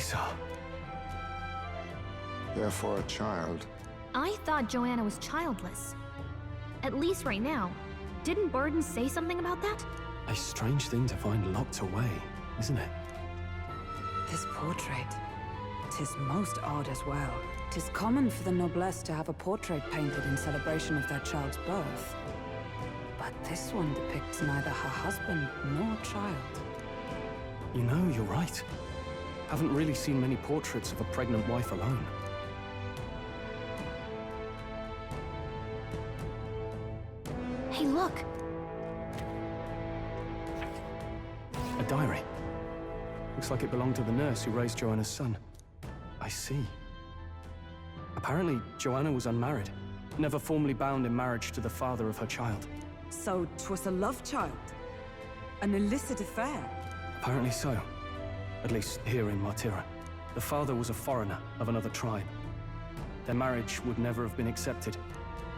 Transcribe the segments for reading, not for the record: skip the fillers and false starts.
These are... They're for a child. I thought Joanna was childless. At least right now. Didn't Burden say something about that? A strange thing to find locked away, isn't it? This portrait. 'Tis most odd as well. 'Tis common for the noblesse to have a portrait painted in celebration of their child's birth. But this one depicts neither her husband nor child. You know, you're right. Haven't really seen many portraits of a pregnant wife alone. Hey, look! A diary. Looks like it belonged to the nurse who raised Joanna's son. I see. Apparently, Joanna was unmarried, never formally bound in marriage to the father of her child. So 'twas a love child? An illicit affair? Apparently so. At least here in Martira. The father was a foreigner of another tribe. Their marriage would never have been accepted.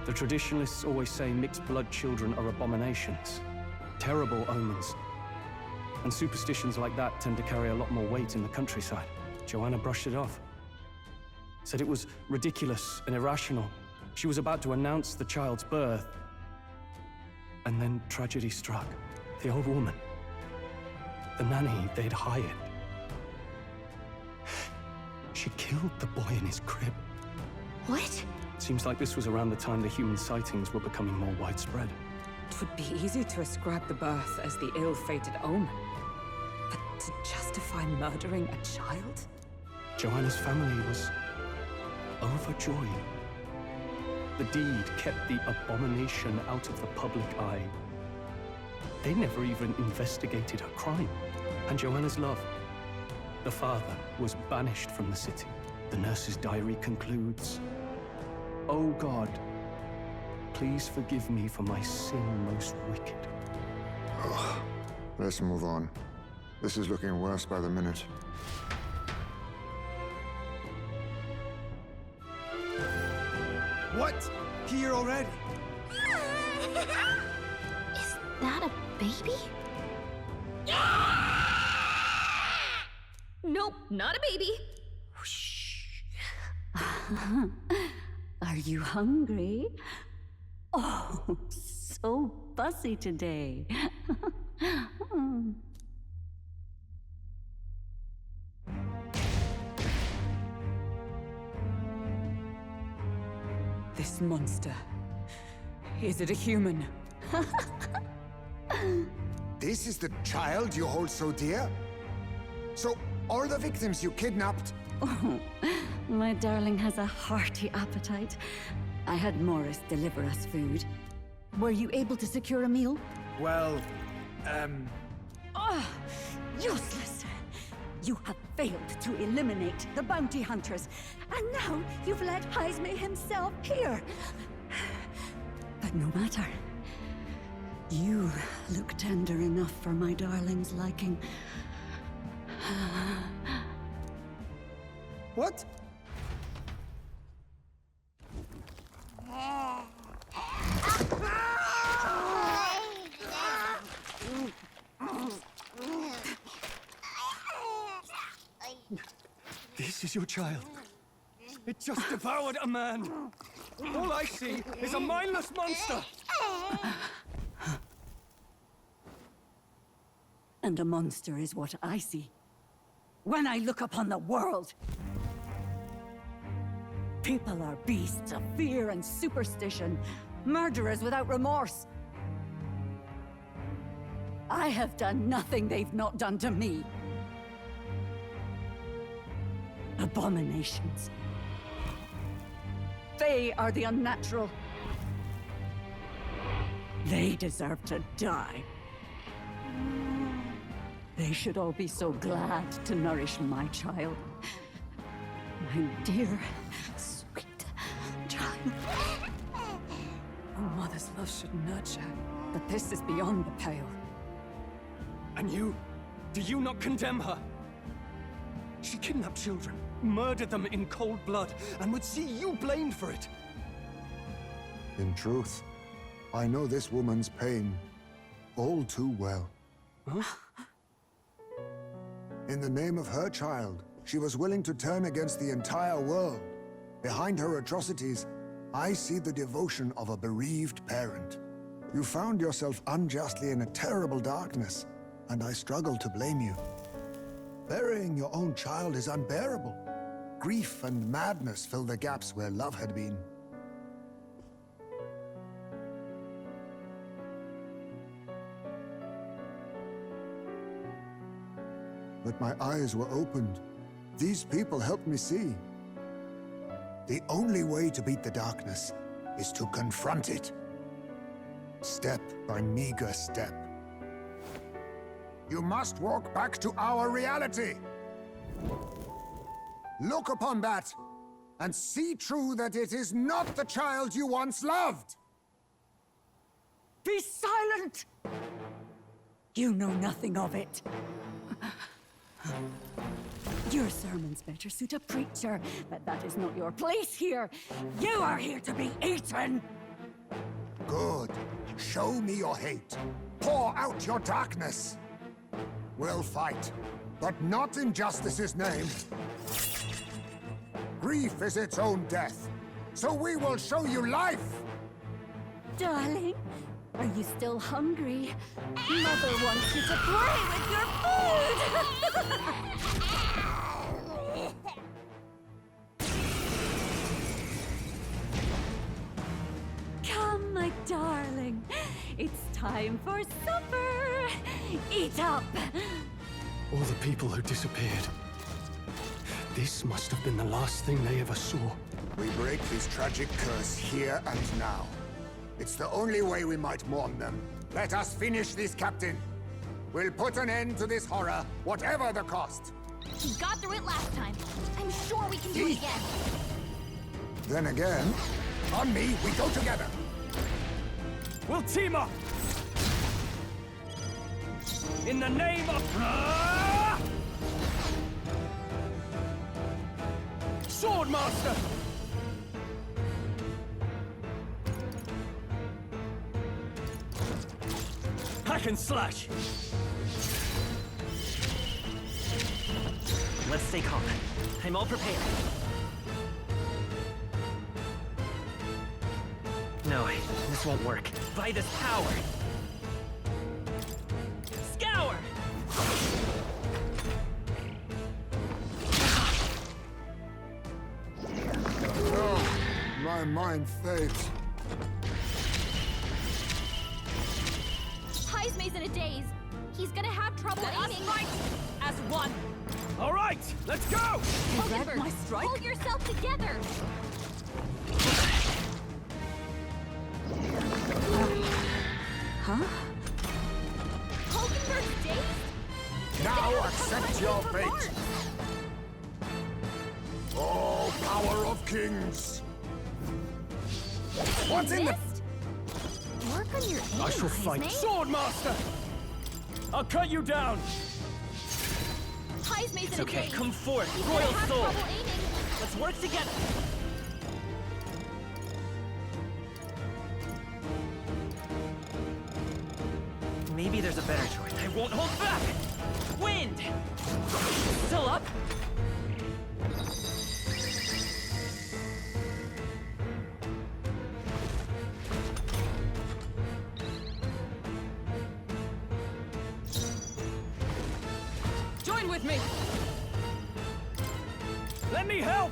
The traditionalists always say mixed blood children are abominations. Terrible omens. And superstitions like that tend to carry a lot more weight in the countryside. Joanna brushed it off. Said it was ridiculous and irrational. She was about to announce the child's birth. And then tragedy struck. The old woman. The nanny they'd hired. She killed the boy in his crib. What? Seems like this was around the time the human sightings were becoming more widespread. It would be easy to ascribe the birth as the ill-fated omen. But to justify murdering a child? Joanna's family was overjoyed. The deed kept the abomination out of the public eye. They never even investigated her crime. And Joanna's love. The father was banished from the city. The nurse's diary concludes, "Oh God, please forgive me for my sin most wicked." Ugh. Let's move on. This is looking worse by the minute. What? Here already? Is that a baby? Nope, not a baby. Are you hungry? Oh, so fussy today. This monster. Is it a human? This is the child you hold so dear? So, all the victims you kidnapped? Oh, my darling has a hearty appetite. I had Morris deliver us food. Were you able to secure a meal? Well, Oh, useless! You have failed to eliminate the bounty hunters, and now you've let Heisme himself here. But no matter. You look tender enough for my darling's liking. what? This is your child. It just devoured a man. All I see is a mindless monster. And a monster is what I see when I look upon the world. People are beasts of fear and superstition, murderers without remorse. I have done nothing they've not done to me. Abominations. They are the unnatural. They deserve to die. They should all be so glad to nourish my child. My dear, sweet child. A mother's love should nurture, but this is beyond the pale. And you? Do you not condemn her? She kidnapped children, murdered them in cold blood, and would see you blamed for it. In truth, I know this woman's pain all too well. Huh? In the name of her child, She was willing to turn against the entire world. Behind her atrocities, I see the devotion of a bereaved parent. You found yourself unjustly in a terrible darkness, and I struggle to blame you. Burying your own child is unbearable. Grief and madness fill the gaps where love had been. But my eyes were opened. These people helped me see. The only way to beat the darkness is to confront it. Step by meager step. You must walk back to our reality. Look upon that, and see true that it is not the child you once loved. Be silent! You know nothing of it. Your sermons better suit a preacher, but that is not your place here. You are here to be eaten! Good. Show me your hate. Pour out your darkness. We'll fight, but not in justice's name. Grief is its own death, so we will show you life! Darling, are you still hungry? Mother wants you to play with your food! Come, my darling. It's time for supper. Eat up. All the people who disappeared. This must have been the last thing they ever saw. We break this tragic curse here and now. It's the only way we might mourn them. Let us finish this, Captain. We'll put an end to this horror, whatever the cost. We got through it last time. I'm sure we can do it again. Then again, on me, we go together. We'll team up! In the name of... Swordmaster! Hack and slash! Let's stay calm. I'm all prepared. No, this won't work. By this power! Scour! Oh, my mind fades. Heismay's in a daze. He's gonna have trouble aiming. Fight as one. All right, let's go! Hulkenberg, my strike? hold yourself together. Huh? Hulkenberg's dazed? Now accept your fate. Oh, power of kings! What's in the... Missed? Work on your aim, I shall fight. Heismay. Swordmaster! I'll cut you down! Heismay's It's in a okay, daze. come forth, He's Royal gonna have Soul! trouble aiming. Let's work together! Maybe there's a better choice. I won't hold back! Wind! Still up? Join with me! Let me help!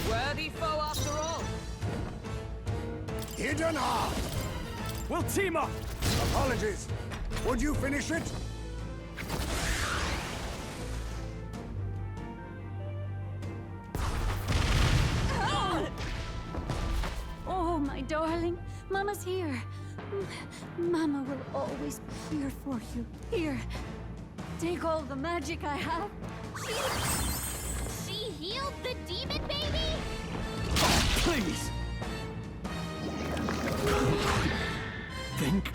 Worthy foe after all. Hidden art! We'll team up! Apologies. Would you finish it? Oh, my darling. Mama's here. Mama will always be here for you. Here. Take all the magic I have. She healed the demon baby? Please! Think?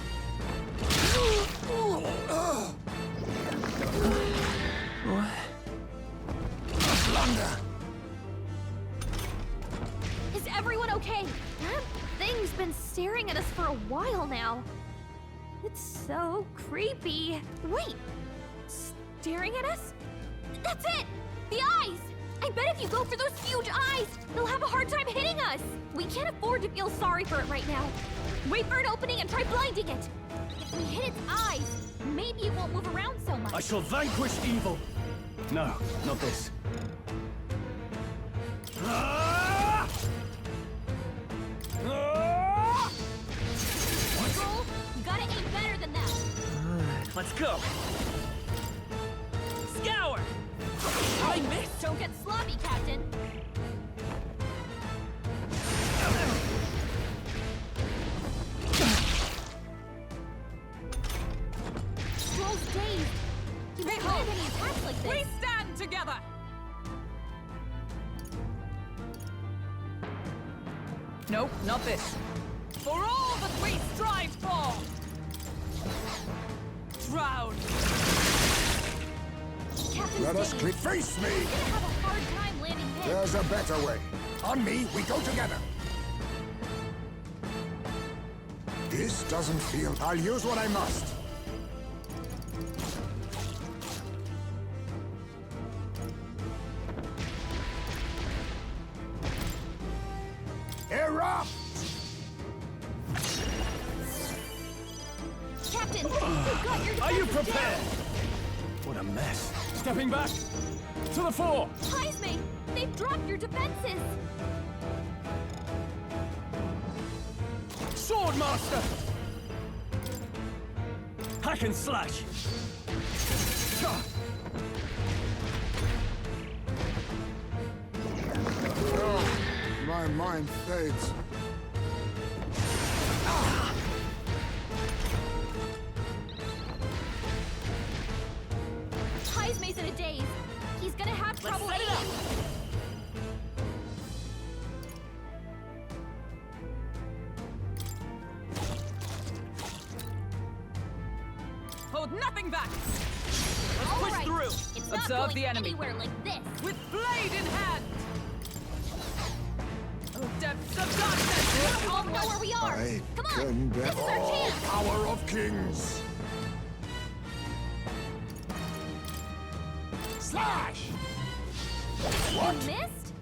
Blunder! Is everyone okay? That thing's been staring at us for a while now. It's so creepy. Wait, staring at us? That's it! The eyes! I bet if you go for those huge eyes, they'll have a hard time hitting us! We can't afford to feel sorry for it right now. Wait for an opening and try blinding it! If we hit its eyes, maybe it won't move around so much. I shall vanquish evil. No, not this. Roll, you gotta aim better than that. Let's go. Scour! I missed! Don't get sloppy, Captain. Stroll's dazed. He won't land any attacks like this. We stand together! Nope, not this. For all that we strive for! Drown! Captain's Let us dazed. face me! He's gonna have a hard time landing hits. There's a better way. On me, we go together. This doesn't feel... I'll use what I must. Erupt! Captain, you've got your Are you defenses prepared? down. What a mess. Stepping back. To the fore. Heisme, they've dropped your defenses. Swordmaster. Hack and slash. Oh, my mind fades. Heisme's in a daze. He's gonna have trouble set it up. aiming. Hold nothing back! All push right. through. It's not Observe going the enemy. anywhere like this. With blade in hand! Oh, depths of darkness! We won't know where we are. I Come on, can this bet is our all chance. power of kings. Slash! You missed?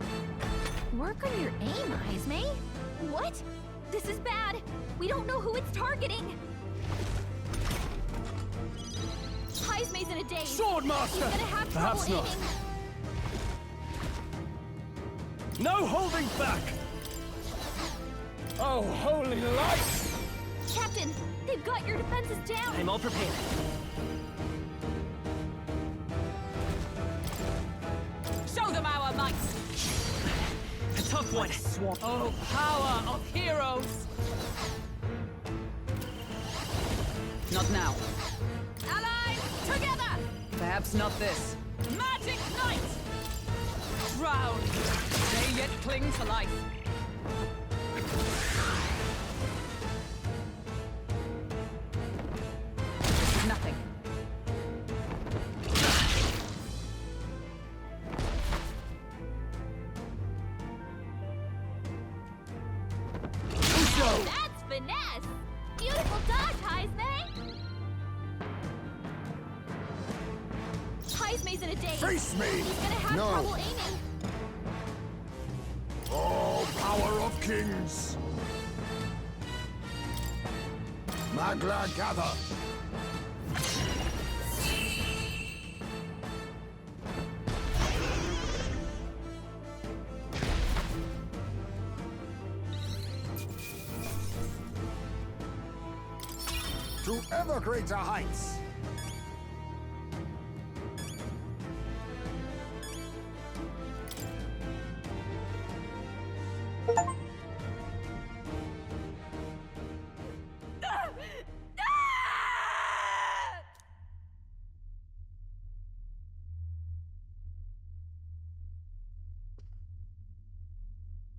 Work on your aim, Heisme. What? This is bad. We don't know who it's targeting. Heisme's in a daze. Swordmaster. He's gonna have Perhaps trouble not. aiming. No holding back. Oh, holy light. Captain, they've got your defenses down. I'm all prepared. Show them our might! A tough one. Oh, power of heroes! Not now. Allies, together! Perhaps not this. Magic Knight! Drown! They yet cling to life. This is nothing. That's finesse. Beautiful dodge, Heisme. Heisme's in a daze. Face me! He's gonna have No. trouble aiming. All power of kings. Magla gather. To ever greater heights.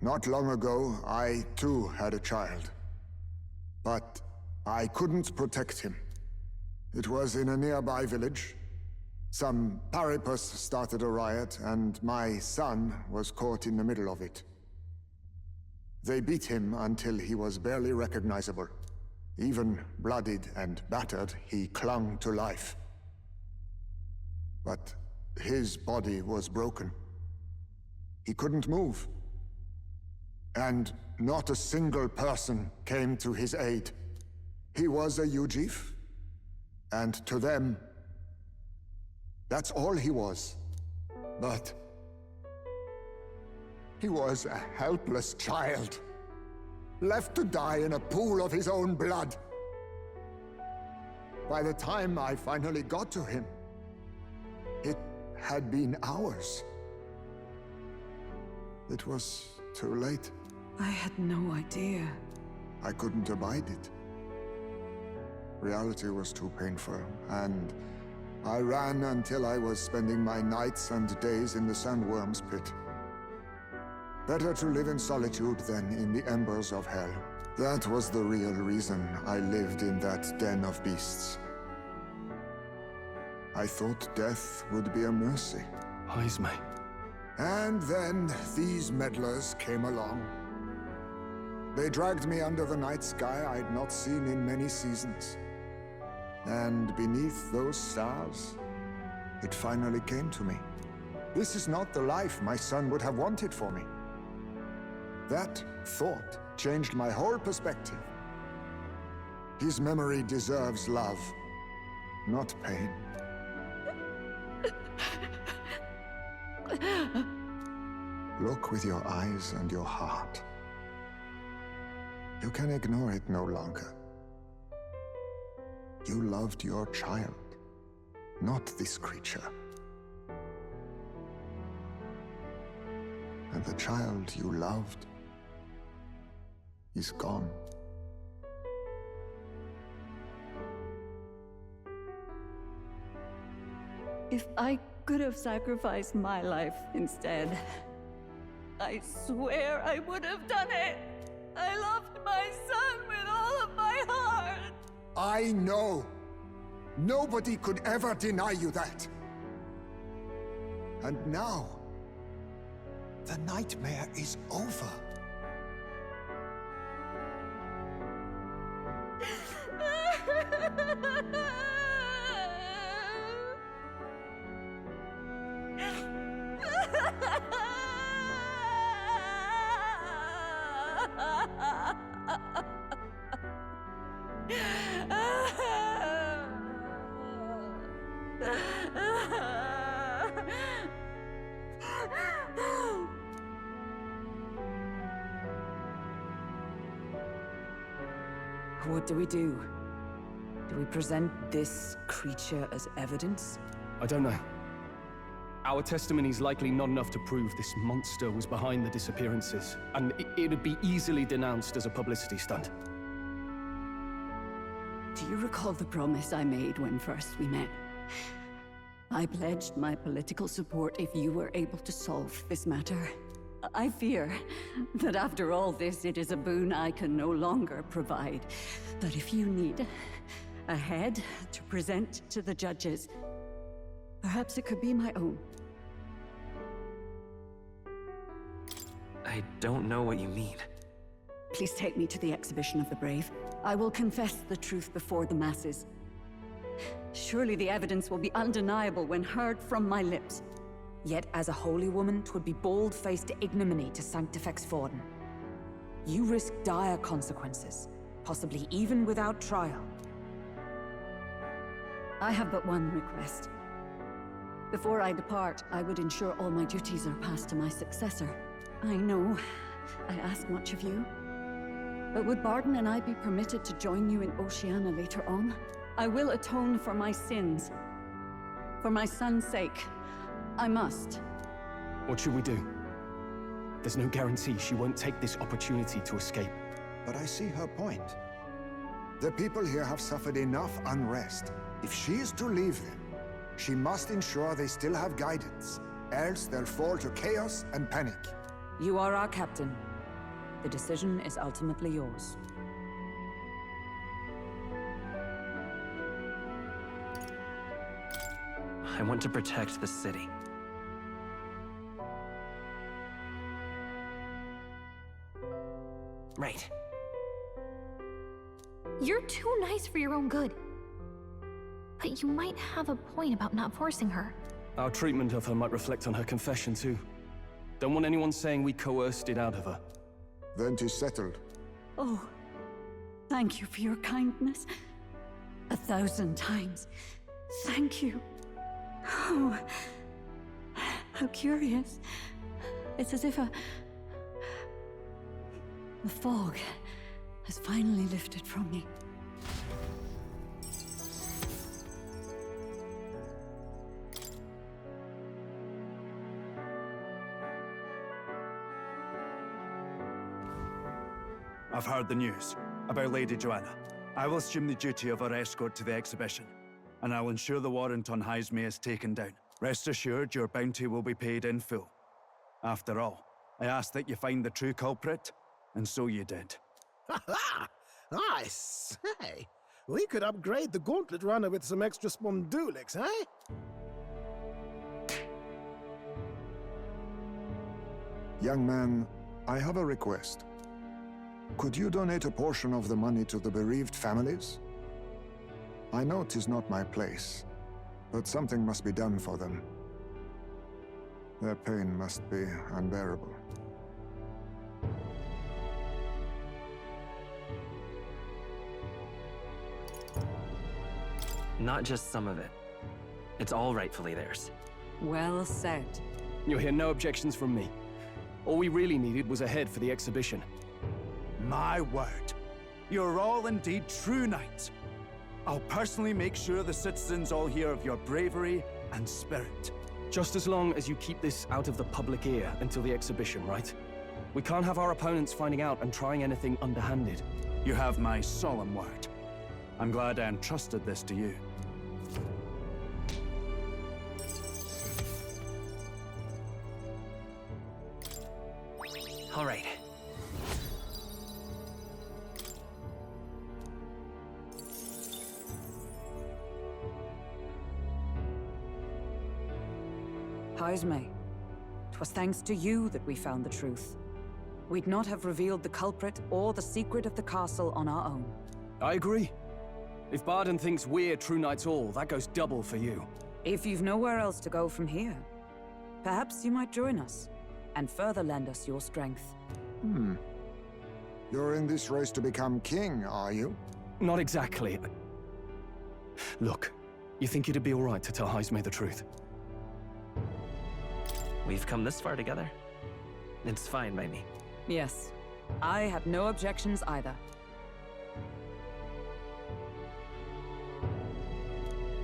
Not long ago, I too had a child. But I couldn't protect him. It was in a nearby village. Some paripus started a riot, and my son was caught in the middle of it. They beat him until he was barely recognizable. Even bloodied and battered, he clung to life. But his body was broken. He couldn't move. And not a single person came to his aid. He was a Ujif, and to them, that's all he was. But he was a helpless child, left to die in a pool of his own blood. By the time I finally got to him, it had been hours. It was too late. I had no idea. I couldn't abide it. Reality was too painful, and I ran until I was spending my nights and days in the sandworm's pit. Better to live in solitude than in the embers of hell. That was the real reason I lived in that den of beasts. I thought death would be a mercy. Heisme. And then these meddlers came along. They dragged me under the night sky I'd not seen in many seasons. And beneath those stars, it finally came to me. This is not the life my son would have wanted for me. That thought changed my whole perspective. His memory deserves love, not pain. Look with your eyes and your heart. You can ignore it no longer. You loved your child, not this creature. And the child you loved is gone. If I could have sacrificed my life instead, I swear I would have done it. I loved my son with all of my heart. I know. Nobody could ever deny you that. And now, the nightmare is over. What do we do? Do we present this creature as evidence? I don't know. Our testimony's likely not enough to prove this monster was behind the disappearances, and it'd be easily denounced as a publicity stunt. Do you recall the promise I made when first we met? I pledged my political support if you were able to solve this matter. I fear that after all this, it is a boon I can no longer provide. But if you need a head to present to the judges, perhaps it could be my own. I don't know what you mean. Please take me to the exhibition of the brave. I will confess the truth before the masses. Surely the evidence will be undeniable when heard from my lips. Yet as a holy woman, 'twould be bold-faced ignominy to sanctifex Forden. You risk dire consequences, possibly even without trial. I have but one request. Before I depart, I would ensure all my duties are passed to my successor. I know I ask much of you, but would Barden and I be permitted to join you in Oceania later on? I will atone for my sins. For my son's sake, I must. What should we do? There's no guarantee she won't take this opportunity to escape. But I see her point. The people here have suffered enough unrest. If she is to leave them, she must ensure they still have guidance, else they'll fall to chaos and panic. You are our captain. The decision is ultimately yours. I want to protect the city. Right. You're too nice for your own good. But you might have a point about not forcing her. Our treatment of her might reflect on her confession, too. Don't want anyone saying we coerced it out of her. Then 'tis settled. Oh, thank you for your kindness. 1,000 times. Thank you. Oh, how curious. It's as if the fog has finally lifted from me. I've heard the news about Lady Joanna. I will assume the duty of her escort to the exhibition, and I'll ensure the warrant on Hyzme is taken down. Rest assured, your bounty will be paid in full. After all, I asked that you find the true culprit, and so you did. Ha ha! I say, we could upgrade the gauntlet runner with some extra spondulics, eh? Young man, I have a request. Could you donate a portion of the money to the bereaved families? I know 'tis not my place, but something must be done for them. Their pain must be unbearable. Not just some of it. It's all rightfully theirs. Well said. You'll hear no objections from me. All we really needed was a head for the exhibition. My word. You're all indeed true knights. I'll personally make sure the citizens all hear of your bravery and spirit. Just as long as you keep this out of the public ear until the exhibition, right? We can't have our opponents finding out and trying anything underhanded. You have my solemn word. I'm glad I entrusted this to you. All right. Hyzme, 'twas thanks to you that we found the truth. We'd not have revealed the culprit or the secret of the castle on our own. I agree. If Barden thinks we're true knights all, that goes double for you. If you've nowhere else to go from here, perhaps you might join us and further lend us your strength. You're in this race to become king, are you? Not exactly. Look, you think it'd be all right to tell Hyzme the truth? We've come this far together. It's fine by me. Yes, I have no objections either.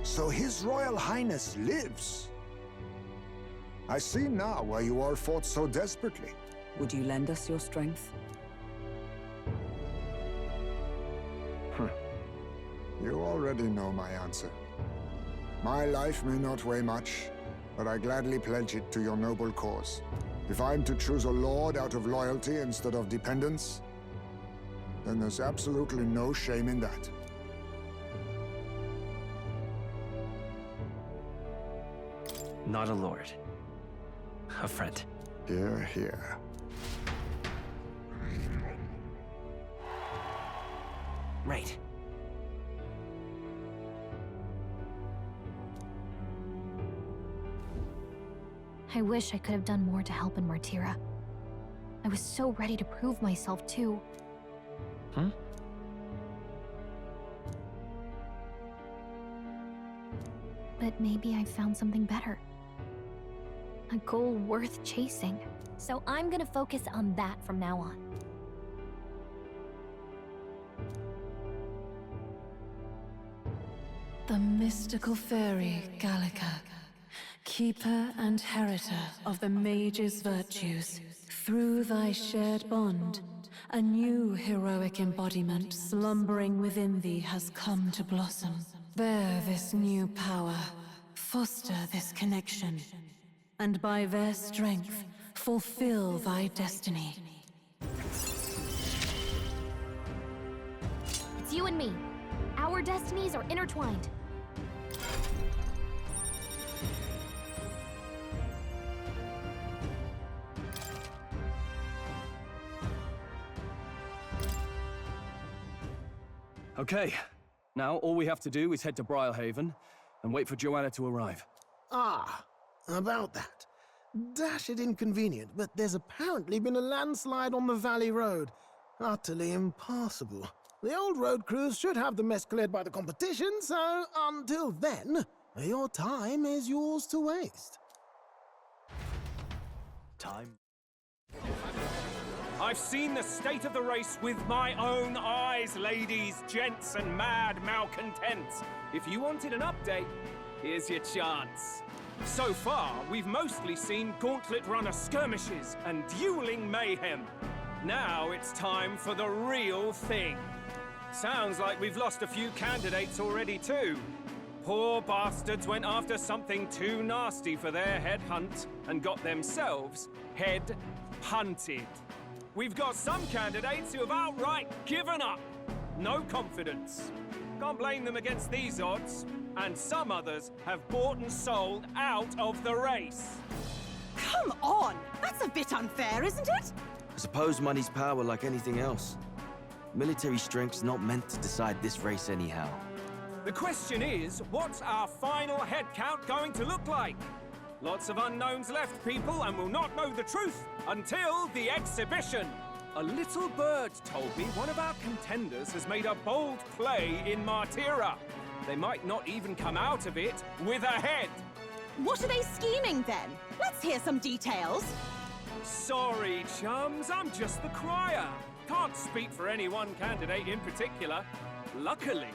So His Royal Highness lives. I see now why you all fought so desperately. Would you lend us your strength? You already know my answer. My life may not weigh much, but I gladly pledge it to your noble cause. If I'm to choose a lord out of loyalty instead of dependence, then there's absolutely no shame in that. Not a lord. A friend. Hear, hear. Right. I wish I could have done more to help in Martira. I was so ready to prove myself, too. Hmm? But maybe I found something better. A goal worth chasing. So I'm gonna focus on that from now on. The mystical fairy, Gallica, keeper and heritor of the mage's virtues. Through thy shared bond, a new heroic embodiment slumbering within thee has come to blossom. Bear this new power, foster this connection, and by their strength, fulfill thy destiny. It's you and me. Our destinies are intertwined. Okay, now all we have to do is head to Briarhaven and wait for Joanna to arrive. Ah, about that. Dash it inconvenient, but there's apparently been a landslide on the Valley Road. Utterly impassable. The old road crews should have the mess cleared by the competition, so until then, your time is yours to waste. Time. I've seen the state of the race with my own eyes, ladies, gents, and mad malcontents. If you wanted an update, here's your chance. So far, we've mostly seen gauntlet runner skirmishes and dueling mayhem. Now it's time for the real thing. Sounds like we've lost a few candidates already too. Poor bastards went after something too nasty for their head hunt and got themselves head hunted. We've got some candidates who have outright given up. No confidence. Can't blame them against these odds. And some others have bought and sold out of the race. Come on! That's a bit unfair, isn't it? I suppose money's power like anything else. Military strength's not meant to decide this race anyhow. The question is, what's our final head count going to look like? Lots of unknowns left, people, and we'll not know the truth until the exhibition. A little bird told me one of our contenders has made a bold play in Martira. They might not even come out of it with a head. What are they scheming then? Let's hear some details. Sorry, chums, I'm just the crier. Can't speak for any one candidate in particular. Luckily,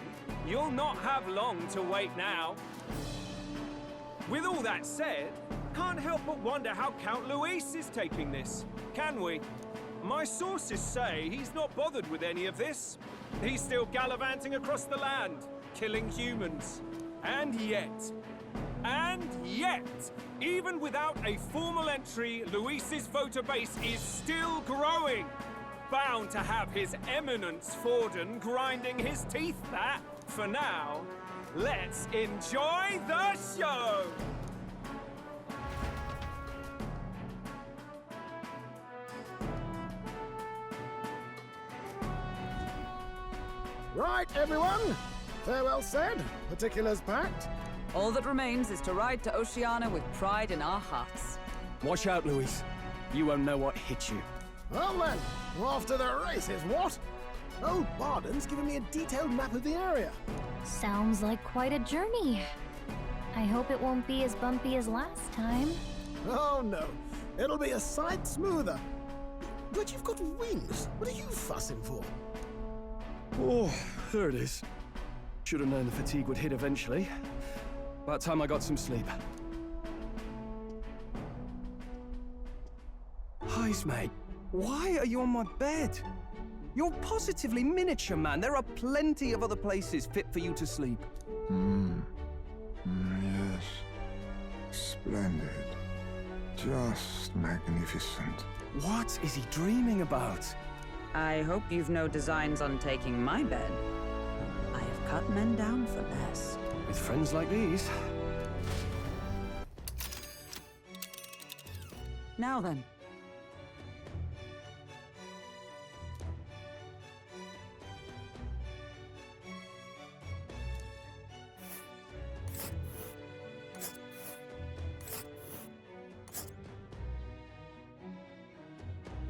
you'll not have long to wait now. With all that said, can't help but wonder how Count Luis is taking this, can we? My sources say he's not bothered with any of this. He's still gallivanting across the land, killing humans. And yet, even without a formal entry, Luis's voter base is still growing. Bound to have His Eminence Forden grinding his teeth that, for now, let's enjoy the show! Right, everyone. Farewell said, particulars packed. All that remains is to ride to Oceania with pride in our hearts. Watch out, Luis. You won't know what hit you. Well then, we're off to the races, what? Old Barden's given me a detailed map of the area. Sounds like quite a journey. I hope it won't be as bumpy as last time. Oh no, it'll be a sight smoother. But you've got wings. What are you fussing for? Oh, there it is. Should have known the fatigue would hit eventually. By the time I got some sleep. Heis, mate. Why are you on my bed? You're positively miniature, man. There are plenty of other places fit for you to sleep. Yes. Splendid. Just magnificent. What is he dreaming about? I hope you've no designs on taking my bed. I have cut men down for less. With friends like these. Now then.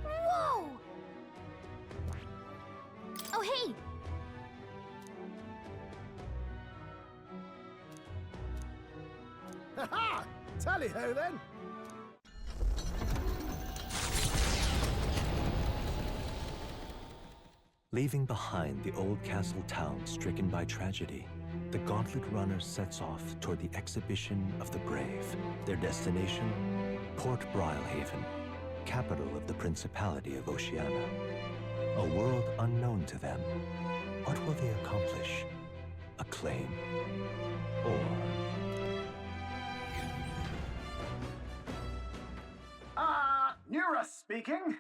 Whoa! Oh, hey! Ha-ha! Tally-ho then! Leaving behind the old castle town stricken by tragedy, the Gauntlet Runner sets off toward the exhibition of the brave. Their destination, Port Brilehaven, capital of the Principality of Oceania. A world unknown to them. What will they accomplish? Acclaim? Or... Nura speaking.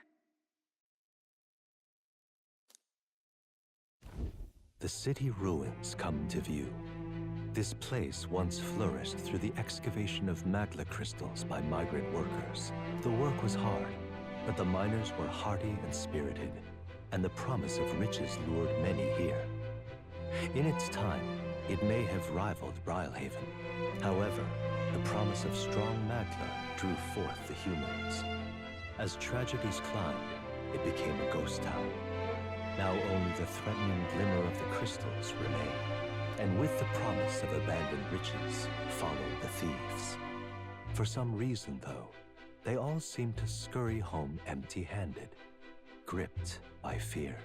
The city ruins come to view. This place once flourished through the excavation of magla crystals by migrant workers. The work was hard, but the miners were hardy and spirited, and the promise of riches lured many here. In its time, it may have rivaled Brilehaven. However, the promise of strong magma drew forth the humans. As tragedies climbed, it became a ghost town. Now only the threatening glimmer of the crystals remained. And with the promise of abandoned riches followed the thieves. For some reason, though, they all seemed to scurry home empty-handed, gripped by fear.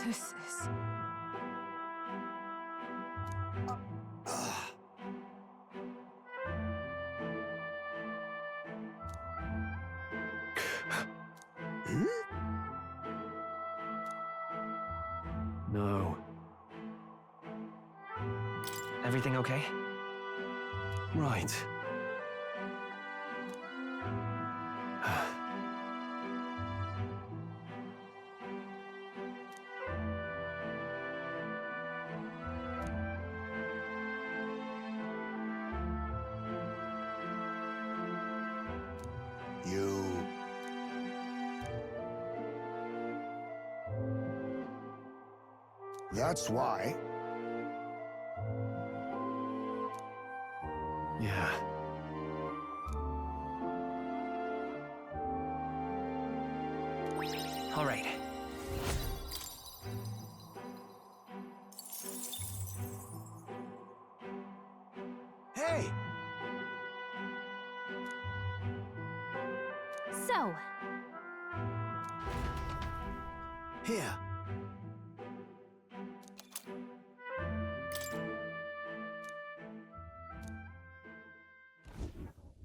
This is... No. Everything okay? Right. That's why. Yeah. All right. Hey! So, Here.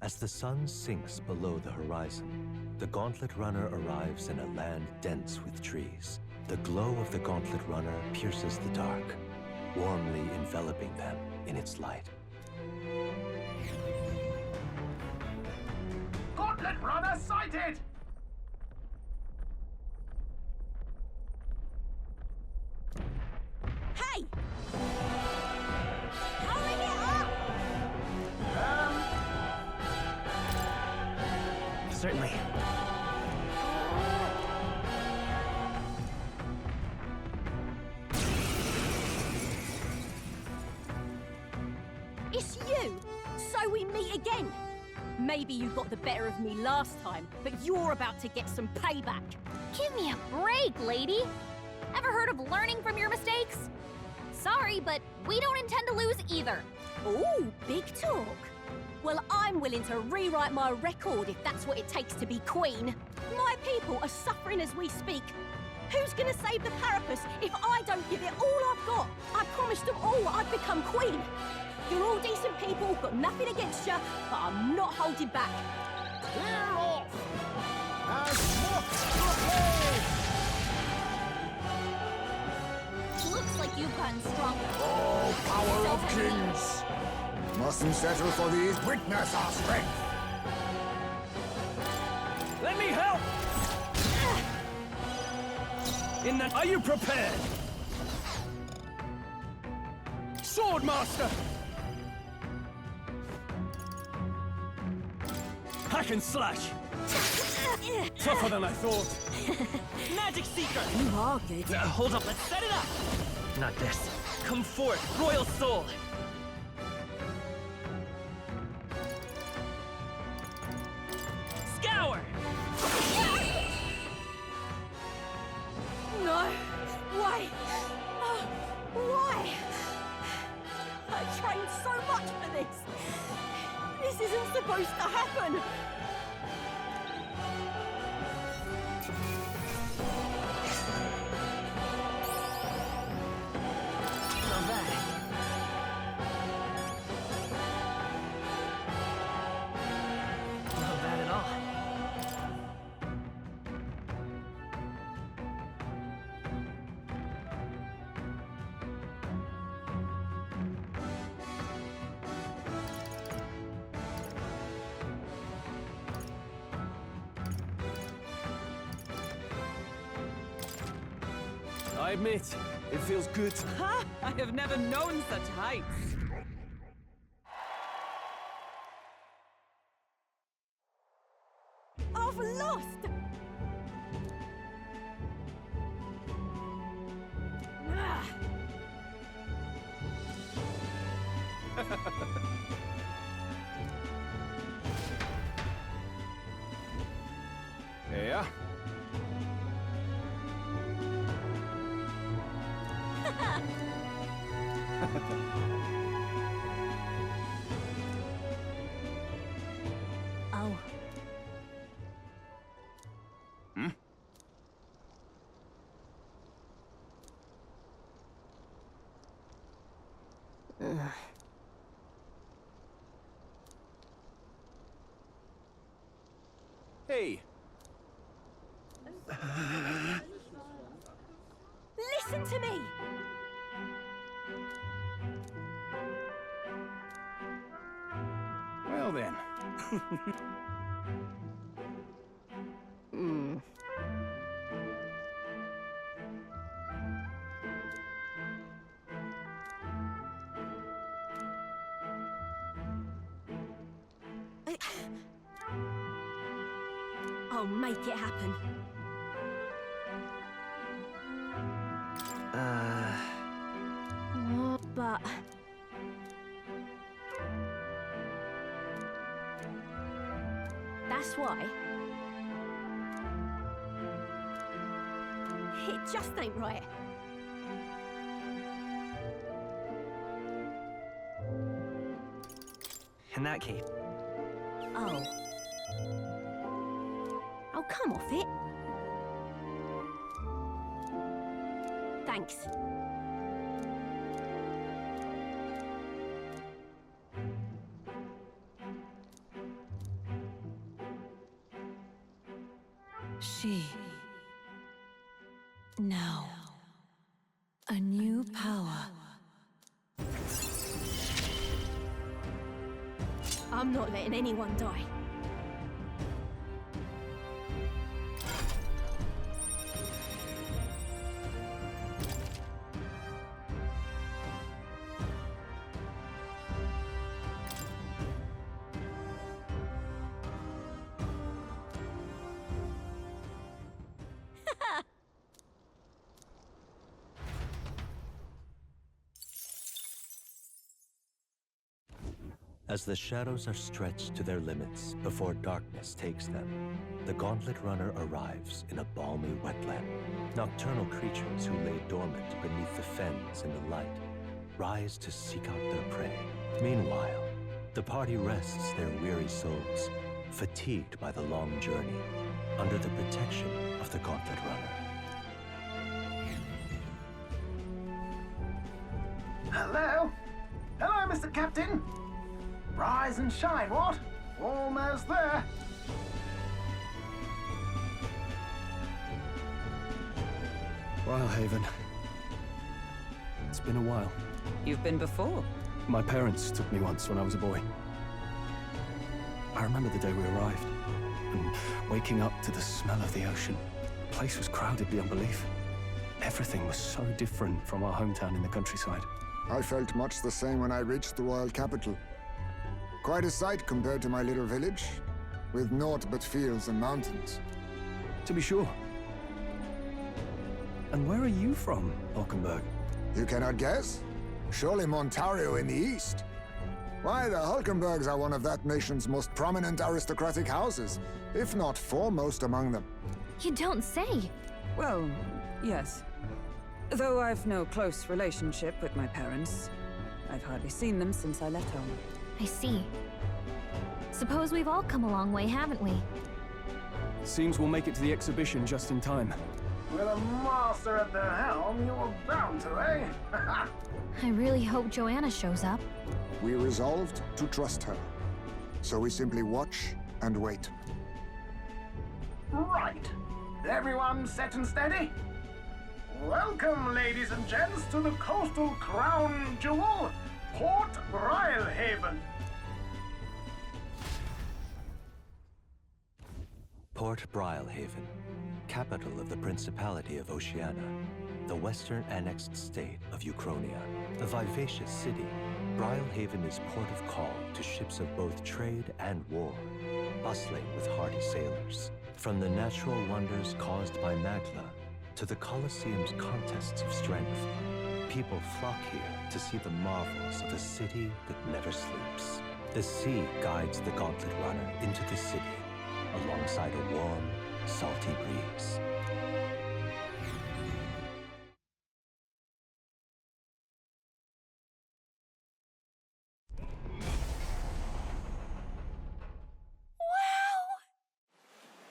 As the sun sinks below the horizon, the Gauntlet Runner arrives in a land dense with trees. The glow of the Gauntlet Runner pierces the dark, warmly enveloping them in its light. Gauntlet Runner sighted! Hey! Hurry it up! Certainly. It's you! So we meet again! Maybe you got the better of me last time, but you're about to get some payback. give me a break, lady. Ever heard of learning from your mistakes? Sorry, but we don't intend to lose either. Ooh, big talk. Well, I'm willing to rewrite my record if that's what it takes to be queen. My people are suffering as we speak. Who's gonna save the Parapus if I don't give it all I've got? I promised them all I'd become queen. You're all decent people, got nothing against you, but I'm not holding back. Clear off! As moth Looks like you've gotten stronger. Oh, power of kings! Mustn't settle for these. Witness our strength! Let me help! In that, are you prepared? Swordmaster! Hack and slash! Tougher than I thought. Magic Seeker! You are good. Hold up, let's set it up! Not this. Come forth, Royal Soul! Scour! No! Why? Oh, why? I trained so much for this! This isn't supposed to happen! Not bad. Not bad at all. I admit, it feels good. Ha! I have never known such heights. I've lost! Yeah. Oh. Hmm? Hey. Listen to me! Well then. I'll make it happen. But... That's why. It just ain't right. In that case. Oh. Oh, come off it. Thanks. She. Now. A new power. I'm not letting anyone die. As the shadows are stretched to their limits before darkness takes them, the Gauntlet Runner arrives in a balmy wetland. Nocturnal creatures who lay dormant beneath the fens in the light rise to seek out their prey. Meanwhile, the party rests their weary souls, fatigued by the long journey, under the protection of the Gauntlet Runner. Hello? Hello, Mr. Captain. Rise and shine, what? Almost there. Brilehaven. It's been a while. You've been before? My parents took me once when I was a boy. I remember the day we arrived, and waking up to the smell of the ocean. The place was crowded beyond belief. Everything was so different from our hometown in the countryside. I felt much the same when I reached the royal capital. Quite a sight compared to my little village, with naught but fields and mountains. To be sure. And where are you from, Hulkenberg? You cannot guess? Surely Montario in the east. Why, the Hulkenbergs are one of that nation's most prominent aristocratic houses, if not foremost among them. You don't say. Well, yes. Though I've no close relationship with my parents, I've hardly seen them since I left home. I see. Suppose we've all come a long way, haven't we? Seems we'll make it to the exhibition just in time. With a master at the helm, you're bound to, eh? I really hope Joanna shows up. We resolved to trust her. So we simply watch and wait. Right. Everyone set and steady? Welcome, ladies and gents, to the coastal crown jewel, Port Brilehaven. Port Brilehaven, capital of the Principality of Oceania, the western annexed state of Uchronia. A vivacious city, Brilehaven is port of call to ships of both trade and war, bustling with hardy sailors. From the natural wonders caused by Magla to the Colosseum's contests of strength, People flock here to see the marvels of a city that never sleeps. The sea guides the Gauntlet Runner into the city, alongside a warm, salty breeze.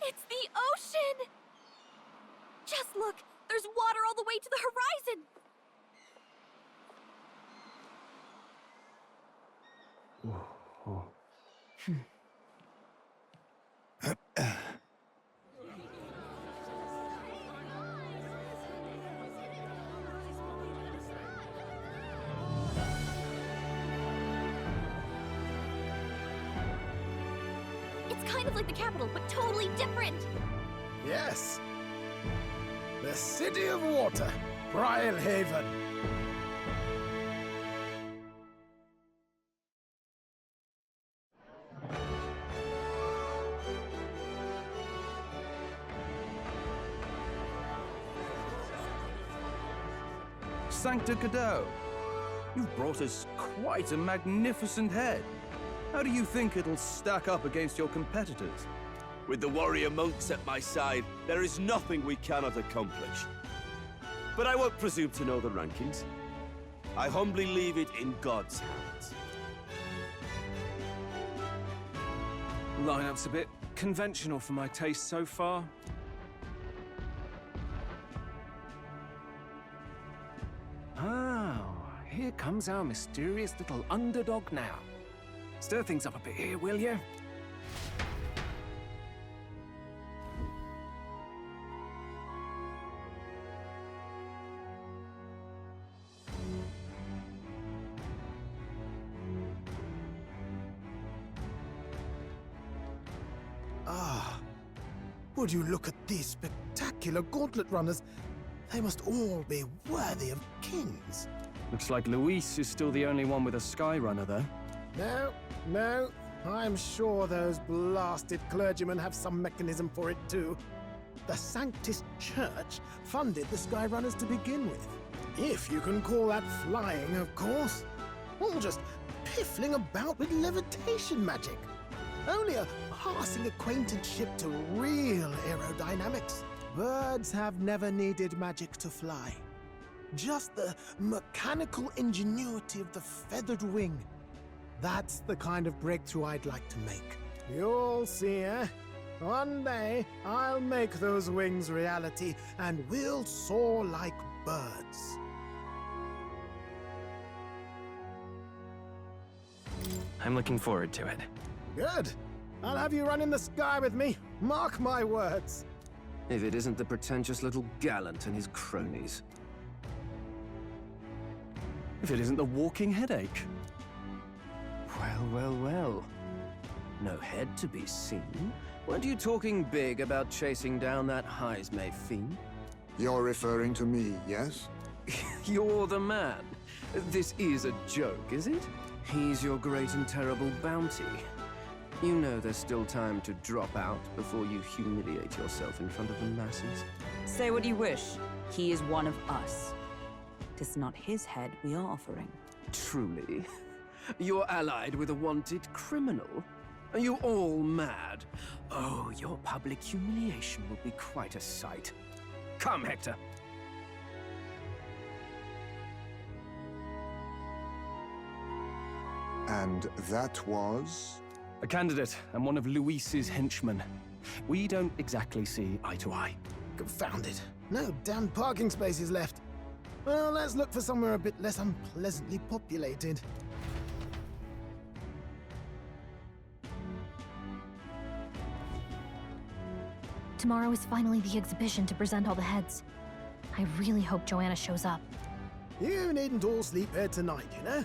It's the ocean! Just look! There's water all the way to the horizon! It's kind of like the capital, but totally different! Yes. The City of Water, Brylehaven. Sancta Cadeau, you've brought us quite a magnificent head. How do you think it'll stack up against your competitors? With the warrior monks at my side, there is nothing we cannot accomplish. But I won't presume to know the rankings. I humbly leave it in God's hands. Lineup's a bit conventional for my taste so far. Oh, here comes our mysterious little underdog now. Stir things up a bit here, will you? Ah, would you look at these spectacular gauntlet runners? They must all be worthy of kings. Looks like Luis is still the only one with a Sky Runner, though. No, I'm sure those blasted clergymen have some mechanism for it too. The Sanctus Church funded the Skyrunners to begin with. If you can call that flying, of course. All just piffling about with levitation magic. Only a passing acquaintanceship to real aerodynamics. Birds have never needed magic to fly. Just the mechanical ingenuity of the feathered wing. That's the kind of breakthrough I'd like to make. You'll see, eh? One day, I'll make those wings reality, and we'll soar like birds. I'm looking forward to it. Good. I'll have you run in the sky with me. Mark my words. If it isn't the pretentious little gallant and his cronies. If it isn't the walking headache. Well. No head to be seen. Weren't you talking big about chasing down that Heismay fiend? You're referring to me, yes? You're the man. This is a joke, is it? He's your great and terrible bounty. You know there's still time to drop out before you humiliate yourself in front of the masses. Say what you wish. He is one of us. 'Tis not his head we are offering. Truly? You're allied with a wanted criminal? Are you all mad? Oh, your public humiliation will be quite a sight. Come, Hector. And that was? A candidate and one of Luis's henchmen. We don't exactly see eye to eye. Confound it. No damn parking spaces left. Well, let's look for somewhere a bit less unpleasantly populated. Tomorrow is finally the exhibition to present all the heads. I really hope Joanna shows up. You needn't all sleep here tonight, you know?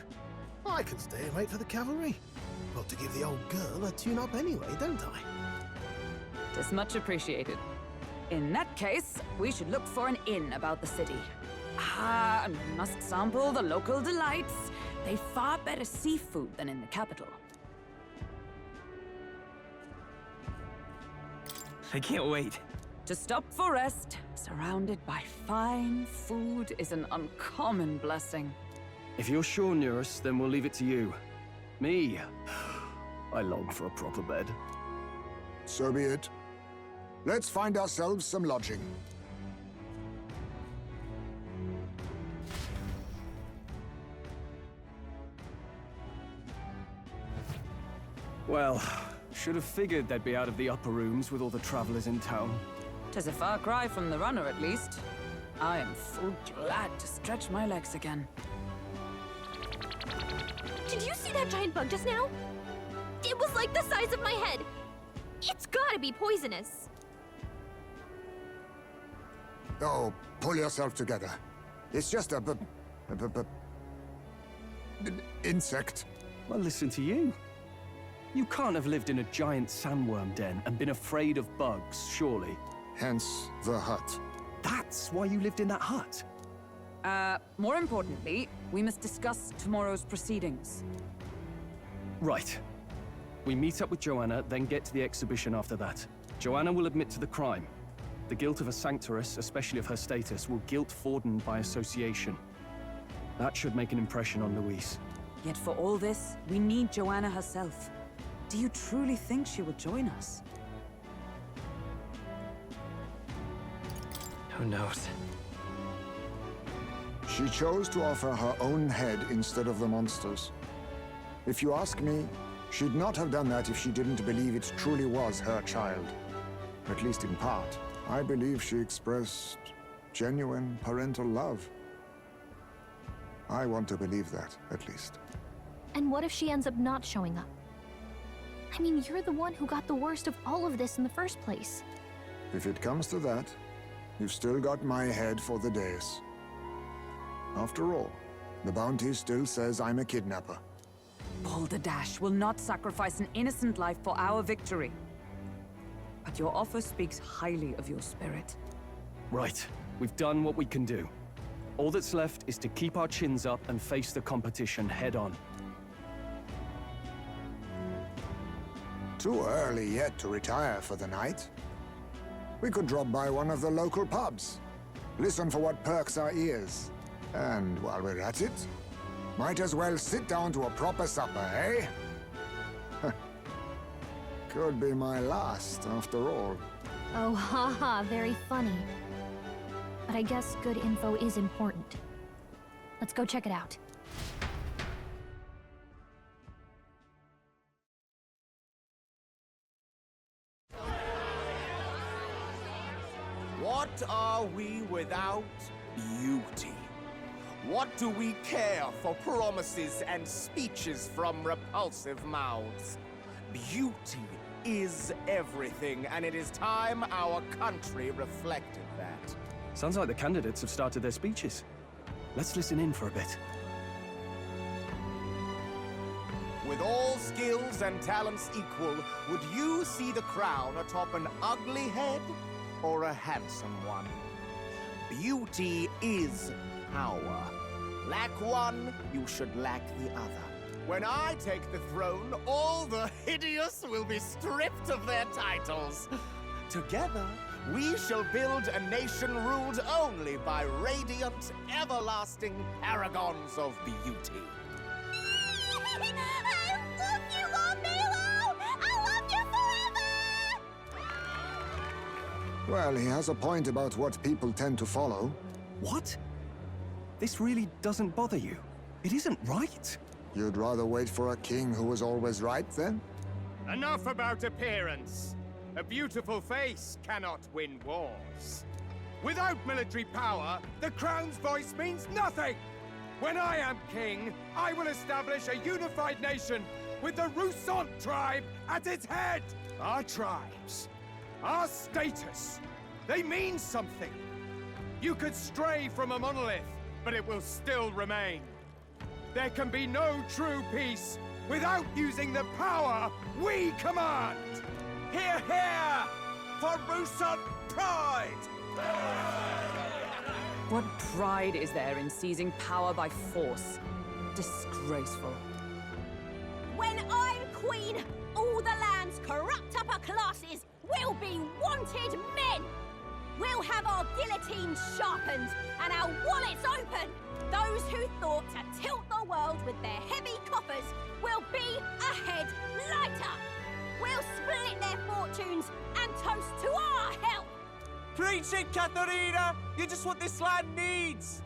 I can stay and wait for the cavalry. Got to give the old girl a tune-up anyway, don't I? Tis much appreciated. In that case, we should look for an inn about the city. Ah, and we must sample the local delights. They've far better seafood than in the capital. I can't wait. To stop for rest, surrounded by fine food, is an uncommon blessing. If you're sure, Nearest, then we'll leave it to you. Me, I long for a proper bed. So be it. Let's find ourselves some lodging. Well, should have figured they'd be out of the upper rooms with all the travelers in town. 'Tis a far cry from the runner, at least. I am full glad to stretch my legs again. Did you see that giant bug just now? It was like the size of my head. It's gotta be poisonous. Oh, pull yourself together. It's just an insect. Well, listen to you. You can't have lived in a giant sandworm den and been afraid of bugs, surely. Hence the hut. That's why you lived in that hut? More importantly, we must discuss tomorrow's proceedings. Right. We meet up with Joanna, then get to the exhibition after that. Joanna will admit to the crime. The guilt of a sanctoress, especially of her status, will guilt Forden by association. That should make an impression on Louise. Yet for all this, we need Joanna herself. Do you truly think she will join us? Who knows? She chose to offer her own head instead of the monster's. If you ask me, she'd not have done that if she didn't believe it truly was her child. At least in part. I believe she expressed genuine parental love. I want to believe that, at least. And what if she ends up not showing up? I mean, you're the one who got the worst of all of this in the first place. If it comes to that, you've still got my head for the days. After all, the bounty still says I'm a kidnapper. Balderdash will not sacrifice an innocent life for our victory. But your offer speaks highly of your spirit. Right. We've done what we can do. All that's left is to keep our chins up and face the competition head on. Too early yet to retire for the night. We could drop by one of the local pubs. Listen for what perks our ears. And while we're at it, might as well sit down to a proper supper, eh? Could be my last, after all. Oh, haha, very funny. But I guess good info is important. Let's go check it out. What are we without beauty? What do we care for promises and speeches from repulsive mouths? Beauty is everything, and it is time our country reflected that. Sounds like the candidates have started their speeches. Let's listen in for a bit. With all skills and talents equal, would you see the crown atop an ugly head or a handsome one? Beauty is power. Lack one, you should lack the other. When I take the throne, all the hideous will be stripped of their titles. Together, we shall build a nation ruled only by radiant, everlasting paragons of beauty. I love you, Lord Milo! I love you forever! Well, he has a point about what people tend to follow. What? This really doesn't bother you? It isn't right? You'd rather wait for a king who was always right, then? Enough about appearance. A beautiful face cannot win wars. Without military power, the crown's voice means nothing! When I am king, I will establish a unified nation with the Roussant tribe at its head! Our tribes, our status, they mean something. You could stray from a monolith, but it will still remain. There can be no true peace without using the power we command! Hear, hear! For Roussant pride! What pride is there in seizing power by force? Disgraceful. When I'm queen, all the land's corrupt upper classes will be wanted men! We'll have our guillotines sharpened and our wallets open. Those who thought to tilt the world with their heavy coffers will be a head lighter. We'll split their fortunes and toast to our help. Preach it, Katharina! You're just what this land needs!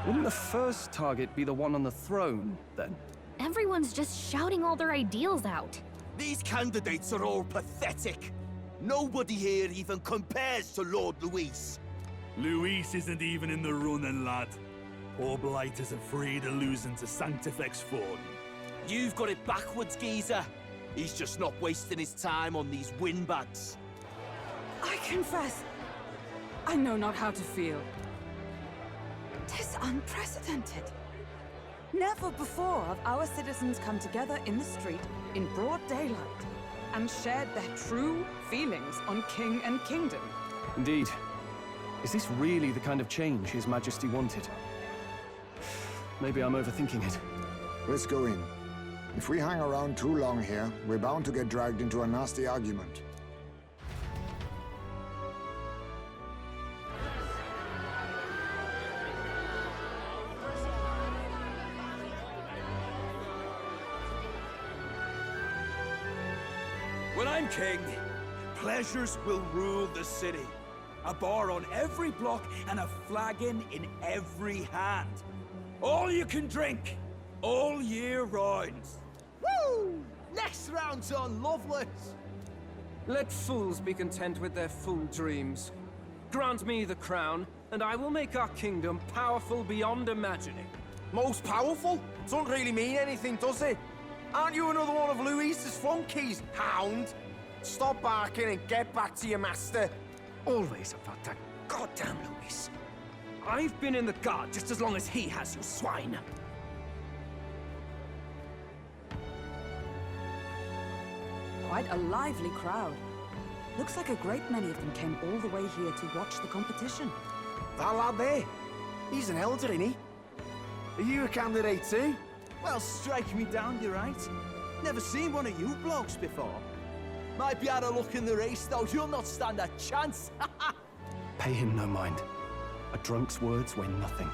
Wouldn't the first target be the one on the throne, then? Everyone's just shouting all their ideals out. These candidates are all pathetic. Nobody here even compares to Lord Luis. Luis isn't even in the running, lad. Poor Blight is afraid of losing to Sanctifex Fawn. You've got it backwards, geezer. He's just not wasting his time on these windbags. I confess, I know not how to feel. 'Tis unprecedented. Never before have our citizens come together in the street in broad daylight and shared their true feelings on king and kingdom. Indeed. Is this really the kind of change His Majesty wanted? Maybe I'm overthinking it. Let's go in. If we hang around too long here, we're bound to get dragged into a nasty argument. When I'm king, pleasures will rule the city. A bar on every block and a flagon in every hand. All you can drink, all year round. Woo! Next round's on Loveless! Let fools be content with their fool dreams. Grant me the crown, and I will make our kingdom powerful beyond imagining. Most powerful? Doesn't really mean anything, does it? Aren't you another one of Luis's flunkies, hound? Stop barking and get back to your master. Always about that goddamn Luis. I've been in the guard just as long as he has, you swine. Quite a lively crowd. Looks like a great many of them came all the way here to watch the competition. That lad there, he's an elder, isn't he? Are you a candidate too? Well, strike me down, you're right. Never seen one of you blokes before. Might be out of luck in the race, though. You'll not stand a chance. Pay him no mind. A drunk's words weigh nothing.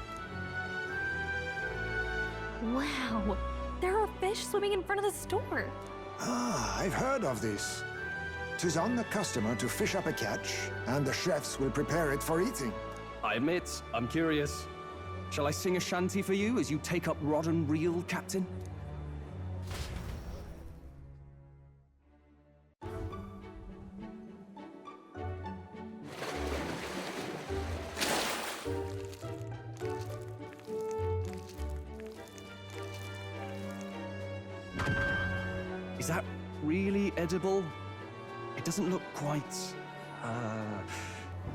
Wow, there are fish swimming in front of the store. Ah, I've heard of this. 'Tis on the customer to fish up a catch, and the chefs will prepare it for eating. I admit, I'm curious. Shall I sing a shanty for you as you take up rod and reel, Captain? Is that really edible? It doesn't look quite,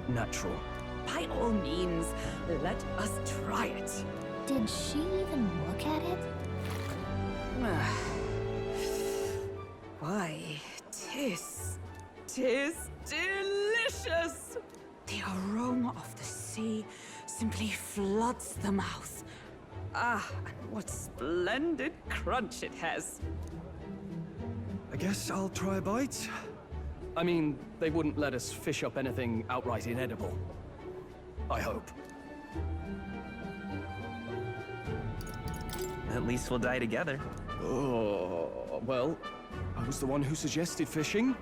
natural. By all means, let us try it. Did she even look at it? Why, tis delicious! The aroma of the sea simply floods the mouth. Ah, and what splendid crunch it has. I guess I'll try a bite. I mean, they wouldn't let us fish up anything outright inedible. I hope. At least we'll die together. Oh, well, I was the one who suggested fishing.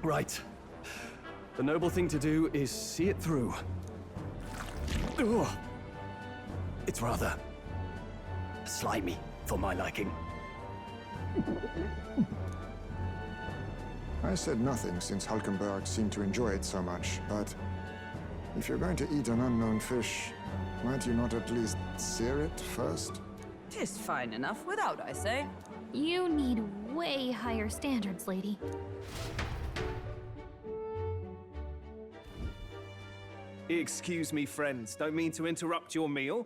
Right. The noble thing to do is see it through. Ugh. It's rather slimy for my liking. I said nothing since Hulkenberg seemed to enjoy it so much, but if you're going to eat an unknown fish, might you not at least sear it first? 'Tis fine enough without, I say. You need way higher standards, lady. Excuse me, friends. Don't mean to interrupt your meal.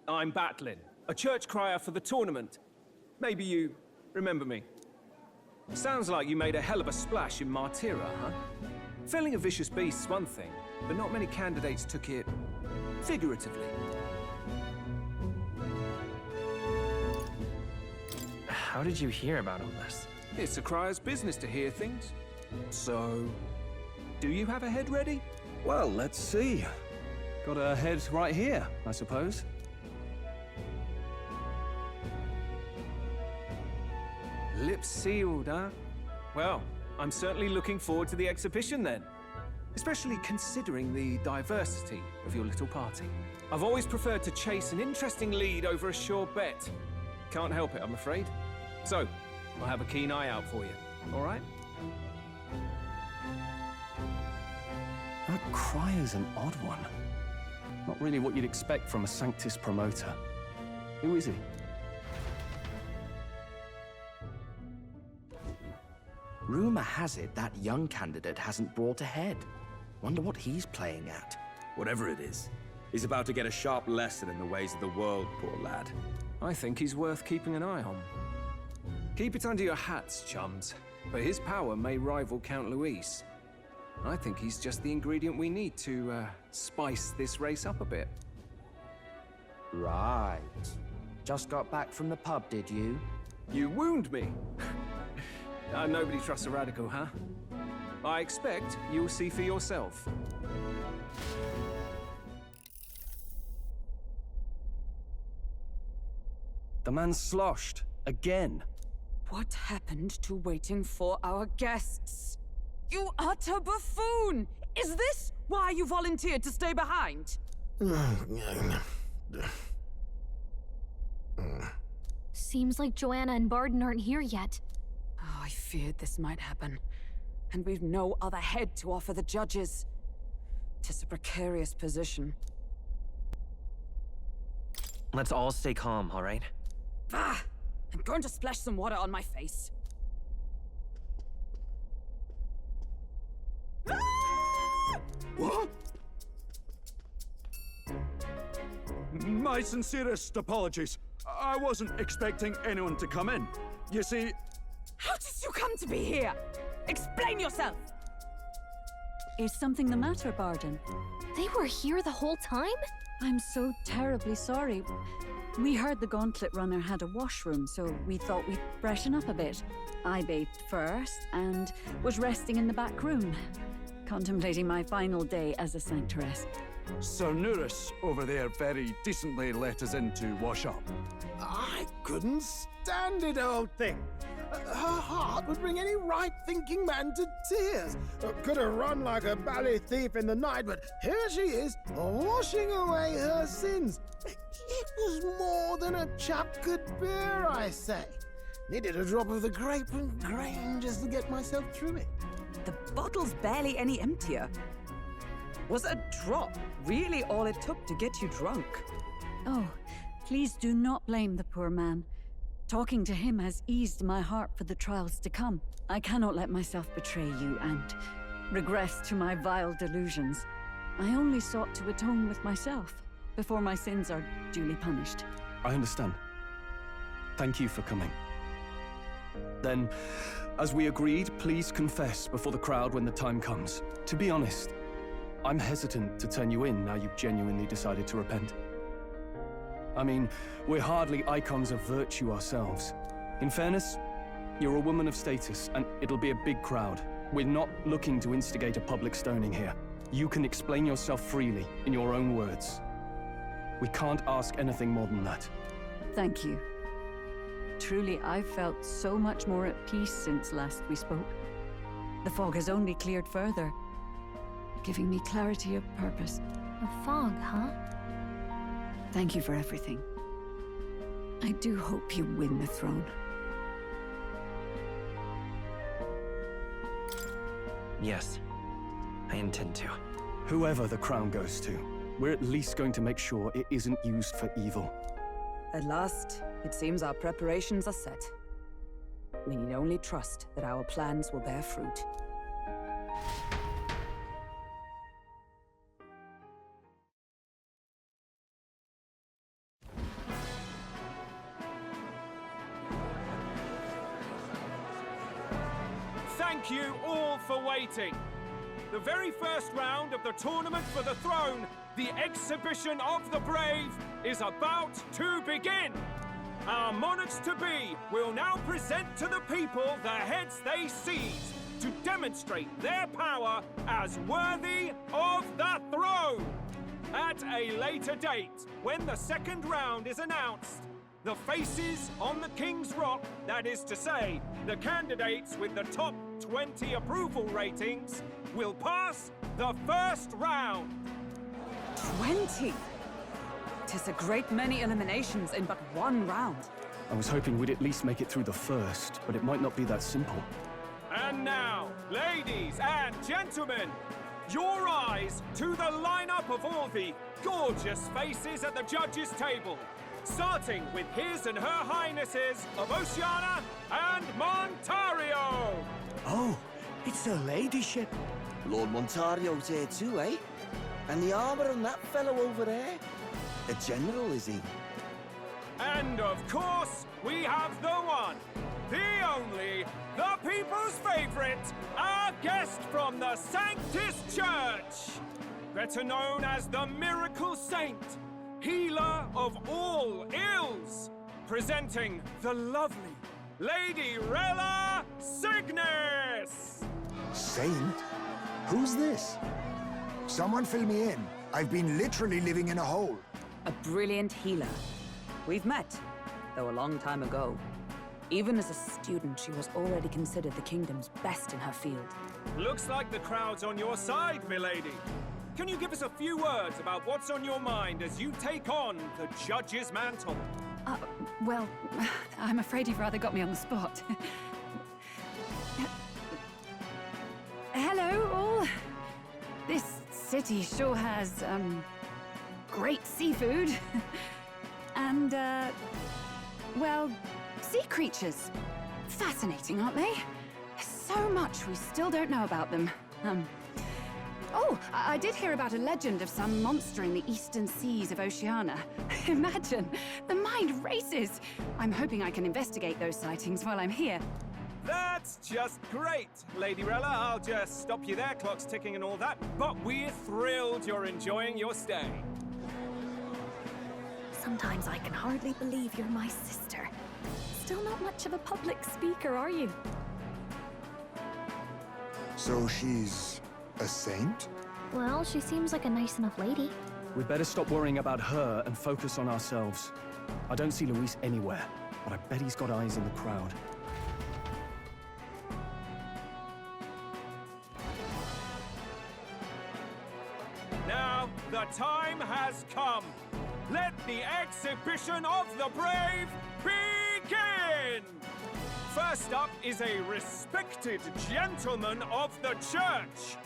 I'm Batlin, a church crier for the tournament. Maybe you remember me. Sounds like you made a hell of a splash in Martira, huh? Felling a vicious beast's one thing, but not many candidates took it figuratively. How did you hear about all this? It's a crier's business to hear things. So, Do you have a head ready? Well, let's see. Got a head right here, I suppose. Lips sealed, huh? Well, I'm certainly looking forward to the exhibition then. Especially considering the diversity of your little party. I've always preferred to chase an interesting lead over a sure bet. Can't help it, I'm afraid. So, I'll have a keen eye out for you, all right? That crier's an odd one. Not really what you'd expect from a Sanctus promoter. Who is he? Rumor has it that young candidate hasn't brought ahead. Wonder what he's playing at. Whatever it is, he's about to get a sharp lesson in the ways of the world, poor lad. I think he's worth keeping an eye on. Keep it under your hats, chums. But his power may rival Count Luis. I think he's just the ingredient we need to, spice this race up a bit. Right. Just got back from the pub, did you? You wound me! Nobody trusts a radical, huh? I expect you'll see for yourself. The man's sloshed. Again. What happened to waiting for our guests? You utter buffoon! Is this why you volunteered to stay behind? Seems like Joanna and Barden aren't here yet. Oh, I feared this might happen. And we've no other head to offer the judges. 'Tis a precarious position. Let's all stay calm, all right? Ah! I'm going to splash some water on my face. What? My sincerest apologies. I wasn't expecting anyone to come in. You see... How did you come to be here? Explain yourself! Is something the matter, Barden? They were here the whole time? I'm so terribly sorry. We heard the Gauntlet Runner had a washroom, so we thought we'd freshen up a bit. I bathed first and was resting in the back room, contemplating my final day as a Sanctoress. Sir Nuris over there very decently let us in to wash up. I couldn't stand it, old thing. Her heart would bring any right-thinking man to tears. Could have run like a bally thief in the night, but here she is, washing away her sins. It was more than a chap could bear, I say. Needed a drop of the grape and grain just to get myself through it. The bottle's barely any emptier. Was a drop really all it took to get you drunk? Oh, please do not blame the poor man. Talking to him has eased my heart for the trials to come. I cannot let myself betray you and regress to my vile delusions. I only sought to atone with myself before my sins are duly punished. I understand. Thank you for coming. Then, as we agreed, please confess before the crowd when the time comes. To be honest, I'm hesitant to turn you in now you've genuinely decided to repent. I mean, we're hardly icons of virtue ourselves. In fairness, you're a woman of status, and it'll be a big crowd. We're not looking to instigate a public stoning here. You can explain yourself freely, in your own words. We can't ask anything more than that. Thank you. Truly, I've felt so much more at peace since last we spoke. The fog has only cleared further, giving me clarity of purpose. A fog, huh? Thank you for everything. I do hope you win the throne. Yes, I intend to. Whoever the crown goes to, we're at least going to make sure it isn't used for evil. At last, it seems our preparations are set. We need only trust that our plans will bear fruit. Thank you all for waiting. The very first round of the Tournament for the Throne, the Exhibition of the Brave, is about to begin. Our monarchs-to-be will now present to the people the heads they seized to demonstrate their power as worthy of the throne. At a later date, when the second round is announced, the faces on the King's Rock, that is to say, the candidates with the top 20 approval ratings, will pass the first round. 20? 'Tis a great many eliminations in but one round. I was hoping we'd at least make it through the first, but it might not be that simple. And now, ladies and gentlemen, your eyes to the lineup of all the gorgeous faces at the judges' table, starting with His and Her Highnesses of Oceania and Montario. Oh, it's her ladyship. Lord Montario's here too, eh? And the armor on that fellow over there? A general, is he? And of course, we have the one, the only, the people's favorite, our guest from the Sanctus Church, better known as the Miracle Saint, healer of all ills, presenting the lovely Lady Rella Cygnus! Saint? Who's this? Someone fill me in. I've been literally living in a hole. A brilliant healer. We've met, though a long time ago. Even as a student, she was already considered the kingdom's best in her field. Looks like the crowd's on your side, milady. Can you give us a few words about what's on your mind as you take on the judge's mantle? Well, I'm afraid you've rather got me on the spot. Hello, all. This city sure has, great seafood. And, well, sea creatures. Fascinating, aren't they? There's so much we still don't know about them. Oh, I did hear about a legend of some monster in the eastern seas of Oceania. Imagine, the mind races. I'm hoping I can investigate those sightings while I'm here. That's just great, Lady Rella. I'll just stop you there, clock's ticking and all that. But we're thrilled you're enjoying your stay. Sometimes I can hardly believe you're my sister. Still not much of a public speaker, are you? So she's a saint? Well, she seems like a nice enough lady. We'd better stop worrying about her and focus on ourselves. I don't see Luis anywhere, but I bet he's got eyes in the crowd. Now, the time has come. Let the exhibition of the brave begin! First up is a respected gentleman of the church,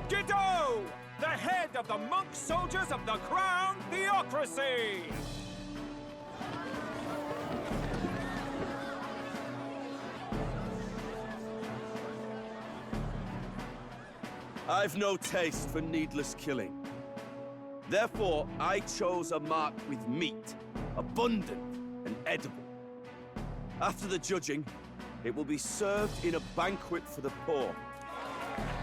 Guido, the head of the monk soldiers of the Crown Theocracy! I've no taste for needless killing. Therefore, I chose a mark with meat, abundant and edible. After the judging, it will be served in a banquet for the poor.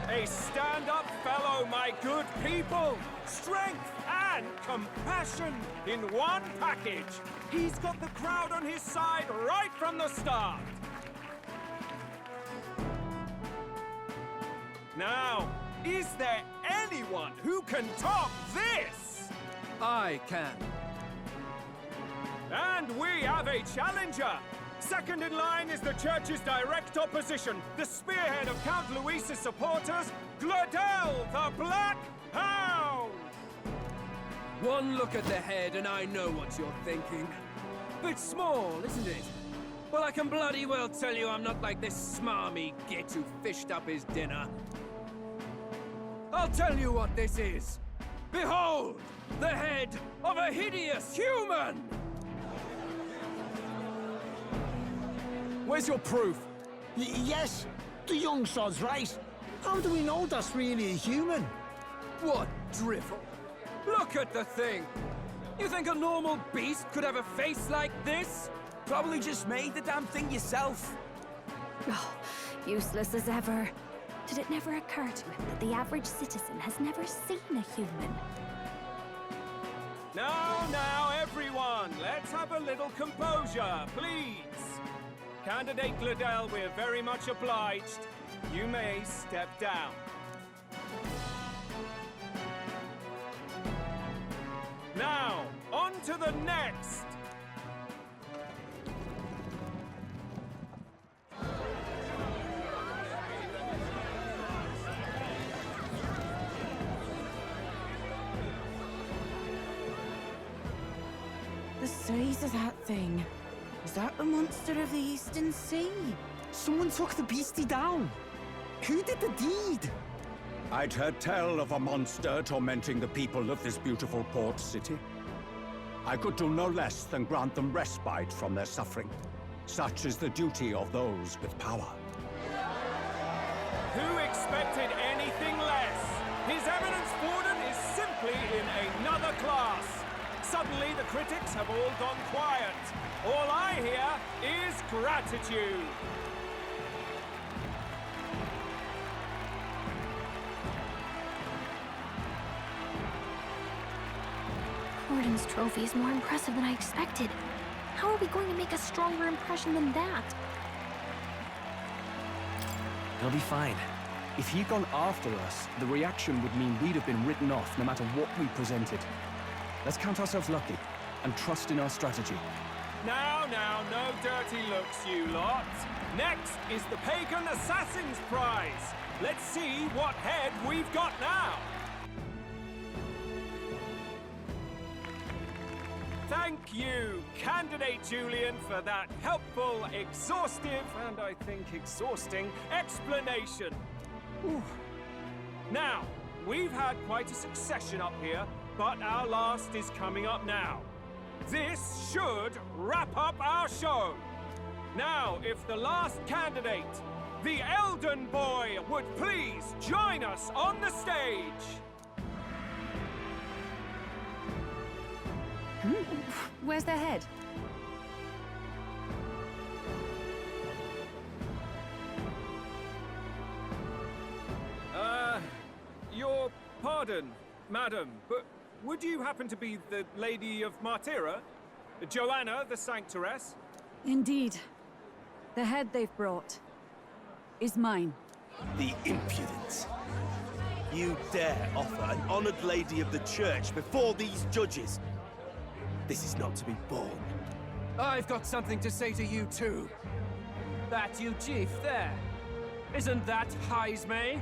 A stand-up fellow, my good people! Strength and compassion in one package! He's got the crowd on his side right from the start! Now, is there anyone who can top this? I can. And we have a challenger! Second in line is the church's direct opposition, the spearhead of Count Luis's supporters, Gladel the Black Hound! One look at the head and I know what you're thinking. Bit small, isn't it? Well, I can bloody well tell you I'm not like this smarmy git who fished up his dinner. I'll tell you what this is. Behold, the head of a hideous human! Where's your proof? Yes, the young sod's right. How do we know that's really a human? What drivel? Look at the thing! You think a normal beast could have a face like this? Probably just made the damn thing yourself. Oh, useless as ever. Did it never occur to him that the average citizen has never seen a human? Now, everyone, let's have a little composure, please. Candidate Gladel, we're very much obliged. You may step down. Now, on to the next! The size of that thing. Is that the monster of the Eastern Sea? Someone took the beastie down. Who did the deed? I'd heard tell of a monster tormenting the people of this beautiful port city. I could do no less than grant them respite from their suffering. Such is the duty of those with power. Who expected anything less? His Eminence Forden is simply in another class. Suddenly the critics have all gone quiet. All I hear is gratitude. Forden's trophy is more impressive than I expected. How are we going to make a stronger impression than that? He'll be fine. If he'd gone after us, the reaction would mean we'd have been written off no matter what we presented. Let's count ourselves lucky and trust in our strategy. Now, no dirty looks, you lot. Next is the Pagan Assassin's Prize. Let's see what head we've got now. Thank you, Candidate Julian, for that helpful, exhaustive, and I think exhausting explanation. Whew. Now, we've had quite a succession up here, but our last is coming up now. This should wrap up our show. Now, if the last candidate, the Elden Boy, would please join us on the stage. Where's their head? Your pardon, madam, but would you happen to be the Lady of Martira? Joanna, the Sanctoress? Indeed. The head they've brought is mine. The impudence. You dare offer an honored lady of the church before these judges? This is not to be borne. I've got something to say to you too. That you chief there. Isn't that Heismay?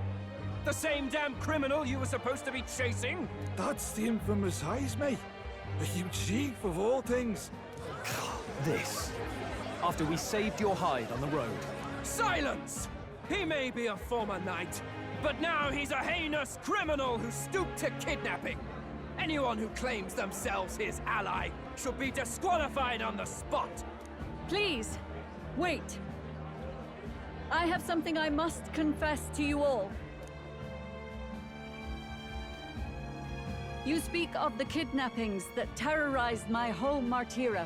The same damn criminal you were supposed to be chasing? That's the infamous Heismay. The huge chief of all things. This. After we saved your hide on the road. Silence! He may be a former knight, but now he's a heinous criminal who stooped to kidnapping. Anyone who claims themselves his ally should be disqualified on the spot. Please, wait. I have something I must confess to you all. You speak of the kidnappings that terrorized my home, Martira.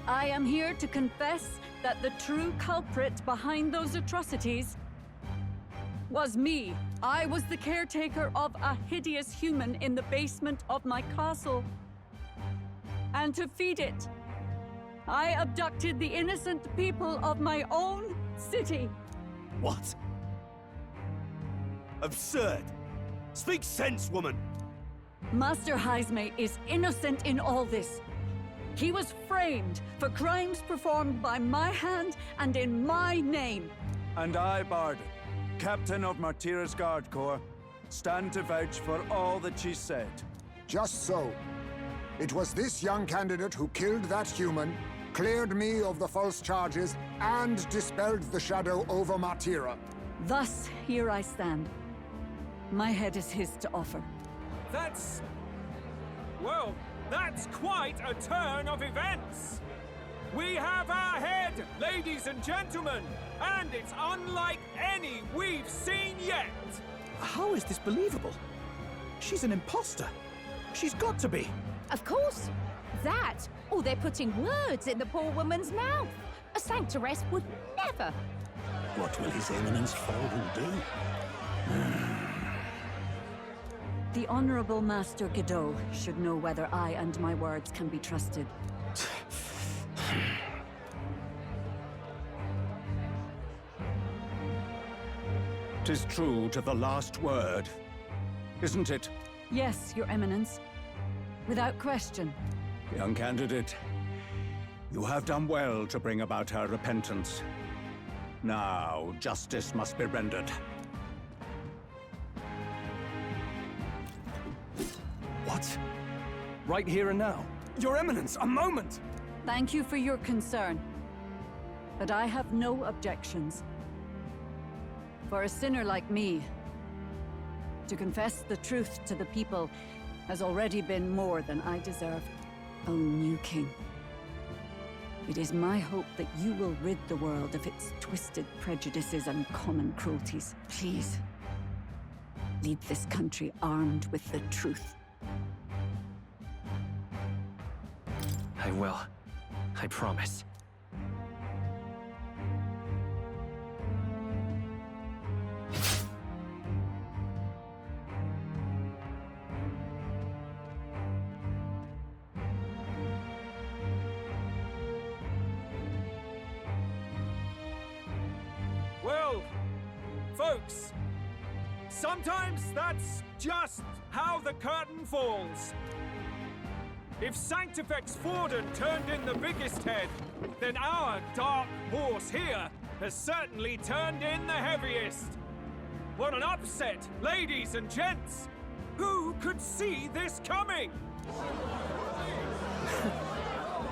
I am here to confess that the true culprit behind those atrocities was me. I was the caretaker of a hideous human in the basement of my castle. And to feed it, I abducted the innocent people of my own city. What? Absurd! Speak sense, woman! Master Heismay is innocent in all this. He was framed for crimes performed by my hand and in my name. And I, Barden, Captain of Martira's Guard Corps, stand to vouch for all that she said. Just so. It was this young candidate who killed that human, cleared me of the false charges, and dispelled the shadow over Martira. Thus, here I stand. My head is his to offer. That's... well, that's quite a turn of events. We have our head, ladies and gentlemen, and it's unlike any we've seen yet. How is this believable? She's an imposter. She's got to be. Of course. That, or they're putting words in the poor woman's mouth. A Sanctoress would never. What will His Eminence Forden do? The Honorable Master Godot should know whether I and my words can be trusted. 'Tis true to the last word, isn't it? Yes, Your Eminence. Without question. Young candidate, you have done well to bring about her repentance. Now, justice must be rendered. What? Right here and now? Your Eminence, a moment! Thank you for your concern. But I have no objections. For a sinner like me, to confess the truth to the people has already been more than I deserve. O new king, it is my hope that you will rid the world of its twisted prejudices and common cruelties. Please, lead this country armed with the truth. I will. I promise. Well, folks, sometimes that's just how the curtain falls. If Sanctifex Forden turned in the biggest head, then our dark horse here has certainly turned in the heaviest. What an upset, ladies and gents! Who could see this coming?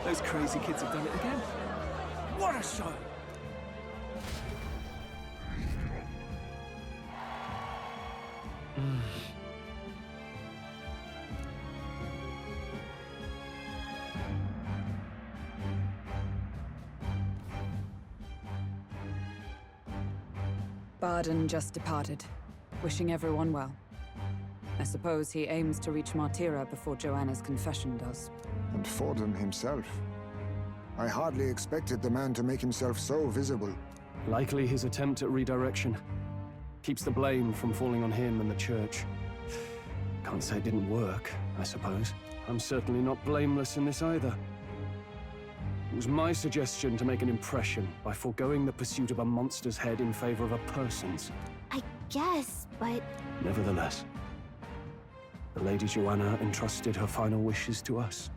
Those crazy kids have done it again. What a show! Barden just departed, wishing everyone well. I suppose he aims to reach Martira before Joanna's confession does. And Forden himself. I hardly expected the man to make himself so visible. Likely his attempt at redirection. Keeps the blame from falling on him and the church. Can't say it didn't work, I suppose. I'm certainly not blameless in this either. It was my suggestion to make an impression by foregoing the pursuit of a monster's head in favor of a person's. I guess, but... Nevertheless, the Lady Joanna entrusted her final wishes to us,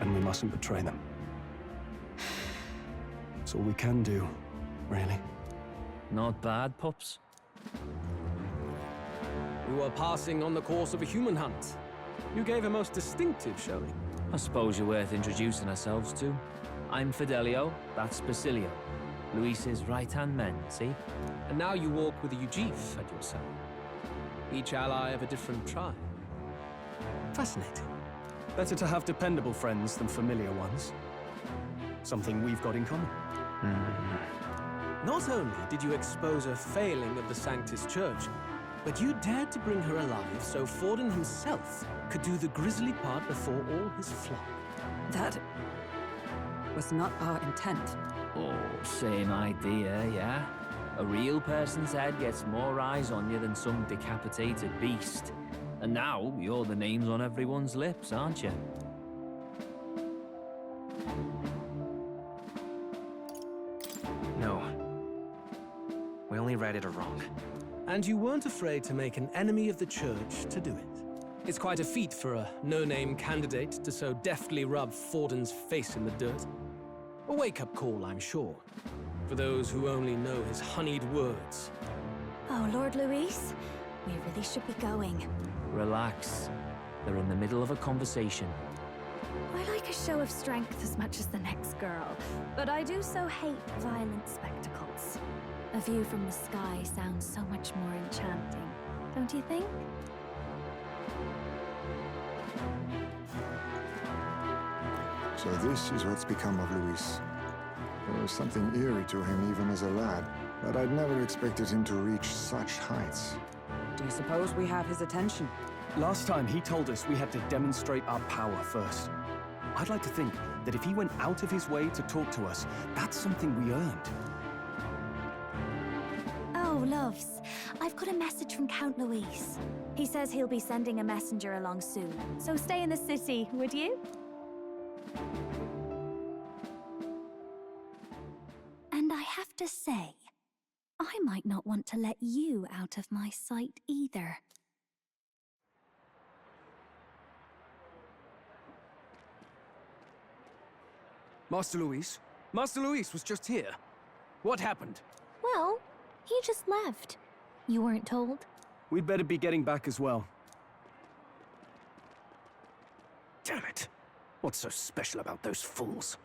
and we mustn't betray them. It's all we can do, really. Not bad, pups. We were passing on the course of a human hunt. You gave a most distinctive showing. I suppose you're worth introducing ourselves to. I'm Fidelio, that's Basilio. Luis's right-hand men, see? And now you walk with a Ujif at your side. Each ally of a different tribe. Fascinating. Better to have dependable friends than familiar ones. Something we've got in common. Not only did you expose a failing of the Sanctus Church, but you dared to bring her alive so Forden himself could do the grisly part before all his flock. That was not our intent. Oh, same idea, yeah? A real person's head gets more eyes on you than some decapitated beast. And now, you're the names on everyone's lips, aren't you? No. We only read it wrong. And you weren't afraid to make an enemy of the Church to do it. It's quite a feat for a no-name candidate to so deftly rub Forden's face in the dirt. A wake-up call, I'm sure, for those who only know his honeyed words. Oh, Lord Luis, we really should be going. Relax. They're in the middle of a conversation. I like a show of strength as much as the next girl, but I do so hate violent spectacles. A view from the sky sounds so much more enchanting, don't you think? So this is what's become of Luis. There was something eerie to him even as a lad, but I'd never expected him to reach such heights. Do you suppose we have his attention? Last time he told us we had to demonstrate our power first. I'd like to think that if he went out of his way to talk to us, that's something we earned. Oh, loves, I've got a message from Count Luis. He says he'll be sending a messenger along soon, so stay in the city, would you? And I have to say, I might not want to let you out of my sight either. Master Luis? Master Luis was just here. What happened? Well, he just left. You weren't told? We'd better be getting back as well. Damn it. What's so special about those fools?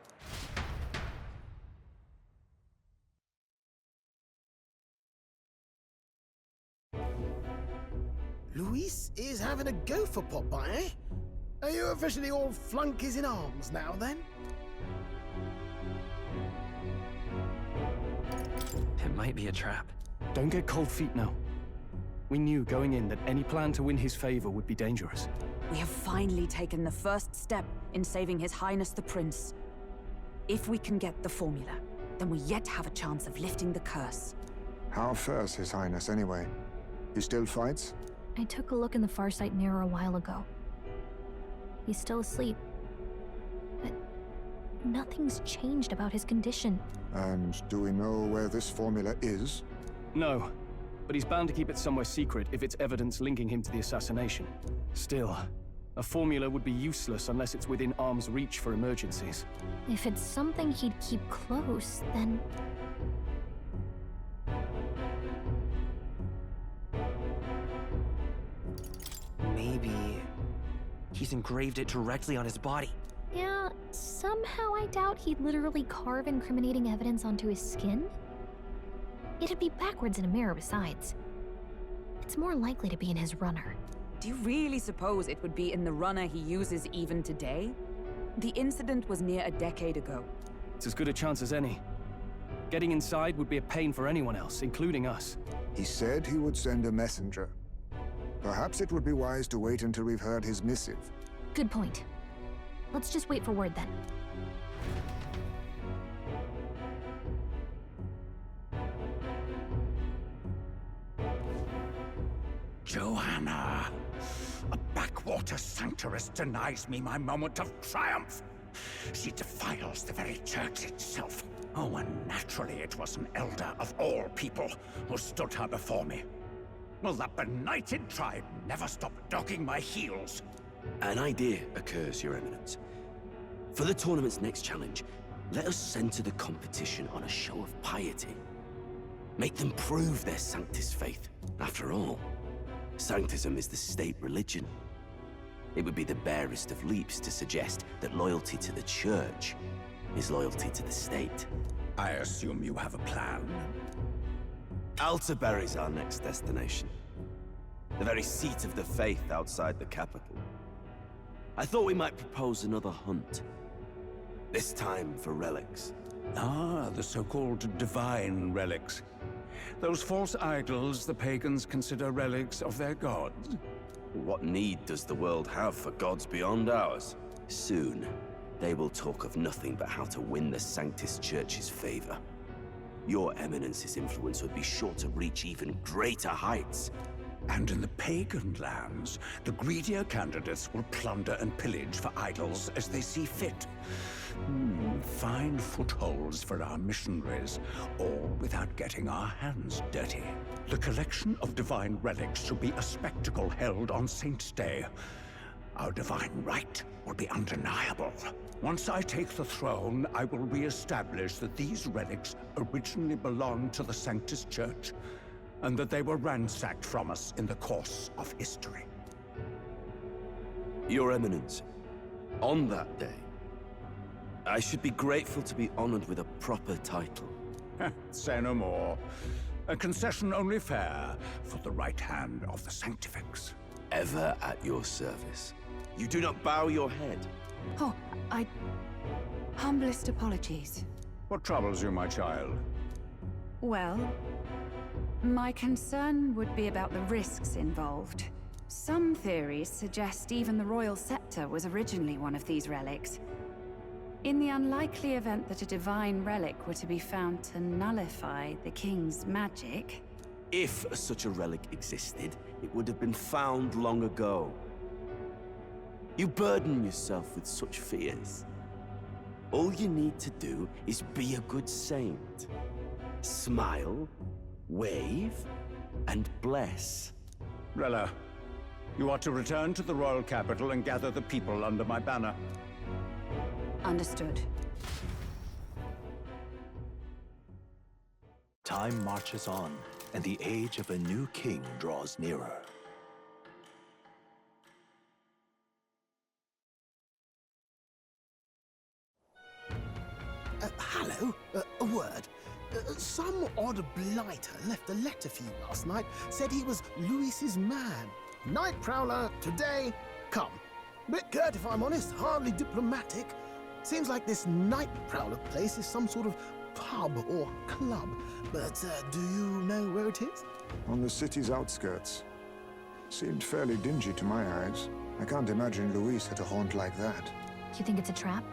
Luis is having a go for Popeye, eh? Are you officially all flunkies in arms now, then? It might be a trap. Don't get cold feet now. We knew going in that any plan to win his favor would be dangerous. We have finally taken the first step in saving His Highness the Prince. If we can get the formula, then we yet have a chance of lifting the curse. How fares His Highness, anyway? He still fights? I took a look in the Farsight mirror a while ago. He's still asleep. But nothing's changed about his condition. And do we know where this formula is? No, but he's bound to keep it somewhere secret if it's evidence linking him to the assassination. Still, a formula would be useless unless it's within arm's reach for emergencies. If it's something he'd keep close, then... Maybe he's engraved it directly on his body. Yeah, somehow I doubt he'd literally carve incriminating evidence onto his skin. It'd be backwards in a mirror besides. It's more likely to be in his runner. Do you really suppose it would be in the runner he uses even today? The incident was near a decade ago. It's as good a chance as any. Getting inside would be a pain for anyone else, including us. He said he would send a messenger. Perhaps it would be wise to wait until we've heard his missive. Good point. Let's just wait for word then. Joanna! A backwater sanctuarist denies me my moment of triumph! She defiles the very church itself. Oh, and naturally it was an elder of all people who stood her before me. Will that benighted tribe never stop dogging my heels? An idea occurs, Your Eminence. For the tournament's next challenge, let us center the competition on a show of piety. Make them prove their Sanctus faith. After all, Sanctism is the state religion. It would be the barest of leaps to suggest that loyalty to the Church is loyalty to the state. I assume you have a plan? Altaberry's our next destination. The very seat of the faith outside the capital. I thought we might propose another hunt. This time for relics. Ah, the so-called divine relics. Those false idols the pagans consider relics of their gods. What need does the world have for gods beyond ours? Soon, they will talk of nothing but how to win the Sanctus Church's favor. Your Eminence's influence would be sure to reach even greater heights. And in the pagan lands, the greedier candidates will plunder and pillage for idols as they see fit. Fine footholds for our missionaries, all without getting our hands dirty. The collection of divine relics should be a spectacle held on Saint's Day. Our divine right will be undeniable. Once I take the throne, I will re-establish that these relics originally belonged to the Sanctus Church, and that they were ransacked from us in the course of history. Your Eminence, on that day, I should be grateful to be honored with a proper title. Say no more. A concession only fair for the right hand of the Sanctifex. Ever at your service. You do not bow your head. Oh, humblest apologies. What troubles you, my child? Well, my concern would be about the risks involved. Some theories suggest even the royal scepter was originally one of these relics. In the unlikely event that a divine relic were to be found to nullify the king's magic... If such a relic existed, it would have been found long ago. You burden yourself with such fears. All you need to do is be a good saint. Smile, wave, and bless. Rella, you are to return to the royal capital and gather the people under my banner. Understood. Time marches on, and the age of a new king draws nearer. Hello? A word. Some odd blighter left a letter for you last night. Said he was Luis's man. Night Prowler, today, come. Bit curt if I'm honest, hardly diplomatic. Seems like this Night Prowler place is some sort of pub or club. But do you know where it is? On the city's outskirts. Seemed fairly dingy to my eyes. I can't imagine Luis had a haunt like that. You think it's a trap?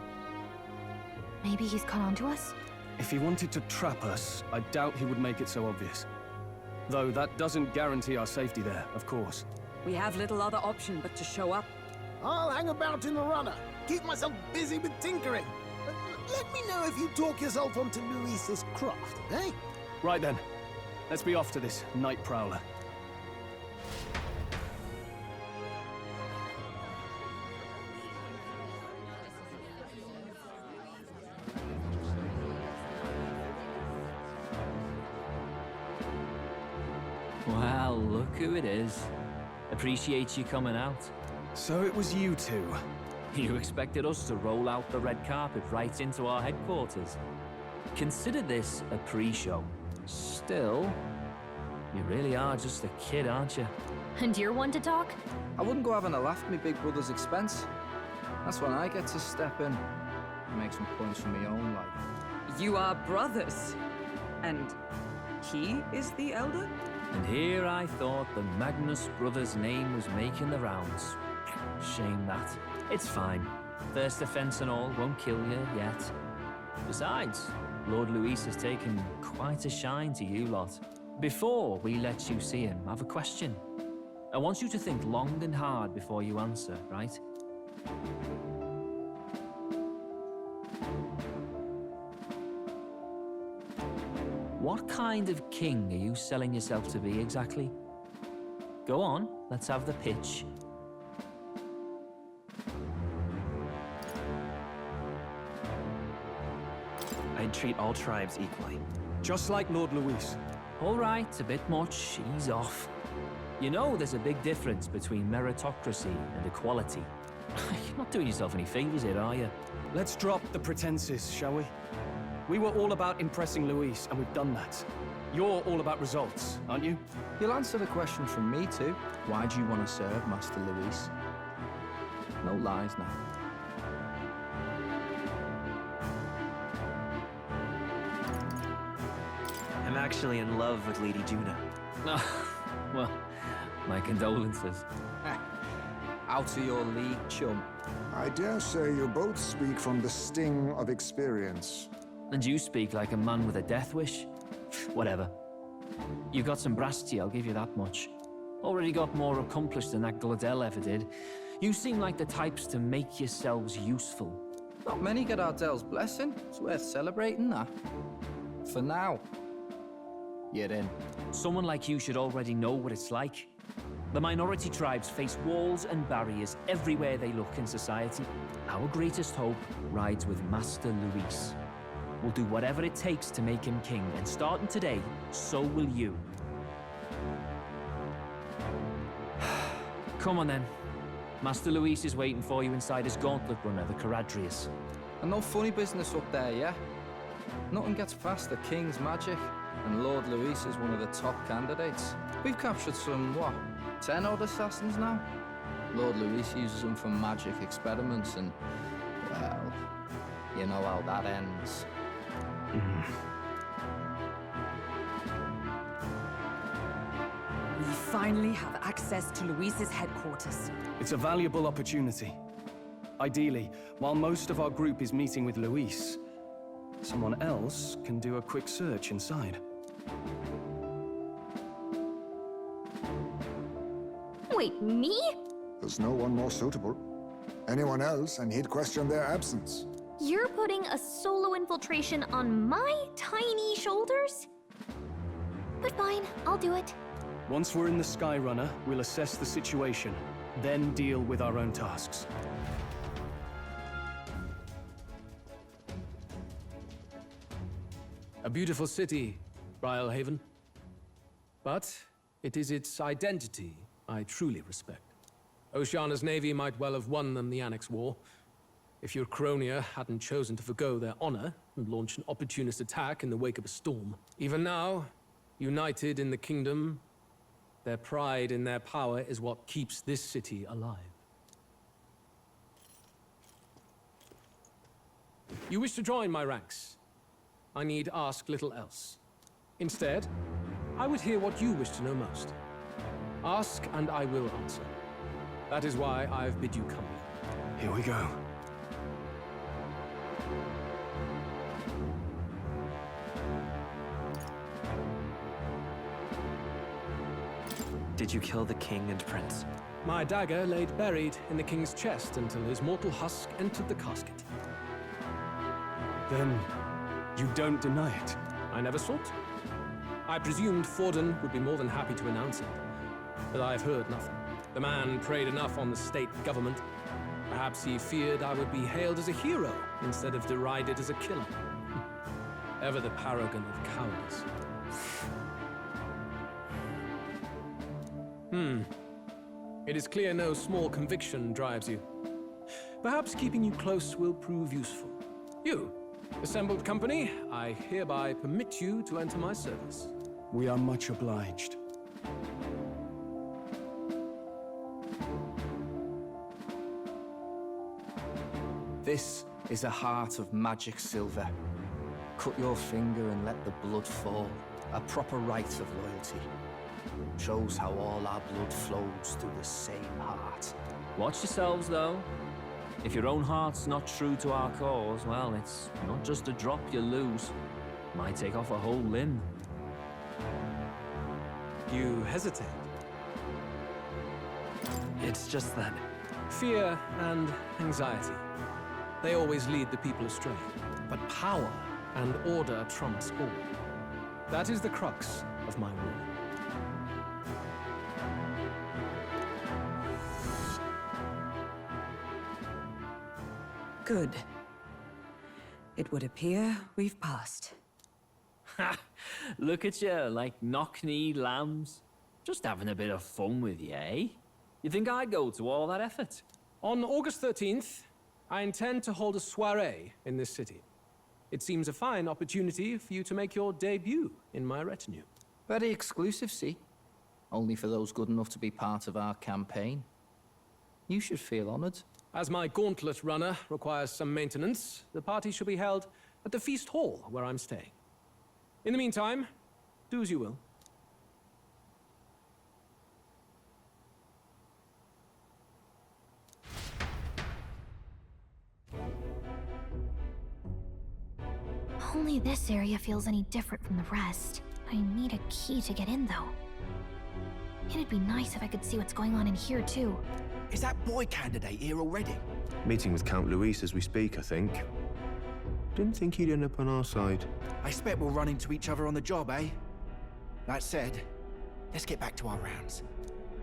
Maybe he's caught on to us? If he wanted to trap us, I doubt he would make it so obvious. Though that doesn't guarantee our safety there, of course. We have little other option but to show up. I'll hang about in the runner. Keep myself busy with tinkering. Let me know if you talk yourself onto Luis's craft, eh? Right then. Let's be off to this Night Prowler. Well, look who it is. Appreciate you coming out. So it was you two. You expected us to roll out the red carpet right into our headquarters. Consider this a pre-show. Still, you really are just a kid, aren't you? And you're one to talk? I wouldn't go having a laugh at me big brother's expense. That's when I get to step in and make some points for my own life. You are brothers. And he is the elder? And here I thought the Magnus brothers' name was making the rounds. Shame that. It's fine. First offense and all won't kill you yet. Besides, Lord Luis has taken quite a shine to you lot. Before we let you see him, I have a question. I want you to think long and hard before you answer, right? What kind of king are you selling yourself to be exactly? Go on, let's have the pitch. I'd treat all tribes equally. Just like Lord Luis. All right, a bit much. Ease off. You know there's a big difference between meritocracy and equality. You're not doing yourself any favors here, are you? Let's drop the pretenses, shall we? We were all about impressing Luis, and we've done that. You're all about results, aren't you? You'll answer the question from me too. Why do you want to serve Master Luis? No lies now. I'm actually in love with Lady Juna. Well, my condolences. Out of your league, chum. I dare say you both speak from the sting of experience. And you speak like a man with a death wish. Whatever. You got some brass to you, I'll give you that much. Already got more accomplished than that Gladel ever did. You seem like the types to make yourselves useful. Not many get Ardel's blessing. It's worth celebrating that. For now. You're in. Someone like you should already know what it's like. The minority tribes face walls and barriers everywhere they look in society. Our greatest hope rides with Master Luis. We'll do whatever it takes to make him king, and starting today, so will you. Come on then. Master Luis is waiting for you inside his gauntlet runner, the Caradrius. And no funny business up there, yeah? Nothing gets past the king's magic, and Lord Luis is one of the top candidates. We've captured some, what, 10 odd assassins now? Lord Luis uses them for magic experiments, and, well, you know how that ends. We finally have access to Luis's headquarters. It's a valuable opportunity. Ideally, while most of our group is meeting with Luis, someone else can do a quick search inside. Wait, me? There's no one more suitable. Anyone else, and he'd question their absence. You're putting a solo infiltration on my tiny shoulders? But fine, I'll do it. Once we're in the Skyrunner, we'll assess the situation, then deal with our own tasks. A beautiful city, Brialhaven. But it is its identity I truly respect. Oceana's navy might well have won them the Annex War, if your Cronia hadn't chosen to forgo their honor and launch an opportunist attack in the wake of a storm. Even now, united in the kingdom, their pride in their power is what keeps this city alive. You wish to join my ranks. I need ask little else. Instead, I would hear what you wish to know most. Ask and I will answer. That is why I've bid you come. Here we go. Did you kill the king and prince? My dagger laid buried in the king's chest until his mortal husk entered the casket. Then, you don't deny it? I never sought to. I presumed Forden would be more than happy to announce it, but I've heard nothing. The man preyed enough on the state government. Perhaps he feared I would be hailed as a hero instead of derided as a killer. Ever the paragon of cowardice. It is clear no small conviction drives you. Perhaps keeping you close will prove useful. You, assembled company, I hereby permit you to enter my service. We are much obliged. This is a heart of magic silver. Cut your finger and let the blood fall. A proper rite of loyalty. Shows how all our blood flows through the same heart. Watch yourselves, though. If your own heart's not true to our cause, well, it's not just a drop you lose. Might take off a whole limb. You hesitate. It's just that... Fear and anxiety. They always lead the people astray. But power and order trumps all. That is the crux of my rule. Good. It would appear we've passed. Ha! Look at you, like knock-kneed lambs. Just having a bit of fun with you, eh? You think I'd go to all that effort? On August 13th, I intend to hold a soiree in this city. It seems a fine opportunity for you to make your debut in my retinue. Very exclusive, see? Only for those good enough to be part of our campaign. You should feel honored. As my gauntlet runner requires some maintenance, the party shall be held at the feast hall where I'm staying. In the meantime, do as you will. Only this area feels any different from the rest. I need a key to get in, though. It'd be nice if I could see what's going on in here, too. Is that boy candidate here already? Meeting with Count Luis as we speak, I think. Didn't think he'd end up on our side. I expect we'll run into each other on the job, eh? That said, let's get back to our rounds.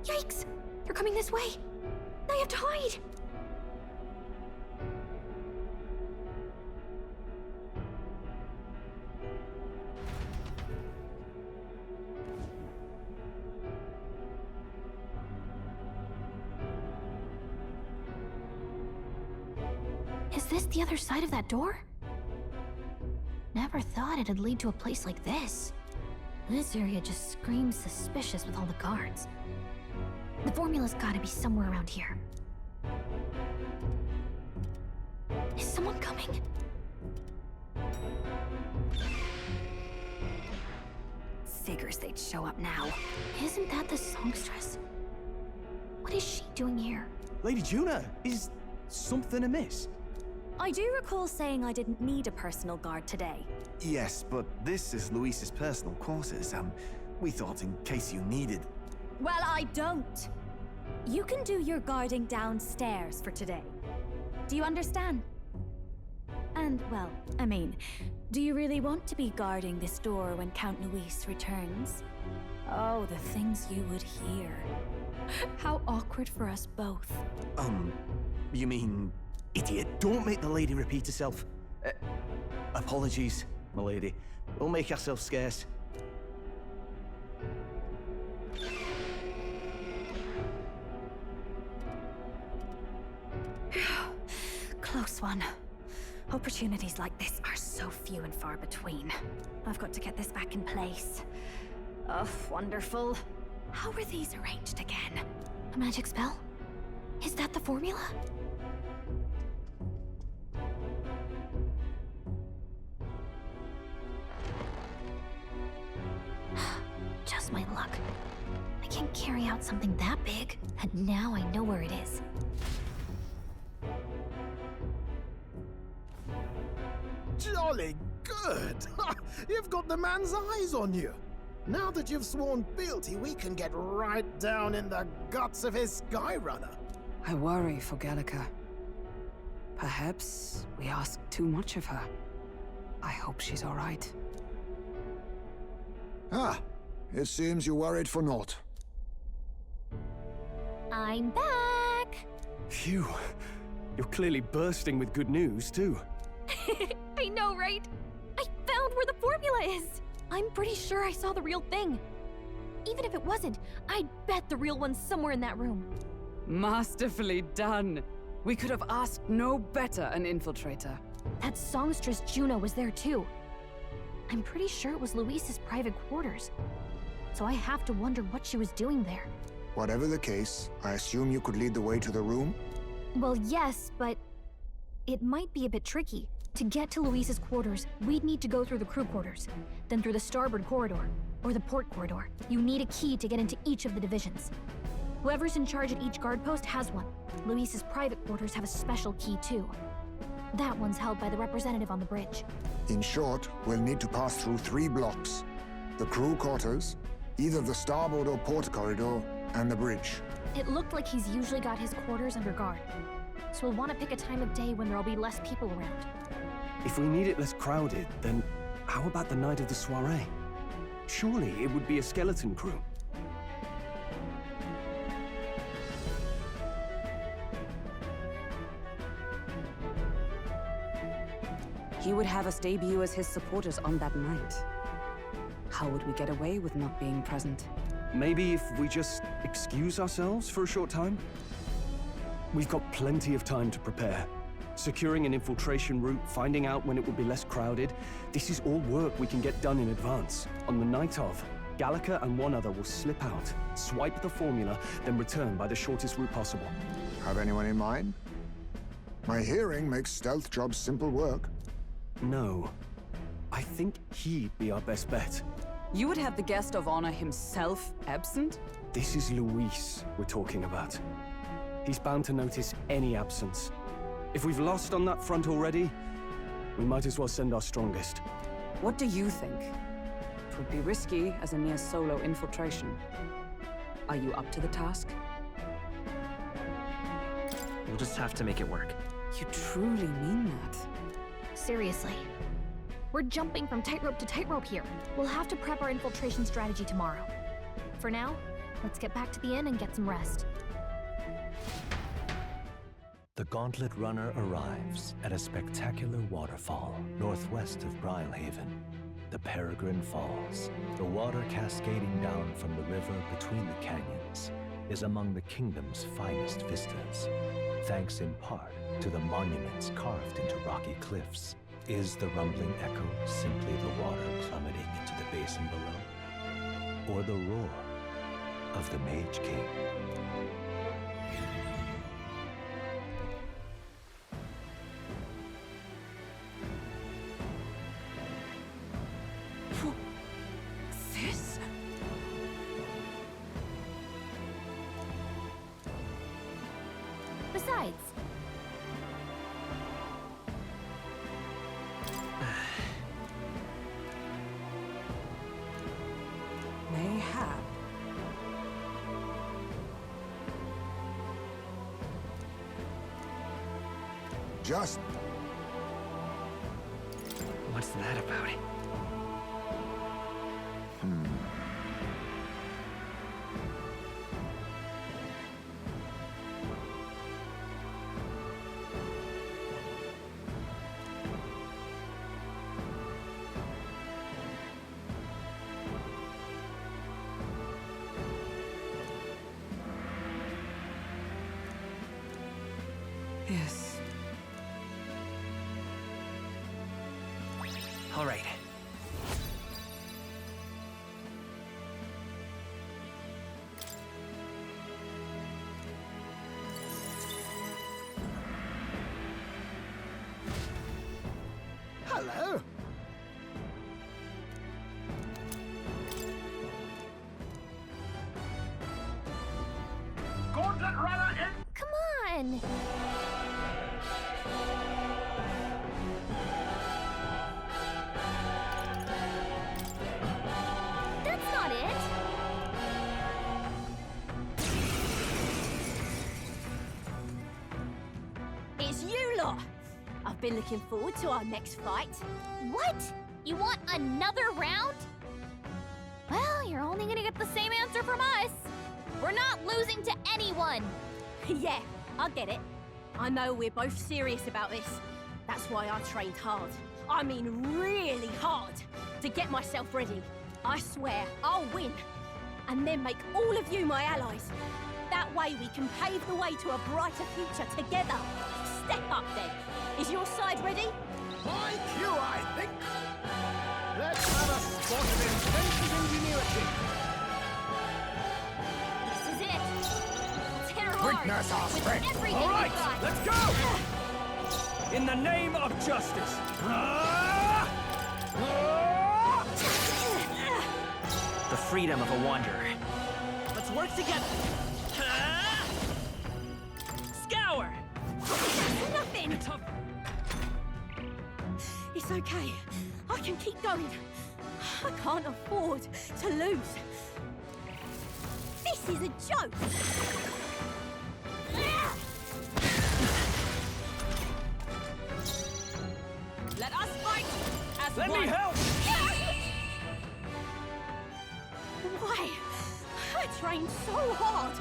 Yikes! They're coming this way! I have to hide! Is this the other side of that door? Never thought it'd lead to a place like this. This area just screams suspicious with all the guards. The formula's gotta be somewhere around here. Is someone coming? Figures they'd show up now. Isn't that the songstress? What is she doing here? Lady Juna, is something amiss? I do recall saying I didn't need a personal guard today. Yes, but this is Luis's personal quarters. We thought in case you needed... Well, I don't. You can do your guarding downstairs for today. Do you understand? And, well, I mean, do you really want to be guarding this door when Count Luis returns? Oh, the things you would hear. How awkward for us both. You mean, idiot, don't make the lady repeat herself. Apologies, my lady. We'll make ourselves scarce. Close one. Opportunities like this are so few and far between. I've got to get this back in place. Oh, wonderful. How were these arranged again? A magic spell? Is that the formula? Just my luck. I can't carry out something that big, and now I know where it is. Jolly good! You've got the man's eyes on you. Now that you've sworn fealty, we can get right down in the guts of his Skyrunner. I worry for Gallica. Perhaps we ask too much of her. I hope she's all right. Ah, it seems you worried for naught. I'm back! Phew. You're clearly bursting with good news, too. I know, right? I found where the formula is! I'm pretty sure I saw the real thing. Even if it wasn't, I'd bet the real one's somewhere in that room. Masterfully done. We could have asked no better an infiltrator. That songstress Juno was there too. I'm pretty sure it was Luis's private quarters. So I have to wonder what she was doing there. Whatever the case, I assume you could lead the way to the room? Well, yes, but it might be a bit tricky. To get to Luis's quarters, we'd need to go through the crew quarters, then through the starboard corridor, or the port corridor. You need a key to get into each of the divisions. Whoever's in charge at each guard post has one. Luis's private quarters have a special key too. That one's held by the representative on the bridge. In short, we'll need to pass through 3 blocks. The crew quarters, either the starboard or port corridor, and the bridge. It looked like he's usually got his quarters under guard. So we'll want to pick a time of day when there'll be less people around. If we need it less crowded, then how about the night of the soiree? Surely it would be a skeleton crew. He would have us debut as his supporters on that night. How would we get away with not being present? Maybe if we just excuse ourselves for a short time? We've got plenty of time to prepare. Securing an infiltration route, finding out when it will be less crowded, this is all work we can get done in advance. On the night of, Gallica and one other will slip out, swipe the formula, then return by the shortest route possible. Have anyone in mind? My hearing makes stealth jobs simple work. No. I think he'd be our best bet. You would have the guest of honor himself absent? This is Luis we're talking about. He's bound to notice any absence. If we've lost on that front already, we might as well send our strongest. What do you think? It would be risky as a near solo infiltration. Are you up to the task? We'll just have to make it work. You truly mean that? Seriously. We're jumping from tightrope to tightrope here. We'll have to prep our infiltration strategy tomorrow. For now, let's get back to the inn and get some rest. The Gauntlet Runner arrives at a spectacular waterfall northwest of Brylehaven, the Peregrine Falls. The water cascading down from the river between the canyons is among the kingdom's finest vistas, thanks in part to the monuments carved into rocky cliffs. Is the rumbling echo simply the water plummeting into the basin below, or the roar of the Mage King? This? Besides, Mayhap. Just What's that about? Yes. All right. Hello. Gauntlet runner in. Come on. That's not it. It's you lot! I've been looking forward to our next fight. What? You want another round? Well, you're only gonna get the same answer from us. We're not losing to anyone. Yeah, I get it. I know we're both serious about this. That's why I trained hard. I mean really hard, to get myself ready. I swear I'll win. And then make all of you my allies. That way we can pave the way to a brighter future together. Step up then. Is your side ready? My cue, I think. Let's have a spot of intense ingenuity. This is it. Let's hit her hard. Witness our with strength. everything All right, we've got. let's go! In the name of justice. The freedom of a wanderer. Let's work together. Scour! That's nothing! It's okay. I can keep going. I can't afford to lose. This is a joke! Let us fight as Let one. me help! Why? I trained so hard.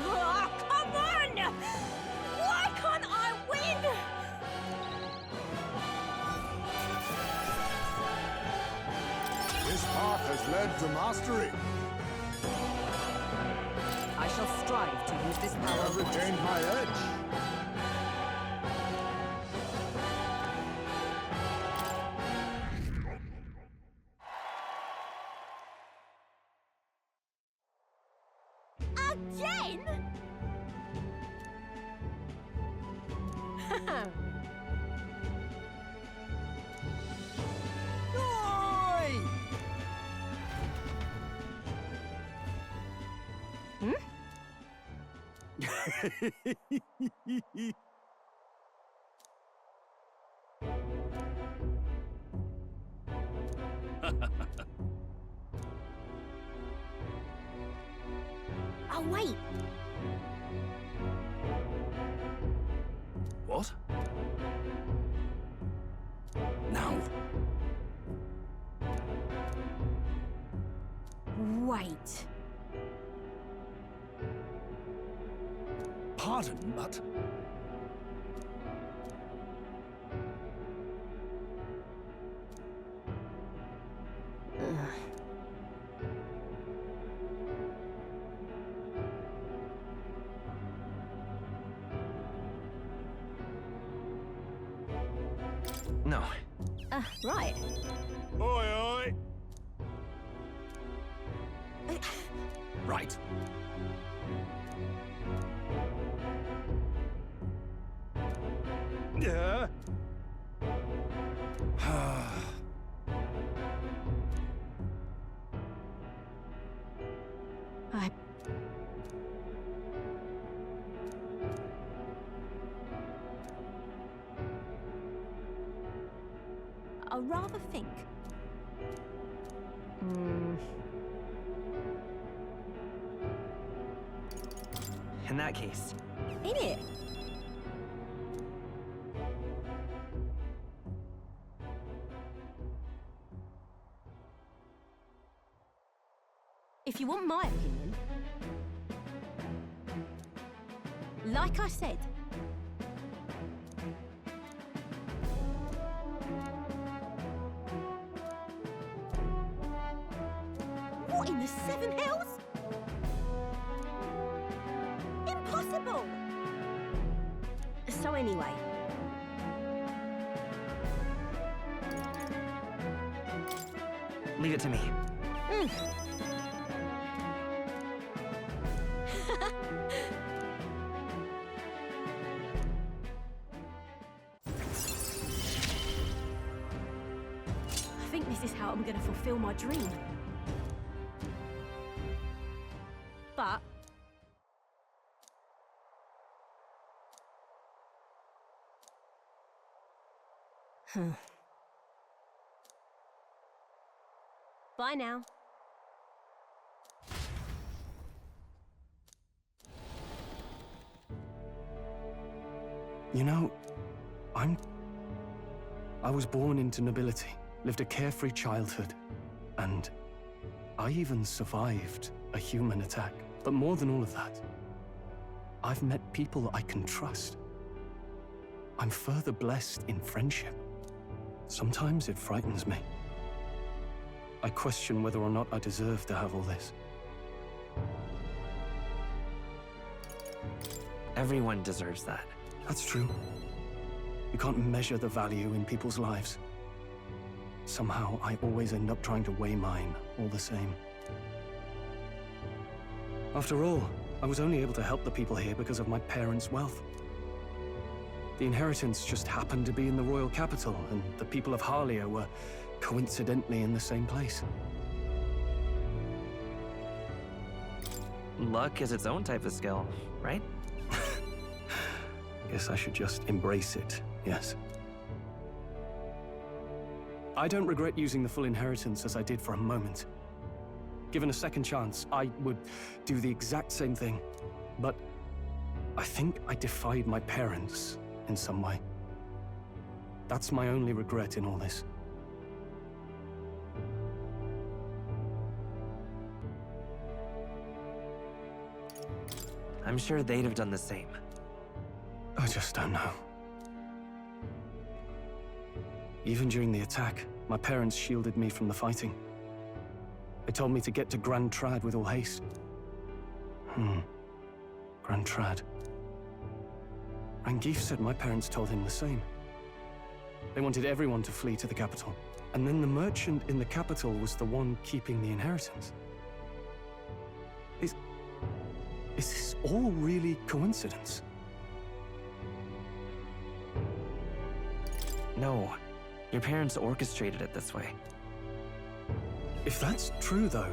Oh, come on! Why can't I win? This path has led to mastery. I shall strive to use this I power. have retained my edge. Again? Oi! Oh, wait. What? Now. Wait. Pardon, but... No. Right. Oi, oi! Right. Yeah. I rather think. In that case, In it. if you want my opinion, like I said, what in the seven hells? Impossible! So anyway, Leave it to me. I think this is how I'm gonna fulfill my dream. But bye now. You know, I was born into nobility, lived a carefree childhood, and I even survived a human attack. But more than all of that, I've met people I can trust. I'm further blessed in friendship. Sometimes it frightens me. I question whether or not I deserve to have all this. Everyone deserves that. That's true. You can't measure the value in people's lives. Somehow, I always end up trying to weigh mine all the same. After all, I was only able to help the people here because of my parents' wealth. The inheritance just happened to be in the royal capital, and the people of Harlia were coincidentally in the same place. Luck is its own type of skill, right? Guess I should just embrace it, yes. I don't regret using the full inheritance as I did for a moment. Given a second chance, I would do the exact same thing. But I think I defied my parents in some way. That's my only regret in all this. I'm sure they'd have done the same. I just don't know. Even during the attack, my parents shielded me from the fighting. They told me to get to Grand Trad with all haste. Grand Trad. Rangif said my parents told him the same. They wanted everyone to flee to the capital. And then the merchant in the capital was the one keeping the inheritance. Is this all really coincidence? No. Your parents orchestrated it this way. If that's true, though,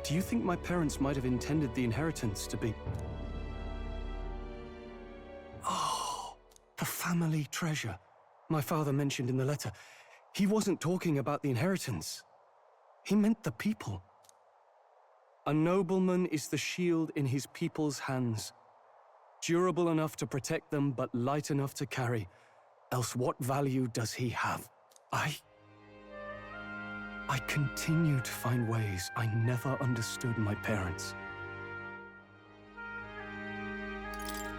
do you think my parents might have intended the inheritance to be... Oh, the family treasure my father mentioned in the letter. He wasn't talking about the inheritance. He meant the people. A nobleman is the shield in his people's hands, durable enough to protect them, but light enough to carry. Else what value does he have? I continue to find ways I never understood my parents.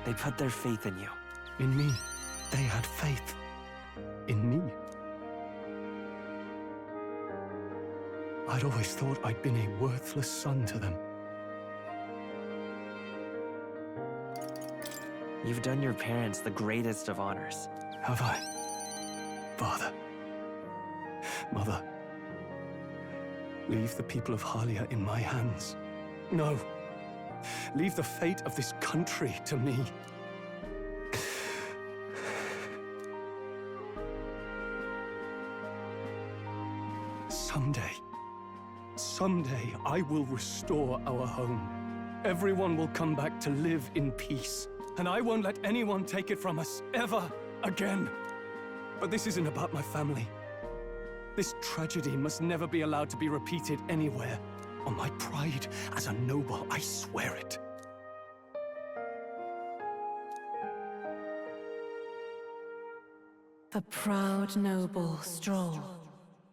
They put their faith in you. In me. They had faith. In me. I'd always thought I'd been a worthless son to them. You've done your parents the greatest of honors. Have I? Father. Mother. Leave the people of Harlia in my hands. No. Leave the fate of this country to me. Someday, I will restore our home. Everyone will come back to live in peace. And I won't let anyone take it from us, ever again. But this isn't about my family. This tragedy must never be allowed to be repeated anywhere. On my pride as a noble, I swear it. The proud noble Stroll,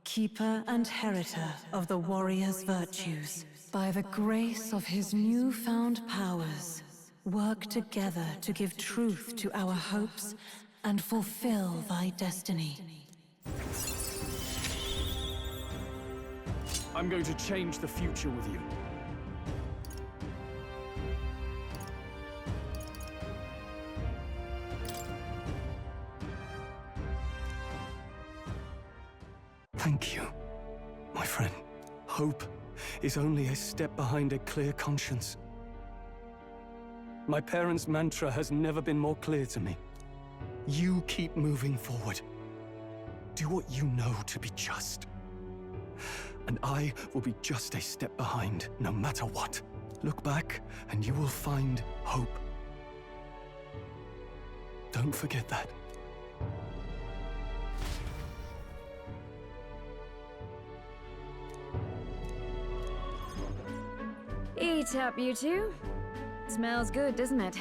keeper and heritor of the warrior's virtues. by the grace of his newfound powers, work together to give truth to our hopes and fulfill thy destiny. I'm going to change the future with you. Thank you, my friend. Hope is only a step behind a clear conscience. My parents' mantra has never been more clear to me. You keep moving forward. Do what you know to be just. And I will be just a step behind, no matter what. Look back, and you will find hope. Don't forget that. Eat up, you two. Smells good, doesn't it?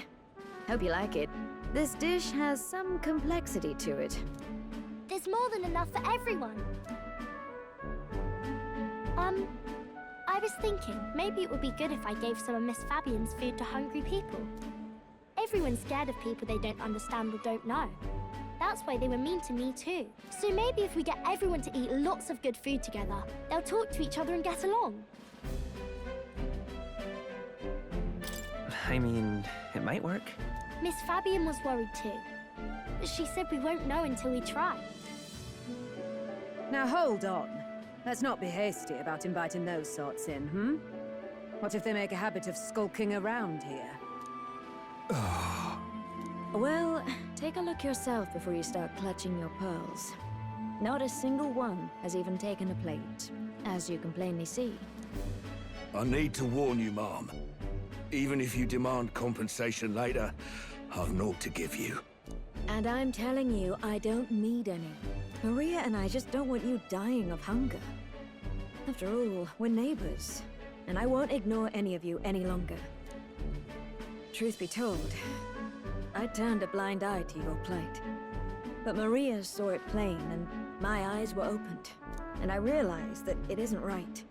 Hope you like it. This dish has some complexity to it. There's more than enough for everyone. I was thinking maybe it would be good if I gave some of Miss Fabian's food to hungry people. Everyone's scared of people they don't understand or don't know. That's why they were mean to me too. So maybe if we get everyone to eat lots of good food together, they'll talk to each other and get along. I mean, it might work. Miss Fabian was worried too. She said we won't know until we try. Now hold on. Let's not be hasty about inviting those sorts in, What if they make a habit of skulking around here? Well, take a look yourself before you start clutching your pearls. Not a single one has even taken a plate, as you can plainly see. I need to warn you, Mom. Even if you demand compensation later, I've naught to give you. And I'm telling you, I don't need any. Maria and I just don't want you dying of hunger. After all, we're neighbors, and I won't ignore any of you any longer. Truth be told, I turned a blind eye to your plight. But Maria saw it plain, and my eyes were opened. And I realized that it isn't right.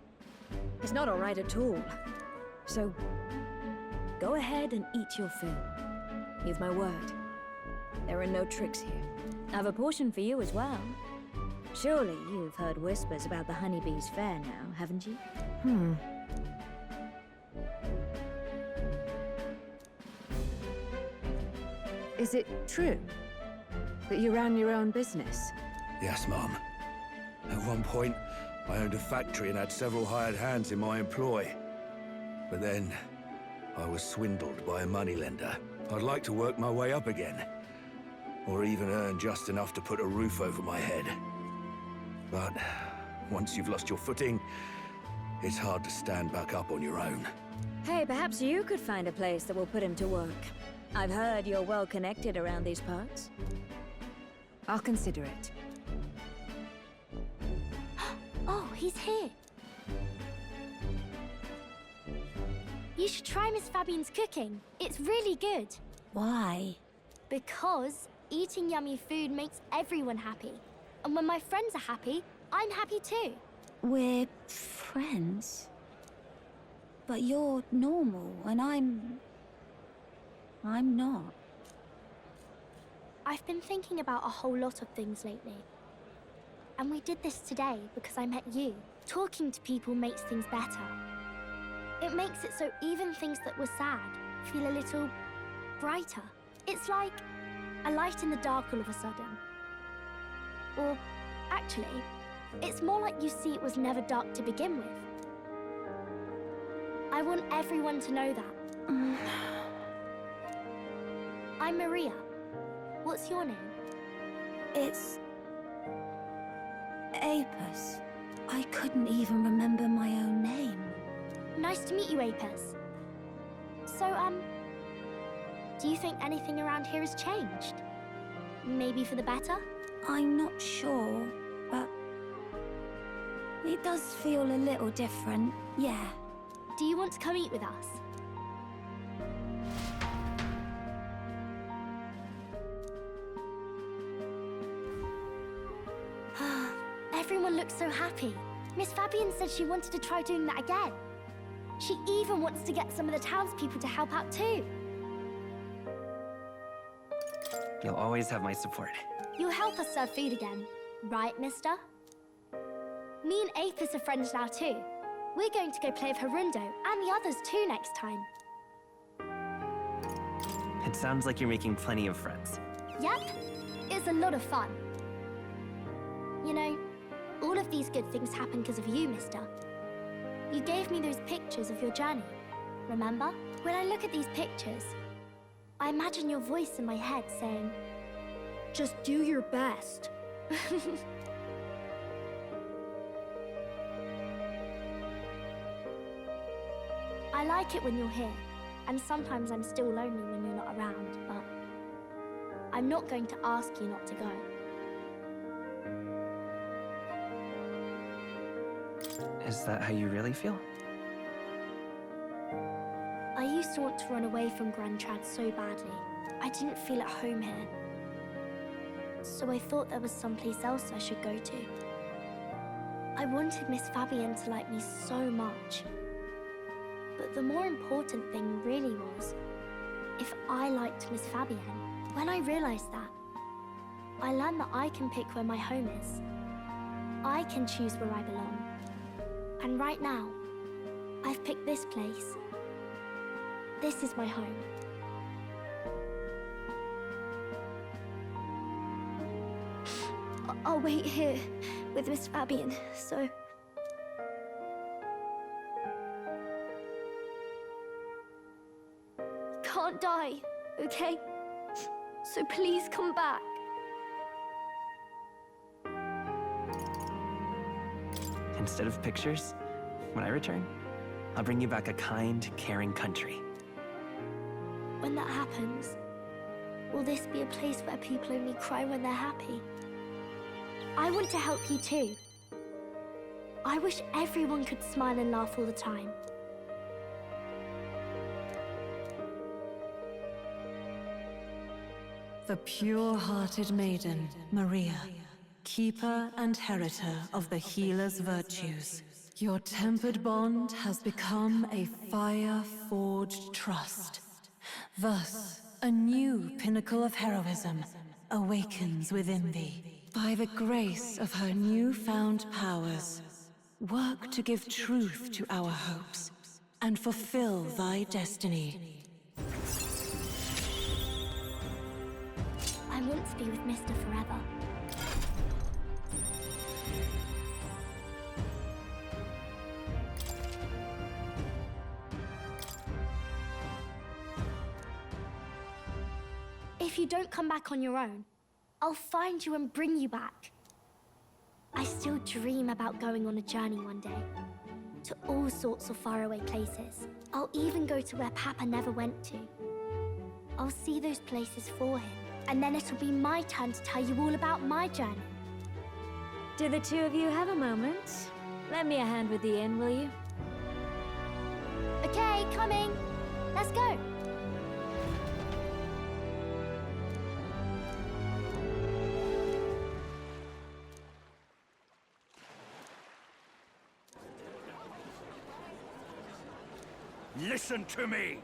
It's not all right at all. So, go ahead and eat your fill. You've my word. There are no tricks here. I've a portion for you as well. Surely you've heard whispers about the honeybees fair now, haven't you? Is it true that you ran your own business? Yes, Mom. At one point, I owned a factory and had several hired hands in my employ. But then, I was swindled by a moneylender. I'd like to work my way up again. Or even earn just enough to put a roof over my head. But once you've lost your footing, it's hard to stand back up on your own. Hey, perhaps you could find a place that will put him to work. I've heard you're well connected around these parts. I'll consider it. Oh, he's here. You should try Miss Fabian's cooking. It's really good. Why? Because eating yummy food makes everyone happy. And when my friends are happy, I'm happy too. We're friends. But you're normal, and I'm not. I've been thinking about a whole lot of things lately. And we did this today because I met you. Talking to people makes things better. It makes it so even things that were sad feel a little brighter. It's like a light in the dark all of a sudden. Or, actually, it's more like you see it was never dark to begin with. I want everyone to know that. I'm Maria. What's your name? It's... Apis. I couldn't even remember my own name. Nice to meet you, Apis. So, do you think anything around here has changed? Maybe for the better? I'm not sure, but... it does feel a little different, yeah. Do you want to come eat with us? Everyone looks so happy. Miss Fabian said she wanted to try doing that again. She even wants to get some of the townspeople to help out too. You'll always have my support. You'll help us serve food again, right, mister? Me and Apis are friends now too. We're going to go play with Harundo and the others too next time. It sounds like you're making plenty of friends. Yep, it's a lot of fun. You know, all of these good things happen because of you, mister. You gave me those pictures of your journey, remember? When I look at these pictures, I imagine your voice in my head saying, just do your best. I like it when you're here, and sometimes I'm still lonely when you're not around, but I'm not going to ask you not to go. Is that how you really feel? I used to want to run away from Grand Trad so badly. I didn't feel at home here. So I thought there was someplace else I should go to. I wanted Miss Fabienne to like me so much. But the more important thing really was, if I liked Miss Fabienne. When I realized that, I learned that I can pick where my home is. I can choose where I belong. And right now, I've picked this place. This is my home. I'll wait here with Miss Fabienne, so... Can't die, okay? So please come back. Instead of pictures, when I return, I'll bring you back a kind, caring country. When that happens, will this be a place where people only cry when they're happy? I want to help you too. I wish everyone could smile and laugh all the time. The pure-hearted maiden, Maria, keeper and heritor of the healer's virtues. Your tempered bond has become a fire-forged trust. Thus, a new pinnacle of heroism awakens within thee. By the grace of her newfound powers, work to give truth to our hopes and fulfill thy destiny. I want to be with Mister forever. If you don't come back on your own, I'll find you and bring you back. I still dream about going on a journey one day, to all sorts of faraway places. I'll even go to where Papa never went to. I'll see those places for him, and then it'll be my turn to tell you all about my journey. Do the two of you have a moment? Lend me a hand with the inn, will you? Okay, coming. Let's go. Listen to me!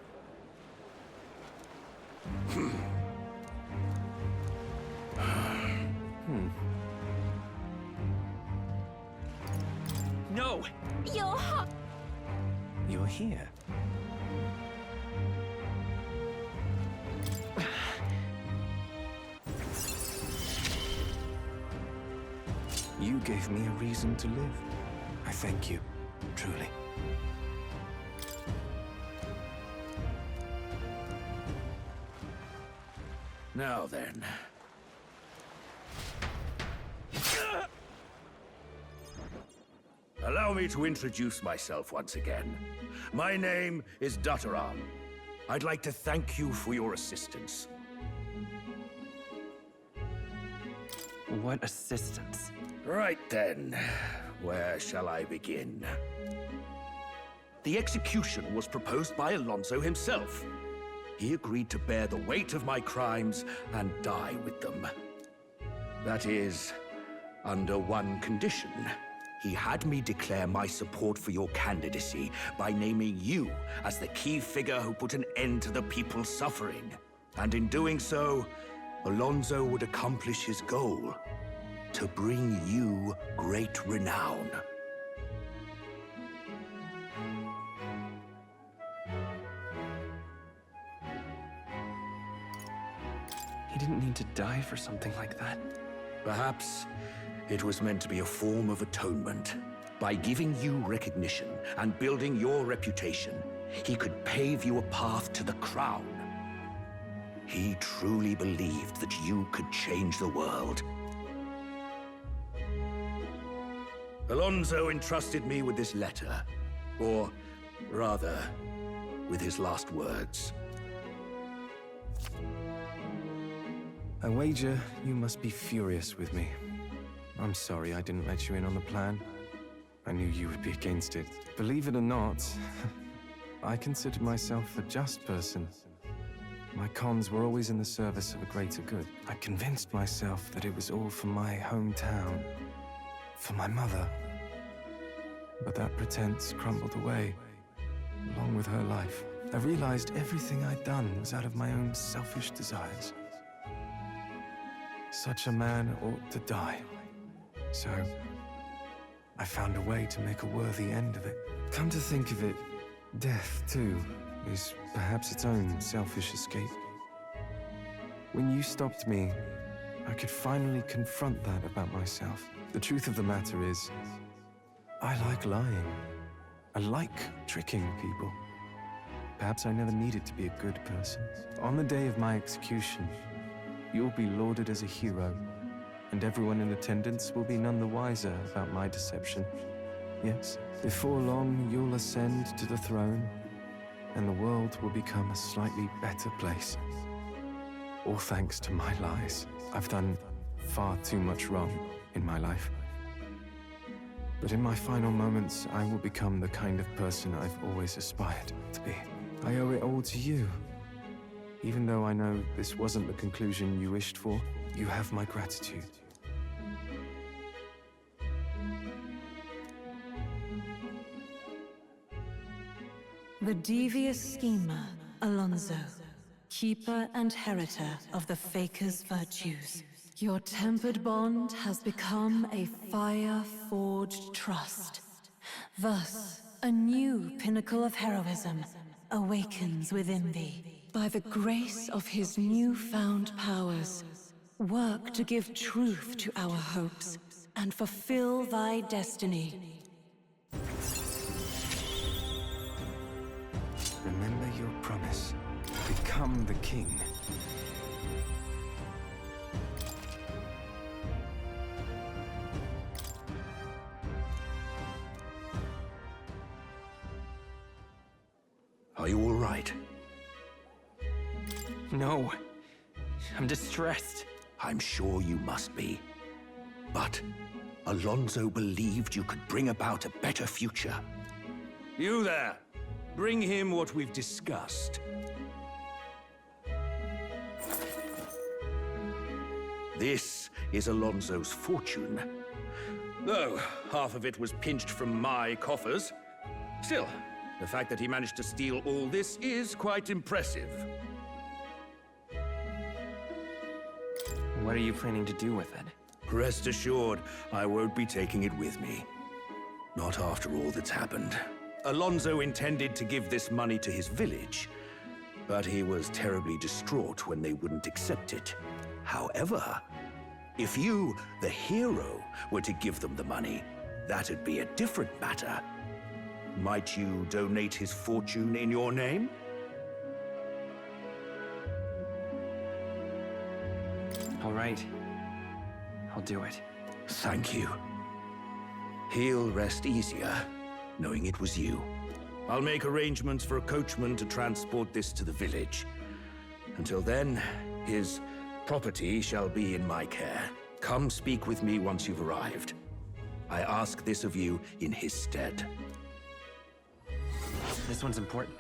No! You're here. You gave me a reason to live. I thank you, truly. Now then. Allow me to introduce myself once again. My name is Dataram. I'd like to thank you for your assistance. What assistance? Right then, where shall I begin? The execution was proposed by Alonso himself. He agreed to bear the weight of my crimes and die with them. That is, under one condition. he had me declare my support for your candidacy by naming you as the key figure who put an end to the people's suffering. And in doing so, Alonso would accomplish his goal, to bring you great renown. He didn't need to die for something like that. Perhaps it was meant to be a form of atonement. By giving you recognition and building your reputation, he could pave you a path to the crown. He truly believed that you could change the world. Alonso entrusted me with this letter, or rather, with his last words. I wager you must be furious with me. I'm sorry I didn't let you in on the plan. I knew you would be against it. Believe it or not, I considered myself a just person. My cons were always in the service of a greater good. I convinced myself that it was all for my hometown, for my mother. But that pretense crumbled away, along with her life. I realized everything I'd done was out of my own selfish desires. Such a man ought to die. So, I found a way to make a worthy end of it. Come to think of it, death, too, is perhaps its own selfish escape. When you stopped me, I could finally confront that about myself. The truth of the matter is, I like lying. I like tricking people. Perhaps I never needed to be a good person. On the day of my execution, you'll be lauded as a hero, and everyone in attendance will be none the wiser about my deception. Yes, before long, you'll ascend to the throne, and the world will become a slightly better place. All thanks to my lies. I've done far too much wrong in my life. But in my final moments, I will become the kind of person I've always aspired to be. I owe it all to you. Even though I know this wasn't the conclusion you wished for, you have my gratitude. The devious schemer, Alonso, keeper and heritor of the Faker's virtues. Your tempered bond has become a fire-forged trust. Thus, a new pinnacle of heroism awakens within thee. By the grace of his newfound powers, work to give truth to our hopes and fulfill thy destiny. Remember your promise. Become the king. Are you all right? No. I'm distressed. I'm sure you must be. But Alonso believed you could bring about a better future. You there! Bring him what we've discussed. This is Alonso's fortune. Though half of it was pinched from my coffers. Still, the fact that he managed to steal all this is quite impressive. What are you planning to do with it? Rest assured, I won't be taking it with me. Not after all that's happened. Alonso intended to give this money to his village, but he was terribly distraught when they wouldn't accept it. However, if you, the hero, were to give them the money, that'd be a different matter. Might you donate his fortune in your name? All right. I'll do it. Thank you. He'll rest easier, knowing it was you. I'll make arrangements for a coachman to transport this to the village. Until then, his property shall be in my care. Come speak with me once you've arrived. I ask this of you in his stead. This one's important.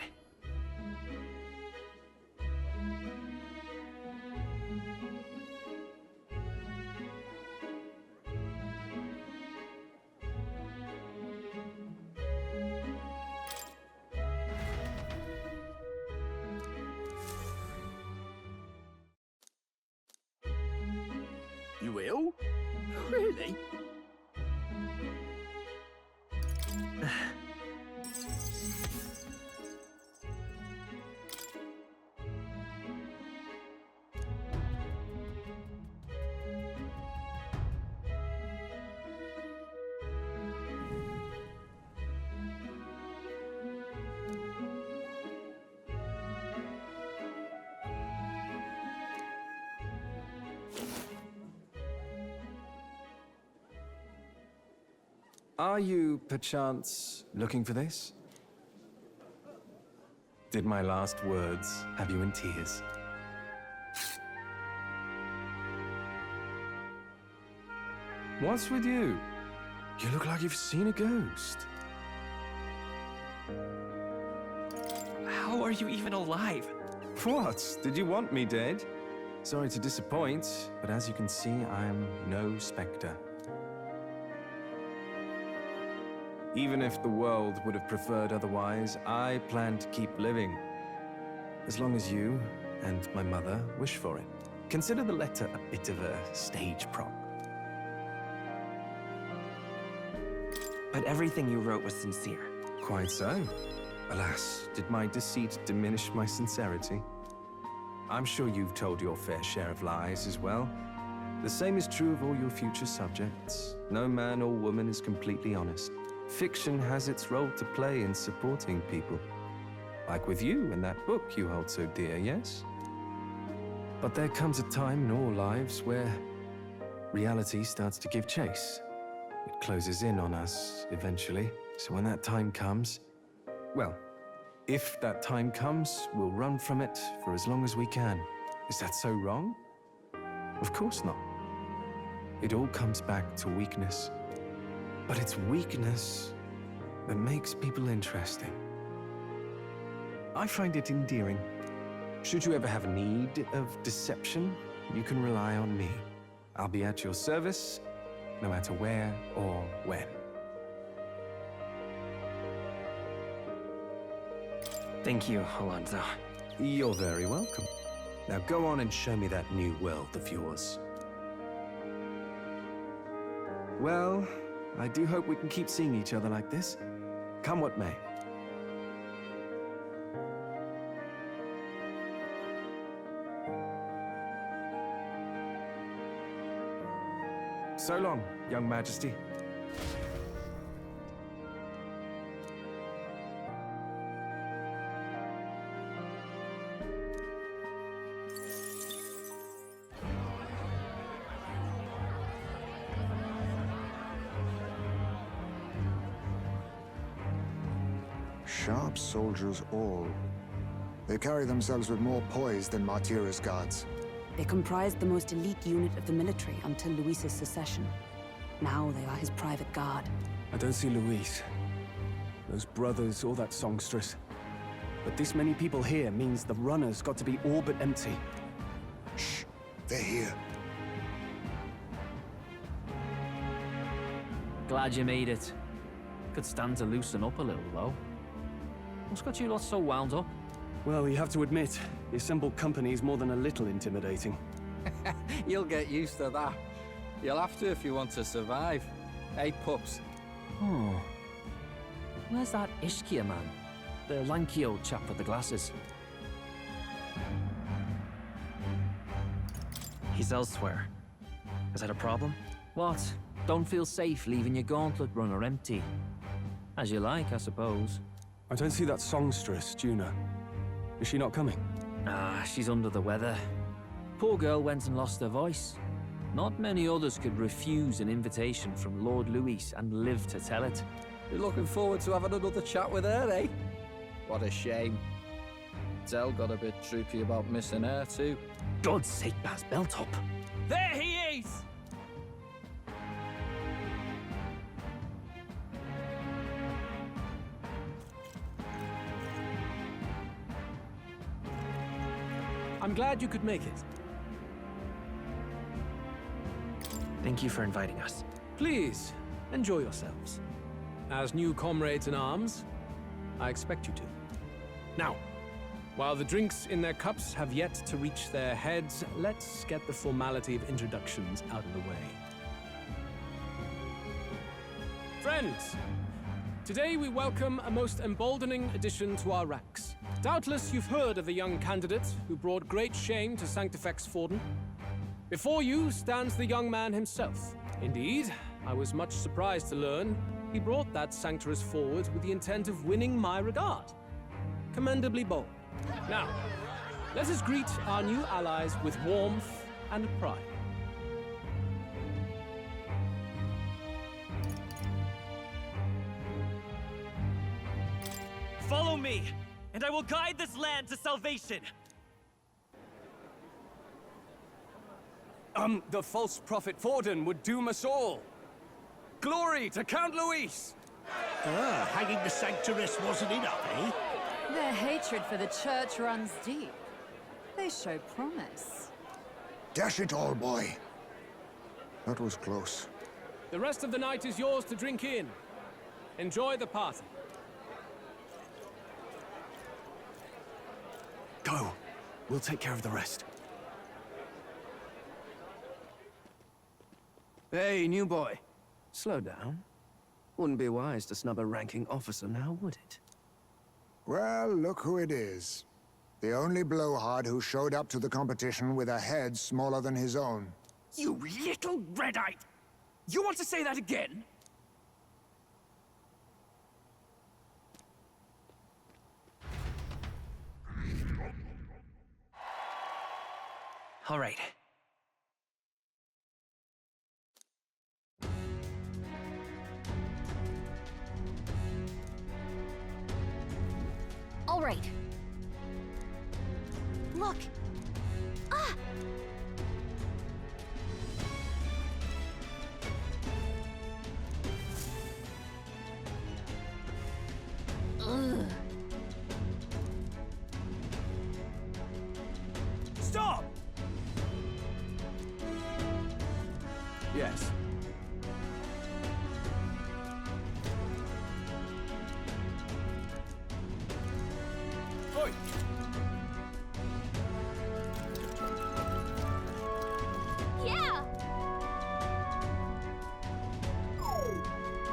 Really? Are you, perchance, looking for this? Did my last words have you in tears? What's with you? You look like you've seen a ghost. How are you even alive? What? Did you want me dead? Sorry to disappoint, but as you can see, I am no spectre. Even if the world would have preferred otherwise, I plan to keep living. As long as you and my mother wish for it. Consider the letter a bit of a stage prop. But everything you wrote was sincere. Quite so. Alas, did my deceit diminish my sincerity? I'm sure you've told your fair share of lies as well. The same is true of all your future subjects. No man or woman is completely honest. Fiction has its role to play in supporting people. Like with you in that book you hold so dear, yes? But there comes a time in all lives where reality starts to give chase. It closes in on us eventually. So when that time comes, well, if that time comes, we'll run from it for as long as we can. Is that so wrong? Of course not. It all comes back to weakness. But it's weakness that makes people interesting. I find it endearing. Should you ever have a need of deception, you can rely on me. I'll be at your service, no matter where or when. Thank you, Alonso. You're very welcome. Now go on and show me that new world of yours. Well, I do hope we can keep seeing each other like this. Come what may. So long, young majesty. Sharp soldiers all. They carry themselves with more poise than Martira's guards. They comprised the most elite unit of the military until Luis's secession. Now they are his private guard. I don't see Luis, those brothers, or that songstress. But this many people here means the runner's got to be all but empty. Shh, they're here. Glad you made it. Could stand to loosen up a little, though. What's got you lot so wound up? Well, you have to admit, the assembled company is more than a little intimidating. You'll get used to that. You'll have to if you want to survive. Hey, pups. Oh. Where's that Ishkia man? The lanky old chap with the glasses. He's elsewhere. Is that a problem? What? Don't feel safe leaving your gauntlet runner empty? As you like, I suppose. I don't see that songstress, Juna. Is she not coming? Ah, she's under the weather. Poor girl went and lost her voice. Not many others could refuse an invitation from Lord Luis and live to tell it. You're looking forward to having another chat with her, eh? What a shame. Zell got a bit droopy about missing her, too. God's sake, Baz, belt up. There he is! I'm glad you could make it. Thank you for inviting us. Please, enjoy yourselves. As new comrades in arms, I expect you to. Now, while the drinks in their cups have yet to reach their heads, let's get the formality of introductions out of the way. Friends, today we welcome a most emboldening addition to our ranks. Doubtless you've heard of the young candidate who brought great shame to Sanctifex Forden. Before you stands the young man himself. Indeed, I was much surprised to learn he brought that sanctuary forward with the intent of winning my regard. Commendably bold. Now, let us greet our new allies with warmth and pride. Follow me, and I will guide this land to salvation. The false prophet Forden would doom us all. Glory to Count Luis! Hanging the Sanctuarist wasn't enough, eh? Their hatred for the church runs deep. They show promise. Dash it all, boy. That was close. The rest of the night is yours to drink in. Enjoy the party. Go. We'll take care of the rest. Hey, new boy. Slow down. Wouldn't be wise to snub a ranking officer now, would it? Well, look who it is. The only blowhard who showed up to the competition with a head smaller than his own. You little red-eyed! You want to say that again? All right. All right. Look! Ah! Ugh. Stop! Yes. Oi! Yeah!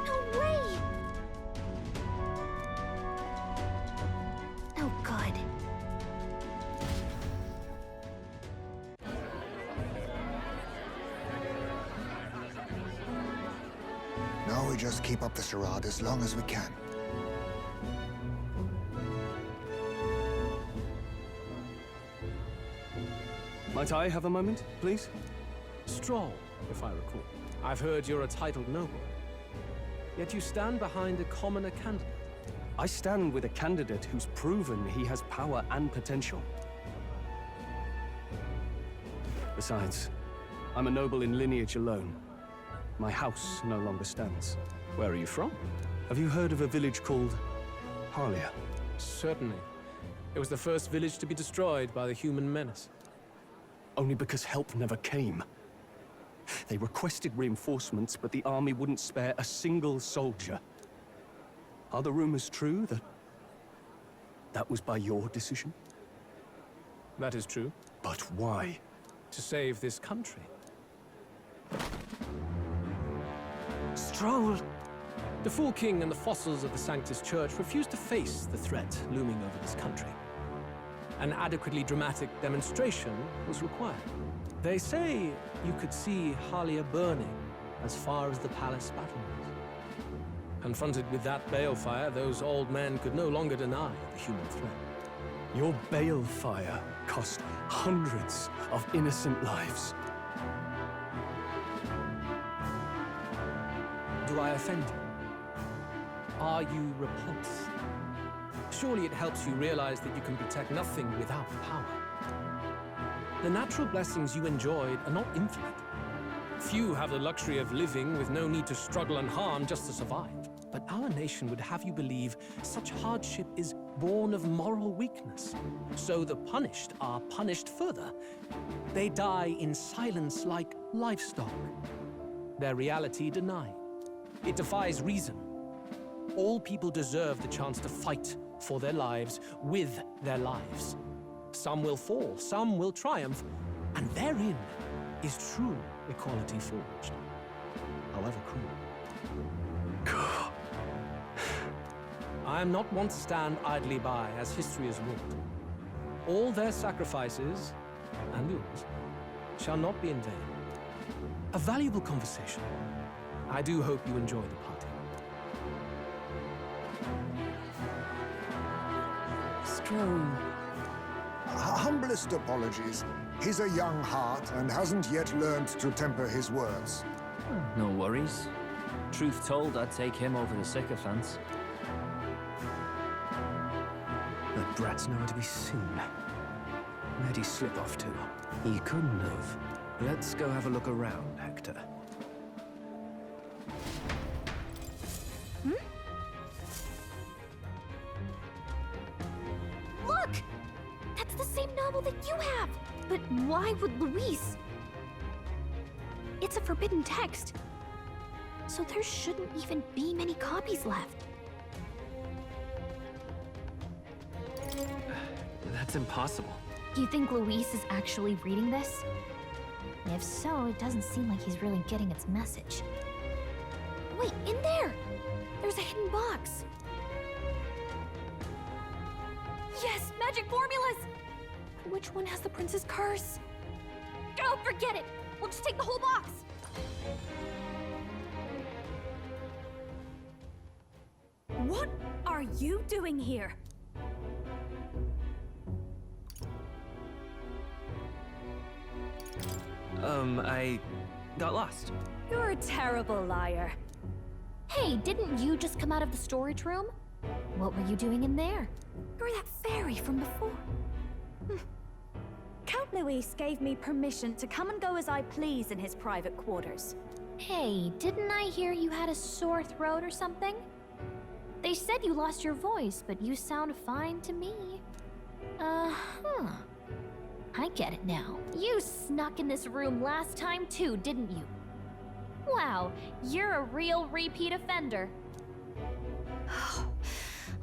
No way! Oh, God. Now we just keep up the charade as long as we can. Might I have a moment, please? Stroll, if I recall. I've heard you're a titled noble. Yet you stand behind a commoner candidate. I stand with a candidate who's proven he has power and potential. Besides, I'm a noble in lineage alone. My house no longer stands. Where are you from? Have you heard of a village called Harlia? Certainly. It was the first village to be destroyed by the human menace. Only because help never came. They requested reinforcements, but the army wouldn't spare a single soldier. Are the rumors true that was by your decision? That is true. But why? To save this country. Stroll! The Fool King and the fossils of the Sanctus Church refused to face the threat looming over this country. An adequately dramatic demonstration was required. They say you could see Harlia burning as far as the palace battlements. Confronted with that balefire, those old men could no longer deny the human threat. Your balefire cost hundreds of innocent lives. Do I offend you? Are you repulsed? Surely it helps you realize that you can protect nothing without power. The natural blessings you enjoyed are not infinite. Few have the luxury of living with no need to struggle and harm just to survive. But our nation would have you believe such hardship is born of moral weakness. So the punished are punished further. They die in silence like livestock. Their reality denied. It defies reason. All people deserve the chance to fight for their lives with their lives. Some will fall, some will triumph, and therein is true equality forged, however cruel. I am not one to stand idly by as history is wrought. All their sacrifices, and yours, shall not be in vain. A valuable conversation. I do hope you enjoy the party. Strome. Humblest apologies. He's a young heart and hasn't yet learned to temper his words. No worries. Truth told, I'd take him over the sycophants. That brat's nowhere to be seen. Where'd he slip off to? He couldn't have. Let's go have a look around, Hector. Look! That's the same novel that you have! But why would Luis? It's a forbidden text. So there shouldn't even be many copies left. That's impossible. You think Luis is actually reading this? If so, it doesn't seem like he's really getting its message. Wait, in there! There's a hidden box. Yes, magic formulas! Which one has the prince's curse? Oh, forget it! We'll just take the whole box! What are you doing here? I got lost. You're a terrible liar. Hey, didn't you just come out of the storage room? What were you doing in there? You're that fairy from before. Count Luis gave me permission to come and go as I please in his private quarters. Hey, didn't I hear you had a sore throat or something? They said you lost your voice, but you sound fine to me. Uh-huh. I get it now. You snuck in this room last time too, didn't you? Wow, you're a real repeat offender.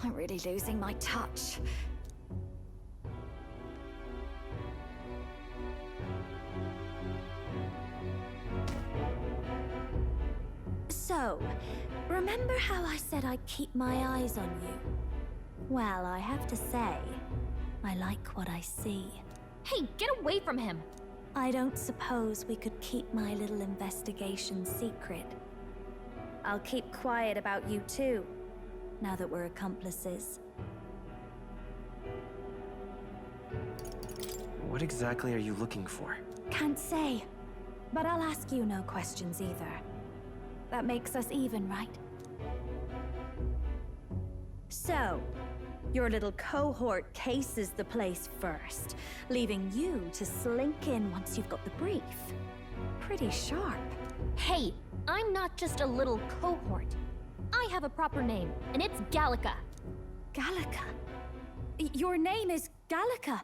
I'm really losing my touch. So, remember how I said I'd keep my eyes on you? Well, I have to say, I like what I see. Hey, get away from him! I don't suppose we could keep my little investigation secret. I'll keep quiet about you too, now that we're accomplices. What exactly are you looking for? Can't say, but I'll ask you no questions either. That makes us even, right? So, your little cohort cases the place first, leaving you to slink in once you've got the brief. Pretty sharp. Hey, I'm not just a little cohort. I have a proper name, and it's Gallica. Gallica? Your name is Gallica?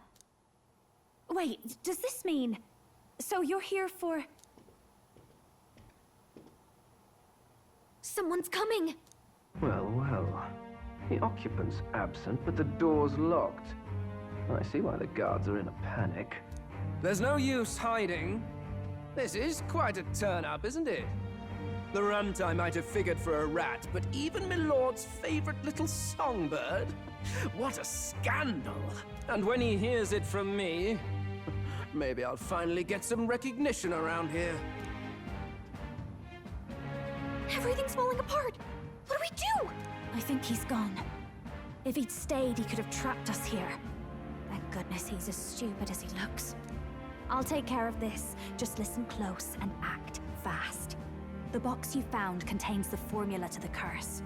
Wait, does this mean... So you're here for... Someone's coming! Well, well. The occupant's absent, but the door's locked. I see why the guards are in a panic. There's no use hiding. This is quite a turn-up, isn't it? The runt I might have figured for a rat, but even Milord's favorite little songbird? What a scandal! And when he hears it from me, maybe I'll finally get some recognition around here. Everything's falling apart! What do we do? I think he's gone. If he'd stayed, he could have trapped us here. Thank goodness he's as stupid as he looks. I'll take care of this. Just listen close and act fast. The box you found contains the formula to the curse.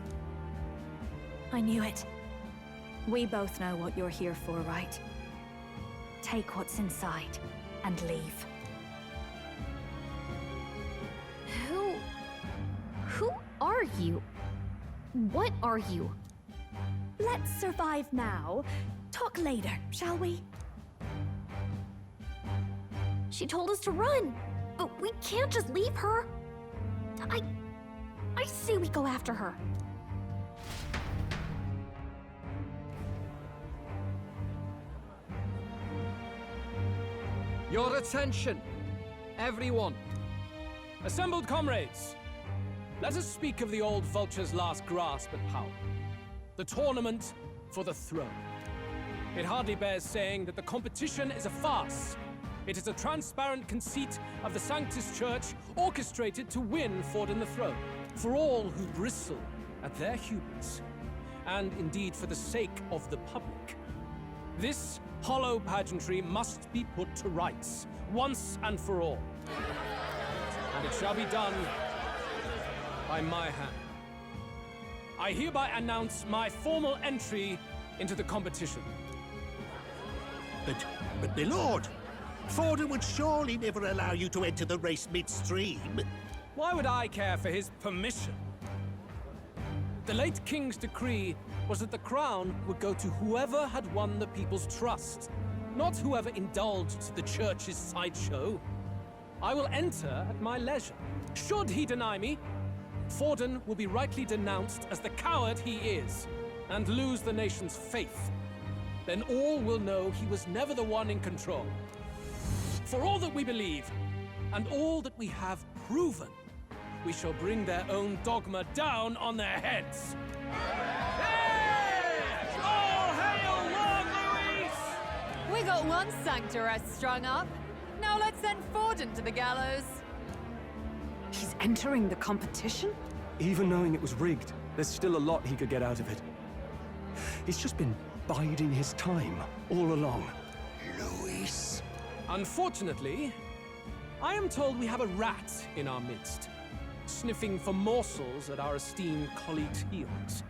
I knew it. We both know what you're here for, right? Take what's inside and leave. Who are you? What are you? Let's survive now. Talk later, shall we? She told us to run, but we can't just leave her. I say we go after her. Your attention, everyone. Assembled comrades, Let us speak of the old vulture's last grasp at power. The tournament for the throne. It hardly bears saying that the competition is a farce. It is a transparent conceit of the Sanctus Church orchestrated to win Forden the throne. For all who bristle at their hubris, and indeed for the sake of the public. This hollow pageantry must be put to rights, once and for all. And it shall be done by my hand. I hereby announce my formal entry into the competition. But my lord, Forden would surely never allow you to enter the race midstream. Why would I care for his permission? The late king's decree was that the crown would go to whoever had won the people's trust, not whoever indulged the church's sideshow. I will enter at my leisure. Should he deny me, Forden will be rightly denounced as the coward he is, and lose the nation's faith. Then all will know he was never the one in control. For all that we believe, and all that we have proven, we shall bring their own dogma down on their heads. All hail Lord Luis! We got one sanctoress strung up. Now let's send Forden to the gallows. He's entering the competition? Even knowing it was rigged, there's still a lot he could get out of it. He's just been biding his time all along. Luis. Unfortunately, I am told we have a rat in our midst, sniffing for morsels at our esteemed colleagues' heels.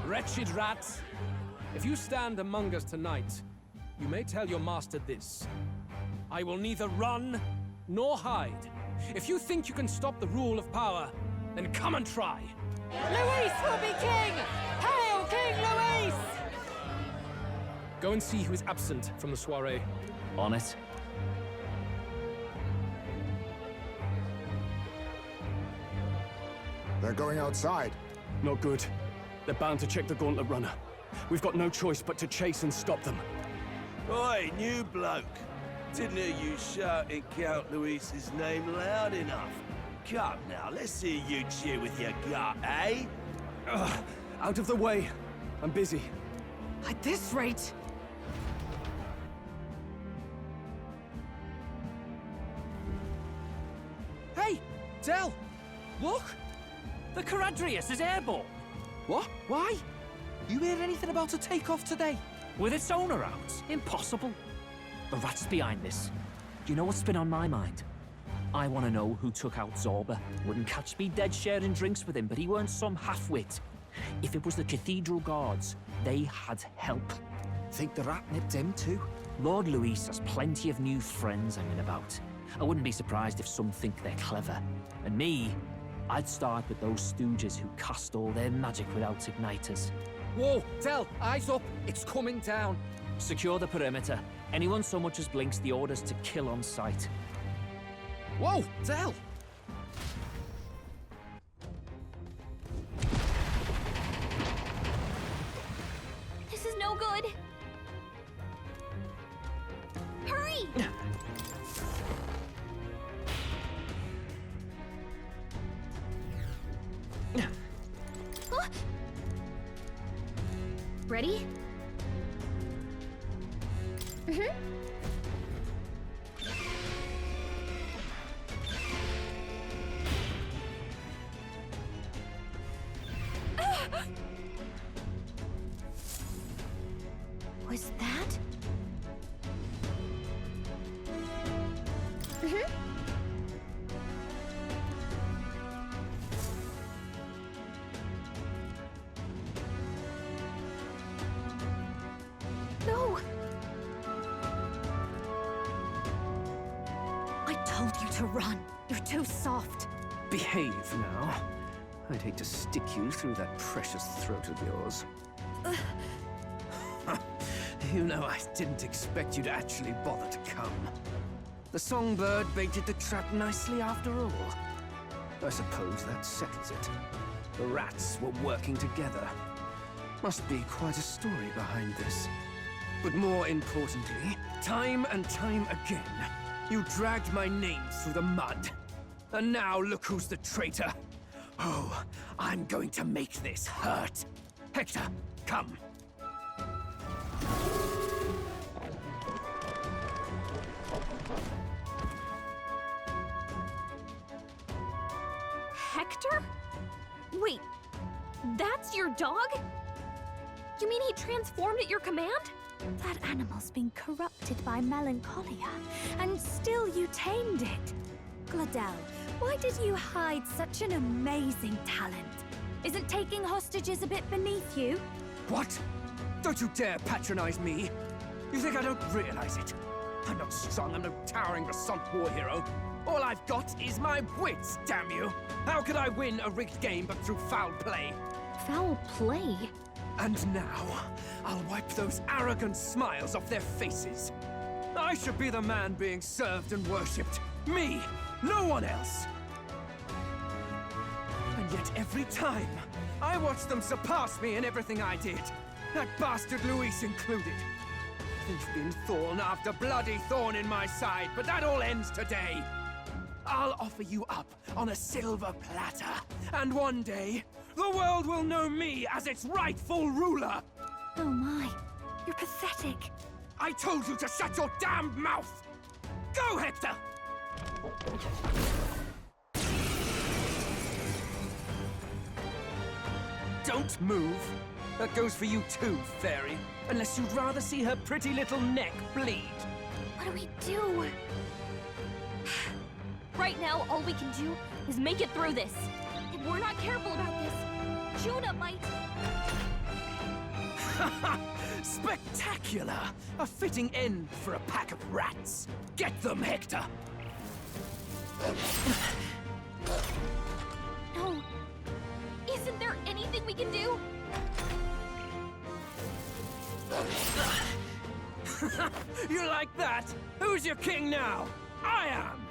Wretched rat, if you stand among us tonight, you may tell your master this. I will neither run nor hide. If you think you can stop the rule of power, then come and try. Luis will be king! Hail King Luis! Go and see who is absent from the soiree. On it. They're going outside. Not good. They're bound to check the gauntlet runner. We've got no choice but to chase and stop them. Oi, new bloke. Didn't hear you shouting Count Luis's name loud enough. Come now, let's hear you cheer with your gut, eh? Out of the way. I'm busy. At this rate... Hey, Del! Look! The Caradrius is airborne! What? Why? You heard anything about a takeoff today? With its owner out? Impossible. The rat's behind this. Do you know what's been on my mind? I want to know who took out Zorba. Wouldn't catch me dead sharing drinks with him, but he weren't some half-wit. If it was the Cathedral Guards, they had help. Think the rat nipped him too? Lord Luis has plenty of new friends hanging about. I wouldn't be surprised if some think they're clever. And me, I'd start with those stooges who cast all their magic without igniters. Whoa, Del, eyes up. It's coming down. Secure the perimeter. Anyone so much as blinks, the orders to kill on sight. Whoa, Del! This is no good. Hurry! Huh? Ready? Mm-hmm. Was that? Mm-hmm. No! I told you to run. You're too soft. Behave now. I'd hate to stick you through that precious throat of yours. You know, I didn't expect you to actually bother to come. The songbird baited the trap nicely after all. I suppose that settles it. The rats were working together. Must be quite a story behind this. But more importantly, time and time again, you dragged my name through the mud. And now look who's the traitor. Oh, I'm going to make this hurt. Hector, come. Hector? Wait, that's your dog? You mean he transformed at your command? That animal's been corrupted by melancholia, and still you tamed it. Gladel, why did you hide such an amazing talent? Isn't taking hostages a bit beneath you? What? Don't you dare patronize me! You think I don't realize it? I'm not strong, I'm no towering Resant war hero. All I've got is my wits, damn you! How could I win a rigged game but through foul play? Foul play? And now, I'll wipe those arrogant smiles off their faces. I should be the man being served and worshipped. Me, no one else. And yet every time, I watch them surpass me in everything I did. That bastard Luis included. They've been thorn after bloody thorn in my side, but that all ends today. I'll offer you up on a silver platter, and one day, the world will know me as its rightful ruler! Oh my, you're pathetic. I told you to shut your damned mouth! Go, Hector! Don't move. That goes for you too, fairy. Unless you'd rather see her pretty little neck bleed. What do we do? Right now, all we can do is make it through this. If we're not careful about this, Juna might... Spectacular! A fitting end for a pack of rats. Get them, Hector! No. Isn't there anything we can do? You like that? Who's your king now? I am!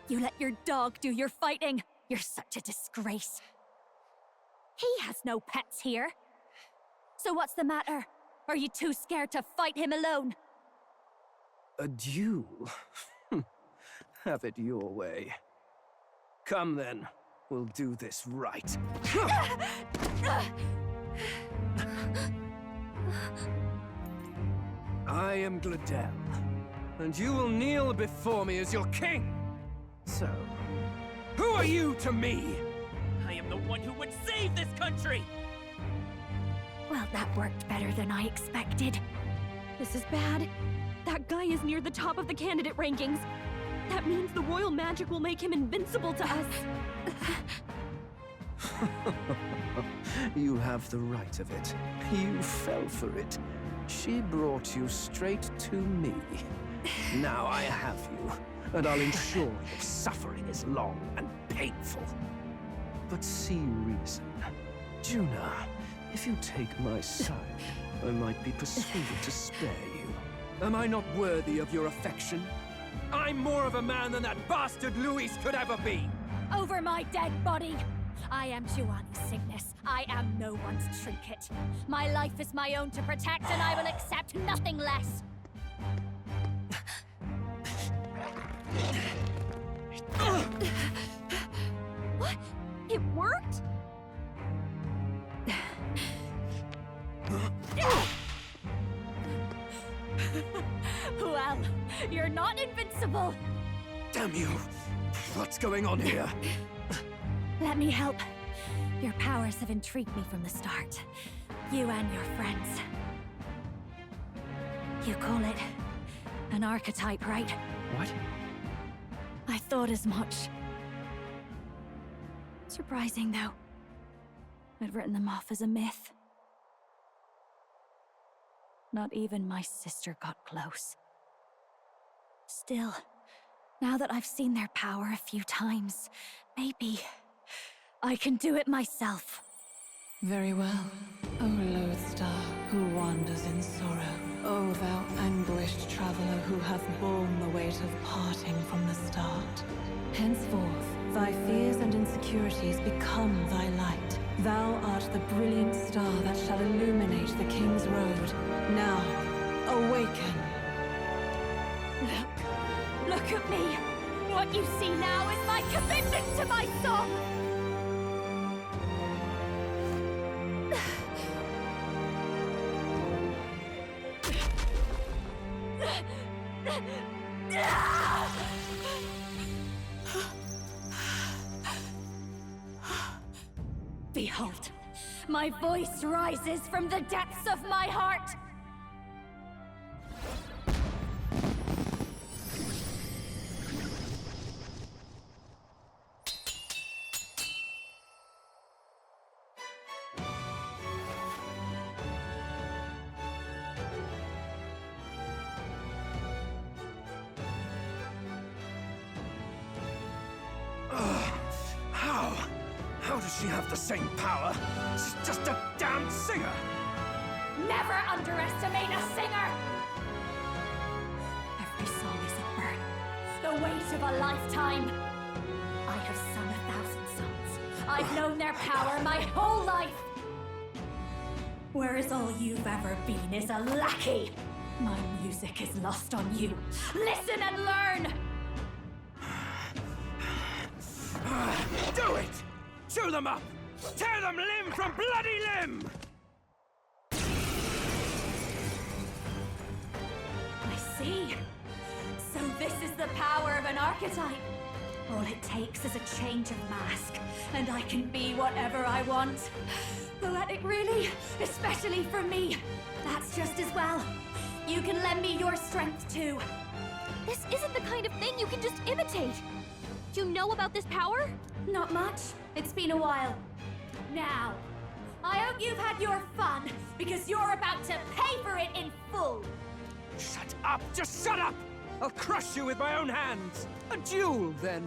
You let your dog do your fighting. You're such a disgrace. He has no pets here. So what's the matter? Are you too scared to fight him alone? A duel? Have it your way. Come then, we'll do this right. I am Gladel, and you will kneel before me as your king. So, who are you to me? I am the one who would save this country! Well, that worked better than I expected. This is bad. That guy is near the top of the candidate rankings. That means the royal magic will make him invincible to us. You have the right of it. You fell for it. She brought you straight to me. Now I have you, and I'll ensure your suffering is long and painful. But see reason. Juna, if you take my side, I might be persuaded to spare you. Am I not worthy of your affection? I'm more of a man than that bastard Luis could ever be! Over my dead body! I am Giovanni's Cygnus. I am no one's trinket. My life is my own to protect, and I will accept nothing less! What? It worked? Well, you're not invincible! Damn you! What's going on here? Let me help. Your powers have intrigued me from the start. You and your friends. You call it an archetype, right? What? I thought as much. Surprising, though. I'd written them off as a myth. Not even my sister got close. Still, now that I've seen their power a few times, maybe I can do it myself. Very well, O Lodestar, who wanders in sorrow. O thou anguished traveler who hath borne the weight of parting from the start. Henceforth, thy fears and insecurities become thy light. Thou art the brilliant star that shall illuminate the What you see now is my commitment to my song! Behold, my voice rises from the depths of my heart! How does she have the same power? She's just a damn singer! Never underestimate a singer! Every song is a burden, the weight of a lifetime. I have sung 1,000 songs. I've known their power my whole life. Whereas all you've ever been is a lackey. My music is lost on you. Listen and learn! Do it! Chew them up! Tear them limb from bloody limb! I see. So this is the power of an archetype. All it takes is a change of mask, and I can be whatever I want. Poetic, really? Especially for me. That's just as well. You can lend me your strength, too. This isn't the kind of thing you can just imitate. Do you know about this power? Not much. It's been a while. Now, I hope you've had your fun, because you're about to pay for it in full. Shut up! Just shut up! I'll crush you with my own hands! A duel, then.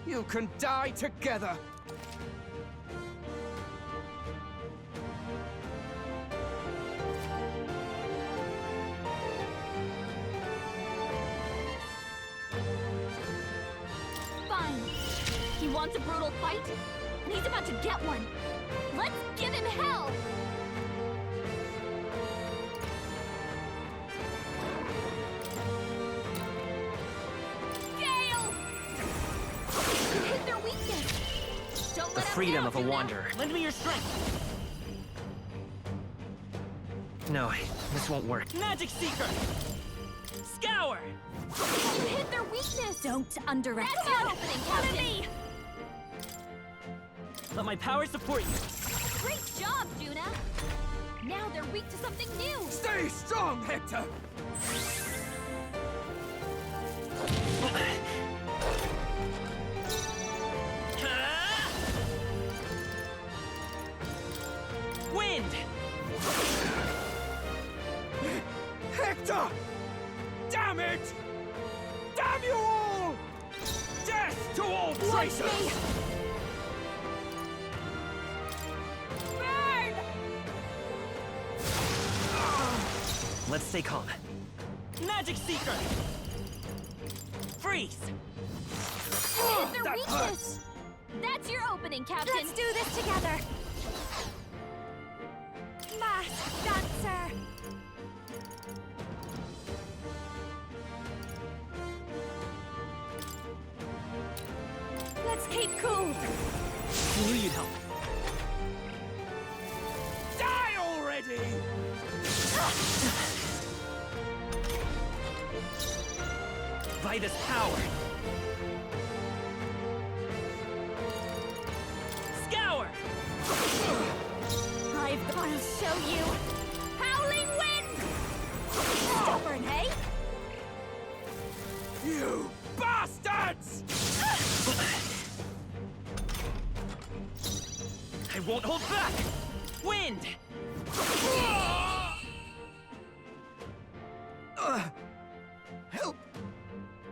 You can die together. Fine. He wants a brutal fight, and he's about to get one. Let's give him hell! Gale! You hit their weakness. Don't The let him freedom down, of a Juno. wanderer. Lend me your strength! No, this won't work. Magic Seeker! Scour! You hit their weakness. Don't underestimate. That's our opening, Captain. Let my power support you. Great job, Juna. Now they're weak to something new. Stay strong, Hector! Wind! Hector! Damn it! Damn you all! Death to all traitors! Me. Burn! Let's stay calm. Magic Seeker! Freeze! Hit their weakness. Hurts. That's your opening, Captain. Let's do this together. Masked dancer. Let's keep cool. I knew you'd help. Die already! By this power! Scour! I'll show you. Howling wind! Stubborn, hey? You bastards! I won't hold back! Wind!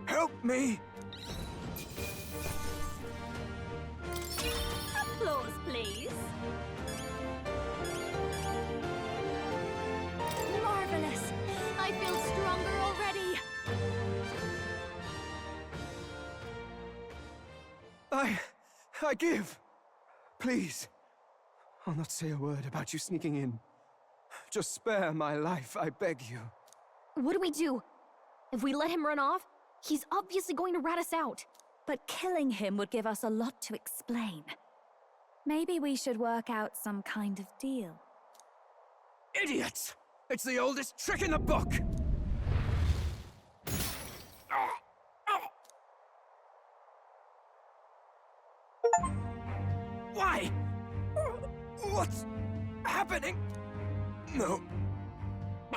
Help me! Applause, please. Marvelous. I feel stronger already. I give. Please. I'll not say a word about you sneaking in. Just spare my life, I beg you. What do we do? If we let him run off, he's obviously going to rat us out. but killing him would give us a lot to explain. Maybe we should work out some kind of deal. Idiots! It's the oldest trick in the book! Why? What's happening? No.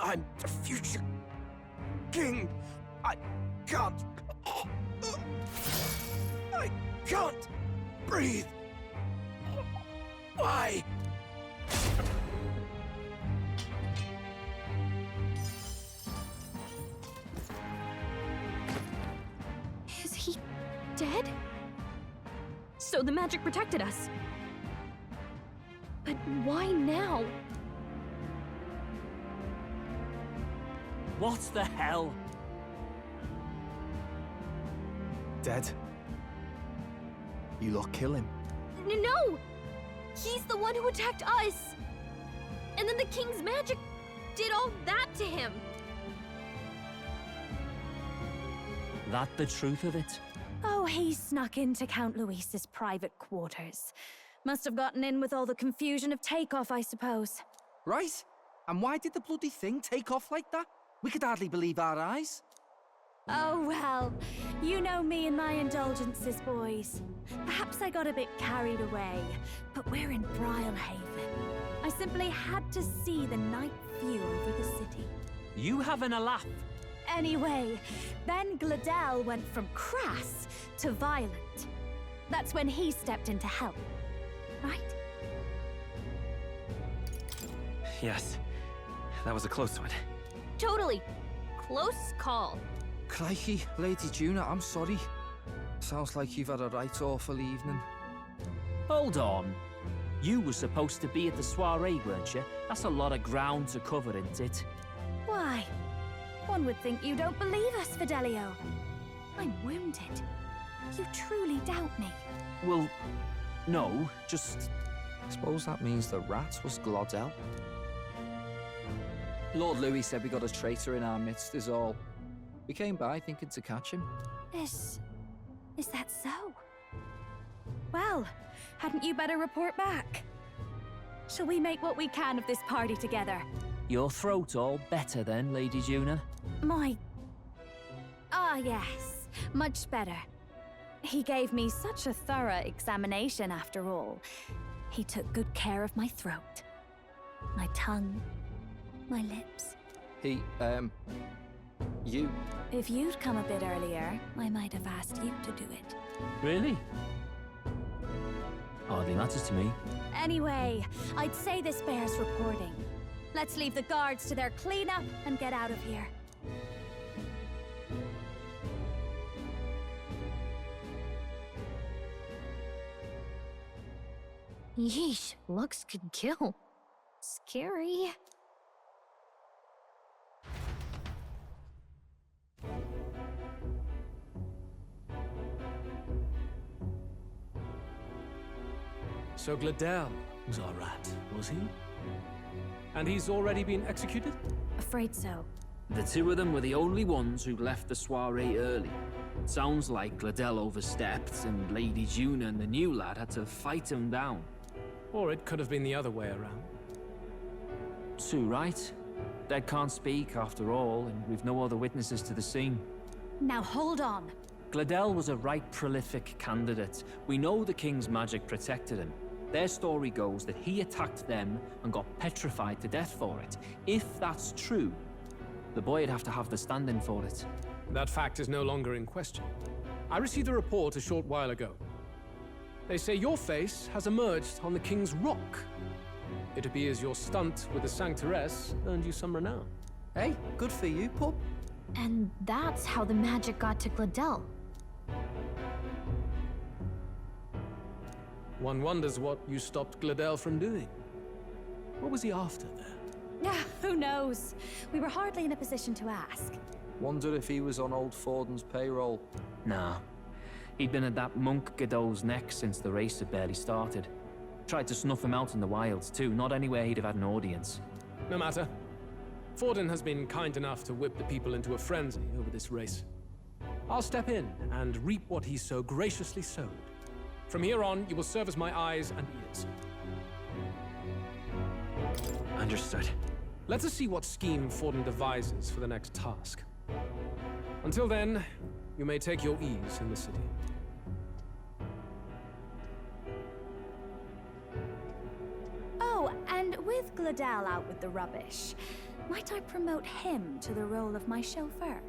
I'm the future king. I can't. I can't breathe. Why? Is he dead? So the magic protected us. But why now? What the hell? Dead? You lot kill him? No! He's the one who attacked us! And then the king's magic did all that to him! That the truth of it? Oh, he snuck into Count Luis's private quarters. Must have gotten in with all the confusion of takeoff, I suppose. Right? And why did the bloody thing take off like that? We could hardly believe our eyes. Oh, well, you know me and my indulgences, boys. Perhaps I got a bit carried away, but we're in Brilehaven. I simply had to see the night view over the city. You having a laugh? Anyway, then Gladel went from crass to violent. That's when he stepped in to help, right? Yes, that was a close one. Totally. Close call. Crikey, Lady Juna, I'm sorry. Sounds like you've had a right awful evening. Hold on. You were supposed to be at the soiree, weren't you? That's a lot of ground to cover, isn't it? Why? One would think you don't believe us, Fidelio. I'm wounded. You truly doubt me. Well, no, just... I suppose that means the rat was Glodell. Lord Louis said we got a traitor in our midst is all. We came by thinking to catch him. Is that so? Well, hadn't you better report back? Shall we make what we can of this party together? Your throat all better then, Lady Juna? Yes, much better. He gave me such a thorough examination after all. He took good care of my throat, my tongue, my lips. You... If you'd come a bit earlier, I might have asked you to do it. Really? Hardly matters to me. Anyway, I'd say this bears reporting. Let's leave the guards to their cleanup and get out of here. Yeesh, looks could kill. Scary. So Gladel was our rat, was he? And he's already been executed? Afraid so. The two of them were the only ones who left the soiree early. Sounds like Gladel overstepped, and Lady Juna and the new lad had to fight him down. Or it could have been the other way around. Too right. Dead can't speak, after all, and we've no other witnesses to the scene. Now hold on. Gladel was a right prolific candidate. We know the king's magic protected him. Their story goes that he attacked them and got petrified to death for it. If that's true, the boy'd have to have the stand-in for it. That fact is no longer in question. I received a report a short while ago. They say your face has emerged on the King's Rock. It appears your stunt with the Sanctoress earned you some renown. Hey, good for you, pup. And that's how the magic got to Gladel. One wonders what you stopped Gladel from doing. What was he after there? Who knows? We were hardly in a position to ask. Wonder if he was on old Forden's payroll. Nah. He'd been at that monk Godot's neck since the race had barely started. Tried to snuff him out in the wilds, too. Not anywhere he'd have had an audience. No matter. Forden has been kind enough to whip the people into a frenzy over this race. I'll step in and reap what he so graciously sowed. From here on, you will serve as my eyes and ears. Understood. Let us see what scheme Forden devises for the next task. Until then, you may take your ease in the city. Oh, and with Gladel out with the rubbish, might I promote him to the role of my chauffeur?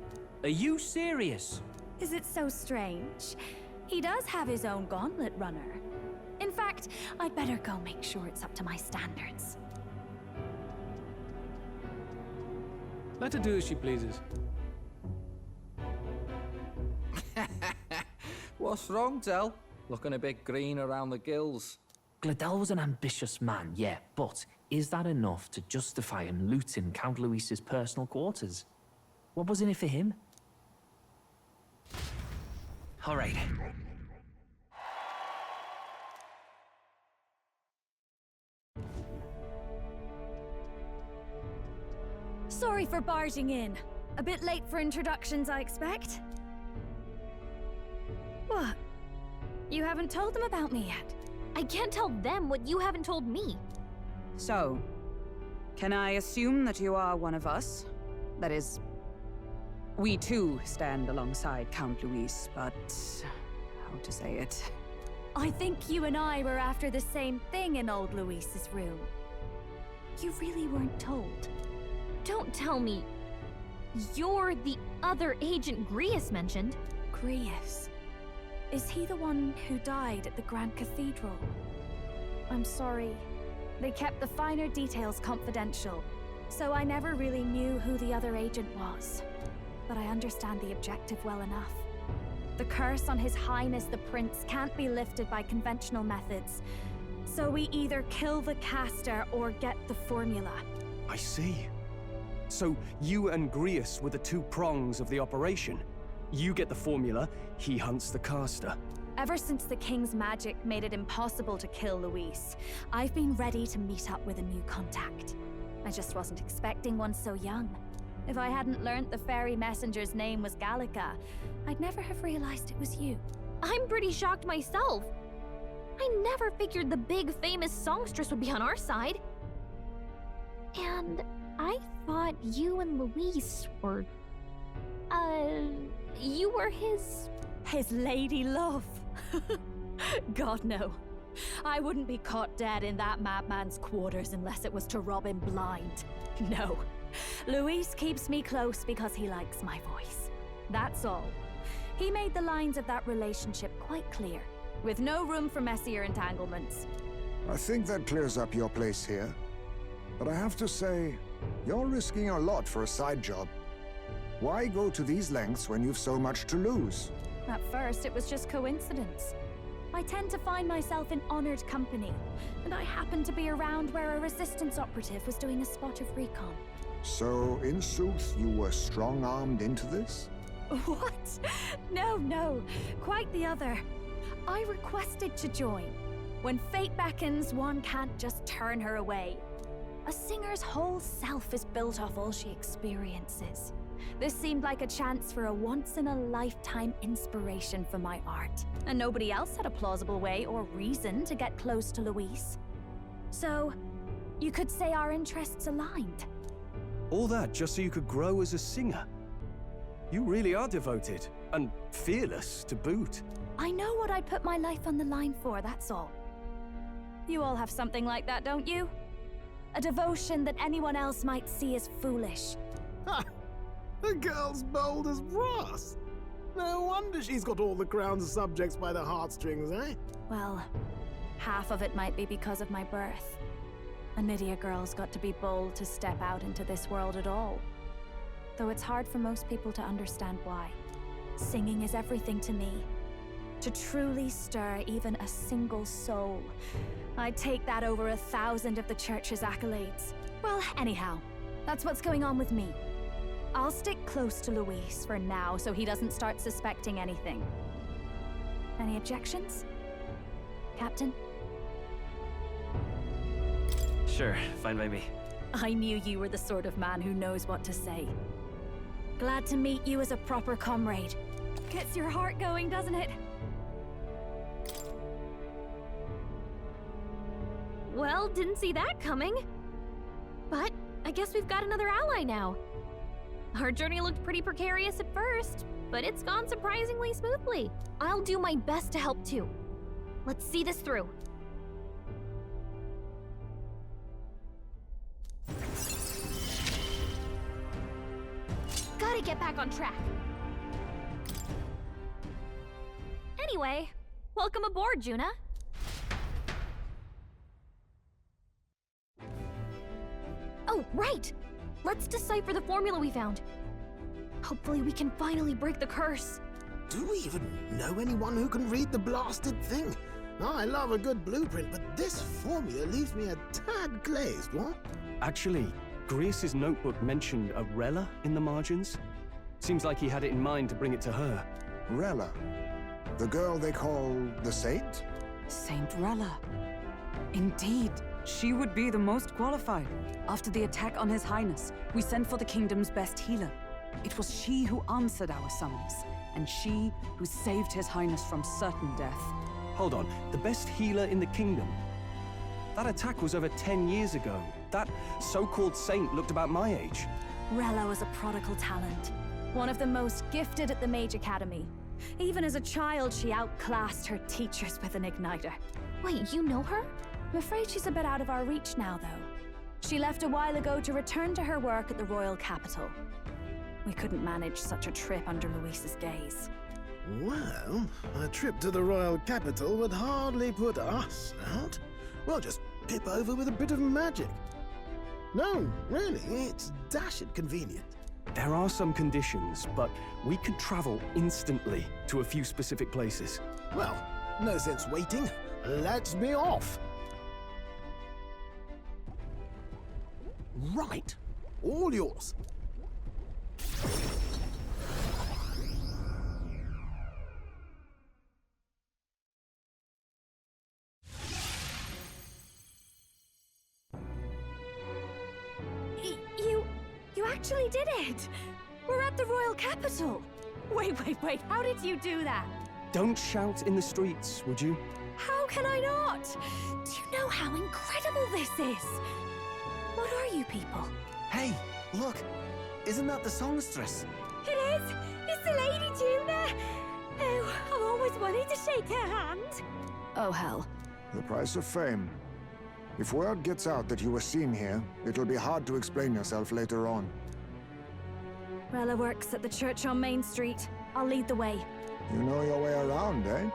Are you serious? Is it so strange? He does have his own gauntlet runner. In fact, I'd better go make sure it's up to my standards. Let her do as she pleases. What's wrong, Del? Looking a bit green around the gills. Gladel was an ambitious man, yeah, but is that enough to justify him looting Count Luis's personal quarters? What was in it for him? All right. Sorry for barging in. A bit late for introductions, I expect. What? You haven't told them about me yet? I can't tell them what you haven't told me. So, can I assume that you are one of us? That is, we too stand alongside Count Luis, but how to say it? I think you and I were after the same thing in old Luis's room. You really weren't told. Don't tell me. You're the other agent Grius mentioned. Grius? Is he the one who died at the Grand Cathedral? I'm sorry. They kept the finer details confidential, so I never really knew who the other agent was. But I understand the objective well enough. The curse on His Highness the Prince can't be lifted by conventional methods. So we either kill the caster or get the formula. I see. So you and Grius were the two prongs of the operation. You get the formula, he hunts the caster. Ever since the King's magic made it impossible to kill Luis, I've been ready to meet up with a new contact. I just wasn't expecting one so young. If I hadn't learnt the fairy messenger's name was Gallica, I'd never have realized it was you. I'm pretty shocked myself. I never figured the big famous songstress would be on our side. And I thought you and Luis were... you were his... His lady love. God, no. I wouldn't be caught dead in that madman's quarters unless it was to rob him blind. No. Luis keeps me close because he likes my voice. That's all. He made the lines of that relationship quite clear, with no room for messier entanglements. I think that clears up your place here. But I have to say, you're risking a lot for a side job. Why go to these lengths when you've so much to lose? At first, it was just coincidence. I tend to find myself in honored company, and I happened to be around where a resistance operative was doing a spot of recon. So, in sooth, you were strong-armed into this? What? No. Quite the other. I requested to join. When fate beckons, one can't just turn her away. A singer's whole self is built off all she experiences. This seemed like a chance for a once-in-a-lifetime inspiration for my art. And nobody else had a plausible way or reason to get close to Luis. So, you could say our interests aligned. All that just so you could grow as a singer. You really are devoted, and fearless to boot. I know what I'd put my life on the line for, that's all. You all have something like that, don't you? A devotion that anyone else might see as foolish. Ha! The girl's bold as brass. No wonder she's got all the crown's subjects by the heartstrings, eh? Well, half of it might be because of my birth. A Nydia girl's got to be bold to step out into this world at all. Though it's hard for most people to understand why. Singing is everything to me. To truly stir even a single soul, I'd take that over 1,000 of the church's accolades. Well, anyhow, that's what's going on with me. I'll stick close to Luis for now so he doesn't start suspecting anything. Any objections? Captain? Sure, fine by me. I knew you were the sort of man who knows what to say. Glad to meet you as a proper comrade. Gets your heart going, doesn't it? Well, didn't see that coming. But I guess we've got another ally now. Our journey looked pretty precarious at first, but it's gone surprisingly smoothly. I'll do my best to help too. Let's see this through. Gotta get back on track. Anyway, welcome aboard, Juna. Oh, right! Let's decipher the formula we found. Hopefully we can finally break the curse. Do we even know anyone who can read the blasted thing? I love a good blueprint, but this formula leaves me a tad glazed, what? Actually, Grius's notebook mentioned a Rella in the margins. Seems like he had it in mind to bring it to her. Rella? The girl they call the Saint? Saint Rella. Indeed, she would be the most qualified. After the attack on His Highness, we sent for the kingdom's best healer. It was she who answered our summons, and she who saved His Highness from certain death. Hold on, the best healer in the kingdom? That attack was over 10 years ago. That so-called saint looked about my age. Rella was a prodigal talent. One of the most gifted at the Mage Academy. Even as a child, she outclassed her teachers with an igniter. Wait, you know her? I'm afraid she's a bit out of our reach now, though. She left a while ago to return to her work at the royal capital. We couldn't manage such a trip under Luis's gaze. Well, a trip to the royal capital would hardly put us out. We'll just pip over with a bit of magic. No, really, it's dashed convenient. There are some conditions, but we could travel instantly to a few specific places. Well, no sense waiting. Let's be off. Right. All yours. You actually did it! We're at the royal capital! Wait, how did you do that? Don't shout in the streets, would you? How can I not? Do you know how incredible this is? What are you people? Hey, look! Isn't that the songstress? It is! It's the Lady Juna! Oh, I've always wanted to shake her hand. Oh, hell. The price of fame. If word gets out that you were seen here, it'll be hard to explain yourself later on. Rella works at the church on Main Street. I'll lead the way. You know your way around, eh?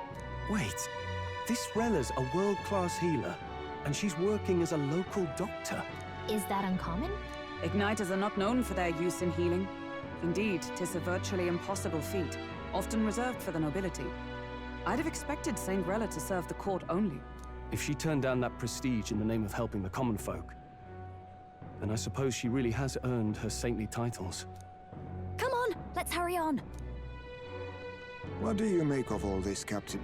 Wait, this Rella's a world-class healer, and she's working as a local doctor. Is that uncommon? Igniters are not known for their use in healing. Indeed, 'tis a virtually impossible feat, often reserved for the nobility. I'd have expected Saint Rella to serve the court only. If she turned down that prestige in the name of helping the common folk, then I suppose she really has earned her saintly titles. Come on, let's hurry on. What do you make of all this, Captain?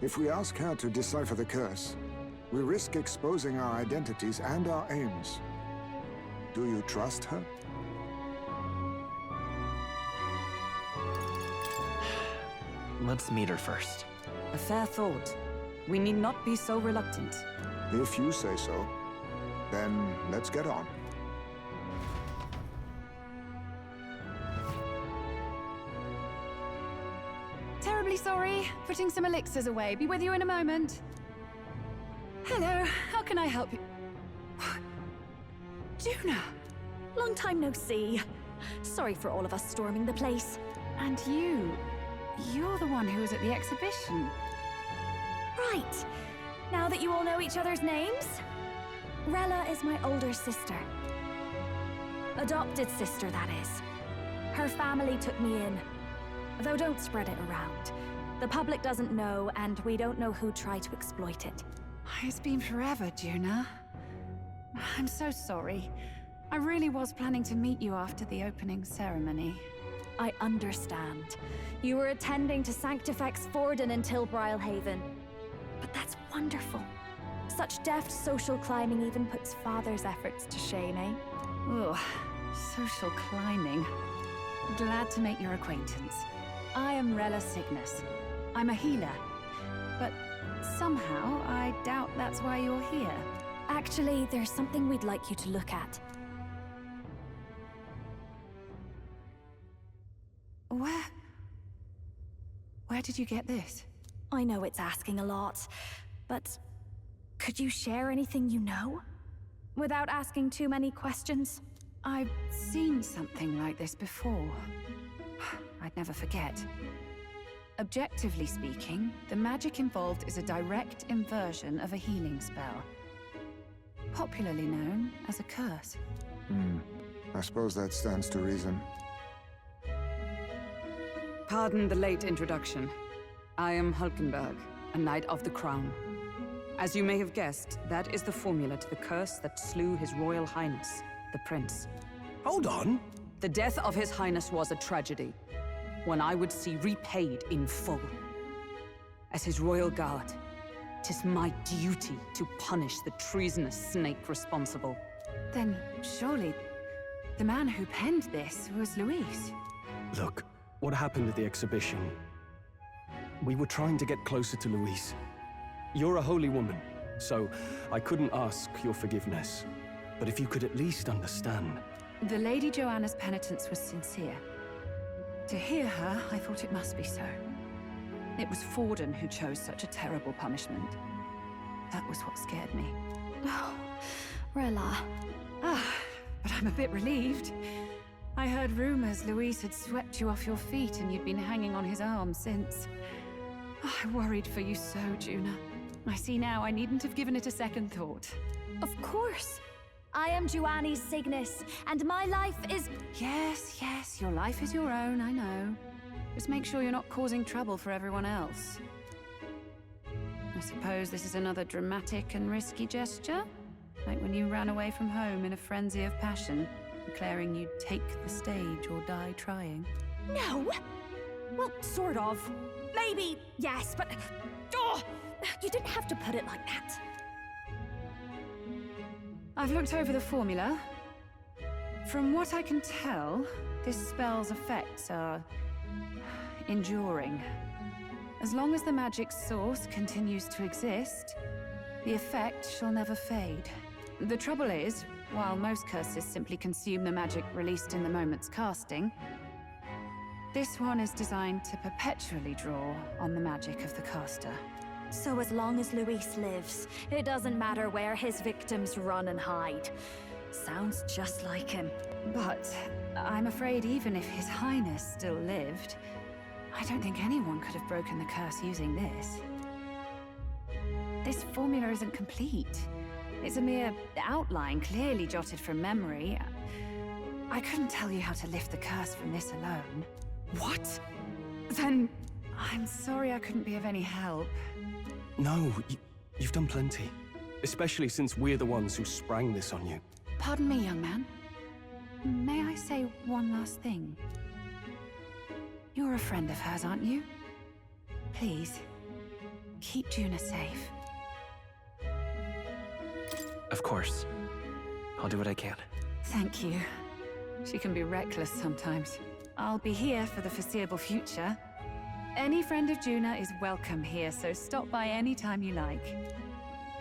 If we ask her to decipher the curse, we risk exposing our identities and our aims. Do you trust her? Let's meet her first. A fair thought. We need not be so reluctant. If you say so, then let's get on. Terribly sorry. Putting some elixirs away. Be with you in a moment. Hello. How can I help you? Juna! Long time no see. Sorry for all of us storming the place. And you're the one who was at the exhibition. Right. Now that you all know each other's names, Rella is my older sister. Adopted sister, that is. Her family took me in. Though don't spread it around. The public doesn't know, and we don't know who tried to exploit it. It's been forever, Juna. I'm so sorry. I really was planning to meet you after the opening ceremony. I understand. You were attending to Sanctifex Forden until Brilhaven. But that's wonderful. Such deft social climbing even puts Father's efforts to shame, eh? Ugh, social climbing. Glad to make your acquaintance. I am Rella Cygnus. I'm a healer. But somehow, I doubt that's why you're here. Actually, there's something we'd like you to look at. Where did you get this? I know it's asking a lot, but could you share anything you know? Without asking too many questions? I've seen something like this before. I'd never forget. Objectively speaking, the magic involved is a direct inversion of a healing spell. Popularly known as a curse. I suppose that stands to reason. Pardon the late introduction. I am Hulkenberg, a Knight of the Crown. As you may have guessed, that is the formula to the curse that slew His Royal Highness, the Prince. Hold on! The death of His Highness was a tragedy, one I would see repaid in full. As His Royal Guard, 'tis my duty to punish the treasonous snake responsible. Then surely the man who penned this was Luis. Look, what happened at the exhibition? We were trying to get closer to Louise. You're a holy woman, so I couldn't ask your forgiveness. But if you could at least understand... The Lady Joanna's penitence was sincere. To hear her, I thought it must be so. It was Forden who chose such a terrible punishment. That was what scared me. Oh, Rella. But I'm a bit relieved. I heard rumors Luis had swept you off your feet and you'd been hanging on his arm since. I worried for you so, Juna. I see now I needn't have given it a second thought. Of course. I am Joannis Cygnus, and my life is... Yes, your life is your own, I know. Just make sure you're not causing trouble for everyone else. I suppose this is another dramatic and risky gesture? Like when you ran away from home in a frenzy of passion, declaring you'd take the stage or die trying. No! Well, sort of. Maybe, yes, but... Oh, you didn't have to put it like that. I've looked over the formula. From what I can tell, this spell's effects are... enduring. As long as the magic's source continues to exist, the effect shall never fade. The trouble is, while most curses simply consume the magic released in the moment's casting, this one is designed to perpetually draw on the magic of the caster. So as long as Luis lives, it doesn't matter where his victims run and hide. Sounds just like him. But I'm afraid even if His Highness still lived, I don't think anyone could have broken the curse using this. This formula isn't complete. It's a mere outline, clearly jotted from memory. I couldn't tell you how to lift the curse from this alone. What? Then I'm sorry I couldn't be of any help. No, you've done plenty. Especially since we're the ones who sprang this on you. Pardon me, young man. May I say one last thing? You're a friend of hers, aren't you? Please, keep Juna safe. Of course. I'll do what I can. Thank you. She can be reckless sometimes. I'll be here for the foreseeable future. Any friend of Juna is welcome here, so stop by any time you like.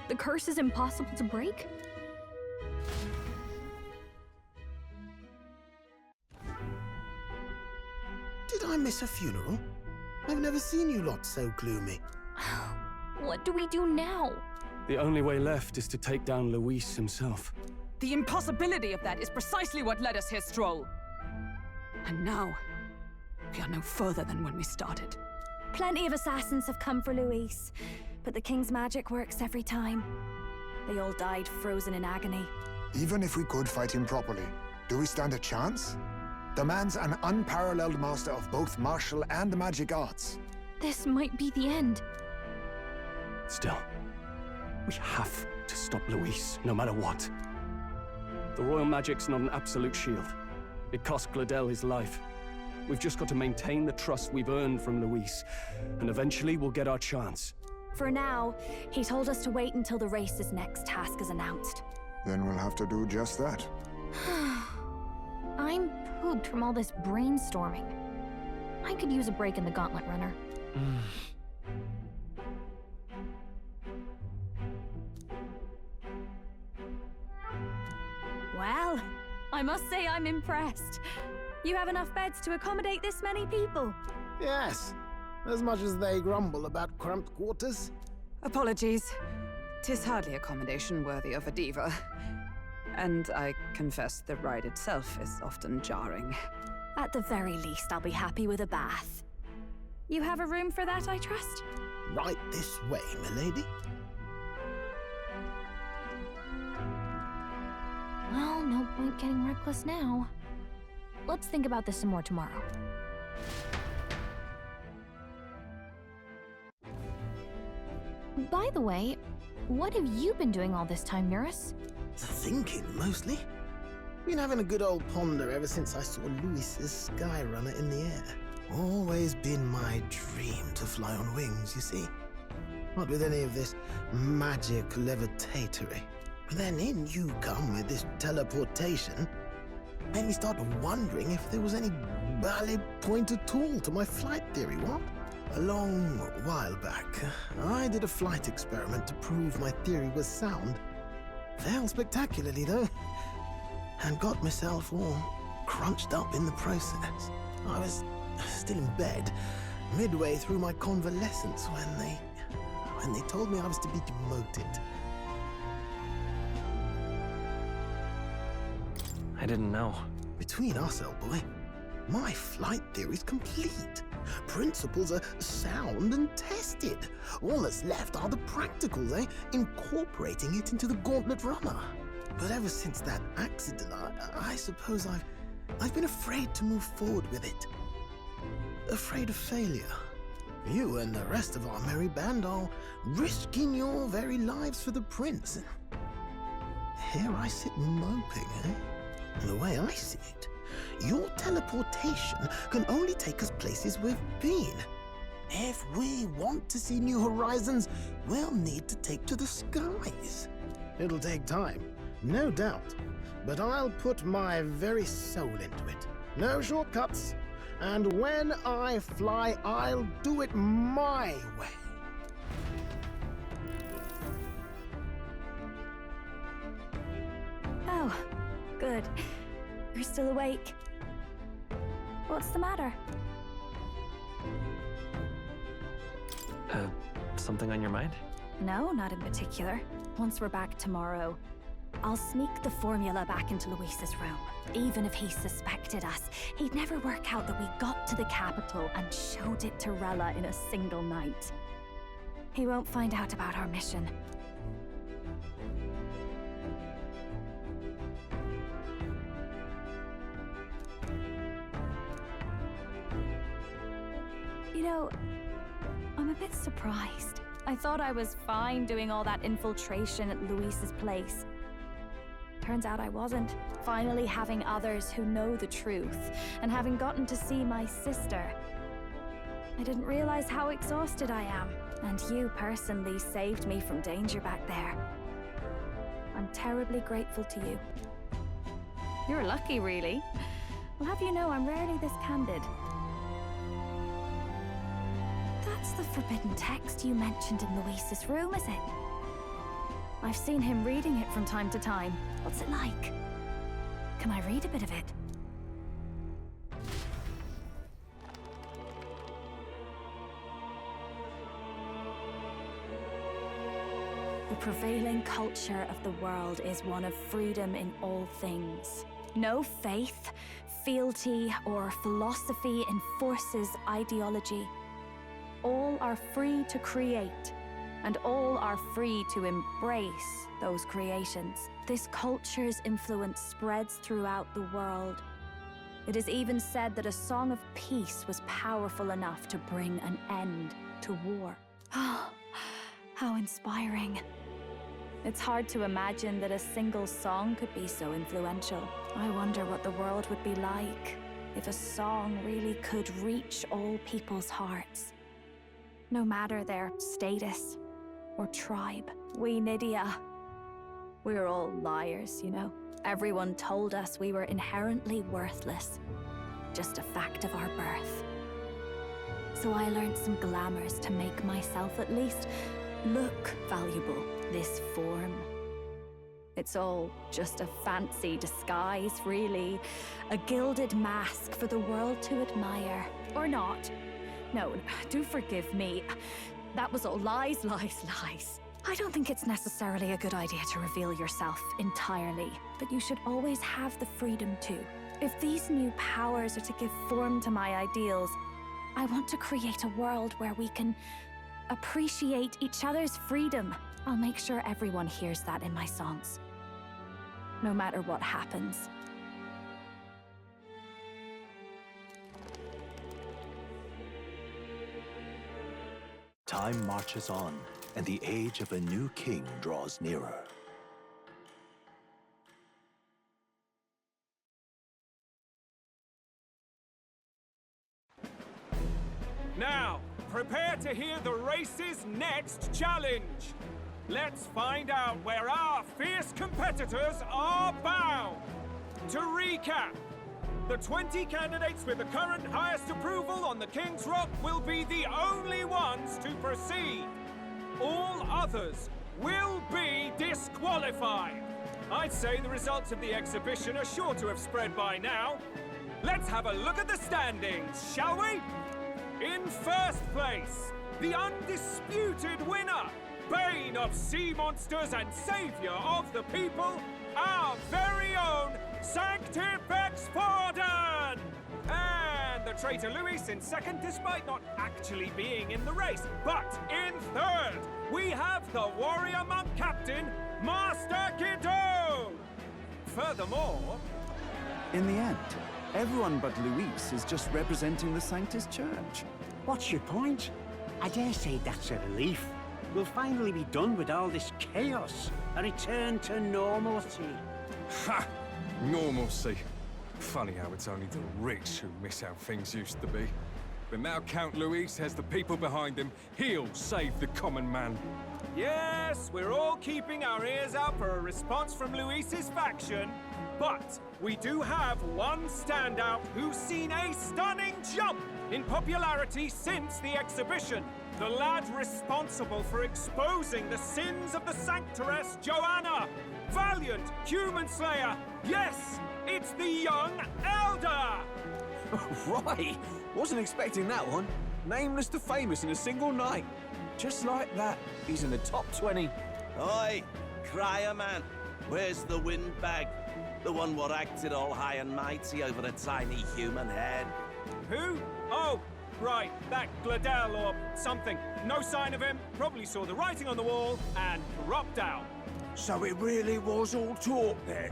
The curse is impossible to break? Did I miss a funeral? I've never seen you lot so gloomy. What do we do now? The only way left is to take down Luis himself. The impossibility of that is precisely what led us here, Stroll. And now, we are no further than when we started. Plenty of assassins have come for Luis, but the King's magic works every time. They all died frozen in agony. Even if we could fight him properly, do we stand a chance? The man's an unparalleled master of both martial and magic arts. This might be the end. Still, we have to stop Luis, no matter what. The royal magic's not an absolute shield. It cost Gladel his life. We've just got to maintain the trust we've earned from Luis, and eventually we'll get our chance. For now, he told us to wait until the race's next task is announced. Then we'll have to do just that. I'm pooped from all this brainstorming. I could use a break in the gauntlet runner. Well, I must say I'm impressed. You have enough beds to accommodate this many people. Yes, as much as they grumble about cramped quarters. Apologies. 'Tis hardly accommodation worthy of a diva. And I confess the ride itself is often jarring. At the very least, I'll be happy with a bath. You have a room for that, I trust? Right this way, milady. Well, no point getting reckless now. Let's think about this some more tomorrow. By the way, what have you been doing all this time, Eurus? Thinking, mostly. Been having a good old ponder ever since I saw Luis's Skyrunner in the air. Always been my dream to fly on wings, you see. Not with any of this magic levitatory. But then in you come with this teleportation. Made me start wondering if there was any valid point at all to my flight theory, what? A long while back, I did a flight experiment to prove my theory was sound. Failed spectacularly, though, and got myself all crunched up in the process. I was still in bed, midway through my convalescence, when they told me I was to be demoted. I didn't know. Between us, old boy, my flight theory's complete. Principles are sound and tested. All that's left are the practicals, incorporating it into the gauntlet runner. But ever since that accident, I suppose I've been afraid to move forward with it. Afraid of failure. You and the rest of our merry band are risking your very lives for the prince. Here I sit moping, The way I see it, your teleportation can only take us places we've been. If we want to see new horizons, we'll need to take to the skies. It'll take time, no doubt, but I'll put my very soul into it. No shortcuts. And when I fly, I'll do it my way. Oh, good. You're still awake. What's the matter? Something on your mind? No, not in particular. Once we're back tomorrow, I'll sneak the formula back into Luis's room. Even if he suspected us, he'd never work out that we got to the capital and showed it to Rella in a single night. He won't find out about our mission. You know, I'm a bit surprised. I thought I was fine doing all that infiltration at Luis's place. Turns out I wasn't. Finally having others who know the truth, and having gotten to see my sister. I didn't realize how exhausted I am, and you personally saved me from danger back there. I'm terribly grateful to you. You're lucky, really. I'll have you know I'm rarely this candid. That's the forbidden text you mentioned in Luis's room, is it? I've seen him reading it from time to time. What's it like? Can I read a bit of it? The prevailing culture of the world is one of freedom in all things. No faith, fealty, or philosophy enforces ideology. All are free to create, and all are free to embrace those creations. This culture's influence spreads throughout the world. It is even said that a song of peace was powerful enough to bring an end to war. How inspiring. It's hard to imagine that a single song could be so influential. I wonder what the world would be like if a song really could reach all people's hearts. No matter their status or tribe. We Nydia, we're all liars, you know. Everyone told us we were inherently worthless. Just a fact of our birth. So I learned some glamours to make myself, at least, look valuable. This form. It's all just a fancy disguise, really. A gilded mask for the world to admire. Or not. No, do forgive me. That was all lies, lies, lies. I don't think it's necessarily a good idea to reveal yourself entirely, but you should always have the freedom to. If these new powers are to give form to my ideals, I want to create a world where we can appreciate each other's freedom. I'll make sure everyone hears that in my songs. No matter what happens. Time marches on, and the age of a new king draws nearer. Now, prepare to hear the race's next challenge. Let's find out where our fierce competitors are bound. To recap, the 20 candidates with the current highest approval on the King's Rock will be the only ones to proceed. All others will be disqualified. I'd say the results of the exhibition are sure to have spread by now. Let's have a look at the standings, shall we? In first place, the undisputed winner, bane of sea monsters and savior of the people, our very own Sanctifex Forden! And the traitor Luis in second, despite not actually being in the race. But in third, we have the warrior monk captain, Master Kiddo! Furthermore... In the end, everyone but Luis is just representing the Sanctus Church. What's your point? I dare say that's a relief. We'll finally be done with all this chaos. A return to normalcy. Ha! Normalcy. Funny how it's only the rich who miss how things used to be. But now Count Luis has the people behind him. He'll save the common man. Yes, we're all keeping our ears out for a response from Luis's faction. But we do have one standout who's seen a stunning jump in popularity since the exhibition. The lad responsible for exposing the sins of the Sanctoress Joanna. Valiant human slayer. Yes, it's the young Elder. Right. Wasn't expecting that one. Nameless to famous in a single night. Just like that, he's in the top 20. Oi, crier man. Where's the windbag? The one what acted all high and mighty over a tiny human head. Who? Oh, right, that Gladel or something. No sign of him, probably saw the writing on the wall and dropped out. So it really was all talk then?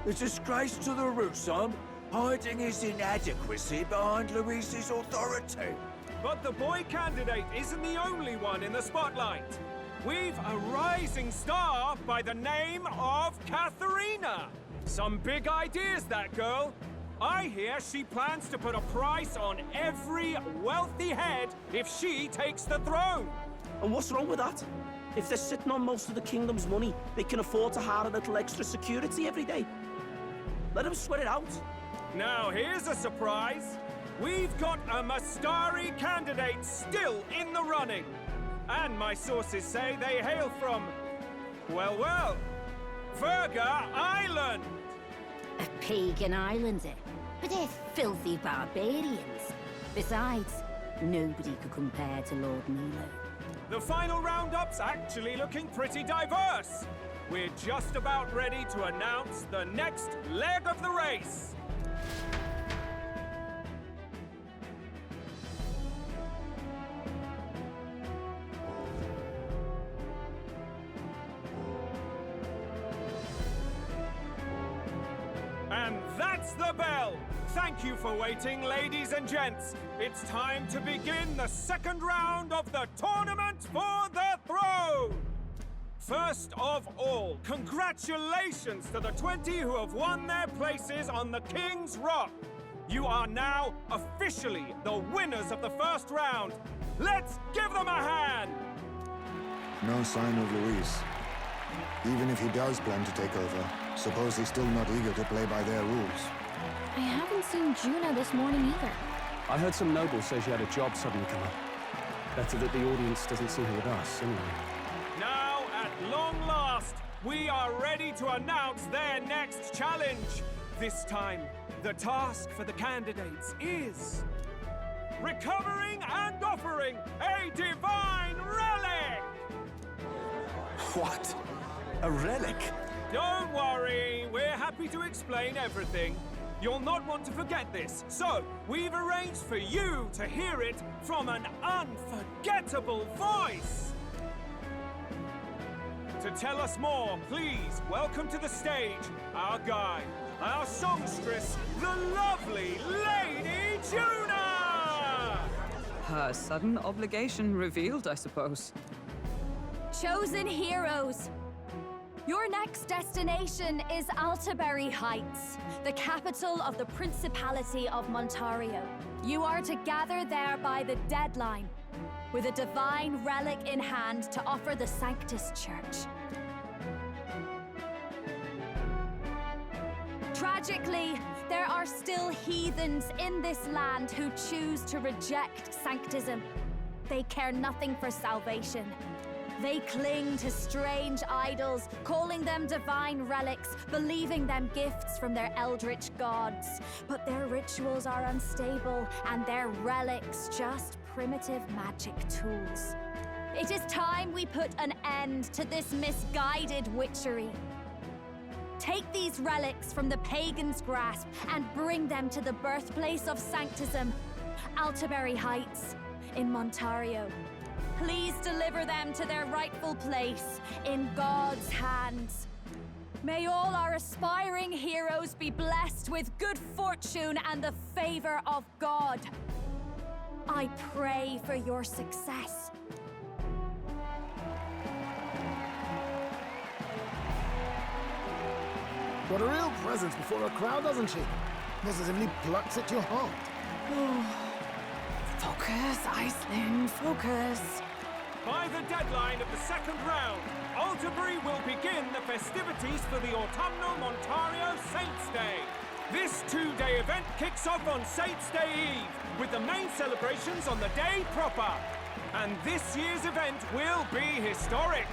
The disgrace to the Rusum, hiding his inadequacy behind Luis's authority. But the boy candidate isn't the only one in the spotlight. We've a rising star by the name of Katharina. Some big ideas, that girl. I hear she plans to put a price on every wealthy head if she takes the throne. And what's wrong with that? If they're sitting on most of the kingdom's money, they can afford to hire a little extra security every day. Let them sweat it out. Now here's a surprise. We've got a Mastari candidate still in the running. And my sources say they hail from, well, Verga Island. A pagan island, eh? But they're filthy barbarians. Besides, nobody could compare to Lord Milo. The final roundup's actually looking pretty diverse. We're just about ready to announce the next leg of the race. And that's the bell! Thank you for waiting, ladies and gents. It's time to begin the second round of the tournament for the throne! First of all, congratulations to the 20 who have won their places on the King's Rock. You are now officially the winners of the first round. Let's give them a hand! No sign of Luis. Even if he does plan to take over, suppose he's still not eager to play by their rules. I haven't seen Juna this morning either. I heard some noble say she had a job suddenly come up. Better that the audience doesn't see her with us, anyway. Now, at long last, we are ready to announce their next challenge. This time, the task for the candidates is recovering and offering a divine relic! What? A relic? Don't worry, we're happy to explain everything. You'll not want to forget this, so we've arranged for you to hear it from an unforgettable voice. To tell us more, please welcome to the stage our guide, our songstress, the lovely Lady Juna! Her sudden obligation revealed, I suppose. Chosen heroes! Your next destination is Altaberry Heights, the capital of the Principality of Montario. You are to gather there by the deadline, with a divine relic in hand to offer the Sanctus Church. Tragically, there are still heathens in this land who choose to reject Sanctism. They care nothing for salvation. They cling to strange idols, calling them divine relics, believing them gifts from their eldritch gods. But their rituals are unstable, and their relics just primitive magic tools. It is time we put an end to this misguided witchery. Take these relics from the pagan's grasp and bring them to the birthplace of Sanctism, Altaberry Heights, in Montario. Please deliver them to their rightful place in God's hands. May all our aspiring heroes be blessed with good fortune and the favor of God. I pray for your success. Got a real presence before a crowd, doesn't she? Positively plucks at your heart. Focus, Iceland, focus. By the deadline of the second round, Altaberry will begin the festivities for the autumnal Montario Saints' Day. This two-day event kicks off on Saints' Day Eve, with the main celebrations on the day proper. And this year's event will be historic.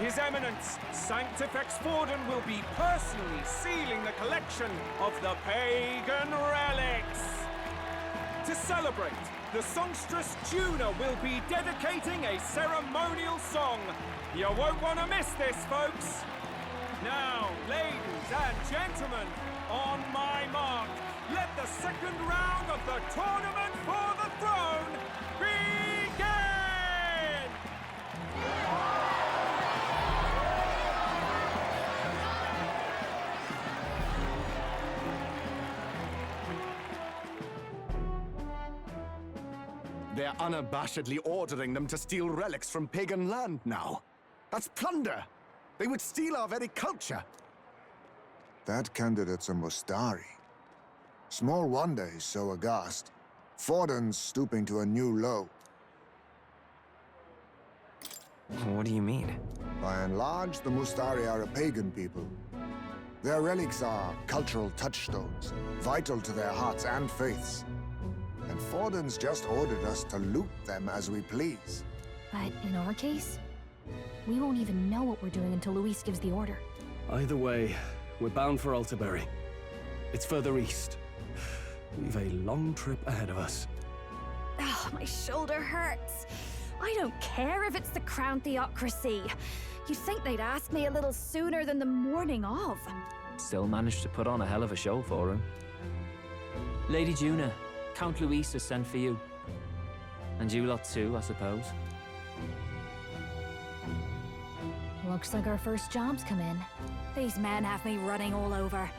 His Eminence, Sanctifex Forden, will be personally sealing the collection of the pagan relics. To celebrate, the songstress Juna will be dedicating a ceremonial song. You won't want to miss this, folks. Now, ladies and gentlemen, on my mark, let the second round of the Tournament for the Throne begin! They're unabashedly ordering them to steal relics from pagan land now. That's plunder. They would steal our very culture. That candidate's a Mustari. Small wonder he's so aghast. Forden's stooping to a new low. What do you mean? By and large, the Mustari are a pagan people. Their relics are cultural touchstones, vital to their hearts and faiths. And Forden's just ordered us to loot them as we please. But in our case, we won't even know what we're doing until Luis gives the order. Either way, we're bound for Altaberry. It's further east. We've a long trip ahead of us. Oh, my shoulder hurts. I don't care if it's the Crown Theocracy. You'd think they'd ask me a little sooner than the morning of. Still managed to put on a hell of a show for him. Lady Juna, Count Luis has sent for you. And you lot too, I suppose. Looks like our first job's come in. These men have me running all over.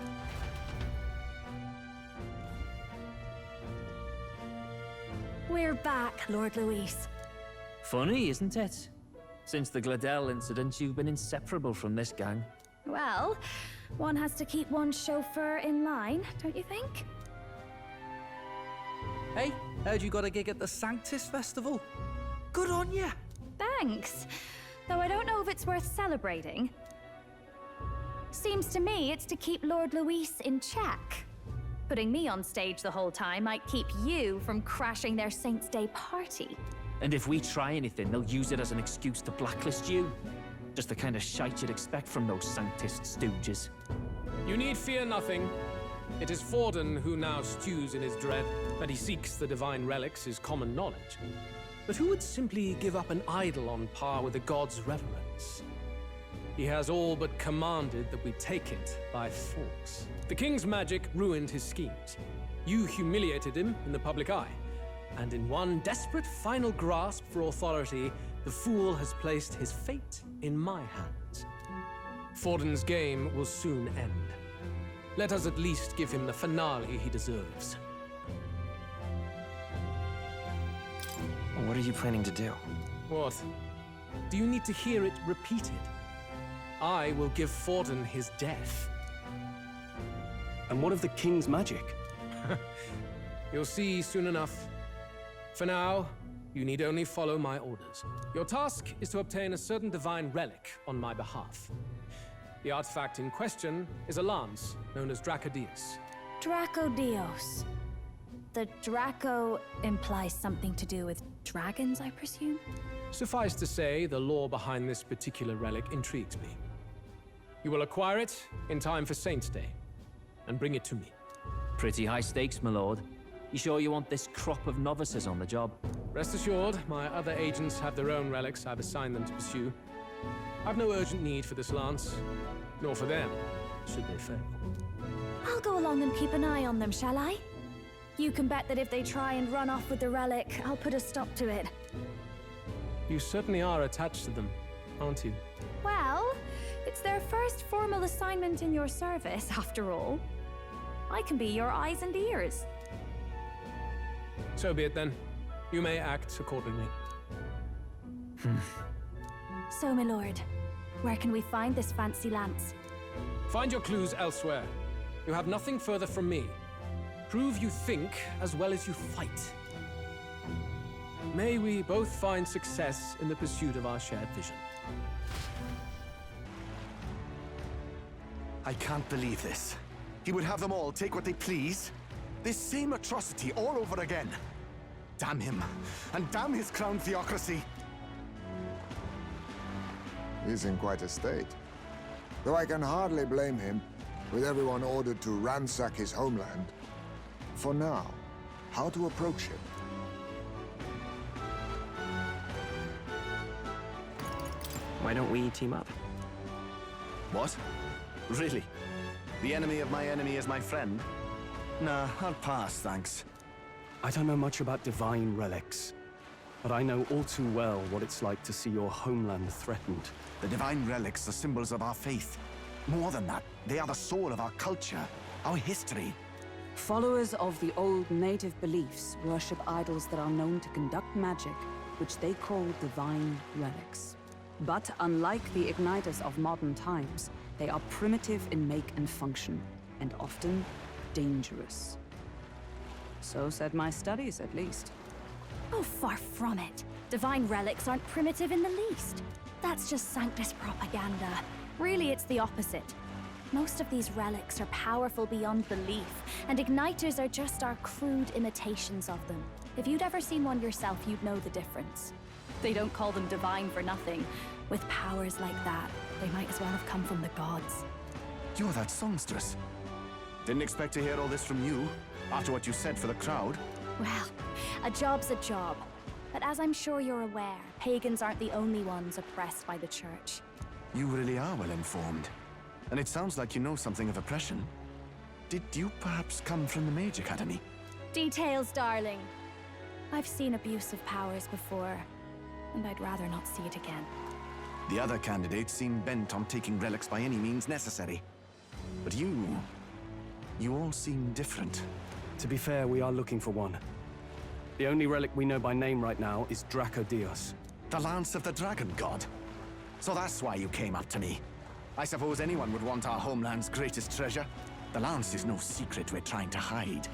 We're back, Lord Luis. Funny, isn't it? Since the Gladell incident, you've been inseparable from this gang. Well, one has to keep one's chauffeur in line, don't you think? Hey, heard you got a gig at the Sanctus Festival. Good on ya. Thanks. Though I don't know if it's worth celebrating. Seems to me it's to keep Lord Luis in check. Putting me on stage the whole time might keep you from crashing their Saints' Day party. And if we try anything, they'll use it as an excuse to blacklist you. Just the kind of shite you'd expect from those Sanctist stooges. You need fear nothing. It is Forden who now stews in his dread. That he seeks the divine relics is common knowledge. But who would simply give up an idol on par with the god's reverence? He has all but commanded that we take it by force. The king's magic ruined his schemes. You humiliated him in the public eye. And in one desperate final grasp for authority, the fool has placed his fate in my hands. Forden's game will soon end. Let us at least give him the finale he deserves. What are you planning to do? What? Do you need to hear it repeated? I will give Forden his death. And what of the king's magic? You'll see soon enough. For now, you need only follow my orders. Your task is to obtain a certain divine relic on my behalf. The artifact in question is a lance known as Dracodius. Dracodios. The Draco implies something to do with dragons, I presume? Suffice to say, the lore behind this particular relic intrigues me. You will acquire it in time for Saints' Day, and bring it to me. Pretty high stakes, my lord. You sure you want this crop of novices on the job? Rest assured, my other agents have their own relics I've assigned them to pursue. I've no urgent need for this lance, nor for them, should they fail. I'll go along and keep an eye on them, shall I? You can bet that if they try and run off with the relic, I'll put a stop to it. You certainly are attached to them, aren't you? Well, it's their first formal assignment in your service, after all. I can be your eyes and ears. So be it then. You may act accordingly. So, my lord, where can we find this fancy lance? Find your clues elsewhere. You have nothing further from me. Prove you think as well as you fight. May we both find success in the pursuit of our shared vision. I can't believe this. He would have them all take what they please. This same atrocity all over again. Damn him, and damn his crown theocracy. He's in quite a state. Though I can hardly blame him, with everyone ordered to ransack his homeland. For now, how to approach him? Why don't we team up? What? Really? The enemy of my enemy is my friend? Nah, I'll pass, thanks. I don't know much about divine relics, but I know all too well what it's like to see your homeland threatened. The divine relics are symbols of our faith. More than that, they are the soul of our culture, our history. Followers of the old native beliefs worship idols that are known to conduct magic, which they call divine relics. But unlike the igniters of modern times, they are primitive in make and function, and often dangerous. So said my studies, at least. Oh, far from it. Divine relics aren't primitive in the least. That's just Sanctus propaganda. Really, it's the opposite. Most of these relics are powerful beyond belief, and igniters are just our crude imitations of them. If you'd ever seen one yourself, you'd know the difference. They don't call them divine for nothing. With powers like that, they might as well have come from the gods. You're that songstress. Didn't expect to hear all this from you, after what you said for the crowd. Well, a job's a job. But as I'm sure you're aware, pagans aren't the only ones oppressed by the church. You really are well informed. And it sounds like you know something of oppression. Did you perhaps come from the Mage Academy? Details, darling. I've seen abuse of powers before, and I'd rather not see it again. The other candidates seem bent on taking relics by any means necessary. But you all seem different. To be fair, we are looking for one. The only relic we know by name right now is Dracodios. The Lance of the Dragon God. So that's why you came up to me. I suppose anyone would want our homeland's greatest treasure. The Lance is no secret we're trying to hide.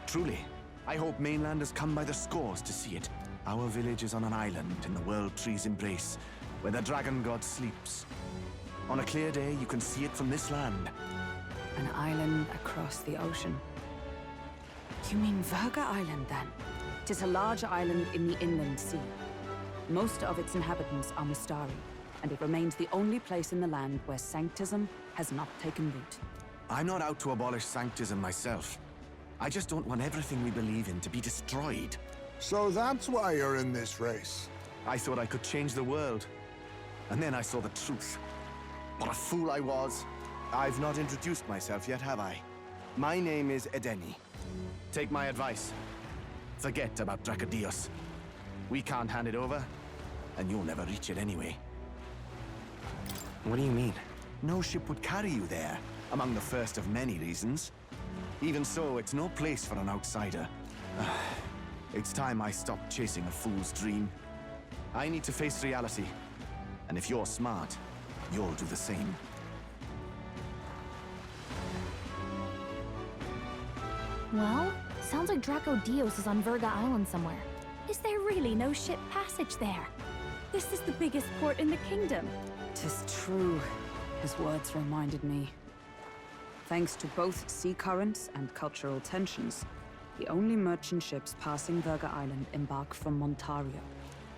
Truly, I hope mainlanders come by the scores to see it. Our village is on an island in the World Tree's embrace, where the Dragon God sleeps. On a clear day, you can see it from this land. An island across the ocean. You mean Verga Island, then? It is a large island in the inland sea. Most of its inhabitants are Mistari, and it remains the only place in the land where Sanctism has not taken root. I'm not out to abolish Sanctism myself. I just don't want everything we believe in to be destroyed. So that's why you're in this race. I thought I could change the world. And then I saw the truth. What a fool I was. I've not introduced myself yet, have I? My name is Edeni. Take my advice. Forget about Dracodios. We can't hand it over, and you'll never reach it anyway. What do you mean? No ship would carry you there, among the first of many reasons. Even so, it's no place for an outsider. It's time I stopped chasing a fool's dream. I need to face reality. And if you're smart, you'll do the same. Well, sounds like Dracodios is on Verga Island somewhere. Is there really no ship passage there? This is the biggest port in the kingdom. 'Tis true. His words reminded me. Thanks to both sea currents and cultural tensions, the only merchant ships passing Verga Island embark from Montario.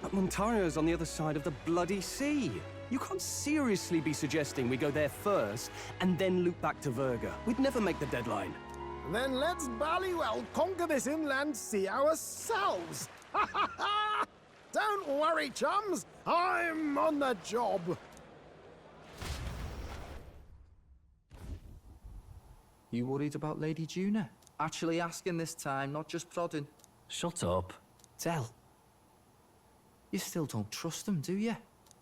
But Montario's on the other side of the bloody sea. You can't seriously be suggesting we go there first and then loop back to Verga. We'd never make the deadline. Then let's ballywell conquer this inland sea ourselves! Ha ha ha! Don't worry, chums! I'm on the job! You worried about Lady Juna? Actually asking this time, not just prodding. Shut up. Tell. You still don't trust them, do you?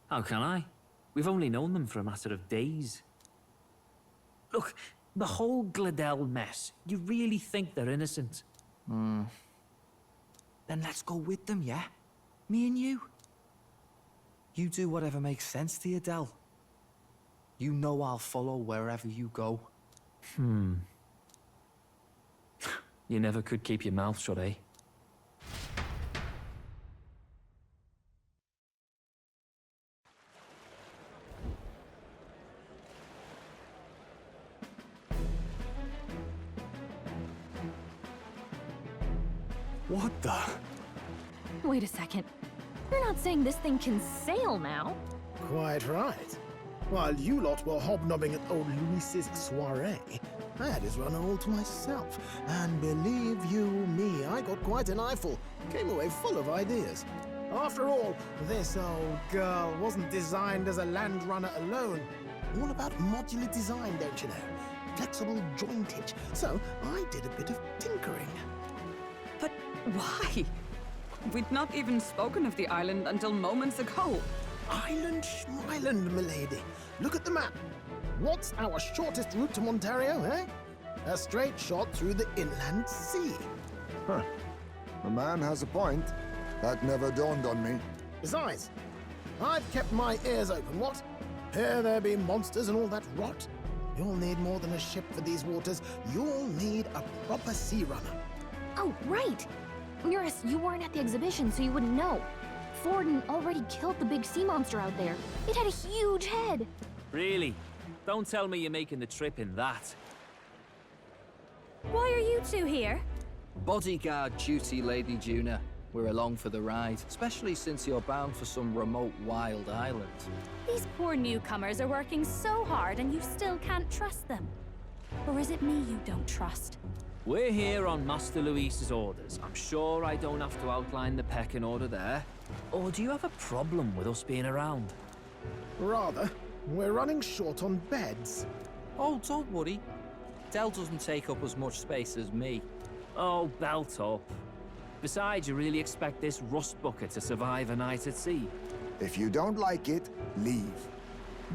How can I? We've only known them for a matter of days. Look, the whole Gladel mess, you really think they're innocent? Then let's go with them, yeah? Me and you. You do whatever makes sense to you, Del. You know I'll follow wherever you go. You never could keep your mouth shut, eh? What the? Wait a second. You're not saying this thing can sail now? Quite right. While you lot were hobnobbing at old Luis's soiree, I had his runner all to myself. And believe you me, I got quite an eyeful. Came away full of ideas. After all, this old girl wasn't designed as a land runner alone. All about modular design, don't you know? Flexible jointage. So I did a bit of tinkering. But why? We'd not even spoken of the island until moments ago. Island Schmyland, milady. Look at the map. What's our shortest route to Montario, eh? A straight shot through the inland sea. Huh. The man has a point. That never dawned on me. Besides, I've kept my ears open, what? Here there be monsters and all that rot. You'll need more than a ship for these waters. You'll need a proper sea runner. Oh, right! Eurus, you weren't at the exhibition, so you wouldn't know. Forden already killed the big sea monster out there. It had a huge head. Really? Don't tell me you're making the trip in that. Why are you two here? Bodyguard duty, Lady Juna. We're along for the ride, especially since you're bound for some remote wild island. These poor newcomers are working so hard and you still can't trust them. Or is it me you don't trust? We're here on Master Luis's orders. I'm sure I don't have to outline the pecking order there. Or do you have a problem with us being around? Rather, we're running short on beds. Oh, don't worry. Del doesn't take up as much space as me. Oh, belt up. Besides, you really expect this rust bucket to survive a night at sea? If you don't like it, leave.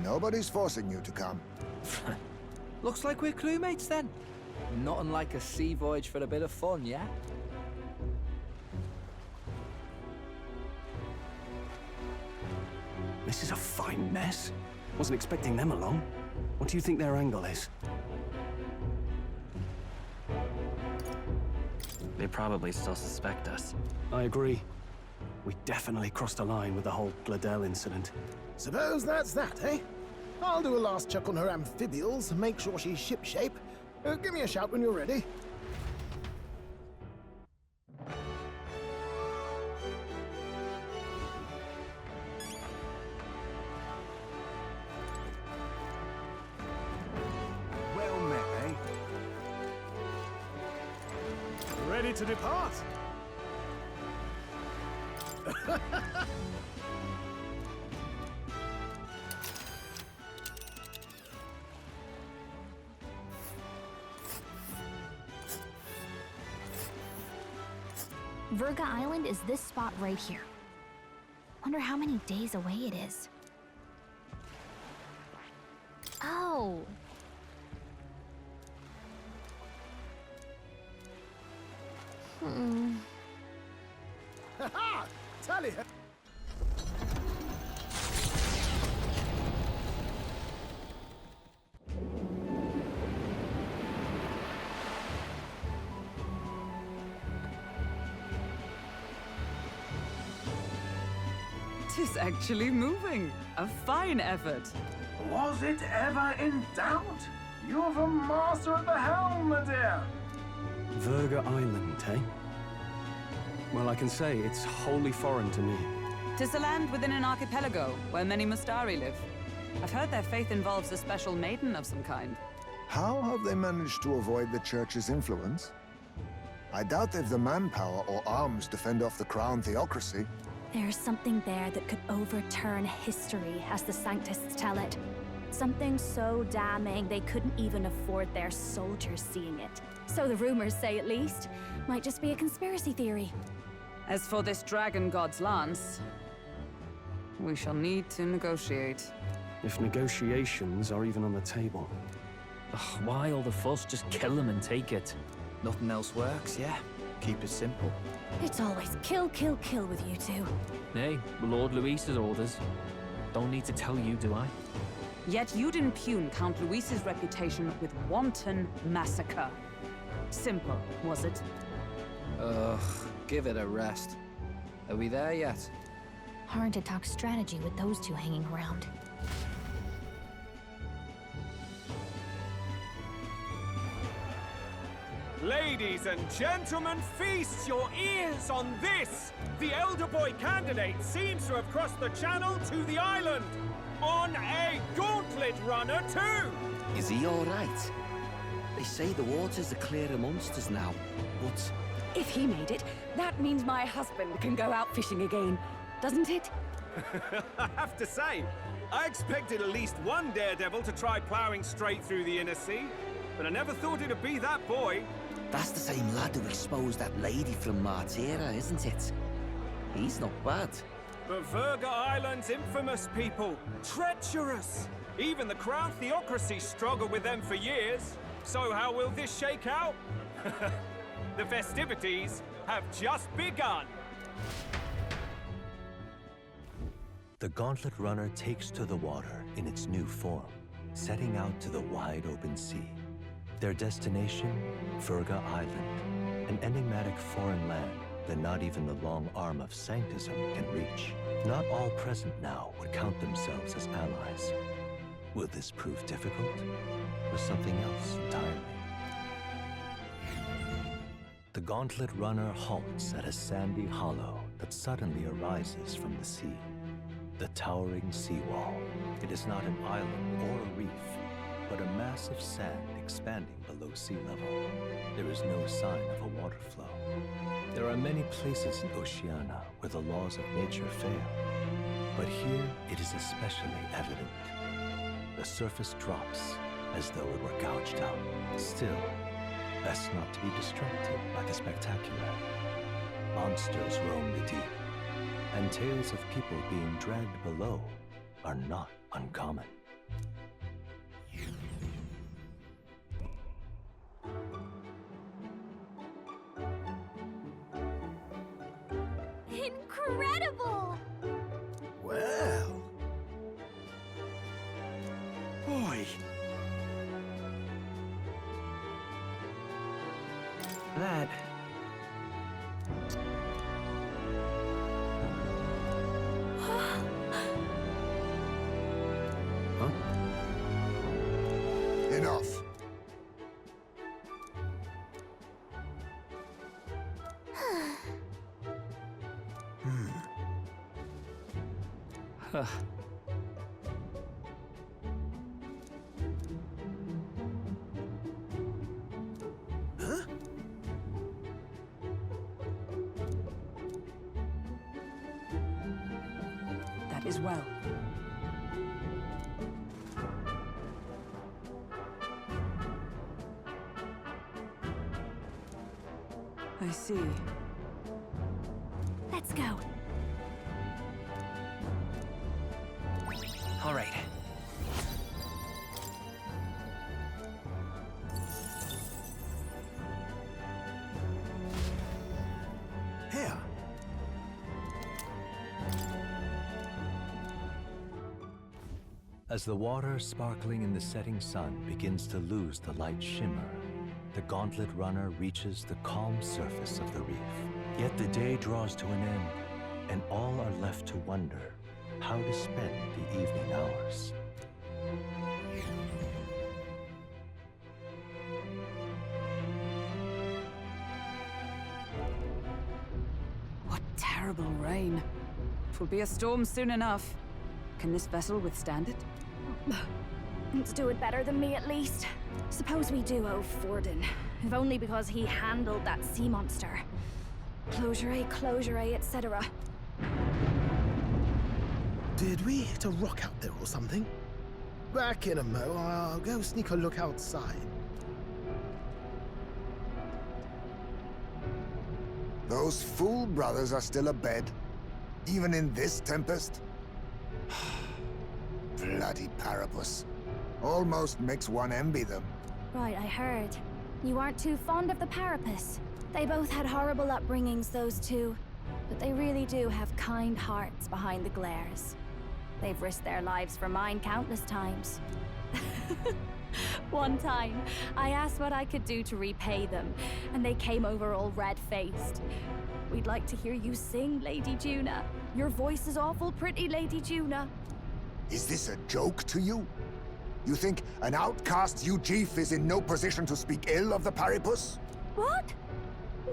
Nobody's forcing you to come. Looks like we're crewmates then. Not unlike a sea voyage for a bit of fun, yeah? This is a fine mess. Wasn't expecting them along. What do you think their angle is? They probably still suspect us. I agree. We definitely crossed a line with the whole Gladel incident. Suppose that's that, eh? I'll do a last check on her amphibials, make sure she's shipshape. Give me a shout when you're ready. ready to depart. Virga Island is this spot right here. Wonder how many days away it is. Oh. Ha-ha! Tally! Tis actually moving. A fine effort. Was it ever in doubt? You're the master of the helm, my dear. Virga Island, eh? Well, I can say it's wholly foreign to me. Tis a land within an archipelago where many Mustari live. I've heard their faith involves a special maiden of some kind. How have they managed to avoid the Church's influence? I doubt they've the manpower or arms to fend off the crown theocracy. There's something there that could overturn history, as the Sanctists tell it. Something so damning they couldn't even afford their soldiers seeing it. So the rumors say, at least. Might just be a conspiracy theory. As for this dragon god's lance, we shall need to negotiate. If negotiations are even on the table. Ugh, why all the fuss? Just kill him and take it. Nothing else works, yeah? Keep it simple. It's always kill, kill, kill with you two. Nay, Lord Luis's orders. Don't need to tell you, do I? Yet you'd impugn Count Luis's reputation with wanton massacre. Simple, was it? Ugh, give it a rest. Are we there yet? Hard to talk strategy with those two hanging around. Ladies and gentlemen, feast your ears on this! The elder boy candidate seems to have crossed the channel to the island! On a gauntlet runner, too! Is he all right? They say the waters are clear amongst us now, but... If he made it, that means my husband can go out fishing again, doesn't it? I have to say, I expected at least one daredevil to try plowing straight through the inner sea, but I never thought it'd be that boy. That's the same lad who exposed that lady from Martira, isn't it? He's not bad. But Virga Island's infamous people. Treacherous! Even the Crown Theocracy struggled with them for years. So how will this shake out? The festivities have just begun. The Gauntlet Runner takes to the water in its new form, setting out to the wide open sea. Their destination, Virga Island, an enigmatic foreign land that not even the long arm of Sanctism can reach. Not all present now would count themselves as allies. Will this prove difficult, or something else entirely? The Gauntlet Runner halts at a sandy hollow that suddenly arises from the sea. The towering seawall. It is not an island or a reef, but a mass of sand expanding below sea level. There is no sign of a water flow. There are many places in Oceania where the laws of nature fail, but here it is especially evident. The surface drops as though it were gouged out. Still, best not to be distracted by the spectacular. Monsters roam the deep, and tales of people being dragged below are not uncommon. Incredible! Well... Boy! That... Enough. Huh. That is well. I see. Let's go. All right. Here. As the water sparkling in the setting sun begins to lose the light shimmer, the gauntlet runner reaches the calm surface of the reef. Yet the day draws to an end, and all are left to wonder how to spend the evening hours. What terrible rain. Twill be a storm soon enough. Can this vessel withstand it? It's doing better than me, at least. Suppose we do owe Forden, if only because he handled that sea monster. Closure, etc. Did we hit a rock out there or something? Back in a mo, I'll go sneak a look outside. Those fool brothers are still abed, even in this tempest. Bloody Parapus. Almost makes one envy them. Right, I heard. You aren't too fond of the Parapus. They both had horrible upbringings, those two. But they really do have kind hearts behind the glares. They've risked their lives for mine countless times. One time, I asked what I could do to repay them, and they came over all red-faced. We'd like to hear you sing, Lady Juna. Your voice is awful pretty, Lady Juna. Is this a joke to you? You think an outcast Uchief is in no position to speak ill of the Paripus? What?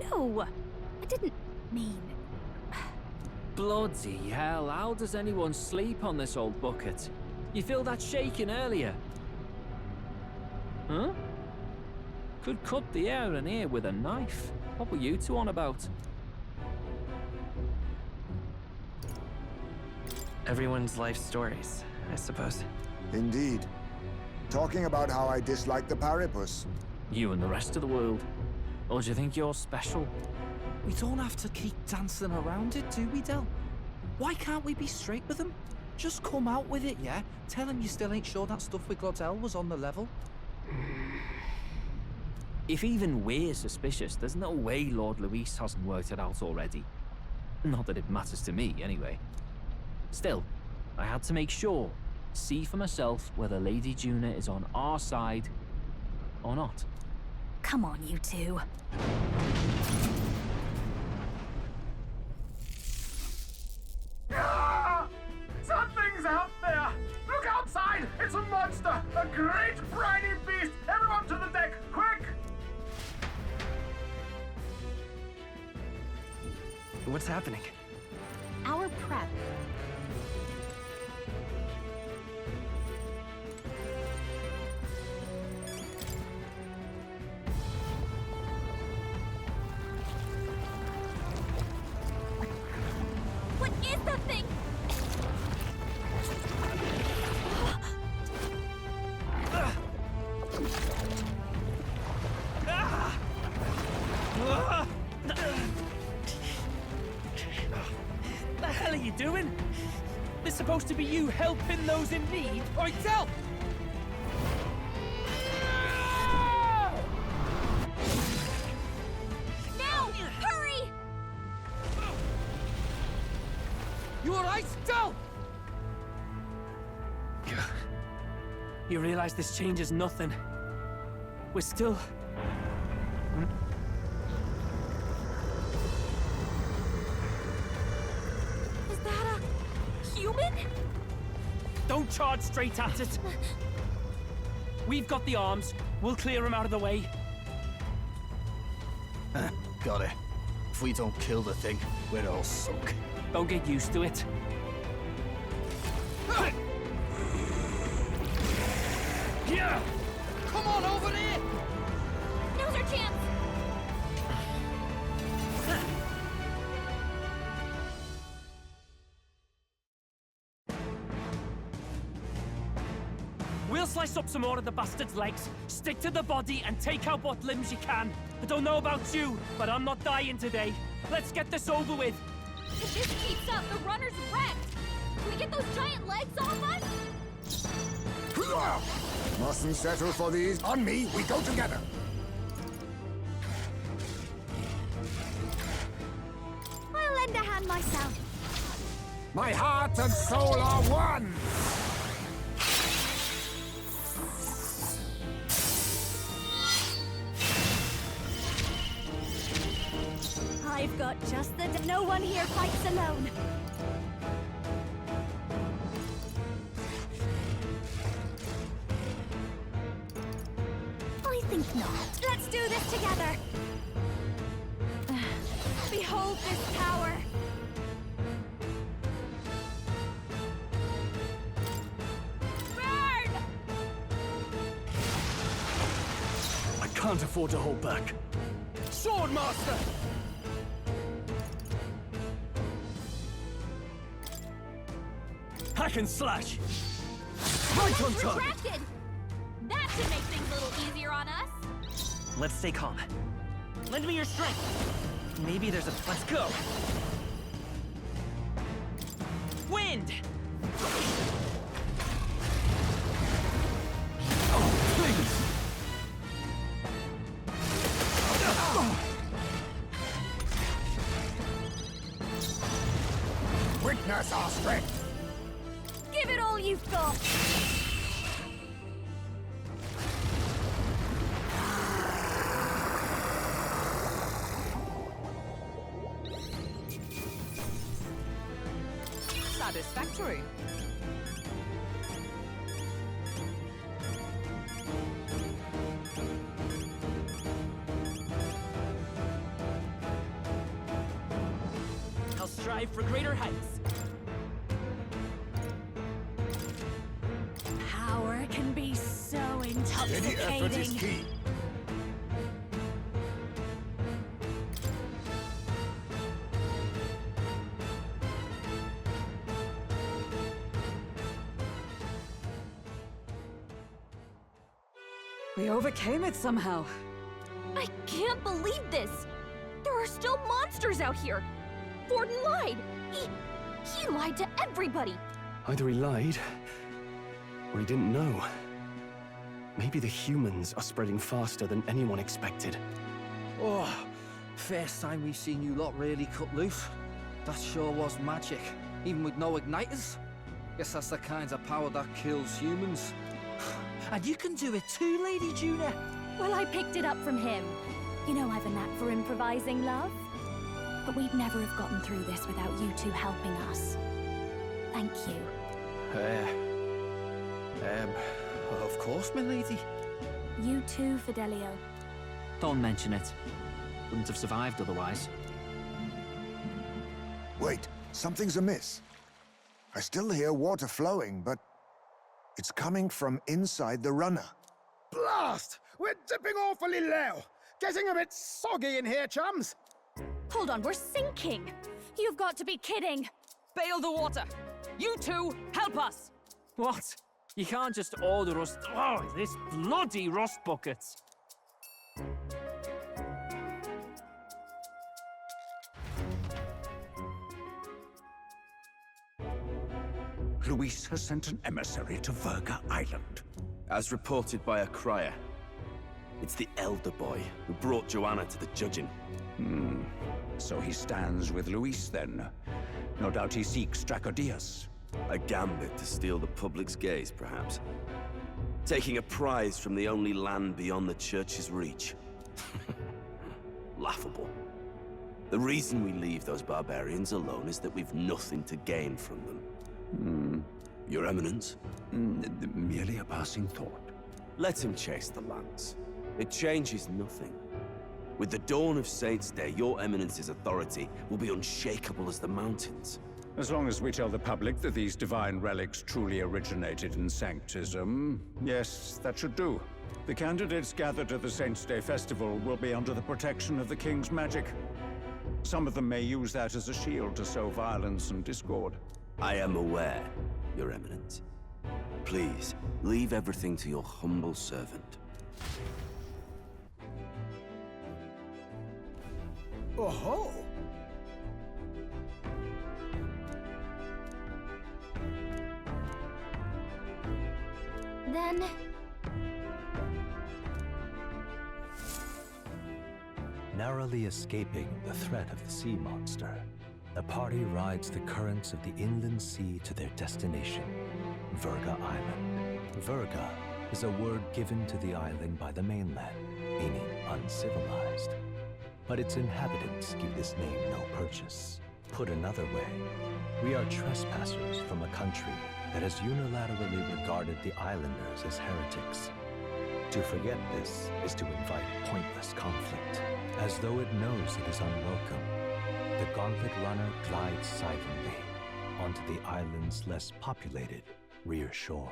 No, I didn't mean... Bloody hell, how does anyone sleep on this old bucket? You feel that shaking earlier? Huh? Could cut the air in here with a knife. What were you two on about? Everyone's life stories, I suppose. Indeed. Talking about how I dislike the Paripus. You and the rest of the world. Or do you think you're special? We don't have to keep dancing around it, do we, Del? Why can't we be straight with them? Just come out with it, yeah? Tell him you still ain't sure that stuff with Glottel was on the level. If even we're suspicious, there's no way Lord Luis hasn't worked it out already. Not that it matters to me, anyway. Still, I had to make sure, see for myself whether Lady Juna is on our side or not. Come on, you two. Something's out there! Look outside! It's a monster! A great briny beast! Everyone to the deck, quick! What's happening? Our prep. What is that thing? The hell are you doing? This supposed to be you helping those in need? Oi, Del! Now! Hurry! You alright, Del? You realize this changes nothing. We're still... Is that a human? Don't charge straight at it. We've got the arms. We'll clear him out of the way. Got it. If we don't kill the thing, we're all sunk. Don't get used to it. Yeah! Come on over there! Now's our chance! slice up some more of the bastard's legs, stick to the body, and take out what limbs you can. I don't know about you, but I'm not dying today. Let's get this over with. If this keeps up, the runner's wrecked. Can we get those giant legs off us? Mustn't settle for these. On me, we go together. I'll lend a hand myself. My heart and soul are one. I've got just the... No one here fights alone. I think not. Let's do this together. Behold this power. Burn! I can't afford to hold back. Swordmaster! Hack and slash! Right on target! Retracted! That should make things a little easier on us. Let's stay calm. Lend me your strength. Maybe there's a... Let's go! Wind! Oh, please! Witness our strength. Give it all you've got. Satisfactory. I'll strive for greater heights. Power can be so Any effort is intoxicating. key. We overcame it somehow. I can't believe this. There are still monsters out here. Forden lied. He lied to everybody. Either he lied, or he didn't know. Maybe the humans are spreading faster than anyone expected. Oh, first time we've seen you lot really cut loose. That sure was magic, even with no igniters. Guess that's the kind of power that kills humans. And you can do it too, Lady Juna. Well, I picked it up from him. You know I've a knack for improvising, love. But we'd never have gotten through this without you two helping us. Thank you. Of course, my lady. You too, Fidelio. Don't mention it. Wouldn't have survived otherwise. Wait, something's amiss. I still hear water flowing, but it's coming from inside the runner. Blast! We're dipping awfully low. Getting a bit soggy in here, chums. Hold on, we're sinking. You've got to be kidding. Bail the water! You two, help us! What? You can't just order us... Oh, this bloody rust buckets! Luis has sent an emissary to Verga Island. As reported by a crier. It's the elder boy who brought Joanna to the judging. So he stands with Luis then. No doubt he seeks Dracodius. A gambit to steal the public's gaze, perhaps. Taking a prize from the only land beyond the church's reach. Laughable. The reason we leave those barbarians alone is that we've nothing to gain from them. Your Eminence? Merely a passing thought. Let him chase the lance. It changes nothing. With the dawn of Saints' Day, your Eminence's authority will be unshakable as the mountains. As long as we tell the public that these divine relics truly originated in Sanctism, yes, that should do. The candidates gathered at the Saints' Day Festival will be under the protection of the King's magic. Some of them may use that as a shield to sow violence and discord. I am aware, Your Eminence. Please, leave everything to your humble servant. Oh-ho! Then... Narrowly escaping the threat of the sea monster, the party rides the currents of the inland sea to their destination, Verga Island. Verga is a word given to the island by the mainland, meaning uncivilized. But its inhabitants give this name no purchase. Put another way, we are trespassers from a country that has unilaterally regarded the islanders as heretics. To forget this is to invite pointless conflict, as though it knows it is unwelcome. The Gauntlet Runner glides silently onto the island's less populated rear shore.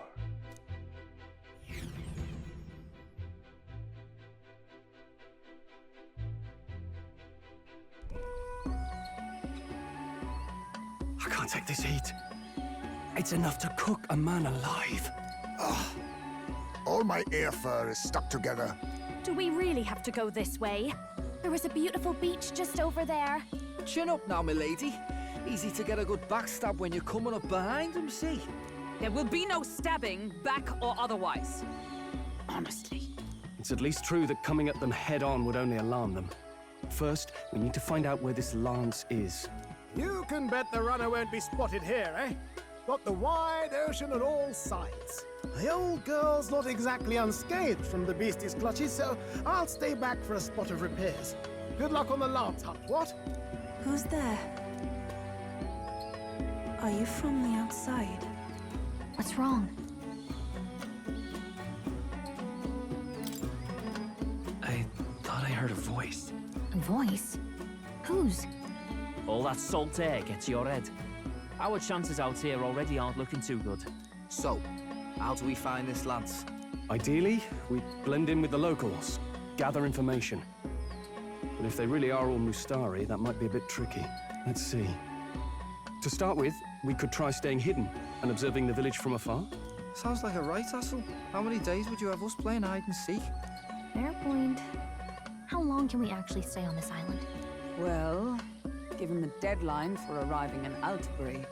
I can't take this heat. It's enough to cook a man alive. Ugh. All my ear fur is stuck together. Do we really have to go this way? There was a beautiful beach just over there. Chin up now, milady. Easy to get a good backstab when you're coming up behind him, see? There will be no stabbing, back or otherwise. Honestly. It's at least true that coming at them head-on would only alarm them. First, we need to find out where this lance is. You can bet the runner won't be spotted here, eh? Got the wide ocean on all sides. The old girl's not exactly unscathed from the beastie's clutches, so I'll stay back for a spot of repairs. Good luck on the lance hunt, what? Who's there? Are you from the outside? What's wrong? I thought I heard a voice. A voice? Whose? All that salt air gets your head. Our chances out here already aren't looking too good. So, how do we find this lance? Ideally, we blend in with the locals, gather information. But if they really are all Mustari, that might be a bit tricky. Let's see. To start with, we could try staying hidden and observing the village from afar. Sounds like a right hassle. How many days would you have us playing hide and seek? Fair point. How long can we actually stay on this island? Well, given the deadline for arriving in Altbury,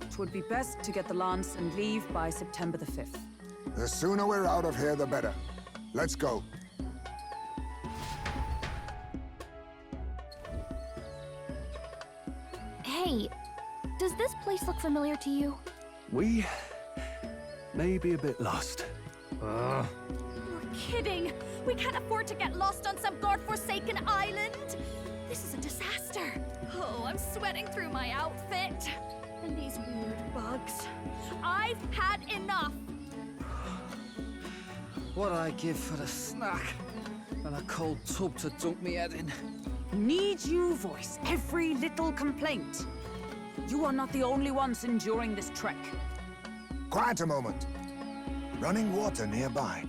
it would be best to get the lance and leave by September the 5th. The sooner we're out of here, the better. Let's go. Hey, does this place look familiar to you? We may be a bit lost. You're kidding! We can't afford to get lost on some godforsaken island! This is a disaster! Oh, I'm sweating through my outfit. And these weird bugs. I've had enough! What I give for a snack and a cold tub to dunk me head in. Need you voice every little complaint? You are not the only ones enduring this trek. Quiet a moment. Running water nearby.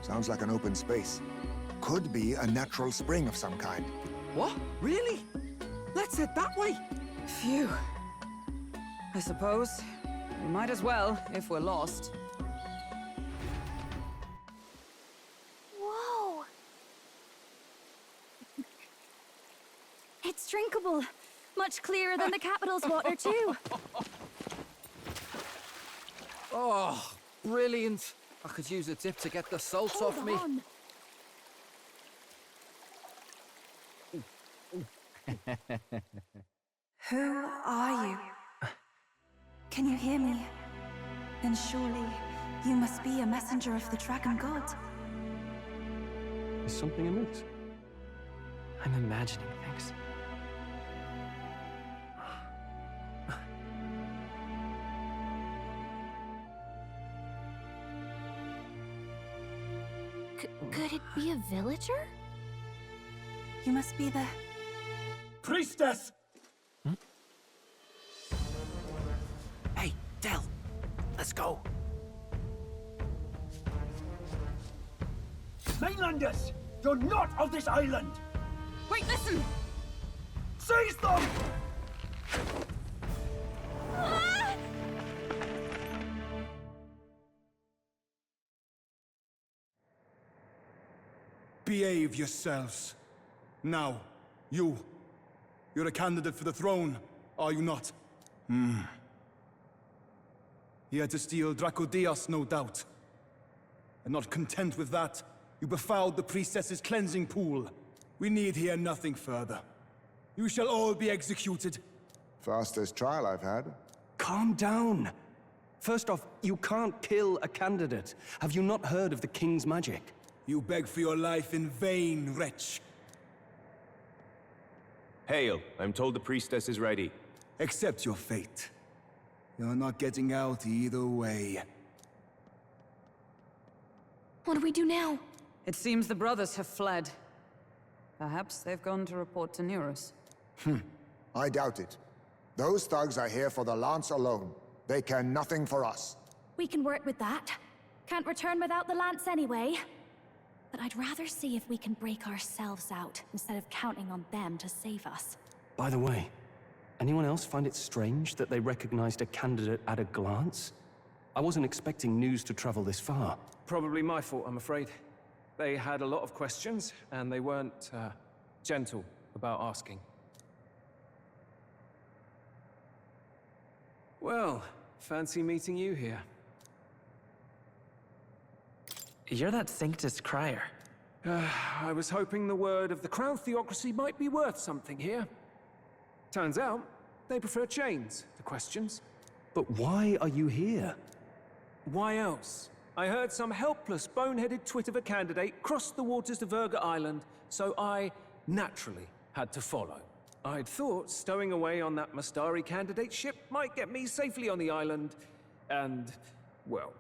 Sounds like an open space. Could be a natural spring of some kind. What? Really? Let's head that way. Phew. I suppose we might as well if we're lost. Whoa! It's drinkable. Much clearer than the capital's water, too. Oh, brilliant. I could use a dip to get the salt Hold off me. on. Who are you? Can you hear me? Then surely you must be a messenger of the Dragon God. Is something amiss? I'm imagining things. Could it be a villager? You must be the... Priestess! Hey, Del, let's go. Mainlanders! You're not of this island! Wait, listen! Seize them! Ah! Behave yourselves. Now, you're a candidate for the throne, are you not? Here to steal Dracodios, no doubt. And not content with that, you befouled the priestess's cleansing pool. We need hear nothing further. You shall all be executed. Fastest trial I've had. Calm down. First off, you can't kill a candidate. Have you not heard of the king's magic? You beg for your life in vain, wretch. Hail, I'm told the priestess is ready. Accept your fate. You're not getting out either way. What do we do now? It seems the brothers have fled. Perhaps they've gone to report to Neurus. I doubt it. Those thugs are here for the lance alone. They care nothing for us. We can work with that. Can't return without the lance anyway. But I'd rather see if we can break ourselves out, instead of counting on them to save us. By the way, anyone else find it strange that they recognized a candidate at a glance? I wasn't expecting news to travel this far. Probably my fault, I'm afraid. They had a lot of questions, and they weren't, gentle about asking. Well, fancy meeting you here. You're that Sanctus crier. I was hoping the word of the Crown Theocracy might be worth something here. Turns out, they prefer chains to questions. But why are you here? Why else? I heard some helpless, boneheaded twit of a candidate crossed the waters of Virga Island, so I naturally had to follow. I'd thought stowing away on that Mastari candidate ship might get me safely on the island, and, well...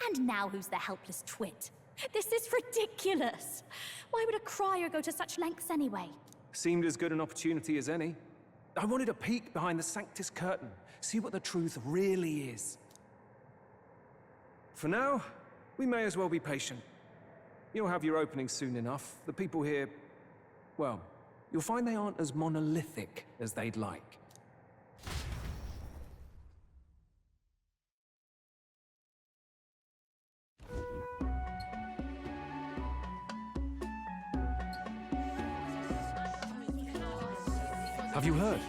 And now who's the helpless twit? This is ridiculous! Why would a crier go to such lengths anyway? Seemed as good an opportunity as any. I wanted a peek behind the Sanctus curtain, see what the truth really is. For now, we may as well be patient. You'll have your opening soon enough. The people here, well, you'll find they aren't as monolithic as they'd like. Have you heard?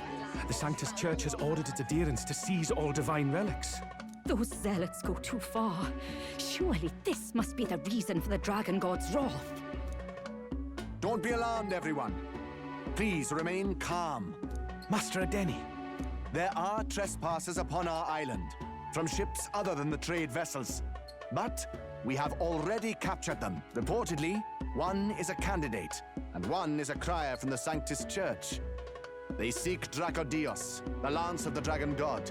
The Sanctus Church has ordered its adherents to seize all divine relics. Those zealots go too far. Surely this must be the reason for the Dragon God's wrath. Don't be alarmed, everyone. Please remain calm. Master Adeni. There are trespassers upon our island, from ships other than the trade vessels. But we have already captured them. Reportedly, one is a candidate, and one is a crier from the Sanctus Church. They seek Dracodios, the lance of the Dragon God.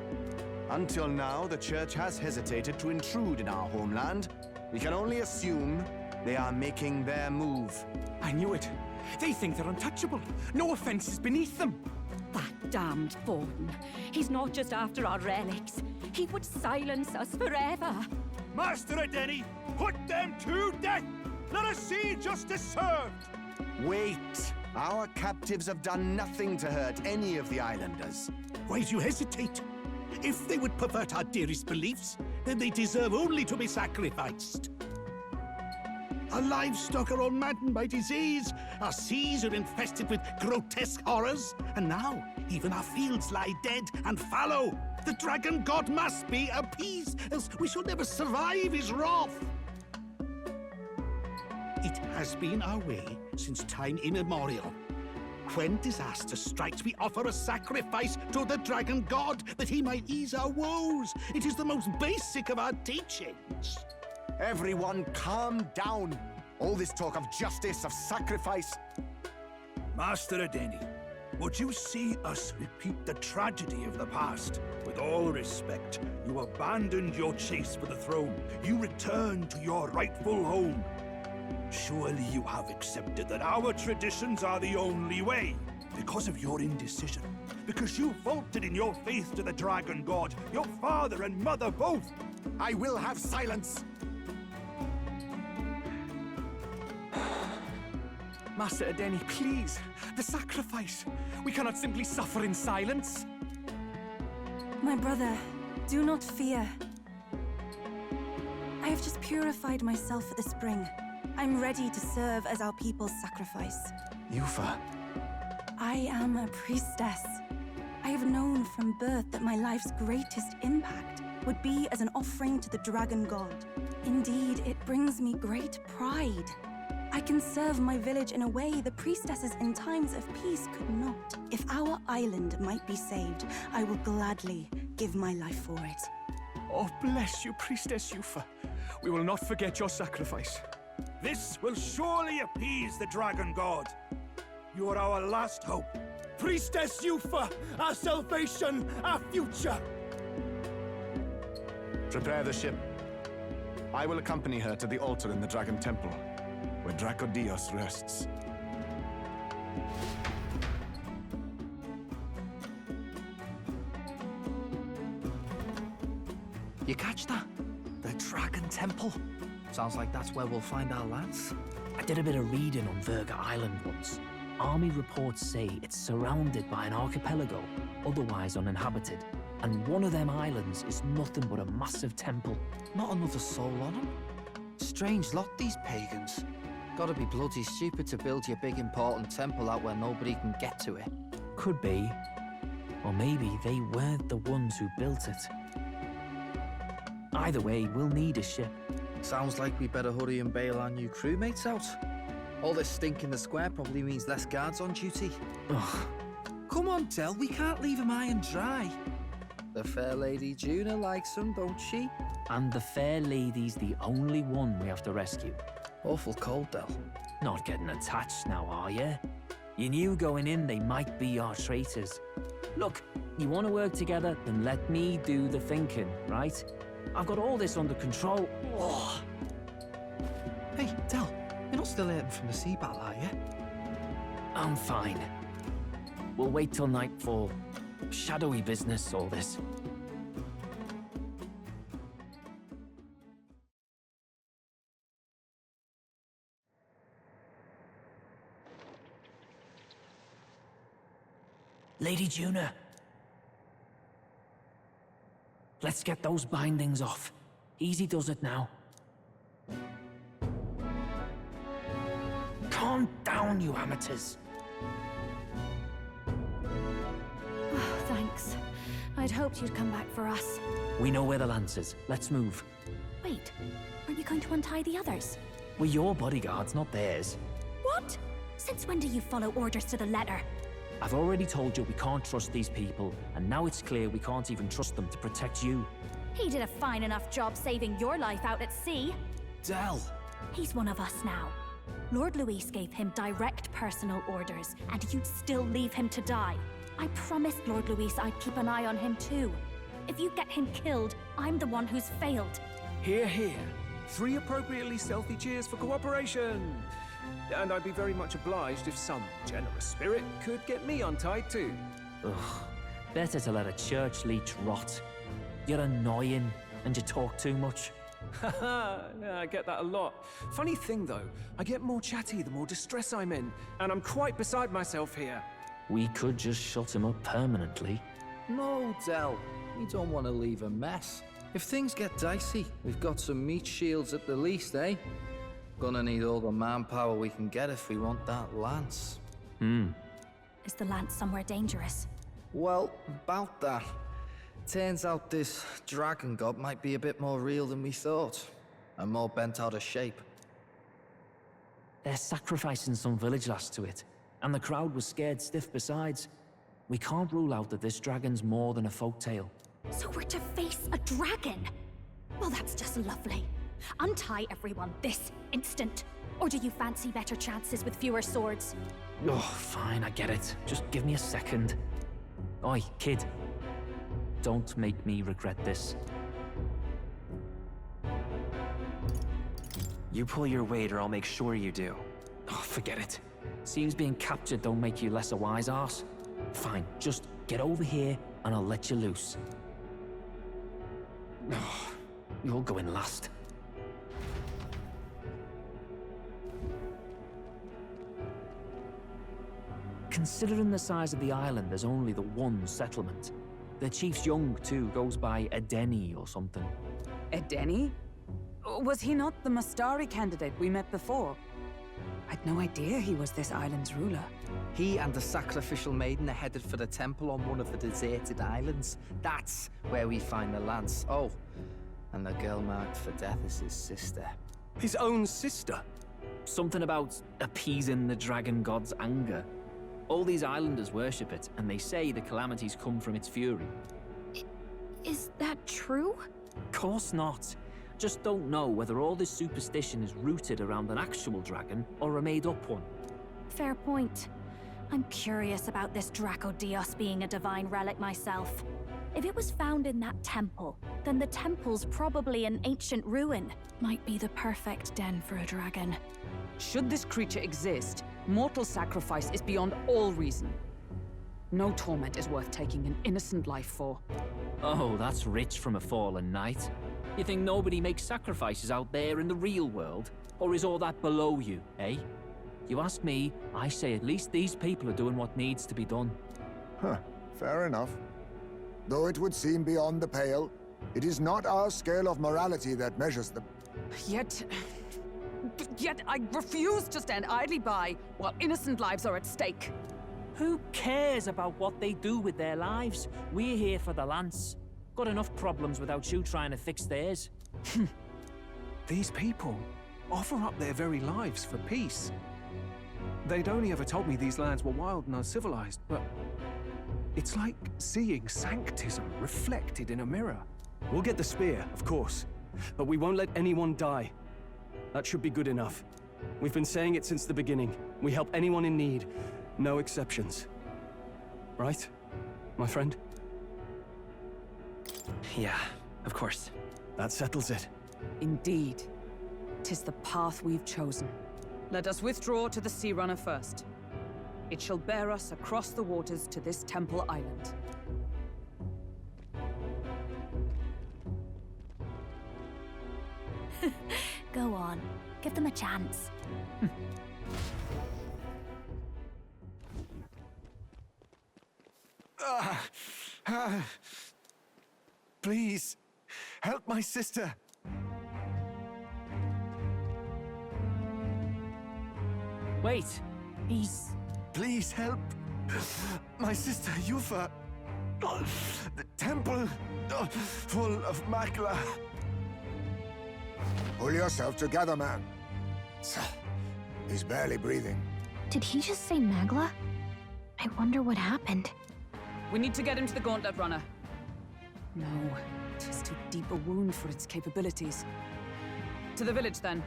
Until now, the Church has hesitated to intrude in our homeland. We can only assume they are making their move. I knew it. They think they're untouchable. No offense is beneath them. That damned Thorn. He's not just after our relics. He would silence us forever. Master Adeni, put them to death! Let us see justice served! Wait! Our captives have done nothing to hurt any of the islanders. Why do you hesitate? If they would pervert our dearest beliefs, then they deserve only to be sacrificed. Our livestock are all maddened by disease, our seas are infested with grotesque horrors, and now even our fields lie dead and fallow. The Dragon God must be appeased, else we shall never survive his wrath. It has been our way since time immemorial. When disaster strikes, we offer a sacrifice to the Dragon God that he might ease our woes. It is the most basic of our teachings. Everyone calm down. All this talk of justice, of sacrifice. Master Adeni, would you see us repeat the tragedy of the past? With all respect, you abandoned your chase for the throne. You returned to your rightful home. Surely you have accepted that our traditions are the only way. Because of your indecision. Because you faltered in your faith to the Dragon God. Your father and mother both. I will have silence. Master Adeni, please. The sacrifice. We cannot simply suffer in silence. My brother, do not fear. I have just purified myself for the spring. I'm ready to serve as our people's sacrifice. Yufa. I am a priestess. I have known from birth that my life's greatest impact would be as an offering to the dragon god. Indeed, it brings me great pride. I can serve my village in a way the priestesses in times of peace could not. If our island might be saved, I will gladly give my life for it. Oh, bless you, Priestess Yufa. We will not forget your sacrifice. This will surely appease the dragon god. You are our last hope. Priestess Yufa, our salvation, our future! Prepare the ship. I will accompany her to the altar in the Dragon Temple, where Dracodios rests. You catch that? The Dragon Temple. Sounds like that's where we'll find our lads. I did a bit of reading on Verga Island once. Army reports say it's surrounded by an archipelago, otherwise uninhabited. And one of them islands is nothing but a massive temple. Not another soul on them. Strange lot, these pagans. Gotta be bloody stupid to build your big important temple out where nobody can get to it. Could be. Or maybe they weren't the ones who built it. Either way, we'll need a ship. Sounds like we better hurry and bail our new crewmates out. All this stink in the square probably means less guards on duty. Ugh. Come on, Del, we can't leave him high and dry. The fair lady Juna likes him, don't she? And the fair lady's the only one we have to rescue. Awful cold, Del. Not getting attached now, are you? You knew going in they might be our traitors. Look, you want to work together, then let me do the thinking, right? I've got all this under control. Oh. Hey, Del, you're not still hurting from the sea battle, are you? I'm fine. We'll wait till nightfall. Shadowy business, all this. Lady Juna. Let's get those bindings off. Easy does it now. Calm down, you amateurs. Oh, thanks. I'd hoped you'd come back for us. We know where the lance is. Let's move. Wait, aren't you going to untie the others? We're your bodyguards, not theirs. What? Since when do you follow orders to the letter? I've already told you we can't trust these people, and now it's clear we can't even trust them to protect you. He did a fine enough job saving your life out at sea. Del! He's one of us now. Lord Luis gave him direct personal orders, and you'd still leave him to die. I promised Lord Luis I'd keep an eye on him too. If you get him killed, I'm the one who's failed. Hear, hear. 3 appropriately stealthy cheers for cooperation. And I'd be very much obliged if some generous spirit could get me untied too. Ugh. Better to let a church leech rot. You're annoying, and you talk too much. Haha, yeah, I get that a lot. Funny thing though, I get more chatty the more distress I'm in, and I'm quite beside myself here. We could just shut him up permanently. No, Del. We don't want to leave a mess. If things get dicey, we've got some meat shields at the least, eh? Gonna need all the manpower we can get if we want that lance. Is the lance somewhere dangerous? Well, about that. Turns out this dragon god might be a bit more real than we thought, and more bent out of shape. They're sacrificing some village lass to it, and the crowd was scared stiff besides. We can't rule out that this dragon's more than a folktale. So we're to face a dragon? Well, that's just lovely. Untie everyone this instant. Or do you fancy better chances with fewer swords? Oh, fine, I get it. Just give me a second. Oi, kid. Don't make me regret this. You pull your weight or I'll make sure you do. Oh, forget it. Seems being captured don't make you less a wise arse. Fine, just get over here and I'll let you loose. Oh, you're going last. Considering the size of the island, there's only the one settlement. The chief's young, too, goes by Edeni or something. Edeni? Was he not the Mastari candidate we met before? I'd no idea he was this island's ruler. He and the sacrificial maiden are headed for the temple on one of the deserted islands. That's where we find the lance. Oh, and the girl marked for death is his sister. His own sister? Something about appeasing the dragon god's anger. All these islanders worship it, and they say the calamities come from its fury. Is that true? Course not. Just don't know whether all this superstition is rooted around an actual dragon or a made-up one. Fair point. I'm curious about this Draco Dios being a divine relic myself. If it was found in that temple, then the temple's probably an ancient ruin. Might be the perfect den for a dragon. Should this creature exist, mortal sacrifice is beyond all reason. No torment is worth taking an innocent life for. Oh, that's rich from a fallen knight. You think nobody makes sacrifices out there in the real world? Or is all that below you, eh? You ask me, I say at least these people are doing what needs to be done. Huh, fair enough. Though it would seem beyond the pale, it is not our scale of morality that measures them. Yet I refuse to stand idly by while innocent lives are at stake. Who cares about what they do with their lives? We're here for the lance. Got enough problems without you trying to fix theirs. These people offer up their very lives for peace. They'd only ever told me these lands were wild and uncivilized, but it's like seeing sanctism reflected in a mirror. We'll get the spear, of course, but we won't let anyone die. That should be good enough. We've been saying it since the beginning. We help anyone in need, no exceptions. Right, my friend? Yeah, of course. That settles it. Indeed. 'Tis the path we've chosen. Let us withdraw to the Sea Runner first. It shall bear us across the waters to this temple island. Go on. Give them a chance. Please, help my sister. Wait, he's... Please help my sister Yufa. The temple full of makla. Pull yourself together, man. He's barely breathing. Did he just say Magla? I wonder what happened. We need to get him to the Gauntlet Runner. No, 'tis too deep a wound for its capabilities. To the village, then.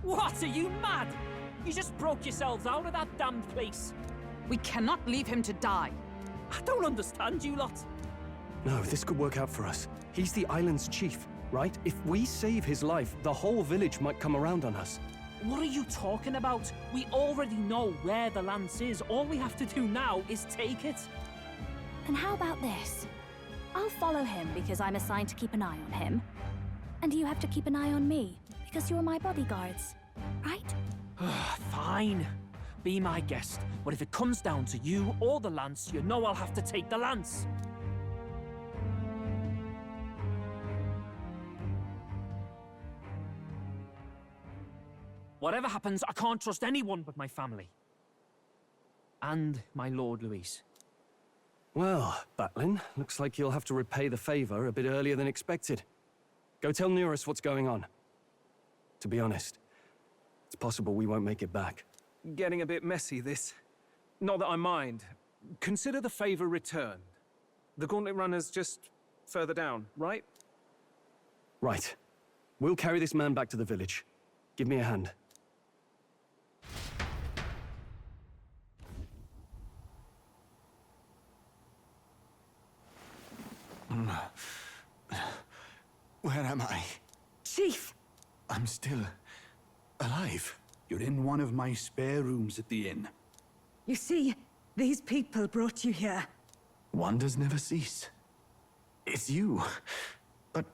What, are you mad? You just broke yourselves out of that damned place. We cannot leave him to die. I don't understand you lot. No, this could work out for us. He's the island's chief, right? If we save his life, the whole village might come around on us. What are you talking about? We already know where the lance is. All we have to do now is take it. And how about this? I'll follow him because I'm assigned to keep an eye on him. And you have to keep an eye on me because you're my bodyguards, right? Fine. Be my guest. But if it comes down to you or the lance, you know I'll have to take the lance. Whatever happens, I can't trust anyone but my family. And my Lord Luis. Well, Batlin, looks like you'll have to repay the favor a bit earlier than expected. Go tell Neurus what's going on. To be honest, it's possible we won't make it back. Getting a bit messy, this. Not that I mind. Consider the favor returned. The Gauntlet Runner's just further down, right? Right. We'll carry this man back to the village. Give me a hand. Where am I? Chief! I'm still alive. You're in one of my spare rooms at the inn. You see, these people brought you here. Wonders never cease. It's you. But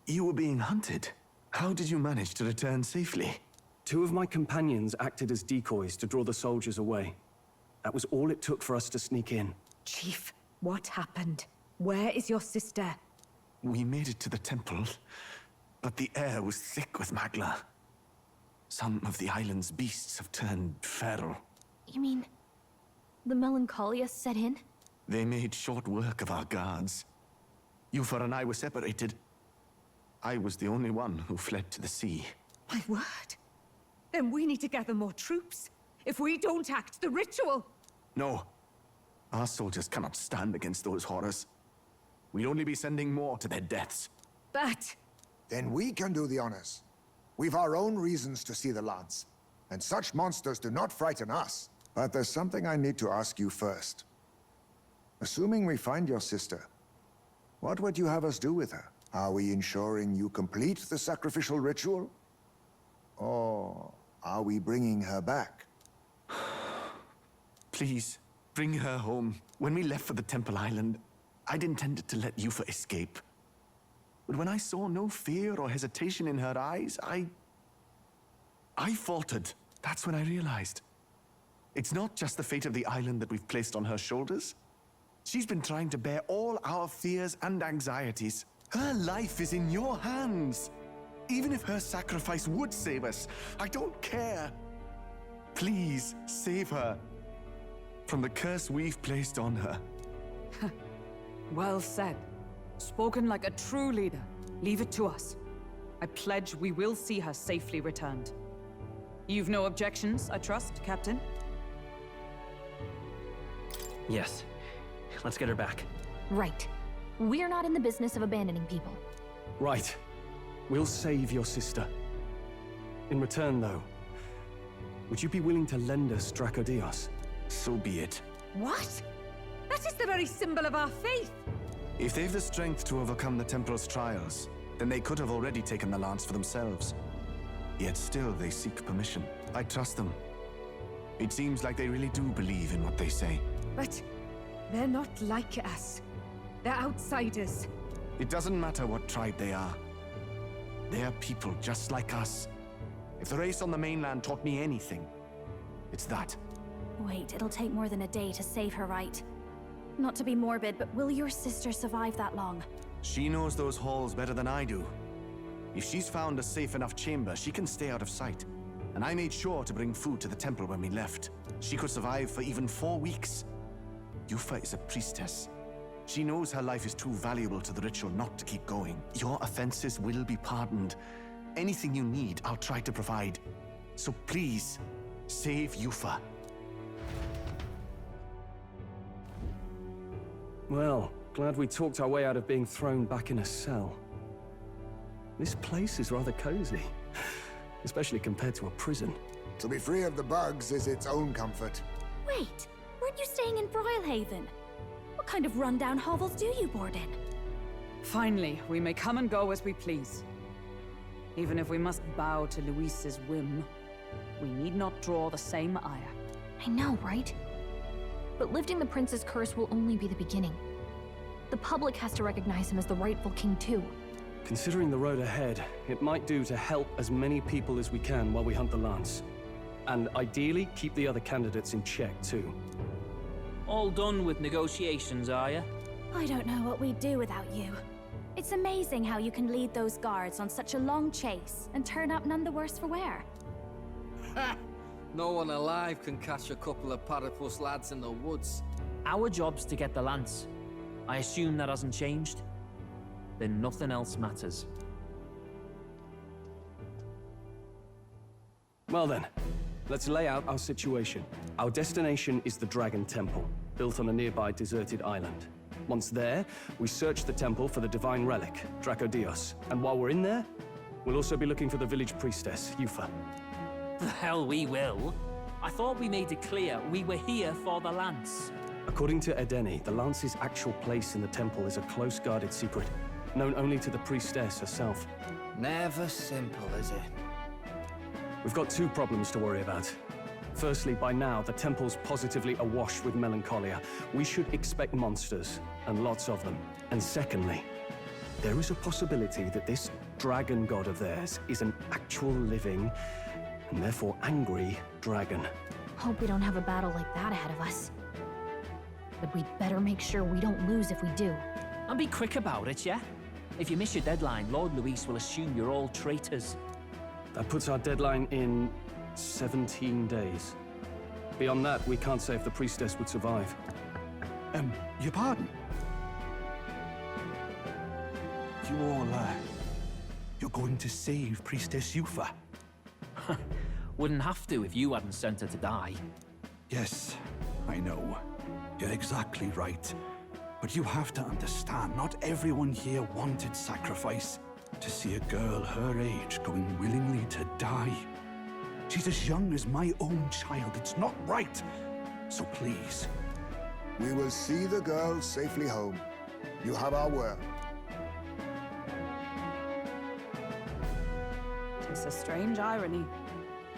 you were being hunted. How did you manage to return safely? 2 of my companions acted as decoys to draw the soldiers away. That was all it took for us to sneak in. Chief, what happened? Where is your sister? We made it to the temple, but the air was thick with magla. Some of the island's beasts have turned feral. You mean the melancholia set in? They made short work of our guards. Yufa and I were separated. I was the only one who fled to the sea. My word. Then we need to gather more troops. If we don't act, the ritual... No. Our soldiers cannot stand against those horrors. We'd only be sending more to their deaths. But... Then we can do the honors. We've our own reasons to see the lance. And such monsters do not frighten us. But there's something I need to ask you first. Assuming we find your sister, what would you have us do with her? Are we ensuring you complete the sacrificial ritual? Or are we bringing her back? Please, bring her home. When we left for the Temple Island, I'd intended to let Yufa escape. But when I saw no fear or hesitation in her eyes, I faltered. That's when I realized. It's not just the fate of the island that we've placed on her shoulders. She's been trying to bear all our fears and anxieties. Her life is in your hands. Even if her sacrifice would save us, I don't care. Please, save her from the curse we've placed on her. Well said. Spoken like a true leader. Leave it to us. I pledge we will see her safely returned. You've no objections, I trust, Captain? Yes. Let's get her back. Right. We're not in the business of abandoning people. Right. We'll save your sister. In return, though, would you be willing to lend us Dracodios? So be it. What? That is the very symbol of our faith! If they've the strength to overcome the Templars' trials, then they could have already taken the lance for themselves. Yet still they seek permission. I trust them. It seems like they really do believe in what they say. But they're not like us. They're outsiders. It doesn't matter what tribe they are. They're people just like us. If the race on the mainland taught me anything, it's that. Wait, it'll take more than a day to save her, right? Not to be morbid, but will your sister survive that long? She knows those halls better than I do. If she's found a safe enough chamber, she can stay out of sight. And I made sure to bring food to the temple when we left. She could survive for even 4 weeks. Yufa is a priestess. She knows her life is too valuable to the ritual not to keep going. Your offenses will be pardoned. Anything you need, I'll try to provide. So please, save Yufa. Well, glad we talked our way out of being thrown back in a cell. This place is rather cozy, especially compared to a prison. To be free of the bugs is its own comfort. Wait, weren't you staying in Broilhaven? What kind of rundown hovels do you board in? Finally, we may come and go as we please. Even if we must bow to Luis's whim, we need not draw the same ire. I know, right? But lifting the prince's curse will only be the beginning. The public has to recognize him as the rightful king too. Considering the road ahead, it might do to help as many people as we can while we hunt the lance. And ideally, keep the other candidates in check too. All done with negotiations, are you? I don't know what we'd do without you. It's amazing how you can lead those guards on such a long chase and turn up none the worse for wear. Ha! No one alive can catch a couple of platypus lads in the woods. Our job's to get the lance. I assume that hasn't changed? Then nothing else matters. Well then, let's lay out our situation. Our destination is the Dragon Temple, built on a nearby deserted island. Once there, we search the temple for the divine relic, Dracodios. And while we're in there, we'll also be looking for the village priestess, Yufa. The hell we will. I thought we made it clear we were here for the lance. According to Edeni, the lance's actual place in the temple is a close-guarded secret, known only to the priestess herself. Never simple, is it? We've got 2 problems to worry about. Firstly, by now, the temple's positively awash with melancholia. We should expect monsters, and lots of them. And secondly, there is a possibility that this dragon god of theirs is an actual living, and therefore angry, dragon. Hope we don't have a battle like that ahead of us. But we'd better make sure we don't lose if we do. And be quick about it, yeah? If you miss your deadline, Lord Luis will assume you're all traitors. That puts our deadline in 17 days. Beyond that, we can't say if the priestess would survive. Your pardon? You're going to save Priestess Yufa? Wouldn't have to if you hadn't sent her to die. Yes, I know. You're exactly right. But you have to understand, not everyone here wanted sacrifice. To see a girl her age going willingly to die. She's as young as my own child. It's not right. So please. We will see the girl safely home. You have our word. It's a strange irony.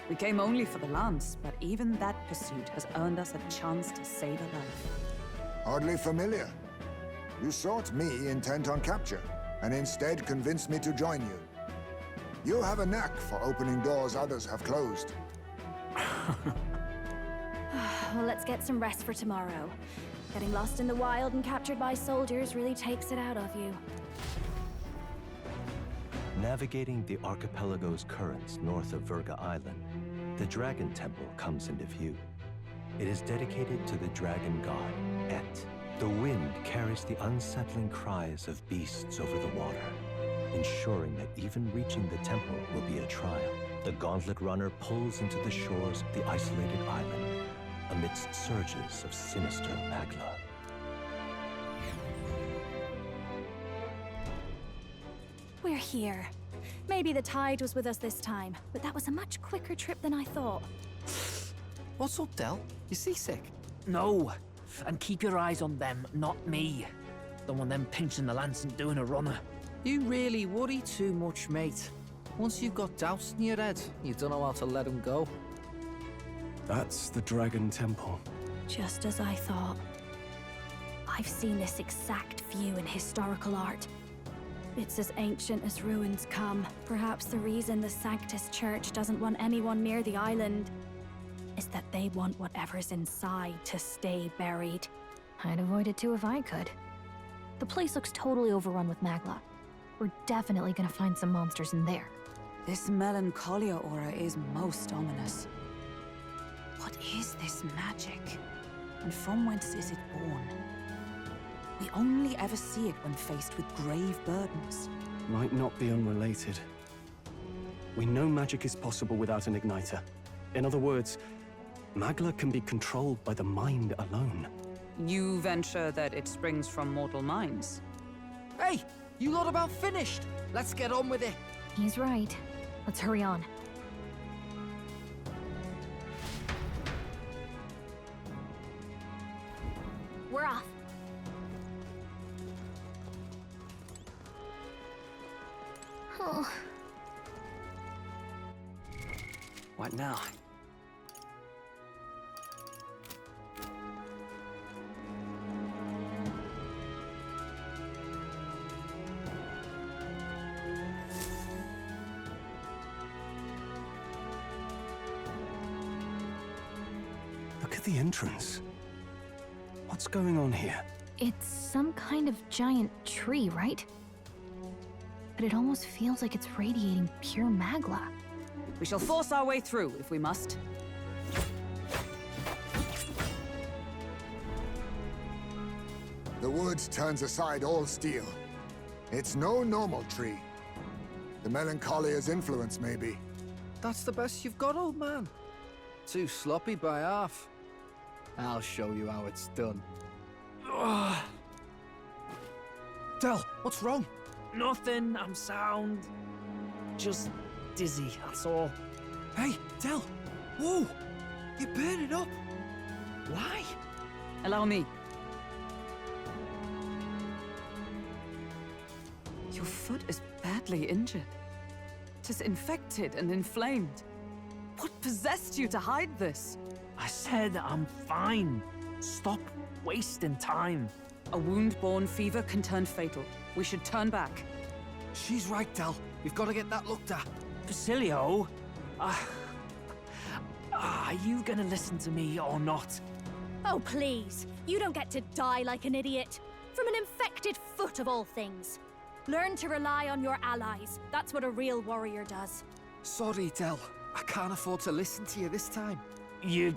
We came only for the lance, but even that pursuit has earned us a chance to save a life. Hardly familiar. You sought me intent on capture, and instead convinced me to join you. You have a knack for opening doors others have closed. Well, let's get some rest for tomorrow. Getting lost in the wild and captured by soldiers really takes it out of you. Navigating the archipelago's currents north of Virga Island, the Dragon Temple comes into view. It is dedicated to the dragon god, Et. The wind carries the unsettling cries of beasts over the water, ensuring that even reaching the temple will be a trial. The gauntlet runner pulls into the shores of the isolated island amidst surges of sinister magla. We're here. Maybe the tide was with us this time, but that was a much quicker trip than I thought. What's up, Del? You seasick? No. And keep your eyes on them, not me. Don't want them pinching the lance and doing a runner. You really worry too much, mate. Once you've got doubts in your head, you don't know how to let them go. That's the Dragon Temple. Just as I thought. I've seen this exact view in historical art. It's as ancient as ruins come. Perhaps the reason the Sanctus Church doesn't want anyone near the island is that they want whatever's inside to stay buried. I'd avoid it too if I could. The place looks totally overrun with magla. We're definitely gonna find some monsters in there. This melancholia aura is most ominous. What is this magic? And from whence is it born? We only ever see it when faced with grave burdens. Might not be unrelated. We know magic is possible without an igniter. In other words, magla can be controlled by the mind alone. You venture that it springs from mortal minds? Hey, you lot about finished. Let's get on with it. He's right. Let's hurry on. We're off. Oh. What now? Look at the entrance. What's going on here? It's some kind of giant tree, right? But it almost feels like it's radiating pure magla. We shall force our way through, if we must. The woods turns aside all steel. It's no normal tree. The Melancholia's influence, maybe. That's the best you've got, old man. Too sloppy by half. I'll show you how it's done. Del, what's wrong? Nothing, I'm sound. Just dizzy, that's all. Hey, Del! Whoa! You're burning up! Why? Allow me. Your foot is badly injured. It is infected and inflamed. What possessed you to hide this? I said I'm fine. Stop wasting time. A wound-borne fever can turn fatal. We should turn back. She's right, Del. We've got to get that looked at. Basilio? Are you gonna listen to me or not? Oh, please. You don't get to die like an idiot. From an infected foot of all things. Learn to rely on your allies. That's what a real warrior does. Sorry, Del. I can't afford to listen to you this time. You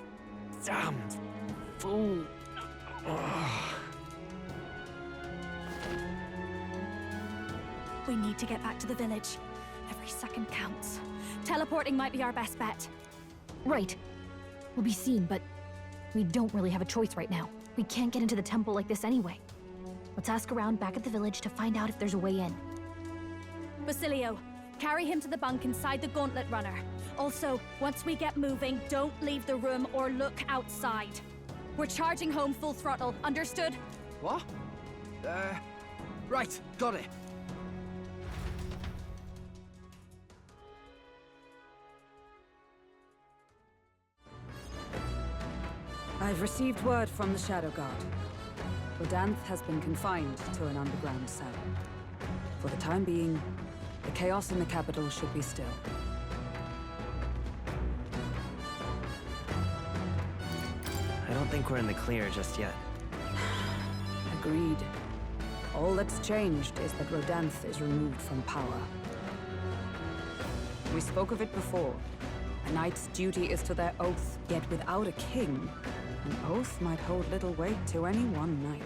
damned fool. We need to get back to the village. Every second counts. Teleporting might be our best bet. Right. We'll be seen, but we don't really have a choice right now. We can't get into the temple like this anyway. Let's ask around back at the village to find out if there's a way in. Basilio, carry him to the bunk inside the gauntlet runner. Also, once we get moving, don't leave the room or look outside. We're charging home full throttle, understood? What? Right, got it. I've received word from the Shadow Guard. Rodanth has been confined to an underground cell. For the time being, the chaos in the capital should be still. I don't think we're in the clear just yet. Agreed. All that's changed is that Rodanth is removed from power. We spoke of it before. A knight's duty is to their oath, yet without a king, an oath might hold little weight to any one knight.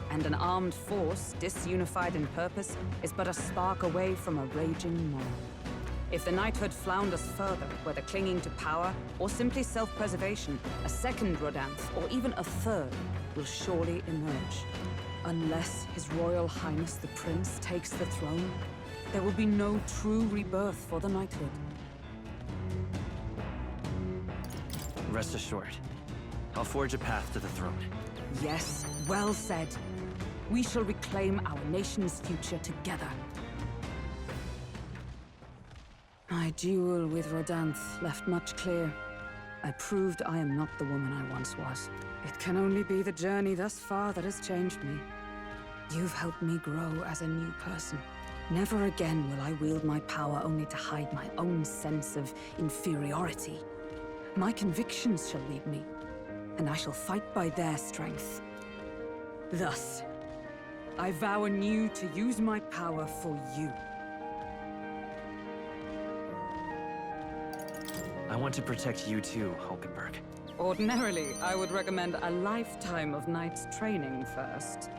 And an armed force, disunified in purpose, is but a spark away from a raging mob. If the knighthood flounders further, whether clinging to power or simply self-preservation, a second Rodanth, or even a third, will surely emerge. Unless His Royal Highness the Prince takes the throne, there will be no true rebirth for the knighthood. Rest assured, I'll forge a path to the throne. Yes, well said. We shall reclaim our nation's future together. My duel with Rodanth left much clear. I proved I am not the woman I once was. It can only be the journey thus far that has changed me. You've helped me grow as a new person. Never again will I wield my power only to hide my own sense of inferiority. My convictions shall lead me, and I shall fight by their strength. Thus, I vow anew to use my power for you. I want to protect you too, Hulkenberg. Ordinarily, I would recommend a lifetime of knight's training first.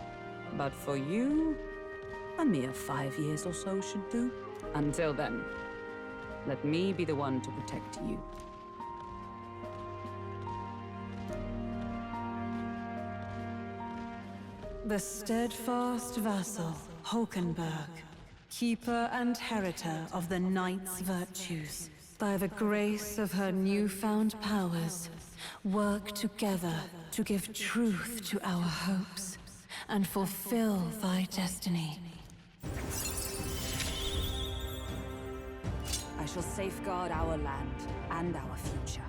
But for you, a mere 5 years or so should do. Until then, let me be the one to protect you. The steadfast vassal, Hulkenberg, keeper and heritor of the knight's virtues, by the grace of her newfound powers, work together to give truth to our hopes and fulfill thy destiny. I shall safeguard our land and our future.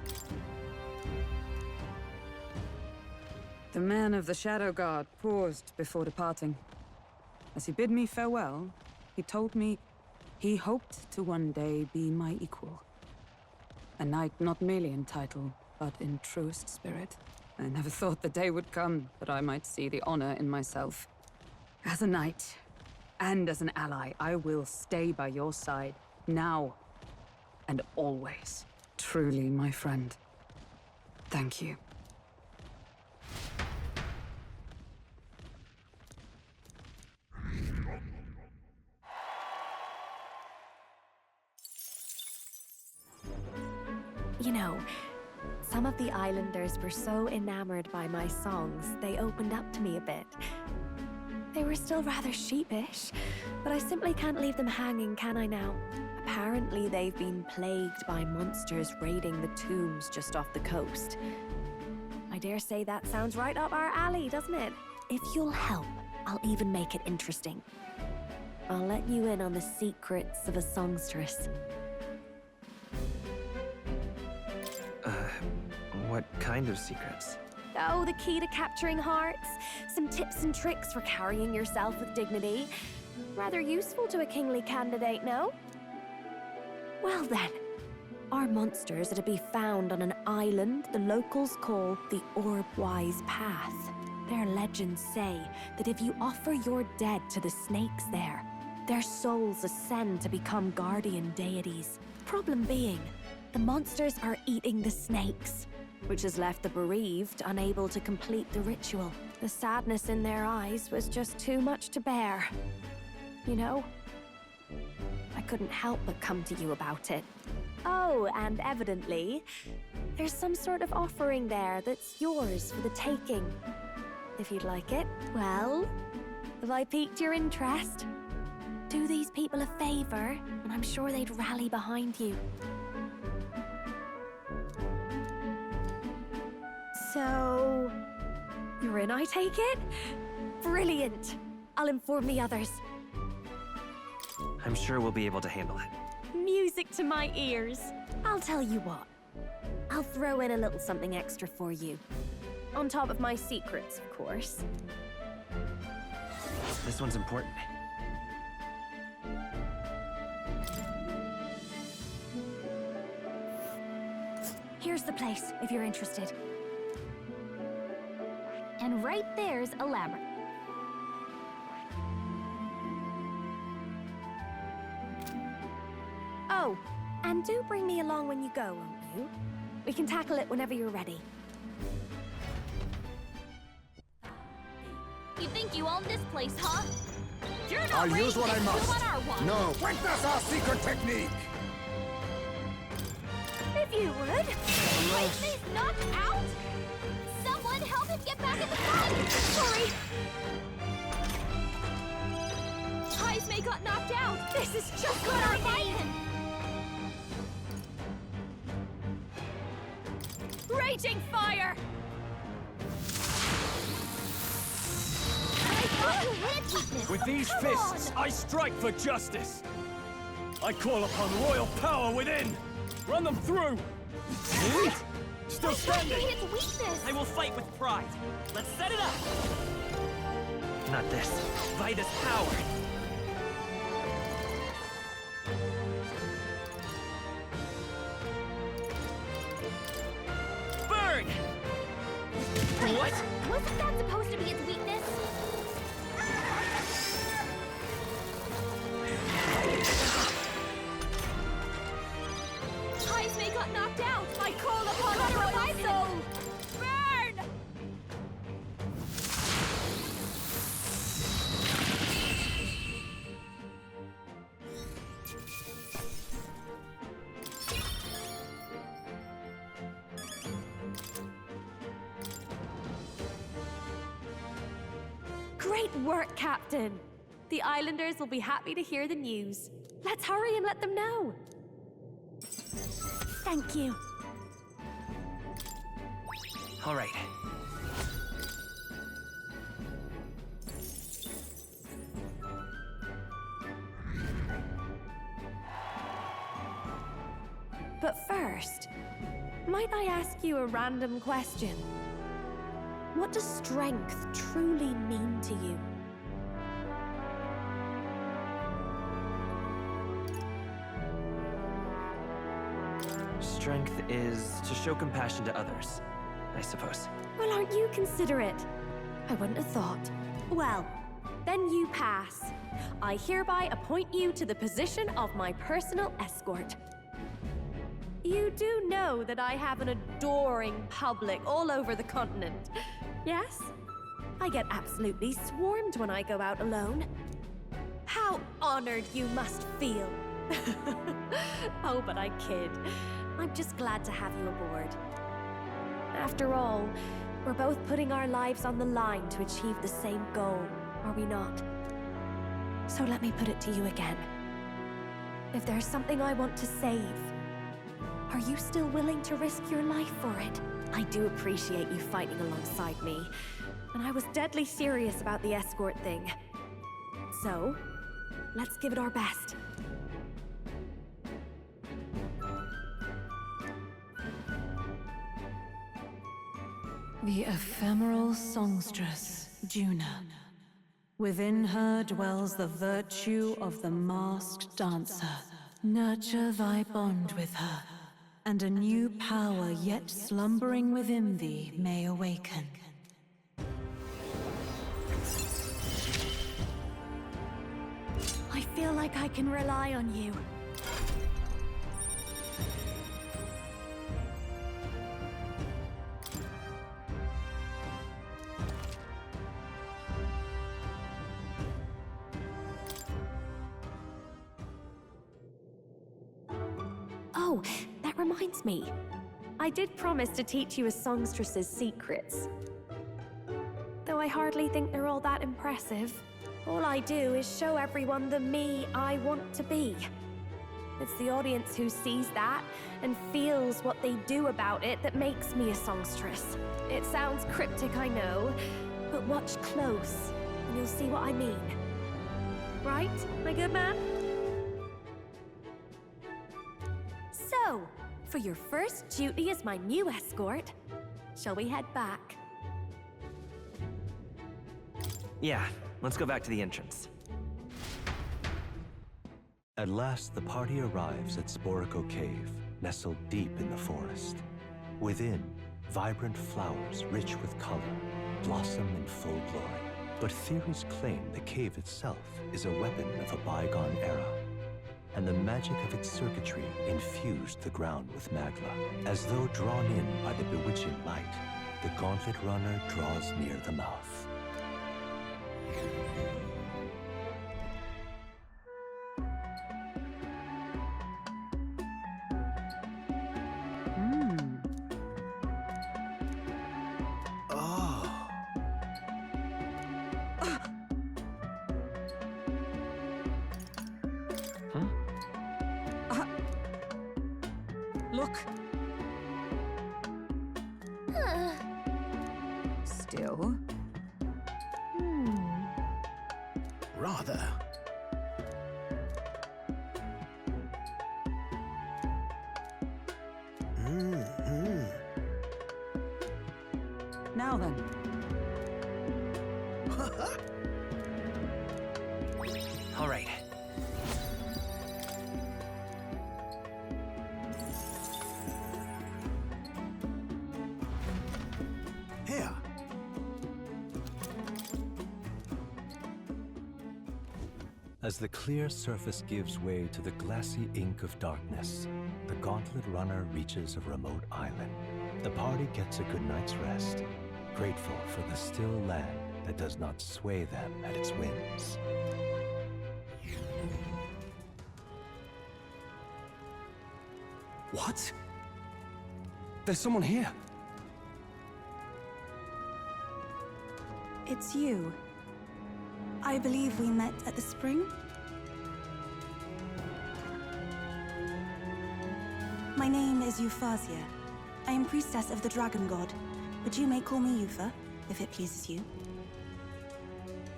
The man of the Shadow Guard paused before departing. As he bid me farewell, he told me he hoped to one day be my equal. A knight not merely in title, but in truest spirit. I never thought the day would come that I might see the honor in myself. As a knight, and as an ally, I will stay by your side, now and always. Truly, my friend. Thank you. You know, some of the islanders were so enamored by my songs, they opened up to me a bit. They were still rather sheepish, but I simply can't leave them hanging, can I now? Apparently they've been plagued by monsters raiding the tombs just off the coast. I dare say that sounds right up our alley, doesn't it? If you'll help, I'll even make it interesting. I'll let you in on the secrets of a songstress. What kind of secrets? Oh, the key to capturing hearts. Some tips and tricks for carrying yourself with dignity. Rather useful to a kingly candidate, no? Well then, our monsters are to be found on an island the locals call the Orbwise Path. Their legends say that if you offer your dead to the snakes there, Their souls ascend to become guardian deities. Problem being, the monsters are eating the snakes, which has left the bereaved unable to complete the ritual. The sadness in their eyes was just too much to bear. You know? I couldn't help but come to you about it. Oh, and evidently, there's some sort of offering there that's yours for the taking. If you'd like it. Well, have I piqued your interest? Do these people a favor, and I'm sure they'd rally behind you. So, you're in, I take it? Brilliant! I'll inform the others. I'm sure we'll be able to handle it. Music to my ears. I'll tell you what. I'll throw in a little something extra for you. On top of my secrets, of course. This one's important. Here's the place, if you're interested. And right there's a labyrinth. Oh, and do bring me along when you go, won't you? We can tackle it whenever you're ready. You think you own this place, huh? You're not I'll ready use what to I chew must. on our one. No, witness our secret technique! If you would. Wait, he's knocked out? Someone help him get back in the fight! Sorry. Heismay got knocked out. This is just what I need. Raging fire! With these fists, I strike for justice. I call upon royal power within. Run them through. Still standing. His weakness. I will fight with pride. Let's set it up. Not this. Vida's power. Burn! What? Wasn't that supposed to be his weakness? Heismay got knocked out. I call upon my soul. Burn! Great work, Captain. The Islanders will be happy to hear the news. Let's hurry and let them know. Thank you. All right. But first, might I ask you a random question? What does strength truly mean to you? Strength is to show compassion to others, I suppose. Well, aren't you considerate? I wouldn't have thought. Well, then you pass. I hereby appoint you to the position of my personal escort. You do know that I have an adoring public all over the continent, yes? I get absolutely swarmed when I go out alone. How honored you must feel. Oh, but I kid. I'm just glad to have you aboard. After all, we're both putting our lives on the line to achieve the same goal, are we not? So let me put it to you again. If there's something I want to save, are you still willing to risk your life for it? I do appreciate you fighting alongside me, and I was deadly serious about the escort thing. So, let's give it our best. The ephemeral songstress, Juna. Within her dwells the virtue of the masked dancer. Nurture thy bond with her, and a new power yet slumbering within thee may awaken. I feel like I can rely on you. Oh, that reminds me. I did promise to teach you a songstress's secrets. Though I hardly think they're all that impressive. All I do is show everyone the me I want to be. It's the audience who sees that and feels what they do about it that makes me a songstress. It sounds cryptic, I know, but watch close and you'll see what I mean. Right, my good man? So, for your first duty as my new escort, shall we head back? Yeah, let's go back to the entrance. At last, the party arrives at Sporico Cave, nestled deep in the forest. Within, vibrant flowers rich with color blossom in full glory. But theories claim the cave itself is a weapon of a bygone era, and the magic of its circuitry infused the ground with magla. As though drawn in by the bewitching light, the gauntlet runner draws near the mouth. Look. Still? Rather. Now then. All right. Here. As the clear surface gives way to the glassy ink of darkness, the gauntlet runner reaches a remote island. The party gets a good night's rest, grateful for the still land that does not sway them at its whims. What? There's someone here. It's you. I believe we met at the spring? My name is Euphazia. I am priestess of the Dragon God, but you may call me Eupha, if it pleases you.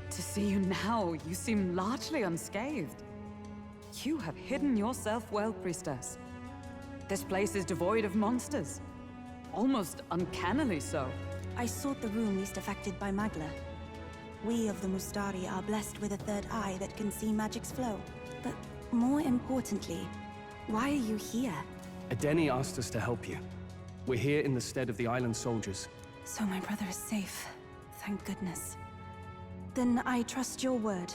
To see you now, you seem largely unscathed. You have hidden yourself well, priestess. This place is devoid of monsters. Almost uncannily so. I sought the room least affected by Magla. We of the Mustari are blessed with a third eye that can see magic's flow. But more importantly, why are you here? Edeni asked us to help you. We're here in the stead of the island soldiers. So my brother is safe. Thank goodness. Then I trust your word.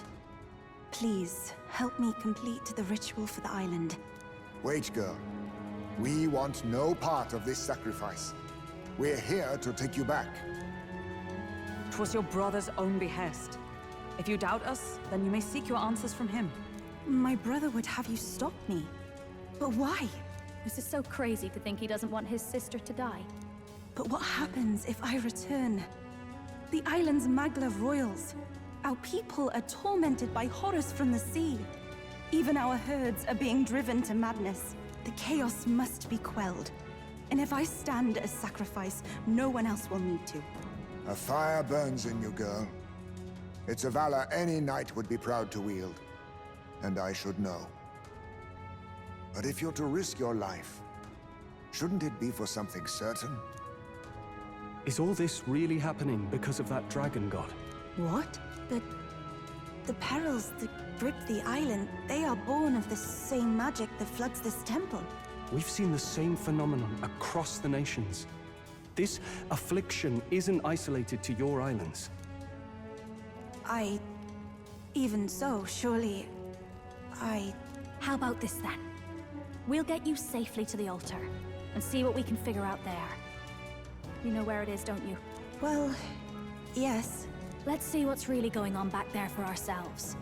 Please, help me complete the ritual for the island. Wait, girl. We want no part of this sacrifice. We're here to take you back. 'Twas your brother's own behest. If you doubt us, then you may seek your answers from him. My brother would have you stop me. But why? This is so crazy to think he doesn't want his sister to die. But what happens if I return? The island's Magla royals. Our people are tormented by horrors from the sea. Even our herds are being driven to madness. The chaos must be quelled. And if I stand as sacrifice, no one else will need to. A fire burns in you, girl. It's a valor any knight would be proud to wield. And I should know. But if you're to risk your life, shouldn't it be for something certain? Is all this really happening because of that dragon god? What? The perils that grip the island, they are born of the same magic that floods this temple. We've seen the same phenomenon across the nations. This affliction isn't isolated to your islands. Even so, surely... How about this then? We'll get you safely to the altar, and see what we can figure out there. You know where it is, don't you? Well, yes. Let's see what's really going on back there for ourselves.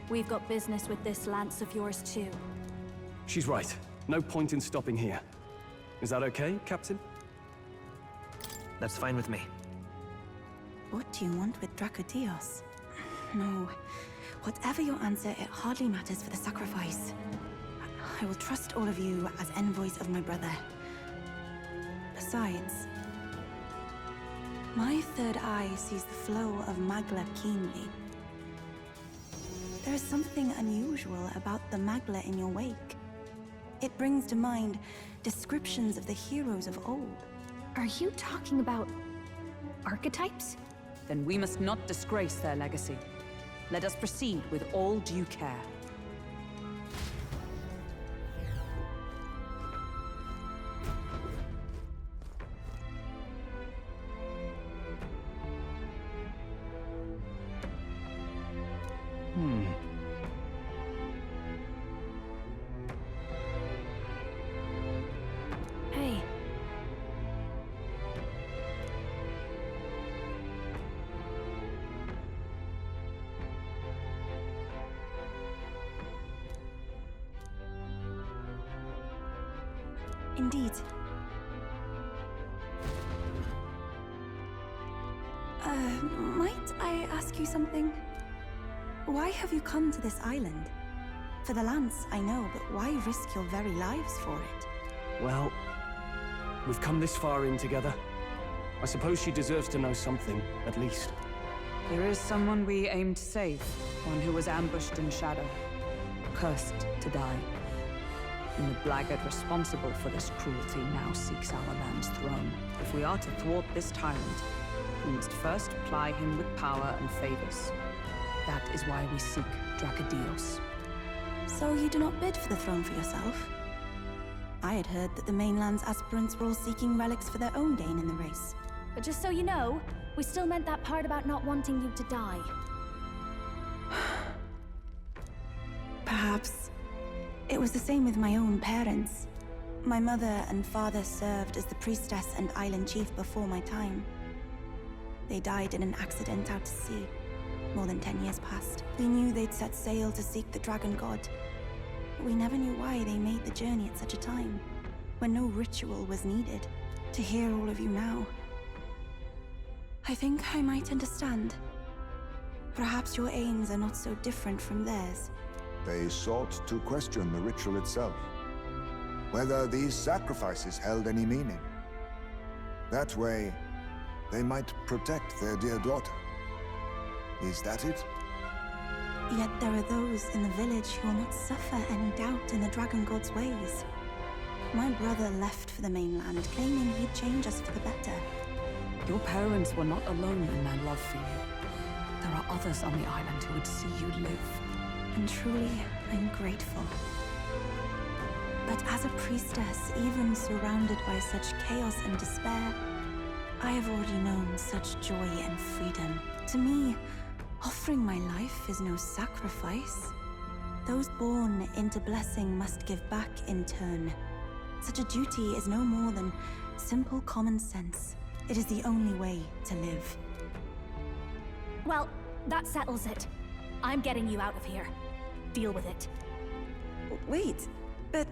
We've got business with this lance of yours too. She's right. No point in stopping here. Is that okay, Captain? That's fine with me. What do you want with Dracodios? No. Whatever your answer, it hardly matters for the sacrifice. I will trust all of you as envoys of my brother. Besides, my third eye sees the flow of Magla keenly. There is something unusual about the Magla in your wake. It brings to mind descriptions of the heroes of old. Are you talking about archetypes? Then we must not disgrace their legacy. Let us proceed with all due care. Hey. Indeed. Might I ask you something? Why have you come to this island? For the lance, I know, but why risk your very lives for it? Well, we've come this far in together. I suppose she deserves to know something, at least. There is someone we aim to save. One who was ambushed in shadow. Cursed to die. And the blackguard responsible for this cruelty now seeks our land's throne. If we are to thwart this tyrant, we must first ply him with power and favors. That is why we seek Dracodios. So you do not bid for the throne for yourself? I had heard that the mainland's aspirants were all seeking relics for their own gain in the race. But just so you know, we still meant that part about not wanting you to die. Perhaps. It was the same with my own parents. My mother and father served as the priestess and island chief before my time. They died in an accident out to sea. More than 10 years passed. We knew they'd set sail to seek the dragon god. But we never knew why they made the journey at such a time, when no ritual was needed. To hear all of you now, I think I might understand. Perhaps your aims are not so different from theirs. They sought to question the ritual itself, whether these sacrifices held any meaning. That way, they might protect their dear daughter. Is that it? Yet there are those in the village who will not suffer any doubt in the dragon god's ways. My brother left for the mainland, claiming he'd change us for the better. Your parents were not alone in their love for you. There are others on the island who would see you live. And truly, I'm grateful. But as a priestess, even surrounded by such chaos and despair, I have already known such joy and freedom. To me, offering my life is no sacrifice. Those born into blessing must give back in turn. Such a duty is no more than simple common sense. It is the only way to live. Well, that settles it. I'm getting you out of here. Deal with it. Wait, but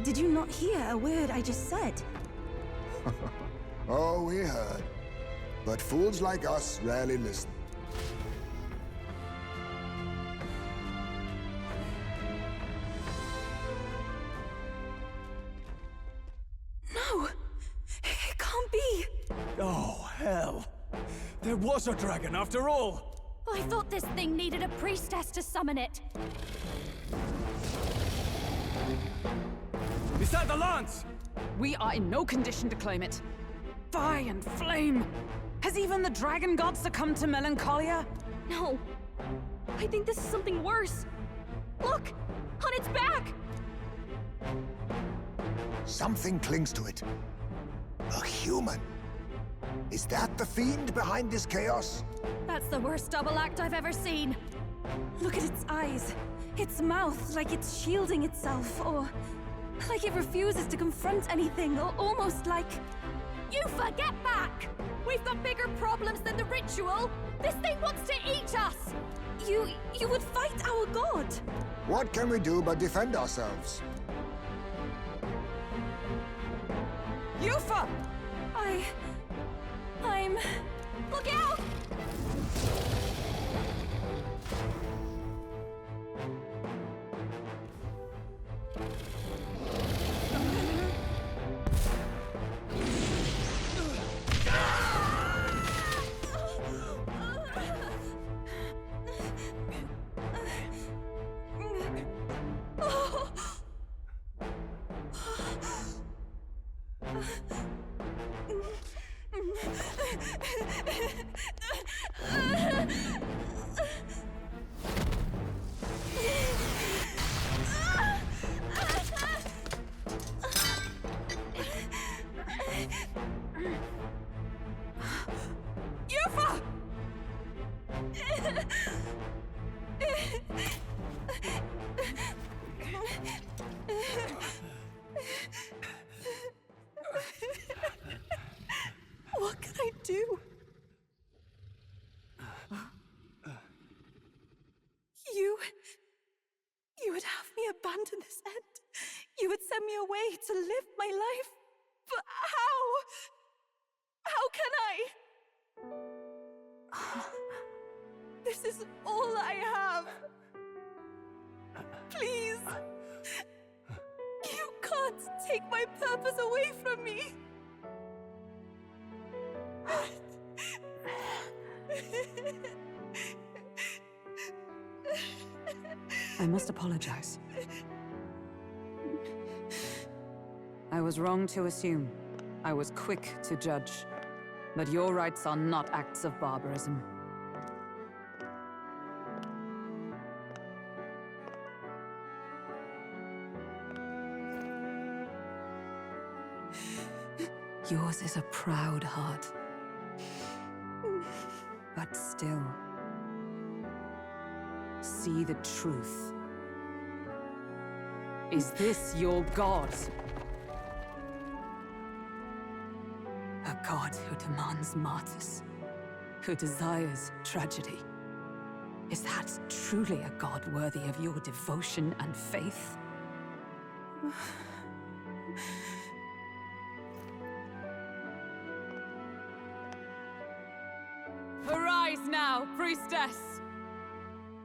did you not hear a word I just said? Oh, we heard. But fools like us rarely listen. No! It can't be! Oh, hell. There was a dragon after all! I thought this thing needed a priestess to summon it. Is that the lance? We are in no condition to claim it. Fire and flame! Has even the dragon god succumbed to melancholia? No. I think this is something worse. Look! On its back! Something clings to it. A human. Is that the fiend behind this chaos? That's the worst double act I've ever seen. Look at its eyes, its mouth like it's shielding itself, or like it refuses to confront anything, or almost like... Yufa, get back! We've got bigger problems than the ritual! This thing wants to eat us! You would fight our god! What can we do but defend ourselves? Yufa! I'm... Look out! What can I do? You would have me abandon this end. You would send me away to live my life. But how? How can I? This is all I have. Please. You can't take my purpose away from me. I must apologize. I was wrong to assume. I was quick to judge. But your rites are not acts of barbarism. Yours is a proud heart. But still, see the truth. Is this your god? A god who demands martyrs, who desires tragedy. Is that truly a god worthy of your devotion and faith? Arise now, priestess!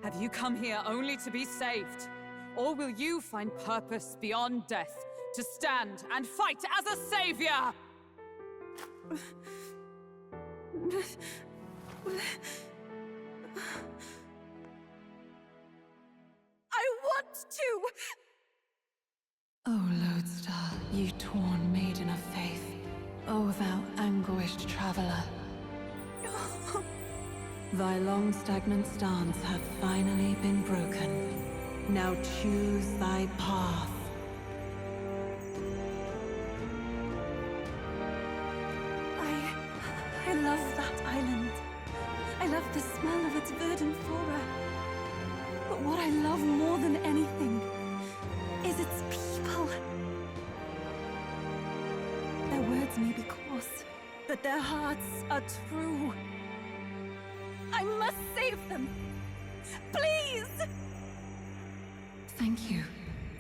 Have you come here only to be saved? Or will you find purpose beyond death, to stand and fight as a savior? I want to! O Lodestar, ye torn maiden of faith, O thou anguished traveler. Thy long stagnant stance hath finally been broken. Now choose thy path. I love that island. I love the smell of its verdant flora. But what I love more than anything is its people. Their words may be coarse, but their hearts are true. I must save them. Please! Thank you.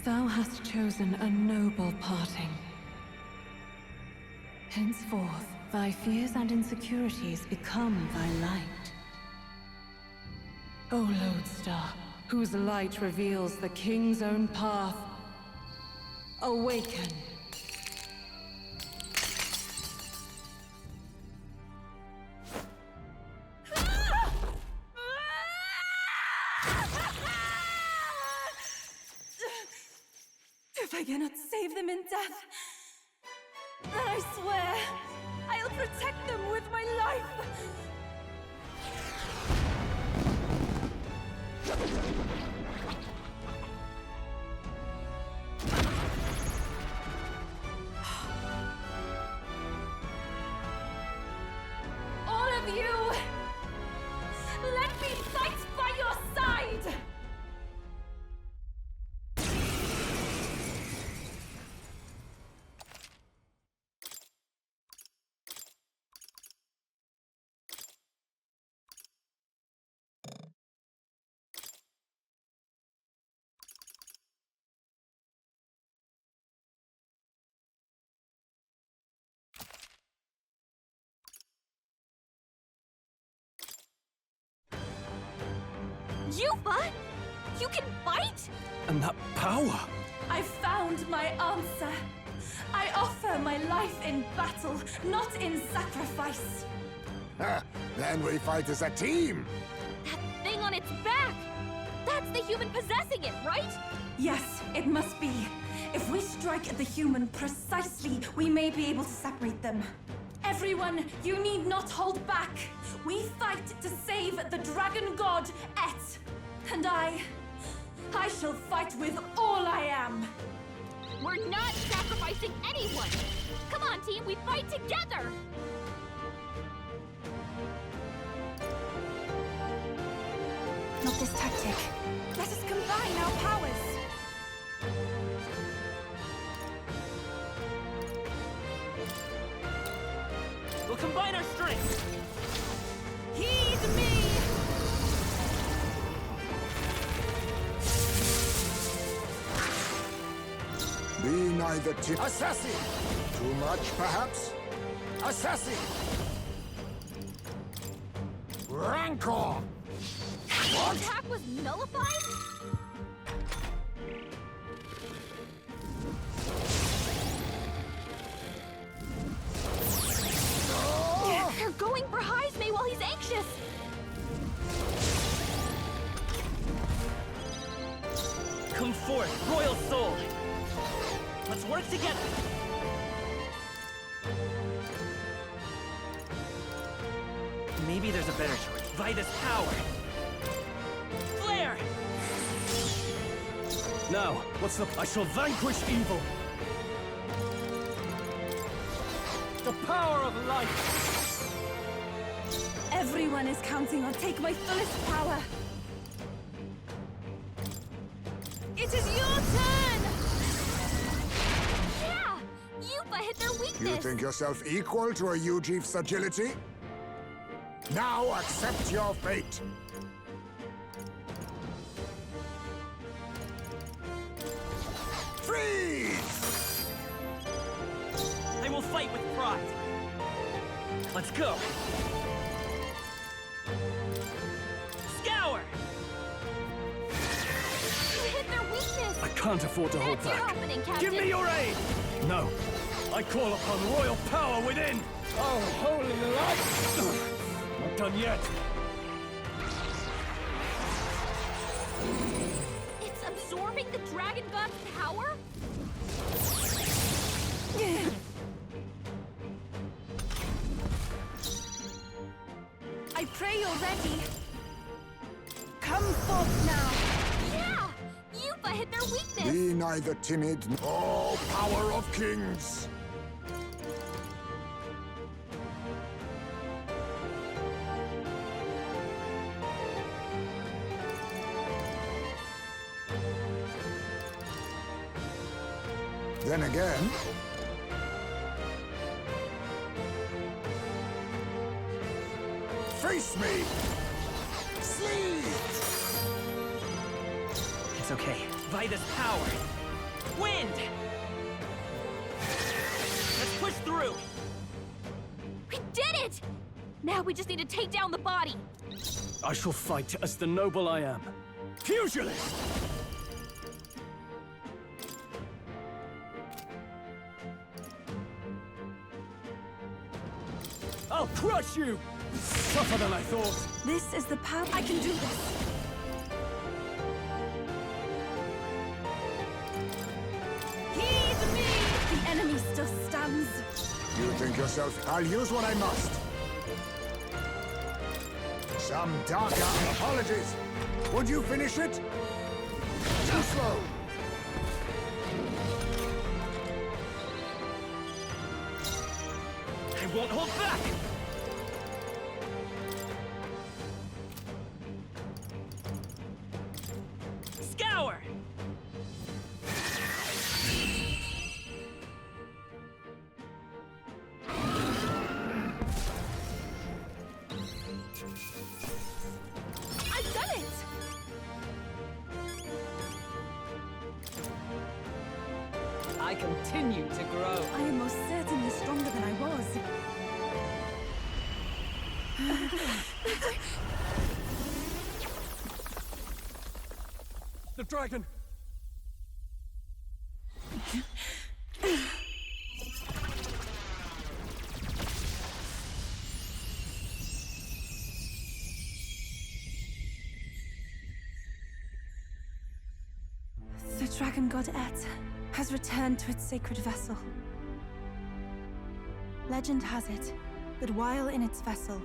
Thou hast chosen a noble parting. Henceforth, thy fears and insecurities become thy light. O Lodestar, whose light reveals the king's own path, awaken. If I cannot save them in death, then I swear I'll protect them with my life! All of you! Let me fight by your side! Yuba! You can fight? And that power! I found my answer. I offer my life in battle, not in sacrifice. Then we fight as a team! That thing on its back! That's the human possessing it, right? Yes, it must be. If we strike at the human precisely, we may be able to separate them. Everyone, you need not hold back. We fight to save the dragon god, Et. And I shall fight with all I am. We're not sacrificing anyone! Come on, team, we fight together! Not this tactic. Let us combine our powers. We'll combine our strengths. Heed me! Be neither Assassin! Too much, perhaps? Assassin! Rancor! The attack was nullified? They're going for Heisme while he's anxious! Come forth, Royal Soul! Let's work together! Maybe there's a better choice. Vitus power! Flare! Now, what's the... I shall vanquish evil! The power of life! Everyone is counting on take my fullest power. It is your turn! Yeah! Yuba hit their weakness! You think yourself equal to a Yuji's agility? Now accept your fate! Freeze! I will fight with pride. Let's go. Scour! You hit their weakness! I can't afford to hold That's your back. opening, Captain! Give me your aid! No. I call upon royal power within! Oh, holy light! Not done yet. It's absorbing the Dragon God's power? I pray you're ready. Come forth now. Yeah! Yuba hit their weakness! Be neither timid nor power of kings! Then again... Face me! Sleep! It's okay. Vitus power. Wind! Let's push through. We did it! Now we just need to take down the body. I shall fight as the noble I am. Pugilist! I'll crush you! Tougher than I thought. This is the power. I can do this. Heed me! The enemy still stands. You think yourself... I'll use what I must. Some darker apologies. Would you finish it? Too slow. I won't hold back! Scour! I've done it! I continue to grow. I am most certainly stronger than I was. The dragon! The dragon god Et has returned to its sacred vessel. Legend has it that while in its vessel,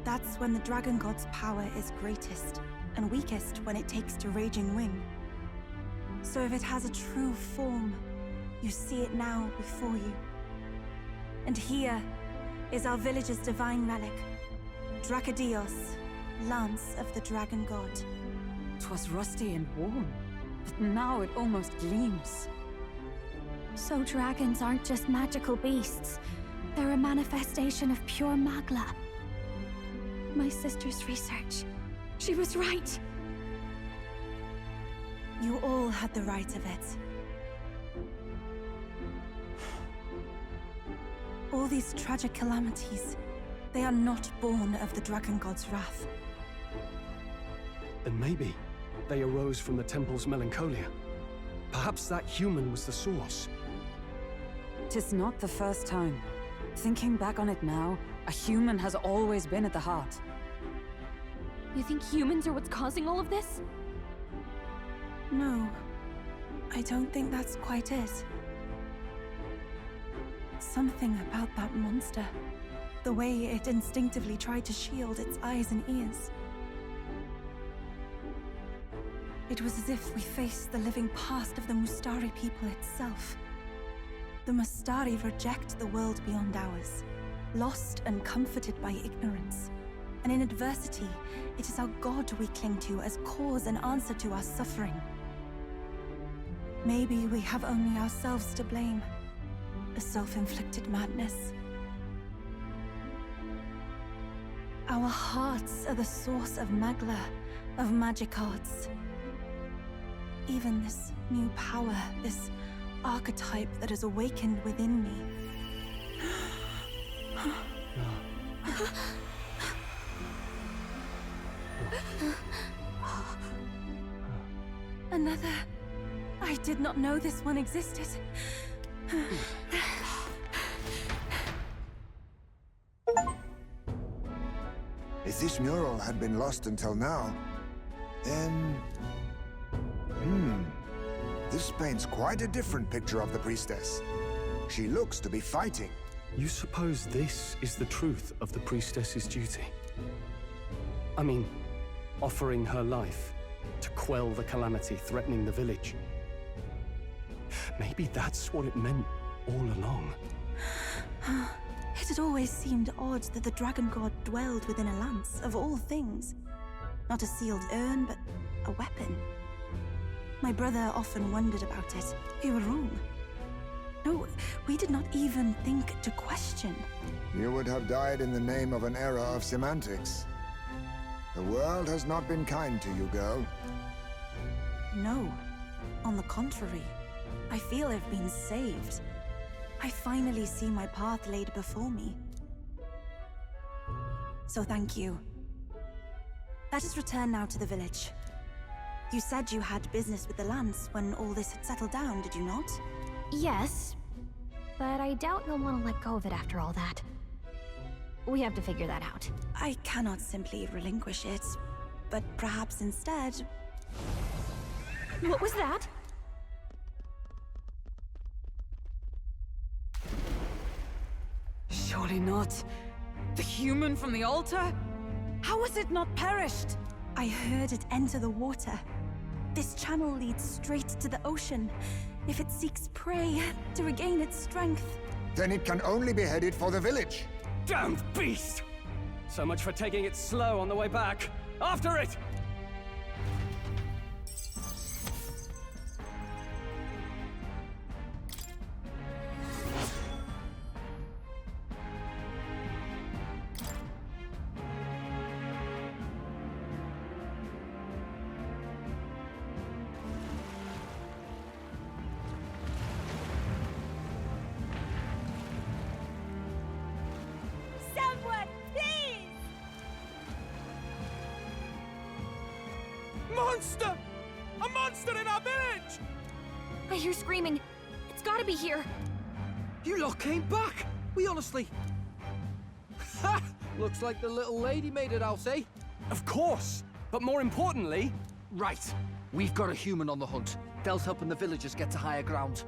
that's when the dragon god's power is greatest, and weakest when it takes to raging wing. So if it has a true form, you see it now before you. And here is our village's divine relic, Dracodios, Lance of the Dragon God. 'Twas rusty and worn, but now it almost gleams. So dragons aren't just magical beasts. They're a manifestation of pure Magla. My sister's research. She was right. You all had the right of it. All these tragic calamities, they are not born of the Dragon God's wrath. Then maybe they arose from the temple's melancholia. Perhaps that human was the source. 'Tis not the first time. Thinking back on it now, a human has always been at the heart. You think humans are what's causing all of this? No, I don't think that's quite it. Something about that monster. The way it instinctively tried to shield its eyes and ears. It was as if we faced the living past of the Mustari people itself. The Mustari reject the world beyond ours, lost and comforted by ignorance. And in adversity, it is our God we cling to as cause and answer to our suffering. Maybe we have only ourselves to blame. A self-inflicted madness. Our hearts are the source of Magla, of magic arts. Even this new power, this archetype that has awakened within me. Another. I did not know this one existed. If this mural had been lost until now, then... This paints quite a different picture of the priestess. She looks to be fighting. You suppose this is the truth of the priestess's duty? I mean, offering her life to quell the calamity threatening the village. Maybe that's what it meant all along. It had always seemed odd that the dragon god dwelled within a lance, of all things. Not a sealed urn, but a weapon. My brother often wondered about it. We were wrong. No, we did not even think to question. You would have died in the name of an era of semantics. The world has not been kind to you, girl. No. On the contrary, I feel I've been saved. I finally see my path laid before me. So thank you. Let us return now to the village. You said you had business with the Lance when all this had settled down, did you not? Yes, but I doubt you'll want to let go of it after all that. We have to figure that out. I cannot simply relinquish it, but perhaps instead... What was that? Surely not. The human from the altar? How has it not perished? I heard it enter the water. This channel leads straight to the ocean. If it seeks prey to regain its strength... Then it can only be headed for the village. Damned beast! So much for taking it slow on the way back. After it! Monster! A monster in I hear screaming. It's gotta be here. You lot came back! We honestly... Ha! Looks like the little lady made it out, eh? Of course! But more importantly... Right. We've got a human on the hunt. They'll helping the villagers get to higher ground.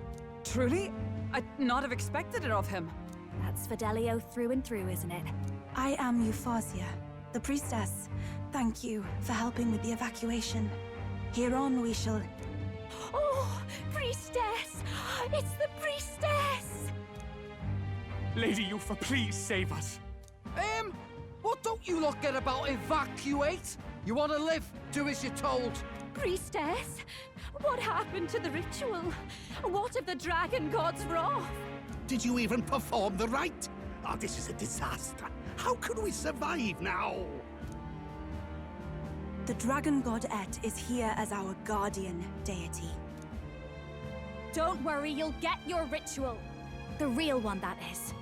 Truly? I'd not have expected it of him. That's Fidelio through and through, isn't it? I am Euphausia, the priestess. Thank you for helping with the evacuation. Hereon we shall... Oh, priestess! It's the priestess! Lady Yufa, please save us. What don't you lot get about evacuate? You want to live? Do as you're told. Priestess, what happened to the ritual? What if the dragon god's wrath? Did you even perform the rite? Oh, this is a disaster. How can we survive now? The dragon god Et is here as our guardian deity. Don't worry, you'll get your ritual. The real one, that is.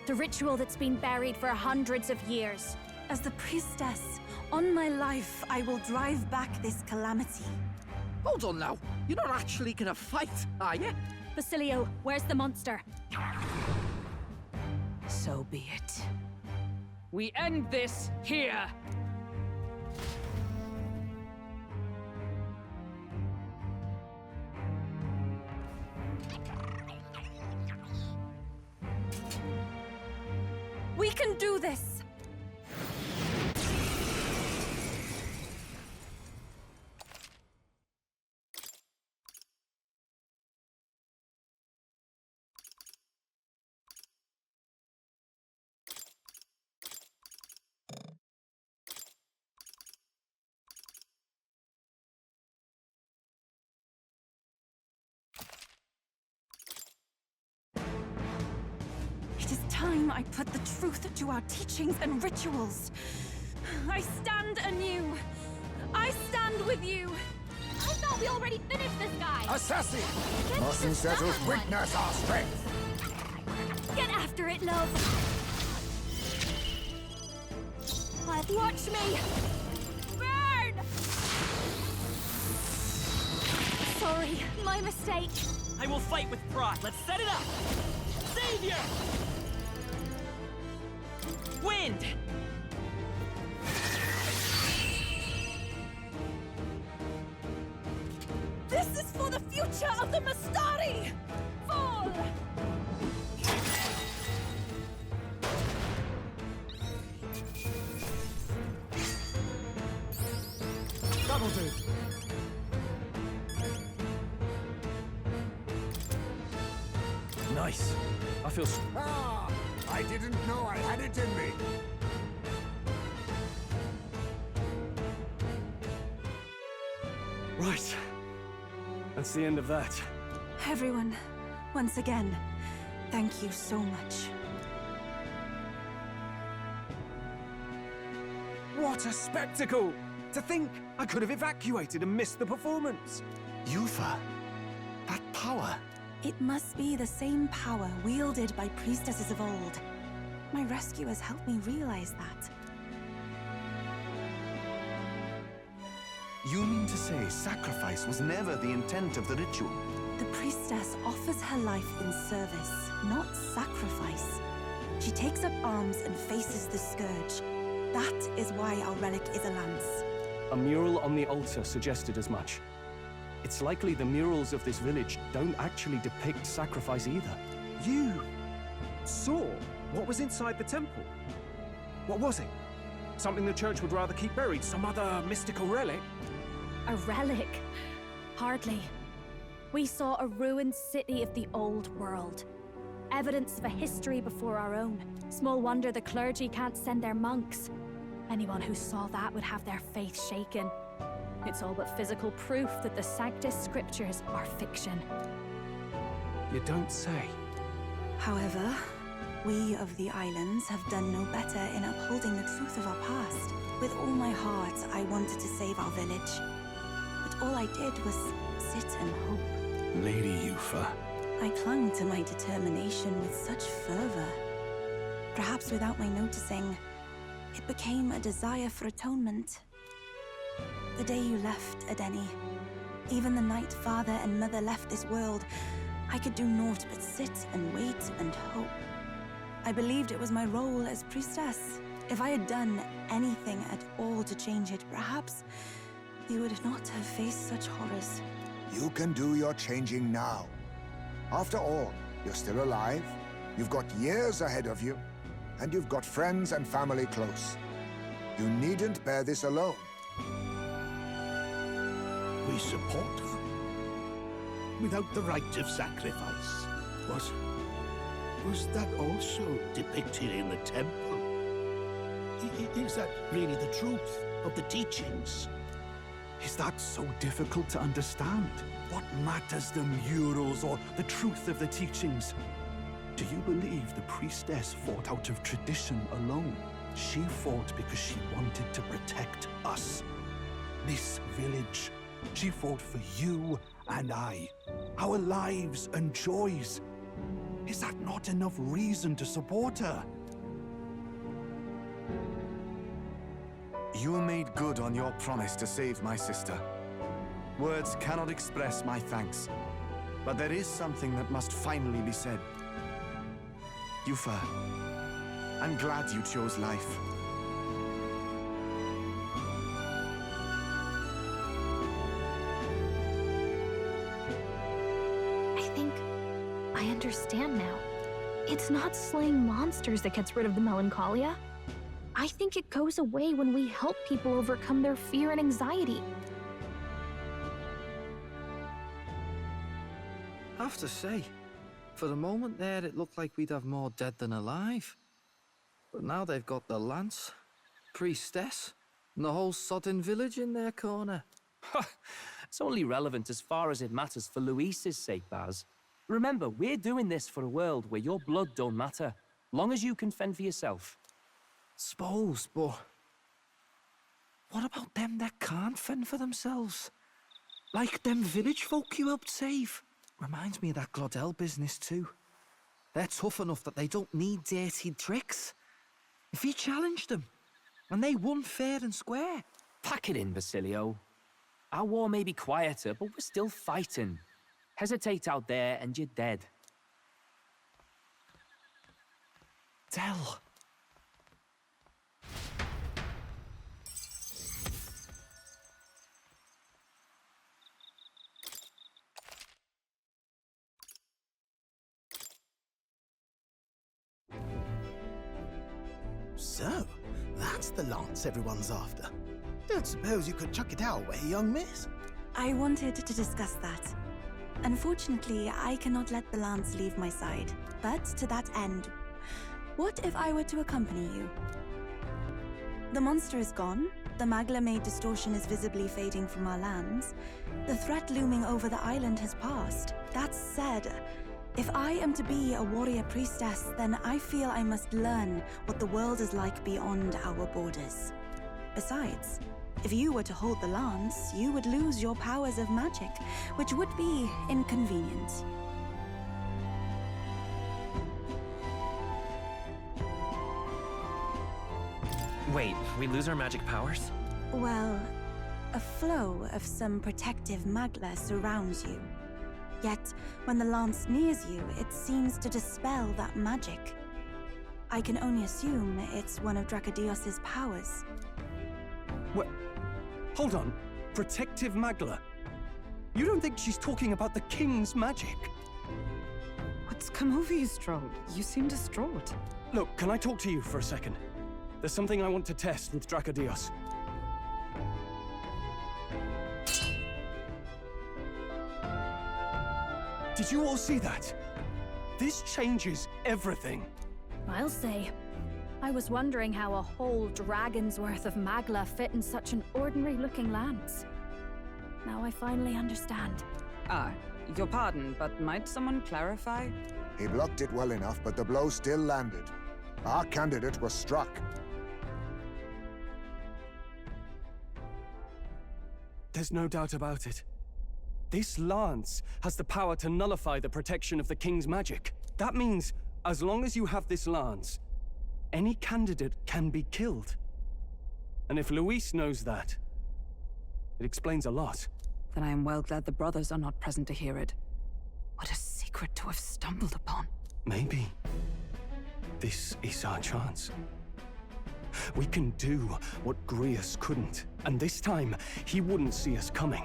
The ritual that's been buried for hundreds of years. As the priestess, on my life, I will drive back this calamity. Hold on now. You're not actually gonna fight, are you? Basilio, where's the monster? So be it. We end this here! We can do this! It is time I put the truth to our teachings and rituals. I stand anew. I stand with you. I thought we already finished this guy. Assassin! Get Nothing to settles someone. witness our strength. Get after it, love. Watch me. Burn! Sorry, my mistake. I will fight with pride. Let's set it up. Savior! Wind! This is for the future of the Mastari! Fall! That'll do. Nice. I feel... Ah! I didn't know I had it in me. Right. That's the end of that. Everyone, once again, thank you so much. What a spectacle! To think I could have evacuated and missed the performance. Yufa, that power. It must be the same power wielded by priestesses of old. My rescuers helped me realize that. You mean to say sacrifice was never the intent of the ritual? The priestess offers her life in service, not sacrifice. She takes up arms and faces the scourge. That is why our relic is a lance. A mural on the altar suggested as much. It's likely the murals of this village don't actually depict sacrifice either. You saw what was inside the temple? What was it? Something the church would rather keep buried? Some other mystical relic? A relic? Hardly. We saw a ruined city of the old world. Evidence of a history before our own. Small wonder the clergy can't send their monks. Anyone who saw that would have their faith shaken. It's all but physical proof that the Sanctus Scriptures are fiction. You don't say. However, we of the islands have done no better in upholding the truth of our past. With all my heart, I wanted to save our village. But all I did was sit and hope. Lady Yufa. I clung to my determination with such fervor. Perhaps without my noticing, it became a desire for atonement. The day you left, Adeni, Even the night father and mother left this world, I could do naught but sit and wait and hope. I believed it was my role as priestess. If I had done anything at all to change it, perhaps you would not have faced such horrors. You can do your changing now. After all, you're still alive, you've got years ahead of you, and you've got friends and family close. You needn't bear this alone. We support her. Without the rite of sacrifice. Was that also depicted in the temple? Is that really the truth of the teachings? Is that so difficult to understand? What matters the murals or the truth of the teachings? Do you believe the priestess fought out of tradition alone? She fought because she wanted to protect us. This village. She fought for you and I. Our lives and joys. Is that not enough reason to support her? You made good on your promise to save my sister. Words cannot express my thanks. But there is something that must finally be said. Yufa, I'm glad you chose life. I think I understand now. It's not slaying monsters that gets rid of the melancholia. I think it goes away when we help people overcome their fear and anxiety. I have to say, for the moment there, it looked like we'd have more dead than alive. But now they've got the lance, priestess, and the whole sodden village in their corner. It's only relevant as far as it matters for Luis's sake, Baz. Remember, we're doing this for a world where your blood don't matter, long as you can fend for yourself. Suppose, but what about them that can't fend for themselves? Like them village folk you helped save. Reminds me of that Glodell business too. They're tough enough that they don't need dirty tricks. If you challenged them, and they won fair and square. Pack it in, Basilio. Our war may be quieter, but we're still fighting. Hesitate out there and you're dead. Del. So, that's the lance everyone's after. Don't suppose you could chuck it our way, young miss? I wanted to discuss that. Unfortunately, I cannot let the lance leave my side. But to that end, what if I were to accompany you? The monster is gone. The Magla-made distortion is visibly fading from our lands. The threat looming over the island has passed. That said, if I am to be a warrior priestess, then I feel I must learn what the world is like beyond our borders. Besides, if you were to hold the lance, you would lose your powers of magic, which would be inconvenient. Wait, we lose our magic powers? Well, a flow of some protective magla surrounds you. Yet, when the lance nears you, it seems to dispel that magic. I can only assume it's one of Dracodios's powers. What? Hold on. Protective Magla? You don't think she's talking about the king's magic? What's come over you, Strode? You seem distraught. Look, can I talk to you for a second? There's something I want to test with Dracodios. Did you all see that? This changes everything. I'll say. I was wondering how a whole dragon's worth of magla fit in such an ordinary-looking lance. Now I finally understand. Your pardon, but might someone clarify? He blocked it well enough, but the blow still landed. Our candidate was struck. There's no doubt about it. This lance has the power to nullify the protection of the king's magic. That means, as long as you have this lance, any candidate can be killed. And if Luis knows that, it explains a lot. Then I am well glad the brothers are not present to hear it. What a secret to have stumbled upon. Maybe this is our chance. We can do what Grius couldn't, and this time he wouldn't see us coming.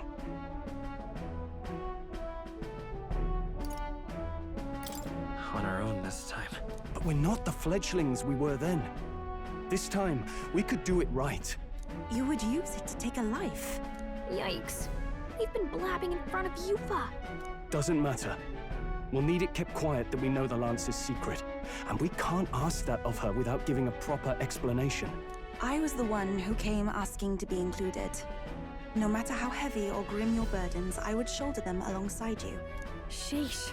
On our own this time. But we're not the fledglings we were then. This time, we could do it right. You would use it to take a life. Yikes. We've been blabbing in front of Yufa. Doesn't matter. We'll need it kept quiet that we know the Lance's secret. And we can't ask that of her without giving a proper explanation. I was the one who came asking to be included. No matter how heavy or grim your burdens, I would shoulder them alongside you. Sheesh.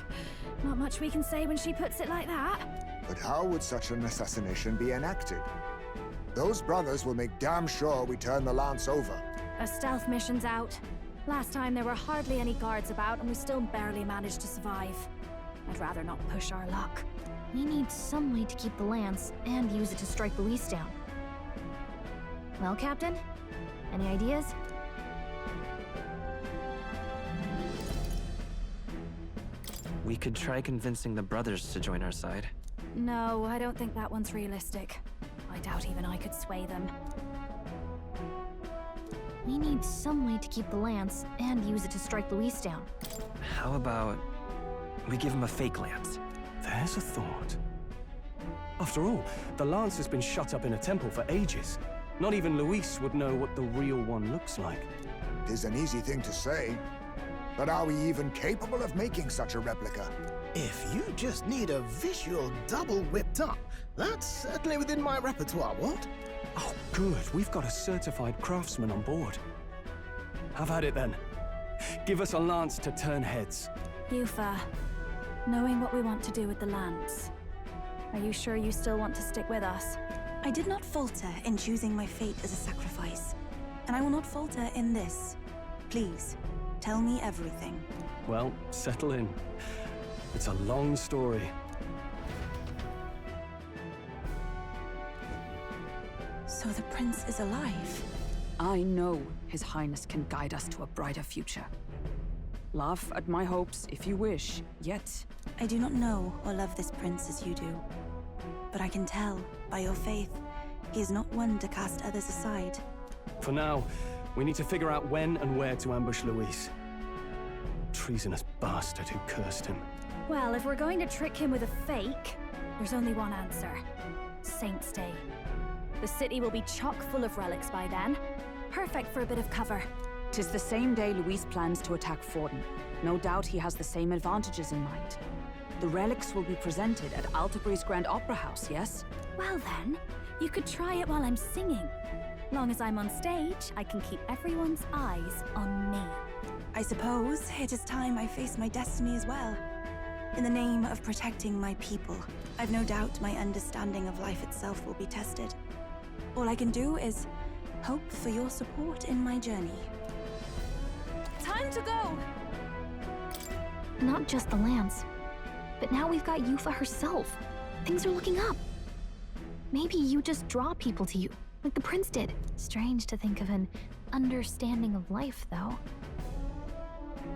Not much we can say when she puts it like that. But how would such an assassination be enacted? Those brothers will make damn sure we turn the Lance over. A stealth mission's out. Last time there were hardly any guards about and we still barely managed to survive. I'd rather not push our luck. We need some way to keep the Lance and use it to strike Luis down. Well, Captain? Any ideas? We could try convincing the brothers to join our side. No, I don't think that one's realistic. I doubt even I could sway them. We need some way to keep the Lance and use it to strike Luis down. How about we give him a fake lance? There's a thought. After all, the Lance has been shut up in a temple for ages. Not even Luis would know what the real one looks like. It is an easy thing to say, but are we even capable of making such a replica? If you just need a visual double whipped up, that's certainly within my repertoire, what? Oh, good. We've got a certified craftsman on board. Have at it then. Give us a lance to turn heads. Yufa, knowing what we want to do with the Lance, are you sure you still want to stick with us? I did not falter in choosing my fate as a sacrifice, and I will not falter in this. Please, tell me everything. Well, settle in. It's a long story. So the prince is alive? I know His Highness can guide us to a brighter future. Laugh at my hopes if you wish, yet... I do not know or love this prince as you do. But I can tell, by your faith, he is not one to cast others aside. For now, we need to figure out when and where to ambush Luis. Treasonous bastard who cursed him. Well, if we're going to trick him with a fake, there's only one answer. Saint's Day. The city will be chock full of relics by then. Perfect for a bit of cover. 'Tis the same day Luis plans to attack Forden. No doubt he has the same advantages in mind. The relics will be presented at Altabri's Grand Opera House, yes? Well then, you could try it while I'm singing. Long as I'm on stage, I can keep everyone's eyes on me. I suppose it is time I face my destiny as well. In the name of protecting my people, I've no doubt my understanding of life itself will be tested. All I can do is hope for your support in my journey. Time to go! Not just the Lance, but now we've got Yufa herself. Things are looking up. Maybe you just draw people to you, like the prince did. Strange to think of an understanding of life, though.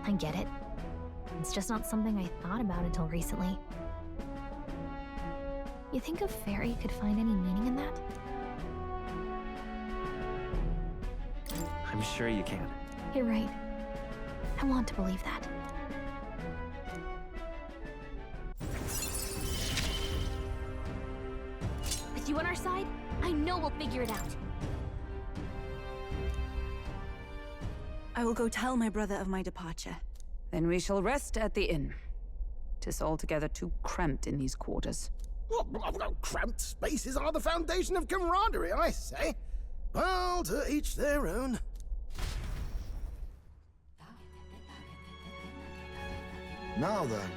I get it. It's just not something I thought about until recently. You think a fairy could find any meaning in that? I'm sure you can. You're right. I want to believe that. With you on our side, I know we'll figure it out. I will go tell my brother of my departure. Then we shall rest at the inn. 'Tis altogether too cramped in these quarters. What? Cramped spaces are the foundation of camaraderie, I say. Well, to each their own. Now then.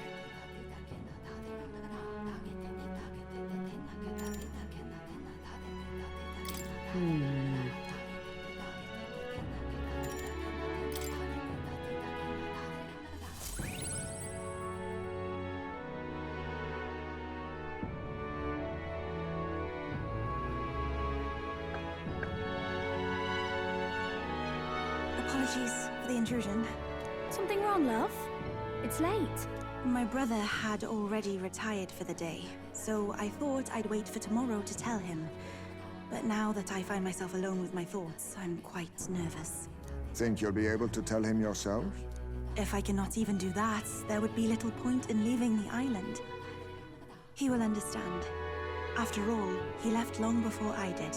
Apologies for the intrusion. Something wrong, love? It's late. My brother had already retired for the day, so I thought I'd wait for tomorrow to tell him. But now that I find myself alone with my thoughts, I'm quite nervous. Think you'll be able to tell him yourself? If I cannot even do that, there would be little point in leaving the island. He will understand. After all, he left long before I did.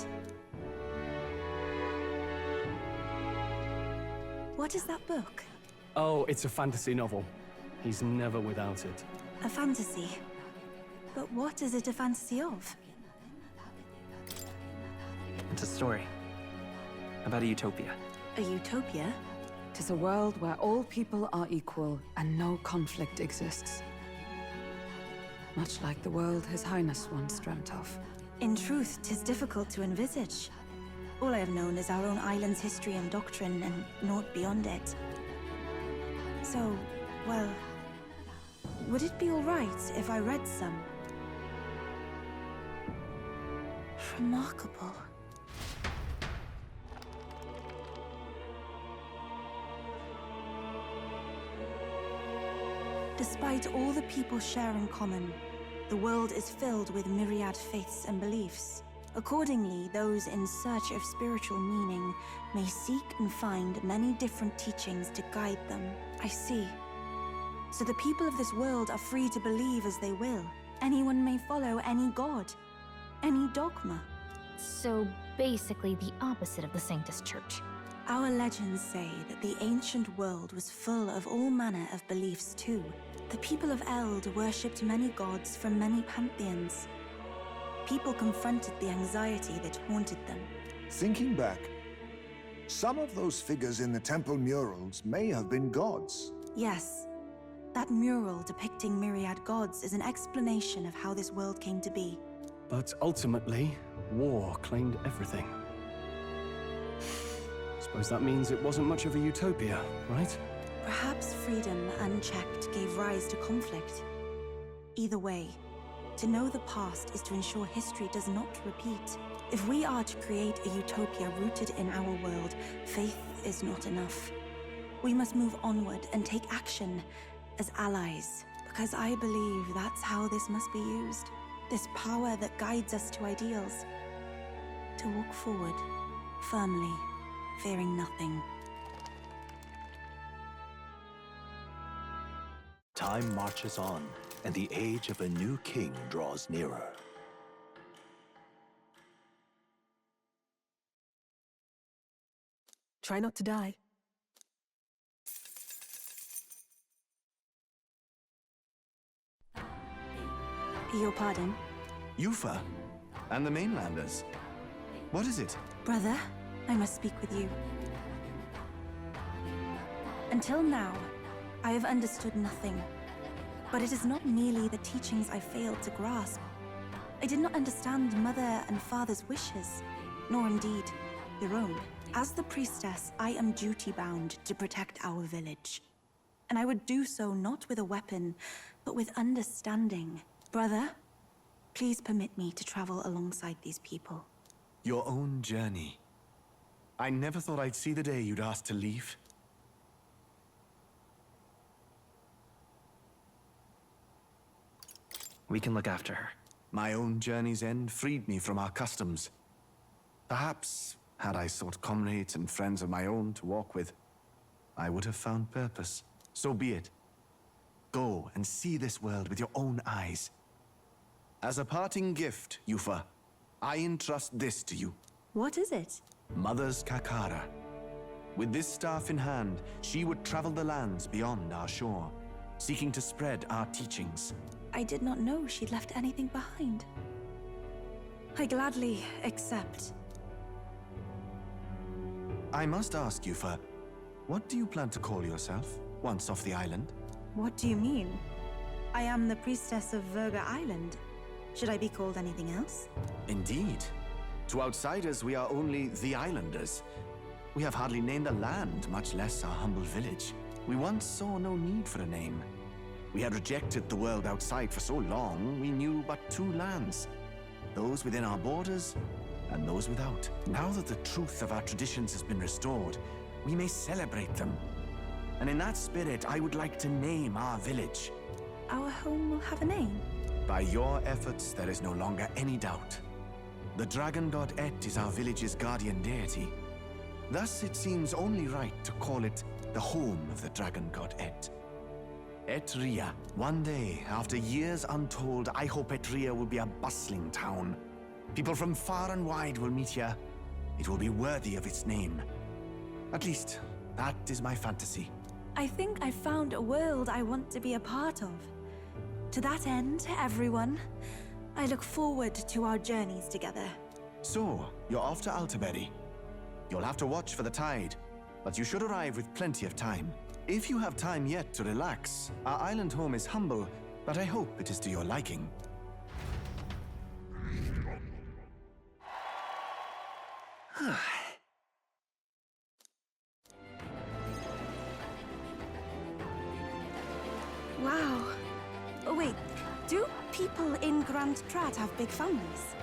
What is that book? Oh, it's a fantasy novel. He's never without it. A fantasy? But what is it a fantasy of? It's a story about a utopia. A utopia? 'Tis a world where all people are equal and no conflict exists. Much like the world His Highness once dreamt of. In truth, 'tis difficult to envisage. All I have known is our own island's history and doctrine, and naught beyond it. So, well, would it be all right if I read some? Remarkable. Despite all the people share in common, the world is filled with myriad faiths and beliefs. Accordingly, those in search of spiritual meaning may seek and find many different teachings to guide them. I see. So the people of this world are free to believe as they will. Anyone may follow any god, any dogma. So basically the opposite of the Sanctus Church. Our legends say that the ancient world was full of all manner of beliefs too. The people of Eld worshipped many gods from many pantheons. People confronted the anxiety that haunted them. Thinking back, some of those figures in the temple murals may have been gods. Yes. That mural depicting myriad gods is an explanation of how this world came to be. But ultimately, war claimed everything. Suppose that means it wasn't much of a utopia, right? Perhaps freedom unchecked gave rise to conflict. Either way, to know the past is to ensure history does not repeat. If we are to create a utopia rooted in our world, faith is not enough. We must move onward and take action as allies, because I believe that's how this must be used. This power that guides us to ideals. To walk forward, firmly, fearing nothing. Time marches on, and the age of a new king draws nearer. Try not to die. Your pardon? Yufa? And the mainlanders? What is it? Brother, I must speak with you. Until now, I have understood nothing. But it is not merely the teachings I failed to grasp. I did not understand Mother and Father's wishes, nor indeed your own. As the priestess, I am duty-bound to protect our village. And I would do so not with a weapon, but with understanding. Brother, please permit me to travel alongside these people. Your own journey. I never thought I'd see the day you'd ask to leave. We can look after her. My own journey's end freed me from our customs. Perhaps, had I sought comrades and friends of my own to walk with, I would have found purpose. So be it. Go and see this world with your own eyes. As a parting gift, Yufa, I entrust this to you. What is it? Mother's Kakara. With this staff in hand, she would travel the lands beyond our shore, seeking to spread our teachings. I did not know she'd left anything behind. I gladly accept. I must ask, Yufa, what do you plan to call yourself, once off the island? What do you mean? I am the priestess of Verga Island. Should I be called anything else? Indeed. To outsiders, we are only the islanders. We have hardly named the land, much less our humble village. We once saw no need for a name. We had rejected the world outside for so long, we knew but two lands. Those within our borders, and those without. Now that the truth of our traditions has been restored, we may celebrate them. And in that spirit, I would like to name our village. Our home will have a name. By your efforts, there is no longer any doubt. The dragon god Et is our village's guardian deity. Thus, it seems only right to call it the home of the dragon god Et. Etria. One day, after years untold, I hope Etria will be a bustling town. People from far and wide will meet here. It will be worthy of its name. At least, that is my fantasy. I think I found a world I want to be a part of. To that end, everyone, I look forward to our journeys together. So, you're off to Alterberry. You'll have to watch for the tide, but you should arrive with plenty of time. If you have time yet to relax, our island home is humble, but I hope it is to your liking. Wow. Oh, wait, do people in Grand Trat have big families?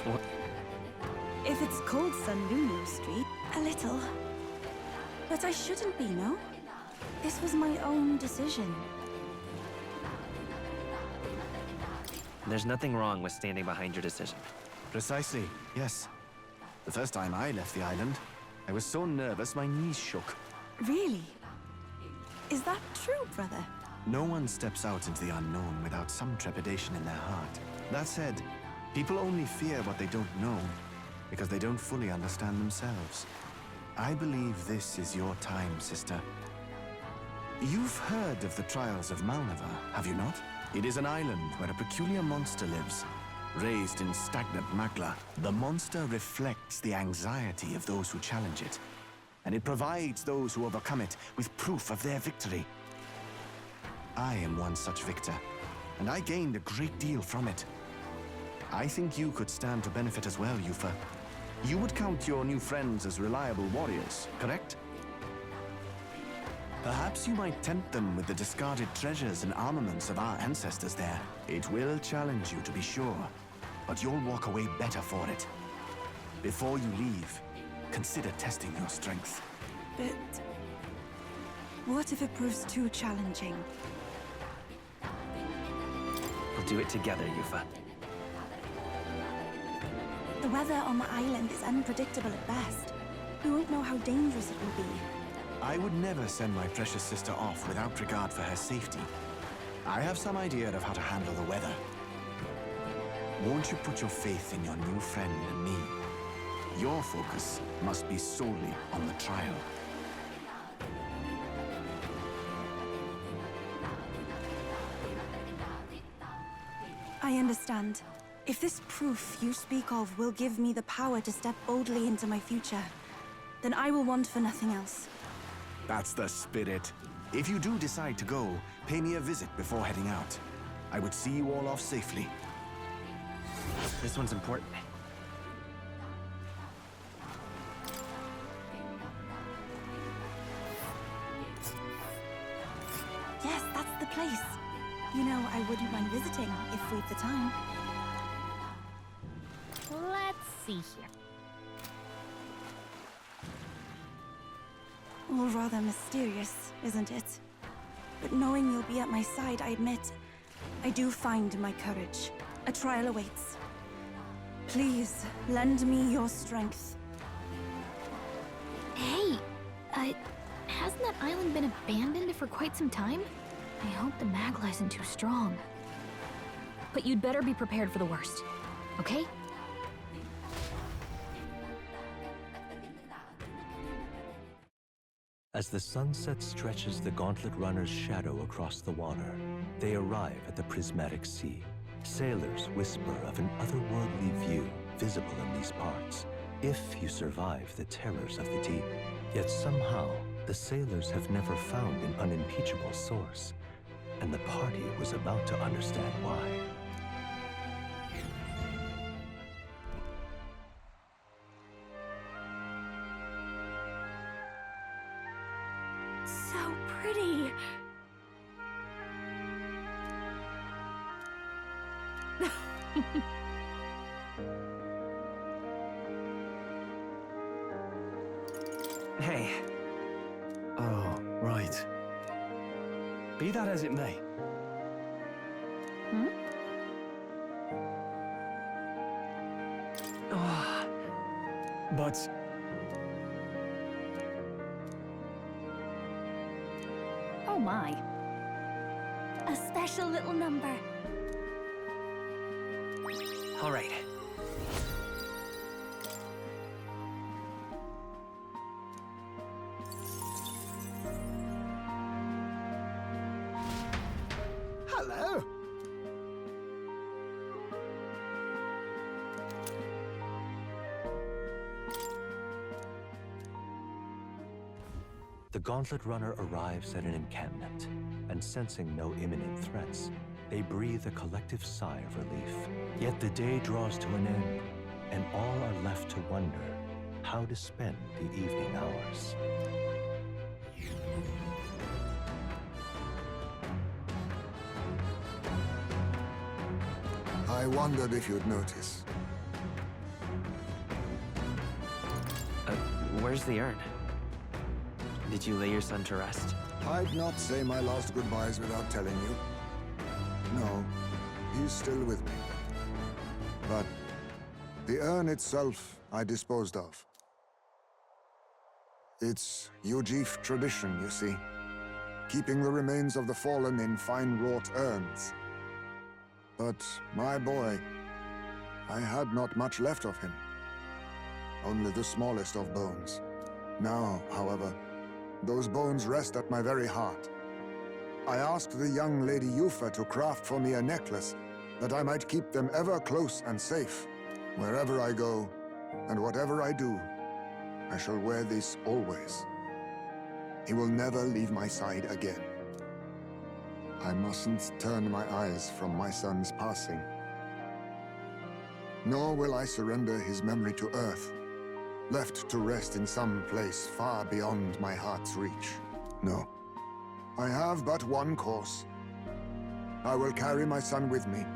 What? If it's called Sunluno Street, a little. But I shouldn't be, no? This was my own decision. There's nothing wrong with standing behind your decision. Precisely, yes. The first time I left the island, I was so nervous my knees shook. Really? Is that true, brother? No one steps out into the unknown without some trepidation in their heart. That said, people only fear what they don't know, because they don't fully understand themselves. I believe this is your time, sister. You've heard of the trials of Malnever, have you not? It is an island where a peculiar monster lives. Raised in stagnant magla, the monster reflects the anxiety of those who challenge it, and it provides those who overcome it with proof of their victory. I am one such victor, and I gained a great deal from it. I think you could stand to benefit as well, Yufa. You would count your new friends as reliable warriors, correct? Perhaps you might tempt them with the discarded treasures and armaments of our ancestors there. It will challenge you, to be sure, but you'll walk away better for it. Before you leave, consider testing your strength. But what if it proves too challenging? We'll do it together, Yufa. The weather on the island is unpredictable at best. We won't know how dangerous it will be. I would never send my precious sister off without regard for her safety. I have some idea of how to handle the weather. Won't you put your faith in your new friend and me? Your focus must be solely on the trial. I understand. If this proof you speak of will give me the power to step boldly into my future, then I will want for nothing else. That's the spirit. If you do decide to go, pay me a visit before heading out. I would see you all off safely. This one's important. Yes, that's the place. You know, I wouldn't mind visiting if we've the time. Let's see here. All rather mysterious, isn't it? But knowing you'll be at my side, I admit, I do find my courage. A trial awaits. Please, lend me your strength. Hey, hasn't that island been abandoned for quite some time? I hope the Magla isn't too strong. But you'd better be prepared for the worst, okay? As the sunset stretches the gauntlet runner's shadow across the water, they arrive at the prismatic sea. Sailors whisper of an otherworldly view visible in these parts, if you survive the terrors of the deep. Yet somehow, the sailors have never found an unimpeachable source, and the party was about to understand why. So pretty. Hey, Be that as it may. Hmm? But Oh my. A special little number. All right. Hello. The Gauntlet Runner arrives at an encampment, and sensing no imminent threats, they breathe a collective sigh of relief. Yet the day draws to an end, and all are left to wonder how to spend the evening hours. I wondered if you'd notice. Where's the urn? Did you lay your son to rest? I'd not say my last goodbyes without telling you. No, he's still with me. But the urn itself I disposed of. It's Ujif tradition, you see. Keeping the remains of the fallen in fine-wrought urns. But my boy, I had not much left of him. Only the smallest of bones. Now, however, those bones rest at my very heart. I asked the young Lady Yufa to craft for me a necklace, that I might keep them ever close and safe. Wherever I go, and whatever I do, I shall wear this always. He will never leave my side again. I mustn't turn my eyes from my son's passing. Nor will I surrender his memory to Earth, left to rest in some place far beyond my heart's reach. No. I have but one course. I will carry my son with me,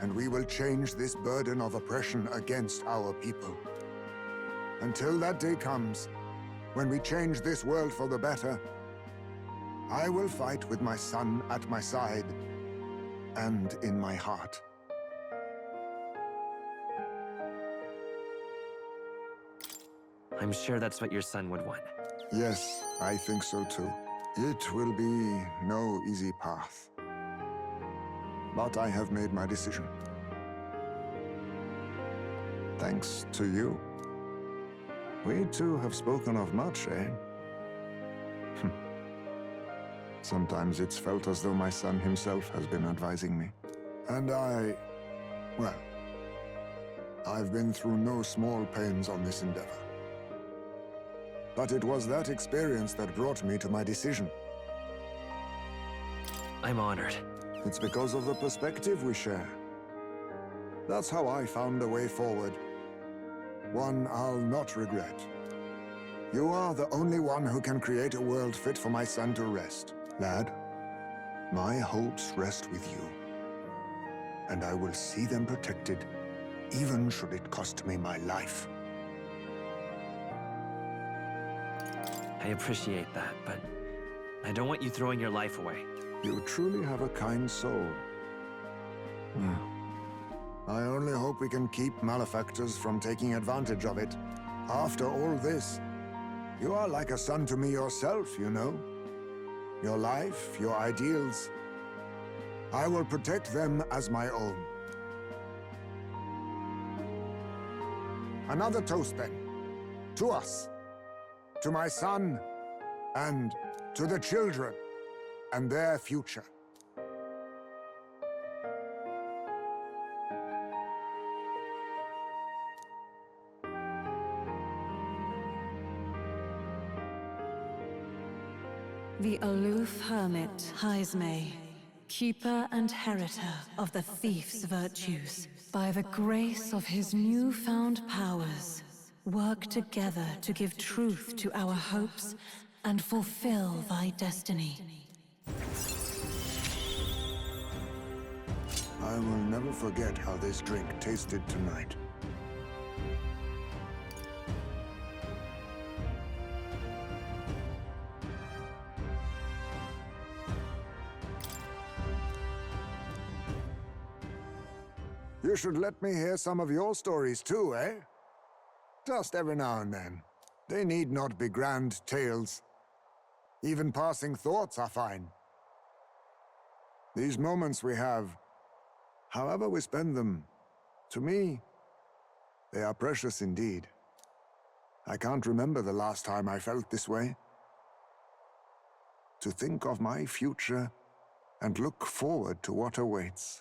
and we will change this burden of oppression against our people. Until that day comes, when we change this world for the better, I will fight with my son at my side and in my heart. I'm sure that's what your son would want. Yes, I think so too. It will be no easy path. But I have made my decision. Thanks to you. We two have spoken of much, eh? Sometimes it's felt as though my son himself has been advising me. And well, I've been through no small pains on this endeavor. But it was that experience that brought me to my decision. I'm honored. It's because of the perspective we share. That's how I found a way forward. One I'll not regret. You are the only one who can create a world fit for my son to rest. Lad, my hopes rest with you. And I will see them protected, even should it cost me my life. I appreciate that, but I don't want you throwing your life away. You truly have a kind soul. I only hope we can keep malefactors from taking advantage of it. After all this, you are like a son to me yourself, you know. Your life, your ideals. I will protect them as my own. Another toast, then. To us. To my son, and to the children, and their future. The aloof hermit, Haismay, keeper and heritor of the thief's virtues, by the grace of his newfound powers, work together to give truth to our hopes and fulfill thy destiny. I will never forget how this drink tasted tonight. You should let me hear some of your stories too, eh? Just every now and then. They need not be grand tales. Even passing thoughts are fine. These moments we have, however we spend them, to me, they are precious indeed. I can't remember the last time I felt this way. To think of my future and look forward to what awaits.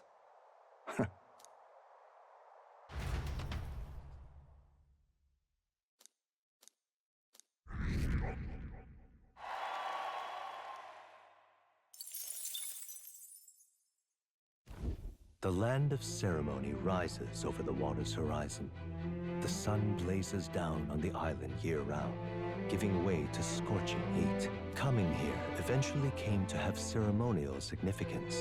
The land of ceremony rises over the water's horizon. The sun blazes down on the island year-round, giving way to scorching heat. Coming here eventually came to have ceremonial significance,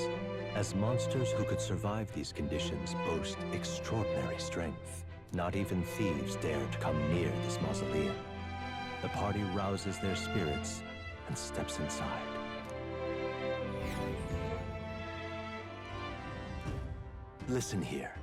as monsters who could survive these conditions boast extraordinary strength. Not even thieves dare to come near this mausoleum. The party rouses their spirits and steps inside. Listen here.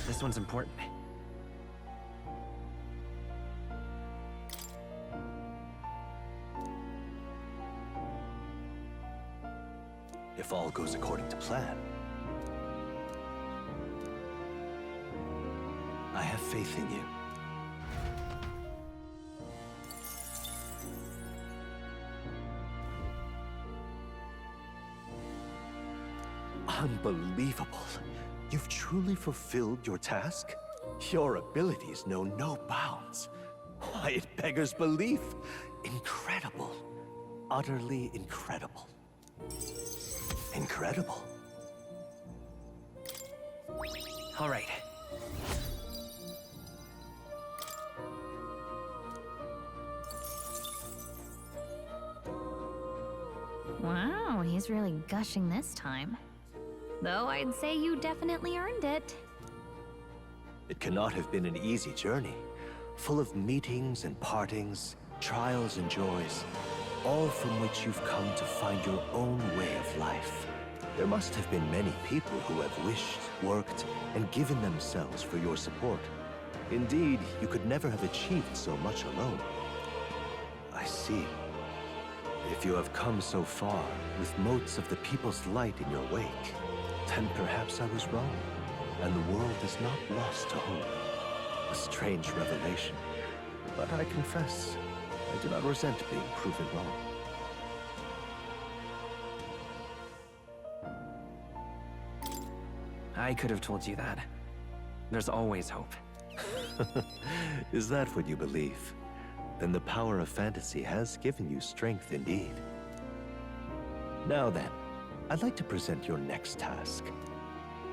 This one's important. If all goes according to plan, I have faith in you. Unbelievable. You've truly fulfilled your task? Your abilities know no bounds. Why, it beggars belief. Incredible. Utterly incredible. Incredible. All right. Wow, he's really gushing this time. Though I'd say you definitely earned it. It cannot have been an easy journey, full of meetings and partings, trials and joys, all from which you've come to find your own way of life. There must have been many people who have wished, worked, and given themselves for your support. Indeed, you could never have achieved so much alone. I see. If you have come so far, with motes of the people's light in your wake, then perhaps I was wrong, and the world is not lost to hope. A strange revelation, but I confess, I do not resent being proven wrong. I could have told you that. There's always hope. Is that what you believe? Then the power of fantasy has given you strength indeed. Now then, I'd like to present your next task.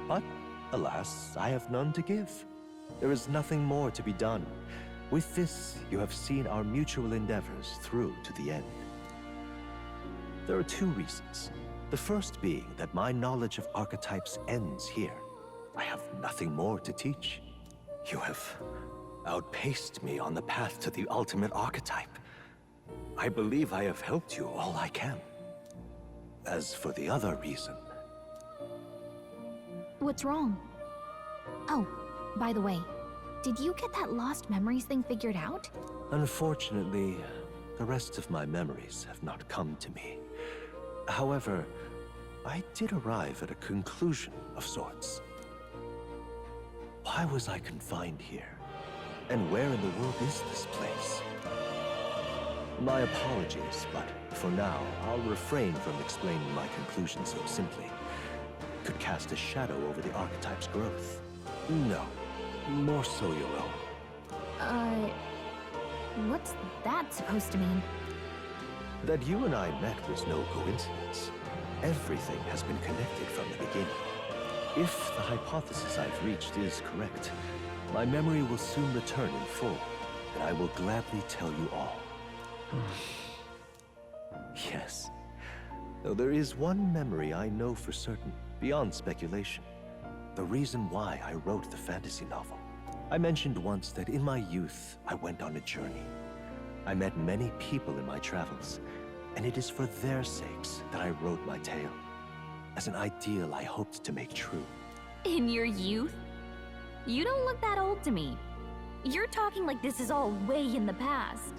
But, alas, I have none to give. There is nothing more to be done. With this, you have seen our mutual endeavors through to the end. There are two reasons. The first being that my knowledge of archetypes ends here. I have nothing more to teach. You have outpaced me on the path to the ultimate archetype. I believe I have helped you all I can. As for the other reason... What's wrong? Oh, by the way, did you get that lost memories thing figured out? Unfortunately, the rest of my memories have not come to me. However, I did arrive at a conclusion of sorts. Why was I confined here? And where in the world is this place? My apologies, but for now, I'll refrain from explaining my conclusion so simply. It could cast a shadow over the archetype's growth. No, more so your own. What's that supposed to mean? That you and I met was no coincidence. Everything has been connected from the beginning. If the hypothesis I've reached is correct, my memory will soon return in full, and I will gladly tell you all. Yes. Though there is one memory I know for certain. beyond speculation, the reason why I wrote the fantasy novel. I mentioned once that in my youth, I went on a journey. I met many people in my travels, and it is for their sakes that I wrote my tale, as an ideal I hoped to make true. In your youth? You don't look that old to me. You're talking like this is all way in the past.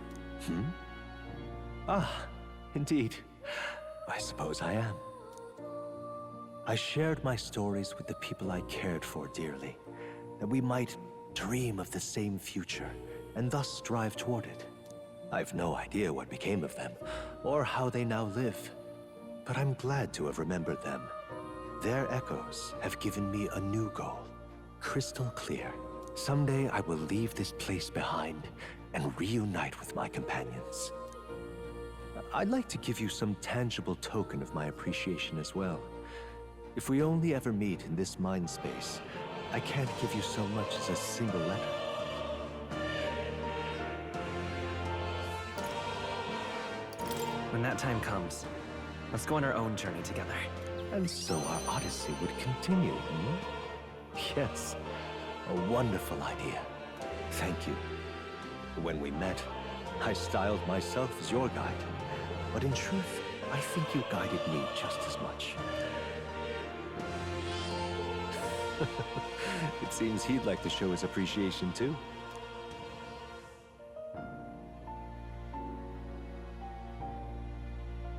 Ah, indeed. I suppose I am. I shared my stories with the people I cared for dearly, that we might dream of the same future, and thus strive toward it. I've no idea what became of them, or how they now live, but I'm glad to have remembered them. Their echoes have given me a new goal, crystal clear. Someday I will leave this place behind and reunite with my companions. I'd like to give you some tangible token of my appreciation as well. If we only ever meet in this mind space, I can't give you so much as a single letter. When that time comes, let's go on our own journey together. And so our odyssey would continue, Yes, a wonderful idea. Thank you. When we met, I styled myself as your guide, but in truth, I think you guided me just as much. It seems he'd like to show his appreciation too.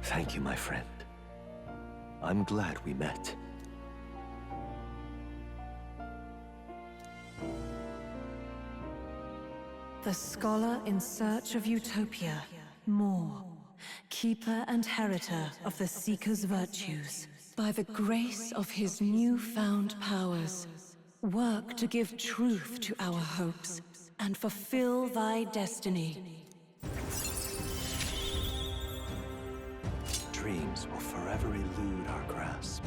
Thank you, my friend. I'm glad we met. The scholar in search of utopia, more, keeper and heritor of the seeker's virtues. By the grace of his newfound powers, work to give truth to our hopes and fulfill thy destiny. Dreams will forever elude our grasp.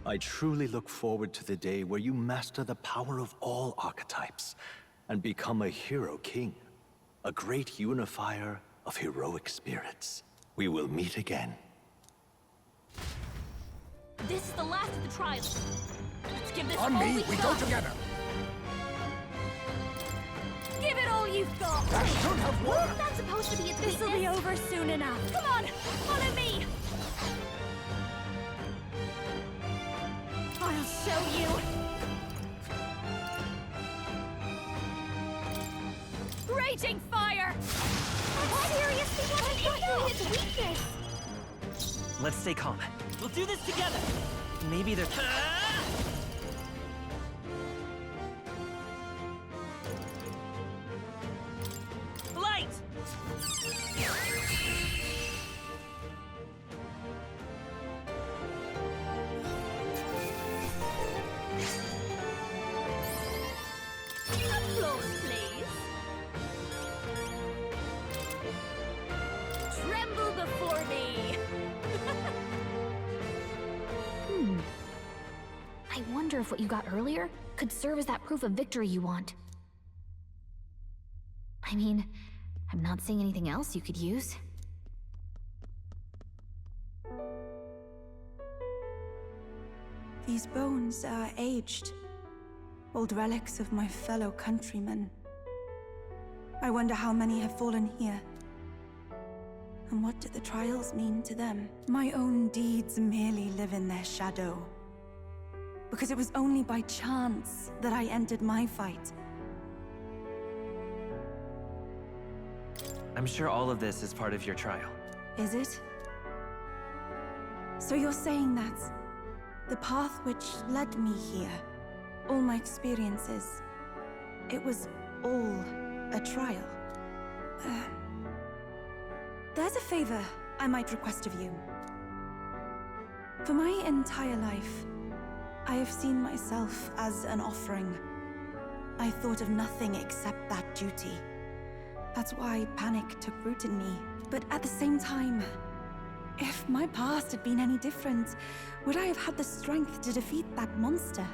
I truly look forward to the day where you master the power of all archetypes and become a hero king, a great unifier of heroic spirits. We will meet again. This is the last of the trials. Let's give this On all me, we've we got. go together. Give it all you've got. That should have worked. Wasn't that supposed to be its This'll be weakness? over soon enough. Come on, follow me. I'll show you. Raging fire. Seriously, what is its weakness? Let's stay calm. We'll do this together. Maybe they're... Light! Applause, please. Tremble before me. I wonder if what you got earlier could serve as that proof of victory you want. I mean, I'm not seeing anything else you could use. These bones are aged. Old relics of my fellow countrymen. I wonder how many have fallen here. And what do the trials mean to them? My own deeds merely live in their shadow. Because it was only by chance that I entered my fight. I'm sure all of this is part of your trial. Is it? So you're saying that the path which led me here, all my experiences, it was all a trial? There's a favor I might request of you. For my entire life, I have seen myself as an offering. I thought of nothing except that duty. That's why panic took root in me. But at the same time, if my past had been any different, would I have had the strength to defeat that monster?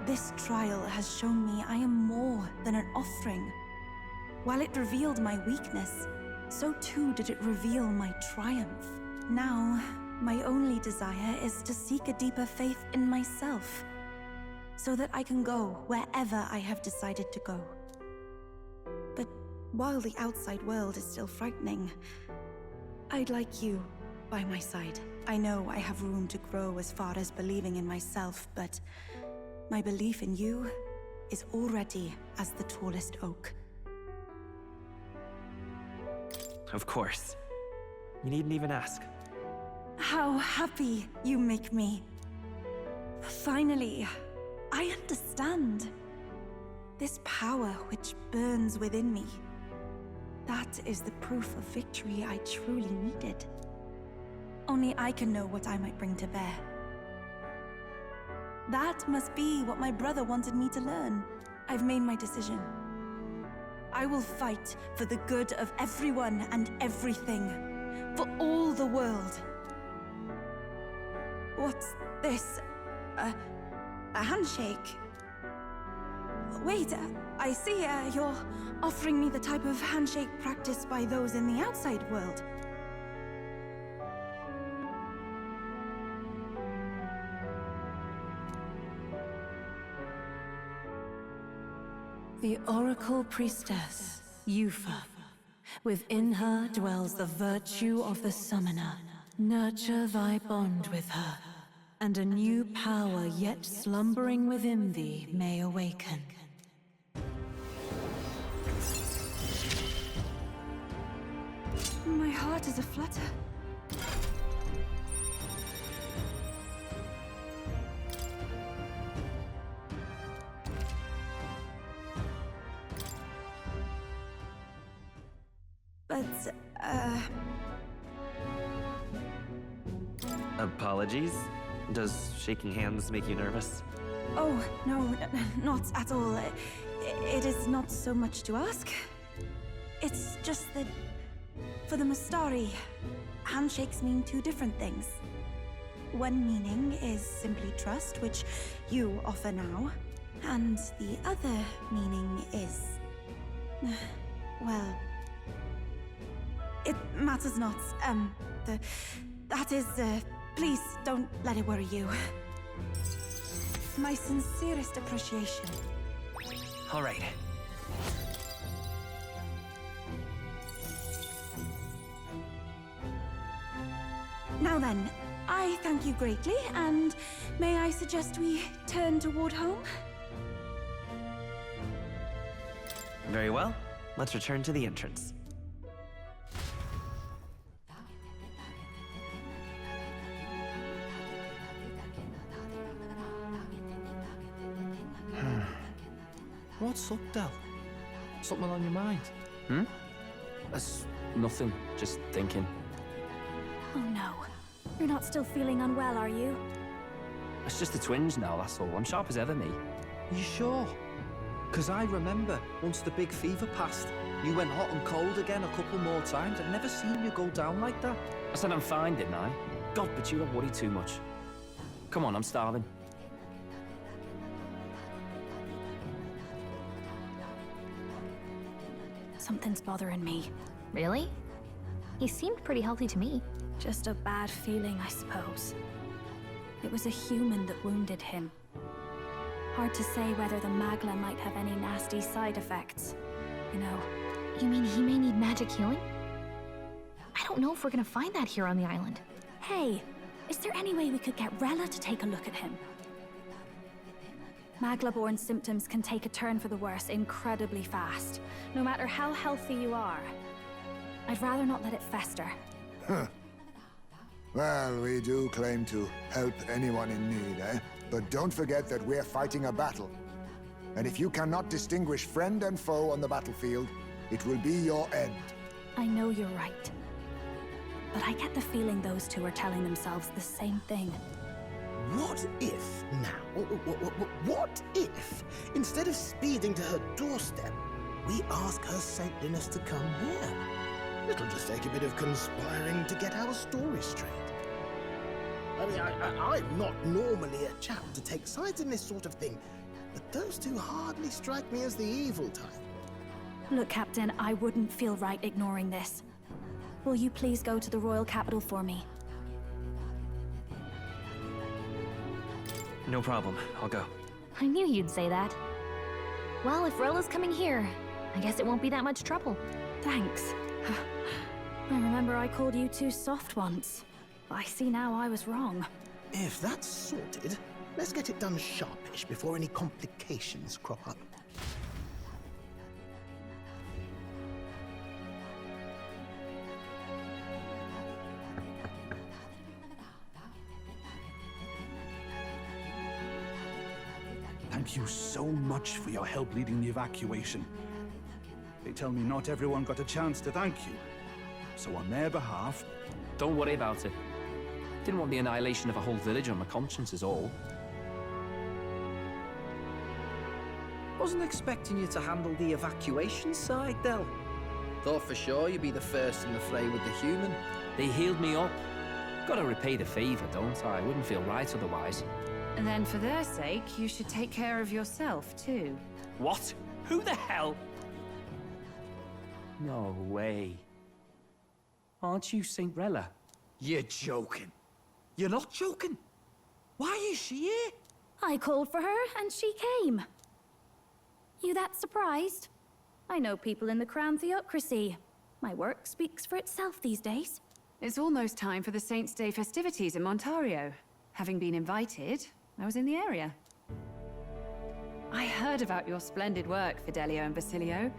This trial has shown me I am more than an offering. While it revealed my weakness, so too did it reveal my triumph. Now, my only desire is to seek a deeper faith in myself, so that I can go wherever I have decided to go. But while the outside world is still frightening, I'd like you by my side. I know I have room to grow as far as believing in myself, but my belief in you is already as the tallest oak. Of course. You needn't even ask. How happy you make me. Finally, I understand. This power which burns within me. That is the proof of victory I truly needed. Only I can know what I might bring to bear. That must be what my brother wanted me to learn. I've made my decision. I will fight for the good of everyone and everything. For all the world. What's this? A handshake? Wait, I see you're offering me the type of handshake practiced by those in the outside world. The Oracle Priestess, Yufa. Within her dwells the virtue of the Summoner. Nurture thy bond with her, and a new power yet slumbering within thee may awaken. My heart is aflutter. But, Apologies? Does shaking hands make you nervous? oh, no, not at all. It is not so much to ask. It's just that, for the Mastari, handshakes mean two different things. One meaning is simply trust, which you offer now. And the other meaning is... well... it matters not. That is, please don't let it worry you. My sincerest appreciation. All right. Now then, I thank you greatly, and may I suggest we turn toward home? Very well. Let's return to the entrance. What's up, Del? Something on your mind? Hmm? That's nothing. Just thinking. Oh no. You're not still feeling unwell, are you? It's just the twinge now, that's all. I'm sharp as ever, me. You sure? Because I remember, once the big fever passed, you went hot and cold again a couple more times. I've never seen you go down like that. I said I'm fine, didn't I? God, but you don't worry too much. Come on, I'm starving. Something's bothering me. Really? He seemed pretty healthy to me. Just a bad feeling, I suppose. It was a human that wounded him. Hard to say whether the Magla might have any nasty side effects. You know. You mean he may need magic healing? I don't know if we're gonna find that here on the island. Hey, is there any way we could get Rella to take a look at him? Magla-born symptoms can take a turn for the worse incredibly fast, no matter how healthy you are. I'd rather not let it fester. Huh. Well, we do claim to help anyone in need, eh? But don't forget that we're fighting a battle. And if you cannot distinguish friend and foe on the battlefield, it will be your end. I know you're right. But I get the feeling those two are telling themselves the same thing. What if now? What if, instead of speeding to her doorstep, we ask her saintliness to come here? It'll just take a bit of conspiring to get our story straight. I mean, I'm not normally a chap to take sides in this sort of thing, but those two hardly strike me as the evil type. Look, Captain, I wouldn't feel right ignoring this. Will you please go to the royal capital for me? No problem. I'll go. I knew you'd say that. Well, if Rella's coming here, I guess it won't be that much trouble. Thanks. I remember I called you too soft once. I see now I was wrong. If that's sorted, let's get it done sharpish before any complications crop up. Thank you so much for your help leading the evacuation. They tell me not everyone got a chance to thank you. So on their behalf... Don't worry about it. Didn't want the annihilation of a whole village on my conscience is all. Wasn't expecting you to handle the evacuation side, Del. Thought for sure you'd be the first in the fray with the human. They healed me up. Gotta repay the favor, don't I? Wouldn't feel right otherwise. And then for their sake, you should take care of yourself, too. What? Who the hell? No way. Aren't you Saint Rella? You're joking. You're not joking. Why is she here? I called for her, and she came. You that surprised? I know people in the Crown Theocracy. My work speaks for itself these days. It's almost time for the Saints' Day festivities in Montario. Having been invited, I was in the area. I heard about your splendid work, Fidelio and Basilio.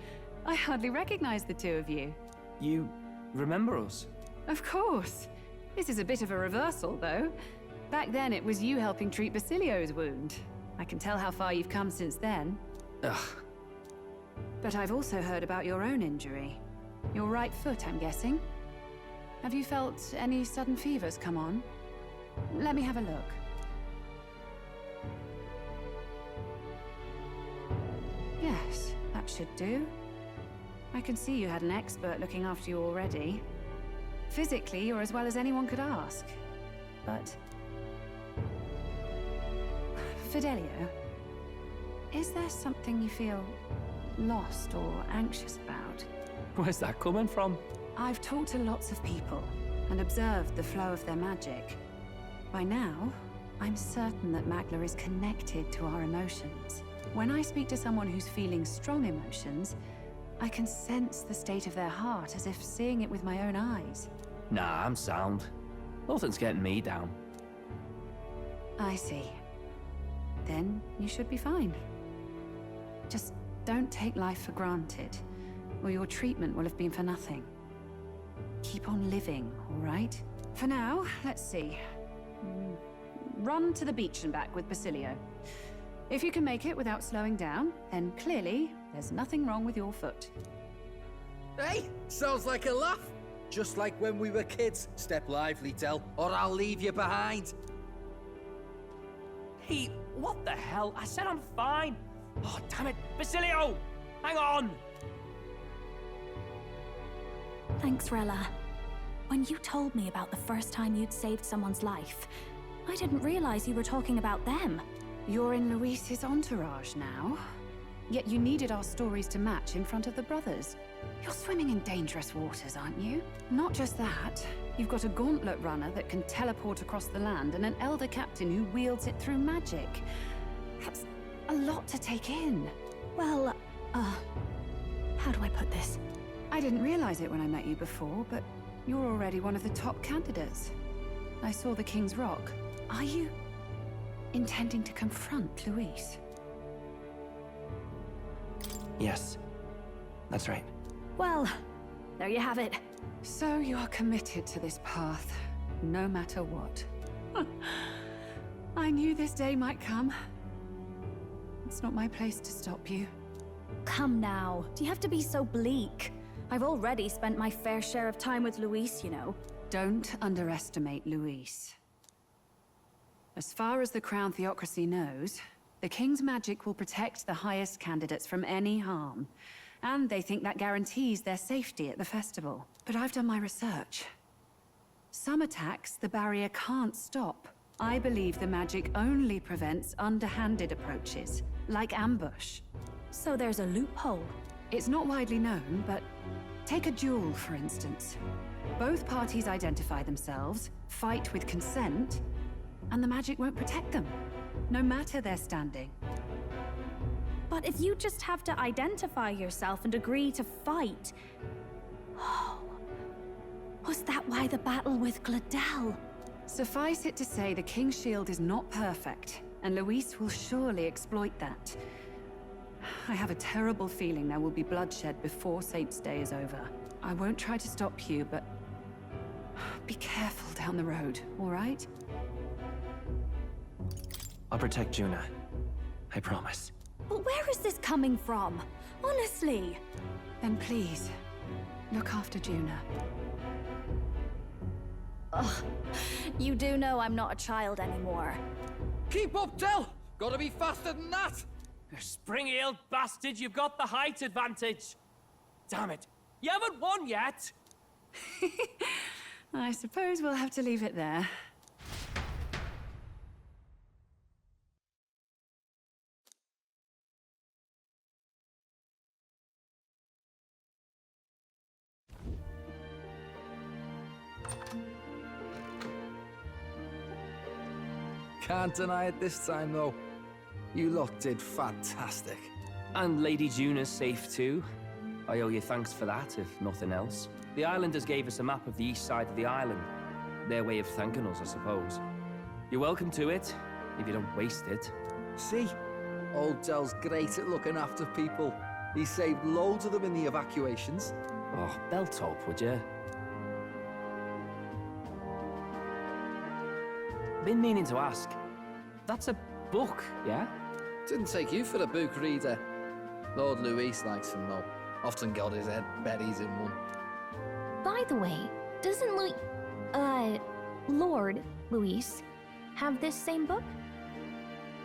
I hardly recognize the two of you. You remember us? Of course. This is a bit of a reversal, though. Back then, it was you helping treat Basilio's wound. I can tell how far you've come since then. Ugh. But I've also heard about your own injury. Your right foot, I'm guessing. Have you felt any sudden fevers come on? Let me have a look. Yes, that should do. I can see you had an expert looking after you already. Physically, you're as well as anyone could ask. But... Fidelio, is there something you feel lost or anxious about? Where's that coming from? I've talked to lots of people and observed the flow of their magic. By now, I'm certain that Magla is connected to our emotions. When I speak to someone who's feeling strong emotions, I can sense the state of their heart as if seeing it with my own eyes. Nah, I'm sound. Nothing's getting me down. I see. Then you should be fine. Just don't take life for granted, or your treatment will have been for nothing. Keep on living, all right? For now, let's see. Run to the beach and back with Basilio. If you can make it without slowing down, then clearly there's nothing wrong with your foot. Hey, sounds like a laugh. Just like when we were kids. Step lively, Del, or I'll leave you behind. Hey, what the hell? I said I'm fine. Oh, damn it. Basilio! Hang on! Thanks, Rella. When you told me about the first time you'd saved someone's life, I didn't realize you were talking about them. You're in Luis's entourage now. Yet you needed our stories to match in front of the brothers. You're swimming in dangerous waters, aren't you? Not just that, you've got a gauntlet runner that can teleport across the land and an elder captain who wields it through magic. That's a lot to take in. Well, how do I put this? I didn't realize it when I met you before, but you're already one of the top candidates. I saw the King's Rock. Are you intending to confront Luis? Yes, that's right. Well, there you have it. So you are committed to this path, no matter what. I knew this day might come. It's not my place to stop you. Come now, do you have to be so bleak? I've already spent my fair share of time with Luis, you know. Don't underestimate Luis. As far as the Crown Theocracy knows, the King's magic will protect the highest candidates from any harm. And they think that guarantees their safety at the festival. But I've done my research. Some attacks the barrier can't stop. I believe the magic only prevents underhanded approaches, like ambush. So there's a loophole. It's not widely known, but take a duel, for instance. Both parties identify themselves, fight with consent, and the magic won't protect them, no matter their standing. But if you just have to identify yourself and agree to fight... Oh, was that why the battle with Gladel? Suffice it to say, the King's Shield is not perfect, and Luis will surely exploit that. I have a terrible feeling there will be bloodshed before Saint's Day is over. I won't try to stop you, but be careful down the road, all right? I'll protect Juna. I promise. But where is this coming from? Honestly. Then please, look after Juna. Ugh. You do know I'm not a child anymore. Keep up, Del! Gotta be faster than that! Spring-heeled bastard, you've got the height advantage. Damn it, you haven't won yet. I suppose we'll have to leave it there. Can't deny it this time, though. You lot did fantastic. And Lady Juna's safe too. I owe you thanks for that, if nothing else. The islanders gave us a map of the east side of the island. Their way of thanking us, I suppose. You're welcome to it, if you don't waste it. See? Old Del's great at looking after people. He saved loads of them in the evacuations. Oh, belt up, would you? Been meaning to ask. That's a book, yeah? Didn't take you for a book reader. Lord Luis likes them, though. Often got his head buried in one. By the way, doesn't Lord Luis have this same book?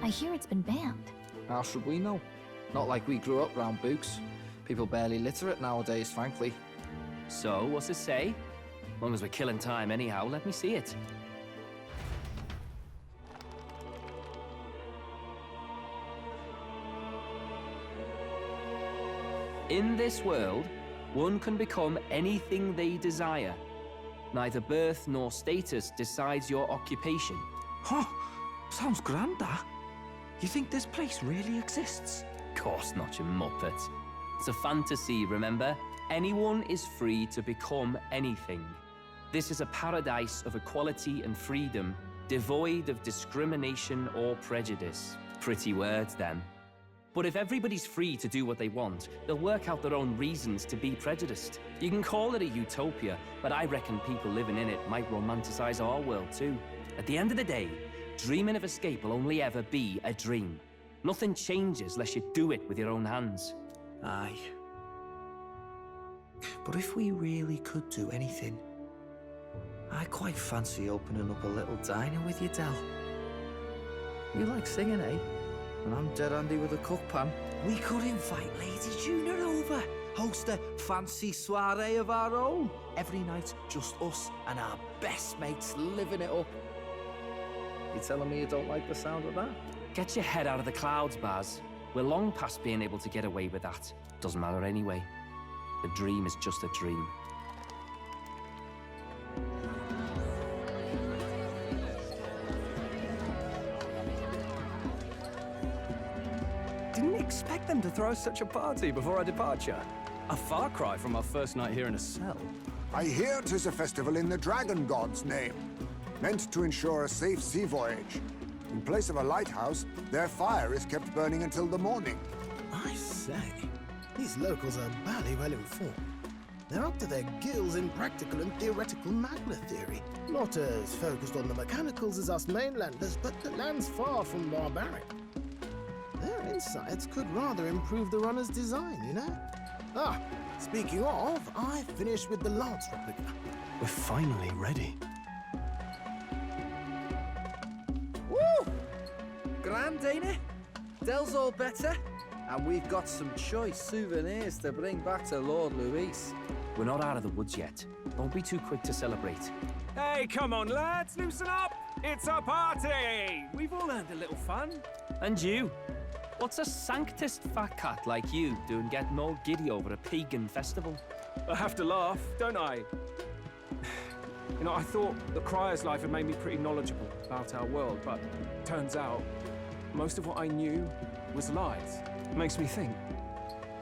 I hear it's been banned. How should we know? Not like we grew up round books. People barely literate nowadays, frankly. So, what's it say? As long as we're killing time anyhow, let me see it. In this world, one can become anything they desire. Neither birth nor status decides your occupation. Huh? Sounds grand, that. You think this place really exists? Course not, you muppet. It's a fantasy, remember? Anyone is free to become anything. This is a paradise of equality and freedom, devoid of discrimination or prejudice. Pretty words, then. But if everybody's free to do what they want, they'll work out their own reasons to be prejudiced. You can call it a utopia, but I reckon people living in it might romanticize our world too. At the end of the day, dreaming of escape will only ever be a dream. Nothing changes unless you do it with your own hands. Aye. But if we really could do anything, I quite fancy opening up a little diner with you, Del. You like singing, eh? And I'm dead handy with a cook pan. We could invite Lady Juna over. Host a fancy soiree of our own. Every night, just us and our best mates living it up. You telling me you don't like the sound of that? Get your head out of the clouds, Baz. We're long past being able to get away with that. Doesn't matter anyway. The dream is just a dream. Didn't expect them to throw such a party before our departure. A far cry from our first night here in a cell. I hear 'tis a festival in the Dragon God's name, meant to ensure a safe sea voyage. In place of a lighthouse, their fire is kept burning until the morning. I say, these locals are bally well informed. They're up to their gills in practical and theoretical magna theory. Not as focused on the mechanicals as us mainlanders, but the land's far from barbaric. Their insights could rather improve the runner's design, you know? Ah, speaking of, I finished with the lance replica. We're finally ready. Woo! Grand, ain't it? Del's all better, and we've got some choice souvenirs to bring back to Lord Luis. We're not out of the woods yet. Don't be too quick to celebrate. Hey, come on, lads, loosen up! It's a party! We've all earned a little fun. And you. What's a sanctist fat cat like you doing getting all giddy over a pagan festival? I have to laugh, don't I? You know, I thought the Crier's life had made me pretty knowledgeable about our world, but turns out most of what I knew was lies. Makes me think,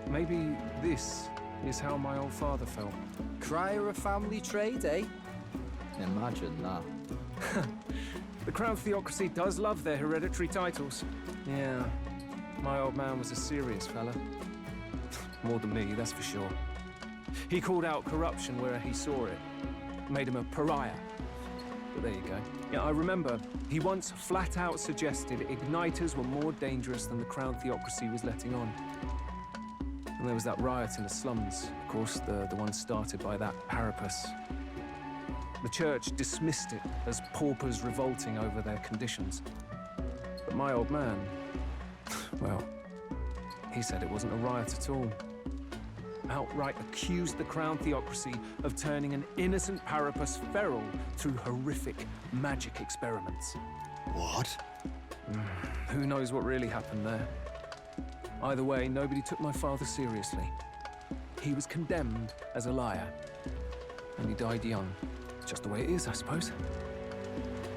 maybe this is how my old father felt. Crier a family trade, eh? Imagine that. The Crown Theocracy does love their hereditary titles. Yeah, my old man was a serious fella. More than me, that's for sure. He called out corruption where he saw it. Made him a pariah. But there you go. Yeah, I remember he once flat out suggested igniters were more dangerous than the Crown Theocracy was letting on. And there was that riot in the slums, of course, the one started by that Parapus. The church dismissed it as paupers revolting over their conditions. But my old man, well, he said it wasn't a riot at all. Outright accused the Crown Theocracy of turning an innocent Parapus feral through horrific magic experiments. What? Who knows what really happened there? Either way, nobody took my father seriously. He was condemned as a liar, and he died young. Just the way it is, I suppose.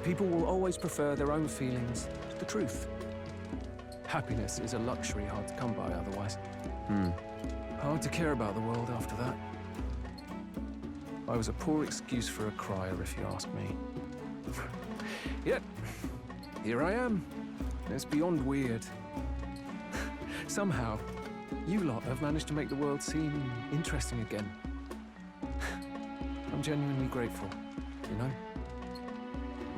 People will always prefer their own feelings to the truth. Happiness is a luxury hard to come by otherwise. Hard to care about the world after that. I was a poor excuse for a crier, if you ask me. Yet, here I am. It's beyond weird. Somehow, you lot have managed to make the world seem interesting again. I'm genuinely grateful, you know?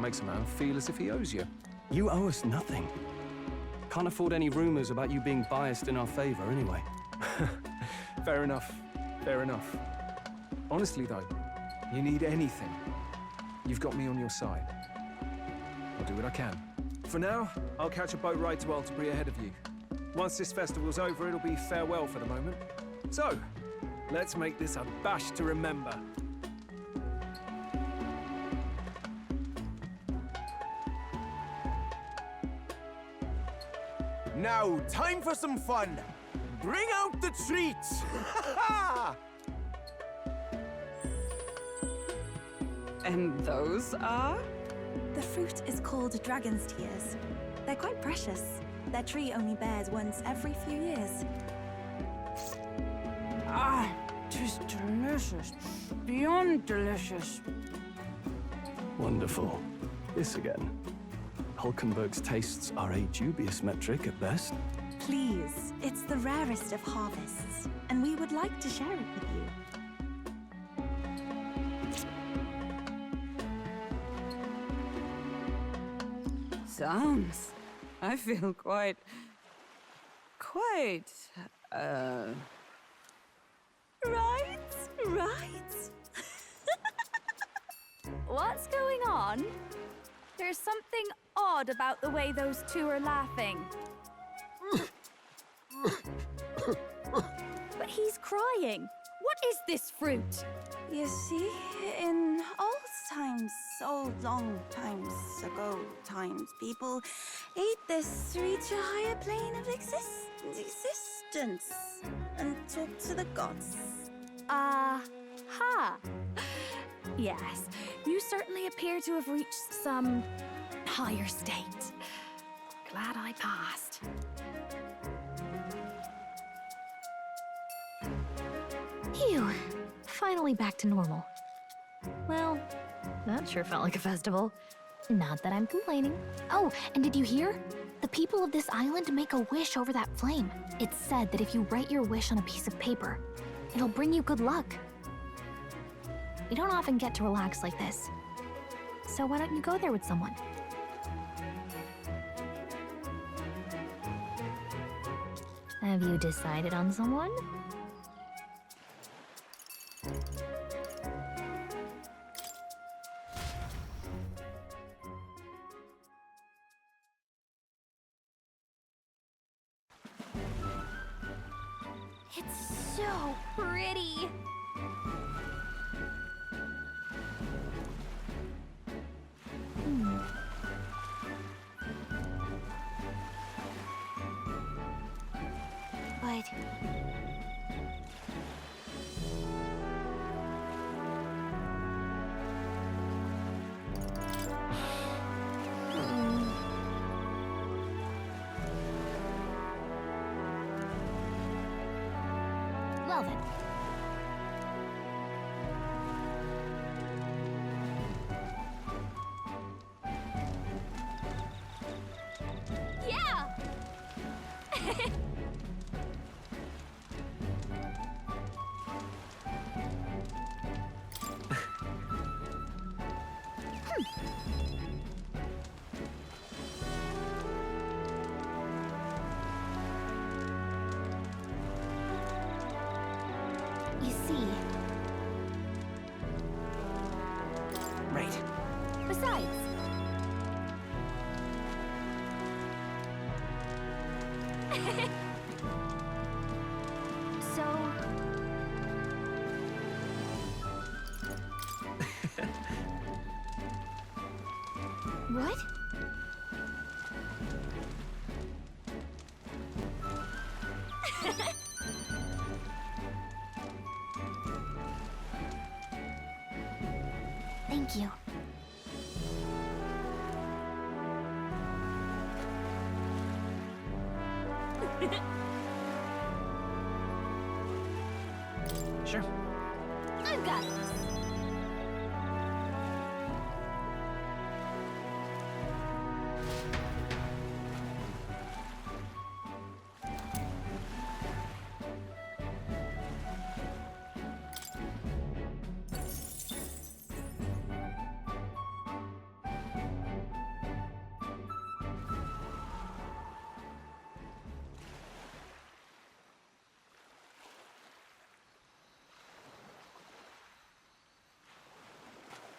Makes a man feel as if he owes you. You owe us nothing. Can't afford any rumors about you being biased in our favor, anyway. Fair enough. Fair enough. Honestly, though, you need anything, you've got me on your side. I'll do what I can. For now, I'll catch a boat ride to Altabri ahead of you. Once this festival's over, it'll be farewell for the moment. So, let's make this a bash to remember. Now, time for some fun. Bring out the treats! And those are? The fruit is called dragon's tears. They're quite precious. Their tree only bears once every few years. Ah, tis delicious. Beyond delicious. Wonderful. This again. Hulkenberg's tastes are a dubious metric at best. Please, it's the rarest of harvests, and we would like to share it with you. Sounds. I feel quite... Right? What's going on? There's something odd about the way those two are laughing. But he's crying. What is this fruit? You see, in old long times ago, people ate this to reach a higher plane of existence and talk to the gods. Ha! Yes, you certainly appear to have reached some higher state. Glad I passed. Phew. Finally back to normal. Well, that sure felt like a festival. Not that I'm complaining. Oh, and did you hear? The people of this island make a wish over that flame. It's said that if you write your wish on a piece of paper, it'll bring you good luck. You don't often get to relax like this. So why don't you go there with someone? Have you decided on someone? It's so pretty. but... Well then. Yeah! You see... Right. Besides... So... What? Thank you. Sure. I've got this.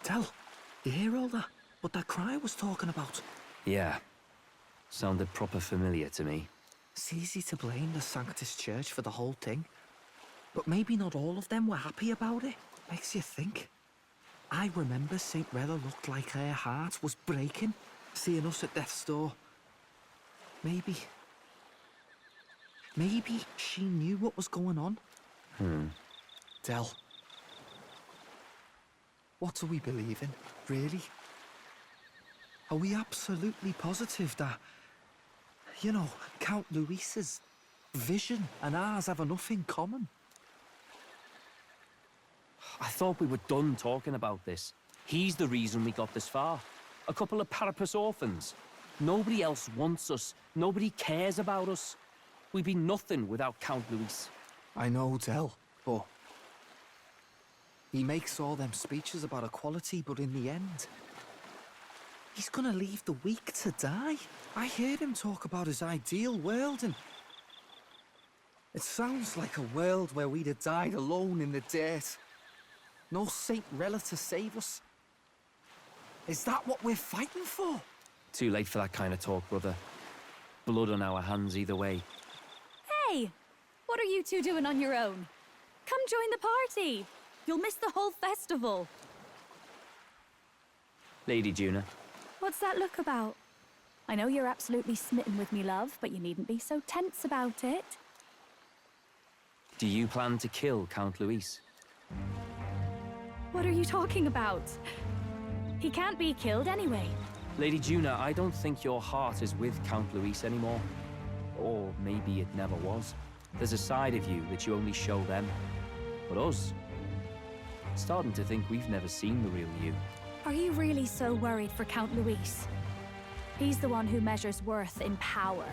Tell, you hear all that? What that cry was talking about? Yeah. Sounded proper familiar to me. It's easy to blame the Sanctus Church for the whole thing. But maybe not all of them were happy about it. Makes you think. I remember St. Rella looked like her heart was breaking, seeing us at death's door. Maybe she knew what was going on. Del. What do we believe in, really? Are we absolutely positive that, you know, Count Luis's vision and ours have enough in common? I thought we were done talking about this. He's the reason we got this far. A couple of Parapus orphans. Nobody else wants us. Nobody cares about us. We'd be nothing without Count Luis. I know, Del, but... he makes all them speeches about equality, but in the end... he's gonna leave the weak to die. I heard him talk about his ideal world, and... it sounds like a world where we'd have died alone in the dirt. No Saint Rella to save us. Is that what we're fighting for? Too late for that kind of talk, brother. Blood on our hands either way. Hey! What are you two doing on your own? Come join the party! You'll miss the whole festival. Lady Juna. What's that look about? I know you're absolutely smitten with me, love, but you needn't be so tense about it. Do you plan to kill Count Luis? What are you talking about? He can't be killed anyway. Lady Juna, I don't think your heart is with Count Luis anymore. Or maybe it never was. There's a side of you that you only show them. But us, starting to think we've never seen the real you. Are you really so worried for Count Luis? He's the one who measures worth in power.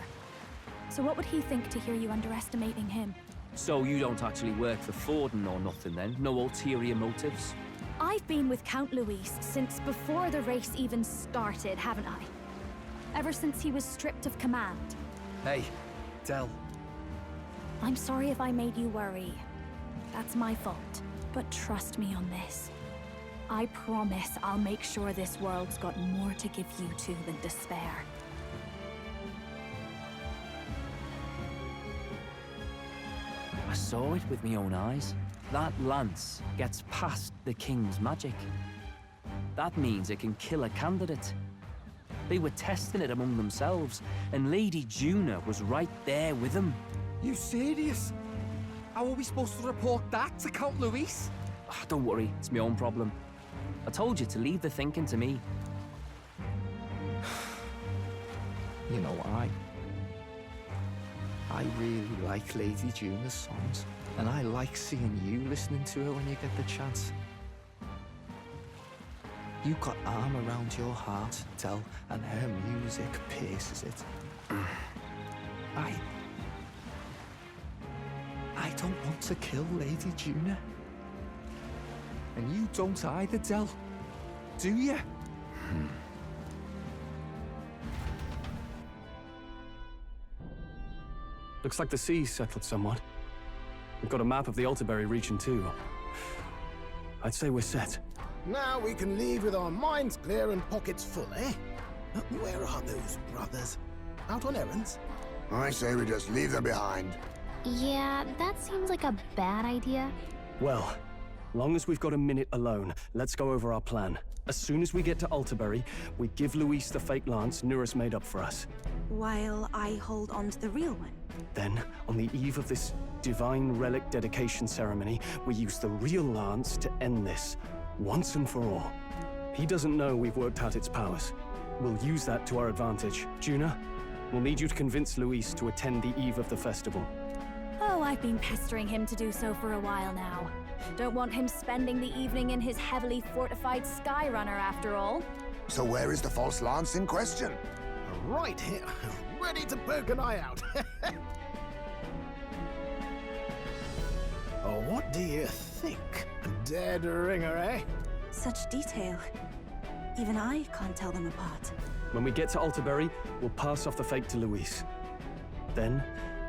So what would he think to hear you underestimating him? So you don't actually work for Forden or nothing then? No ulterior motives? I've been with Count Luis since before the race even started, haven't I? Ever since he was stripped of command. Hey, Del. I'm sorry if I made you worry. That's my fault. But trust me on this. I promise I'll make sure this world's got more to give you two than despair. I saw it with my own eyes. That lance gets past the king's magic. That means it can kill a candidate. They were testing it among themselves, and Lady Juna was right there with them. You serious? How are we supposed to report that to Count Luis? Don't worry, it's my own problem. I told you to leave the thinking to me. You know, I really like Lady Juna's songs, and I like seeing you listening to her when you get the chance. You got arm around your heart, Del, and her music pierces it. I don't want to kill Lady Juna. And you don't either, Del. Do you? Looks like the sea's settled somewhat. We've got a map of the Altaberry region too. I'd say we're set. Now we can leave with our minds clear and pockets full, eh? Where are those brothers? Out on errands? I say we just leave them behind. Yeah, that seems like a bad idea. Well, long as we've got a minute alone, let's go over our plan. As soon as we get to Altaberry, we give Luis the fake lance Nurus made up for us. While I hold on to the real one. Then, on the eve of this divine relic dedication ceremony, we use the real lance to end this, once and for all. He doesn't know we've worked out its powers. We'll use that to our advantage. Juna, we'll need you to convince Luis to attend the eve of the festival. Oh, I've been pestering him to do so for a while now. Don't want him spending the evening in his heavily fortified Skyrunner, after all. So where is the false lance in question? Right here, ready to poke an eye out. Oh, what do you think? Dead ringer, eh? Such detail. Even I can't tell them apart. When we get to Altaberry, we'll pass off the fake to Luis. Then,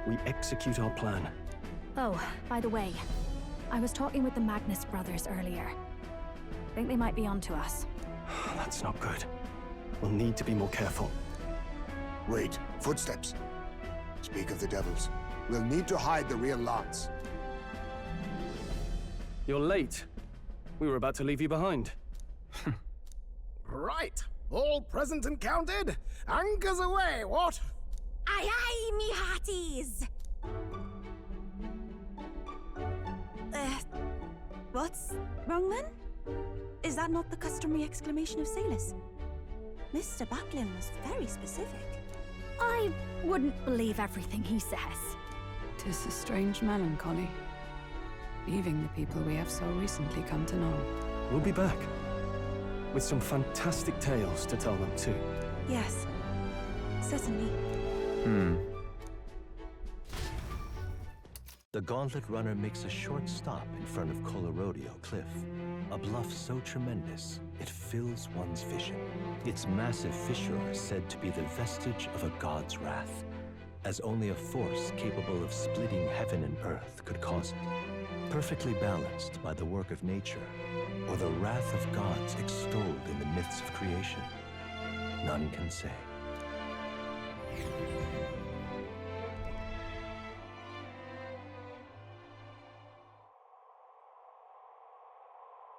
we execute our plan. Oh, by the way, I was talking with the Magnus brothers earlier. Think they might be onto us. That's not good. We'll need to be more careful. Wait, footsteps. Speak of the devils. We'll need to hide the real lance. You're late. We were about to leave you behind. Right, all present and counted. Anchors away, what? Aye aye, me hearties! What's wrong then? Is that not the customary exclamation of sailors? Mr. Backlin was very specific. I wouldn't believe everything he says. 'Tis a strange melancholy, leaving the people we have so recently come to know. We'll be back, with some fantastic tales to tell them too. Yes, certainly. The Gauntlet Runner makes a short stop in front of Colorodeo Cliff, a bluff so tremendous it fills one's vision. Its massive fissure is said to be the vestige of a god's wrath, as only a force capable of splitting heaven and earth could cause it. Perfectly balanced by the work of nature, or the wrath of gods extolled in the myths of creation, none can say.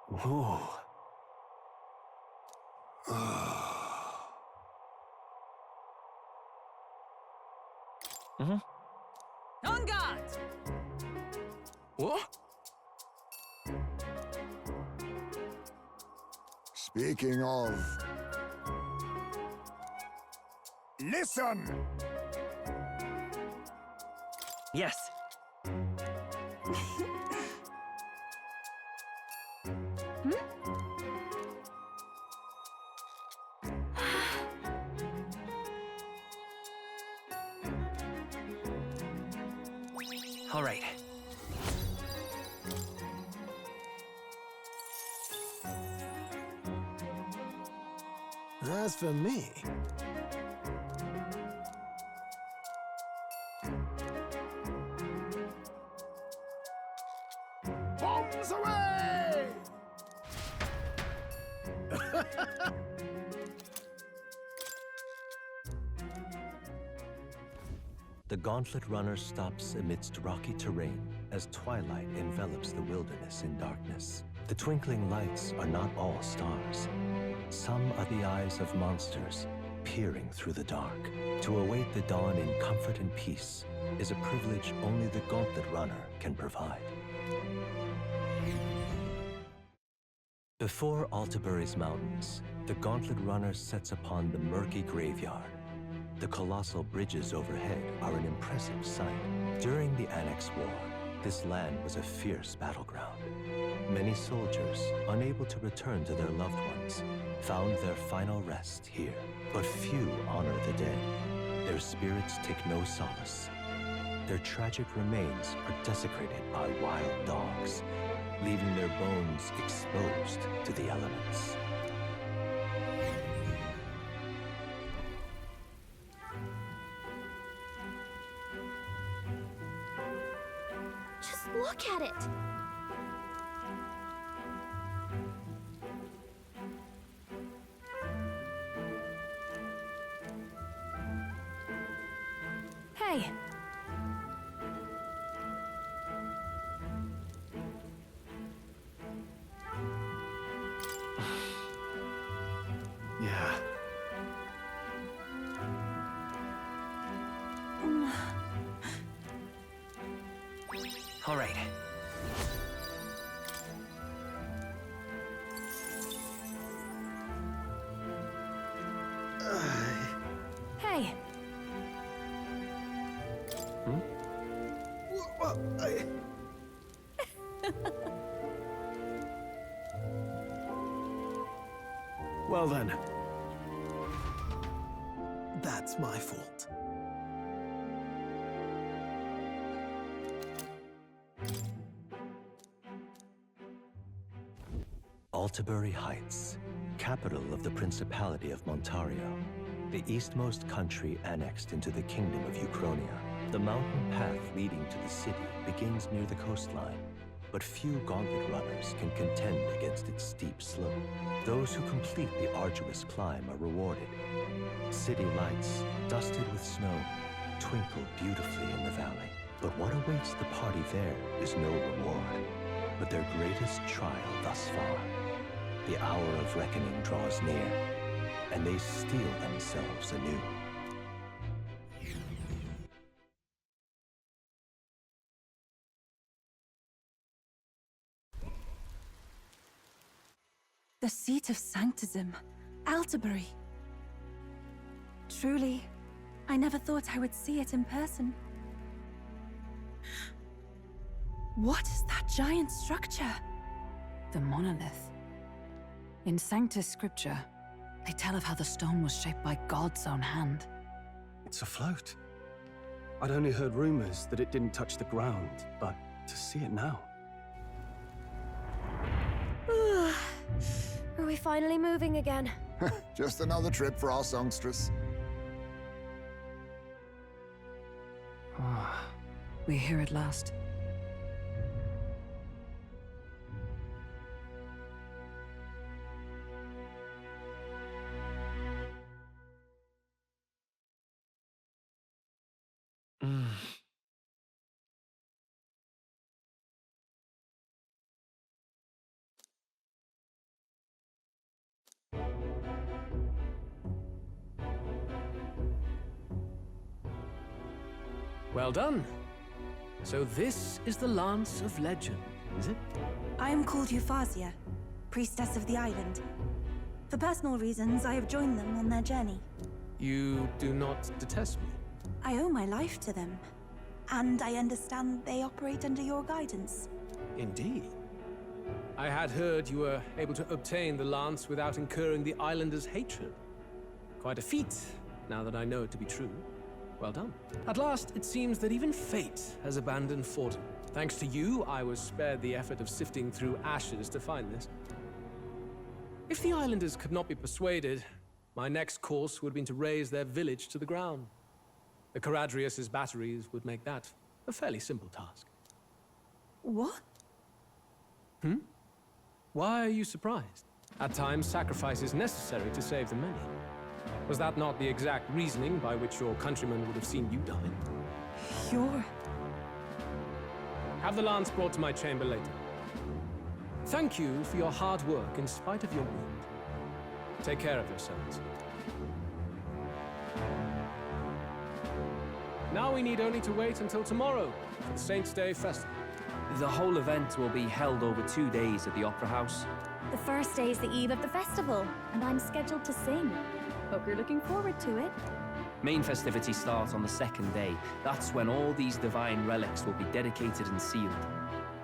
Whoa. On guard! What? Speaking of... Listen! Yes. All right. As for me... Bombs away! The Gauntlet Runner stops amidst rocky terrain as twilight envelops the wilderness in darkness. The twinkling lights are not all stars. Some are the eyes of monsters peering through the dark to await the dawn in comfort and peace, is a privilege only the Gauntlet Runner can provide. Before Altabury's mountains, the Gauntlet Runner sets upon the murky graveyard. The colossal bridges overhead are an impressive sight. During the Annex War, this land was a fierce battleground. Many soldiers, unable to return to their loved ones, found their final rest here. But few honor the dead. Their spirits take no solace. Their tragic remains are desecrated by wild dogs, leaving their bones exposed to the elements. Just look at it! Hey! Yeah. All right. Hey! Well then. That's my fault. Altabury Heights, capital of the Principality of Montario, the eastmost country annexed into the Kingdom of Uchronia. The mountain path leading to the city begins near the coastline, but few Gauntlet runners can contend against its steep slope. Those who complete the arduous climb are rewarded. City lights, dusted with snow, twinkle beautifully in the valley. But what awaits the party there is no reward, but their greatest trial thus far. The hour of reckoning draws near, and they steel themselves anew. The seat of sanctism, Altabury. Truly, I never thought I would see it in person. What is that giant structure? The monolith. In Sanctus Scripture, they tell of how the stone was shaped by God's own hand. It's afloat. I'd only heard rumors that it didn't touch the ground, but to see it now. Are we finally moving again? Just another trip for our songstress. We're here at last. Well done. So this is the Lance of Legend, is it? I am called Euphazia, priestess of the island. For personal reasons, I have joined them on their journey. You do not detest me? I owe my life to them, and I understand they operate under your guidance. Indeed. I had heard you were able to obtain the lance without incurring the islanders' hatred. Quite a feat, now that I know it to be true. Well done. At last, it seems that even fate has abandoned Fortin. Thanks to you, I was spared the effort of sifting through ashes to find this. If the islanders could not be persuaded, my next course would have been to raise their village to the ground. The Caradrius' batteries would make that a fairly simple task. What? Why are you surprised? At times, sacrifice is necessary to save the many. Was that not the exact reasoning by which your countrymen would have seen you die? You're... Have the lance brought to my chamber later. Thank you for your hard work in spite of your wound. Take care of yourselves. Now we need only to wait until tomorrow for the Saints' Day Festival. The whole event will be held over 2 days at the Opera House. The first day is the eve of the festival, and I'm scheduled to sing. Hope you're looking forward to it. Main festivities start on the second day. That's when all these divine relics will be dedicated and sealed.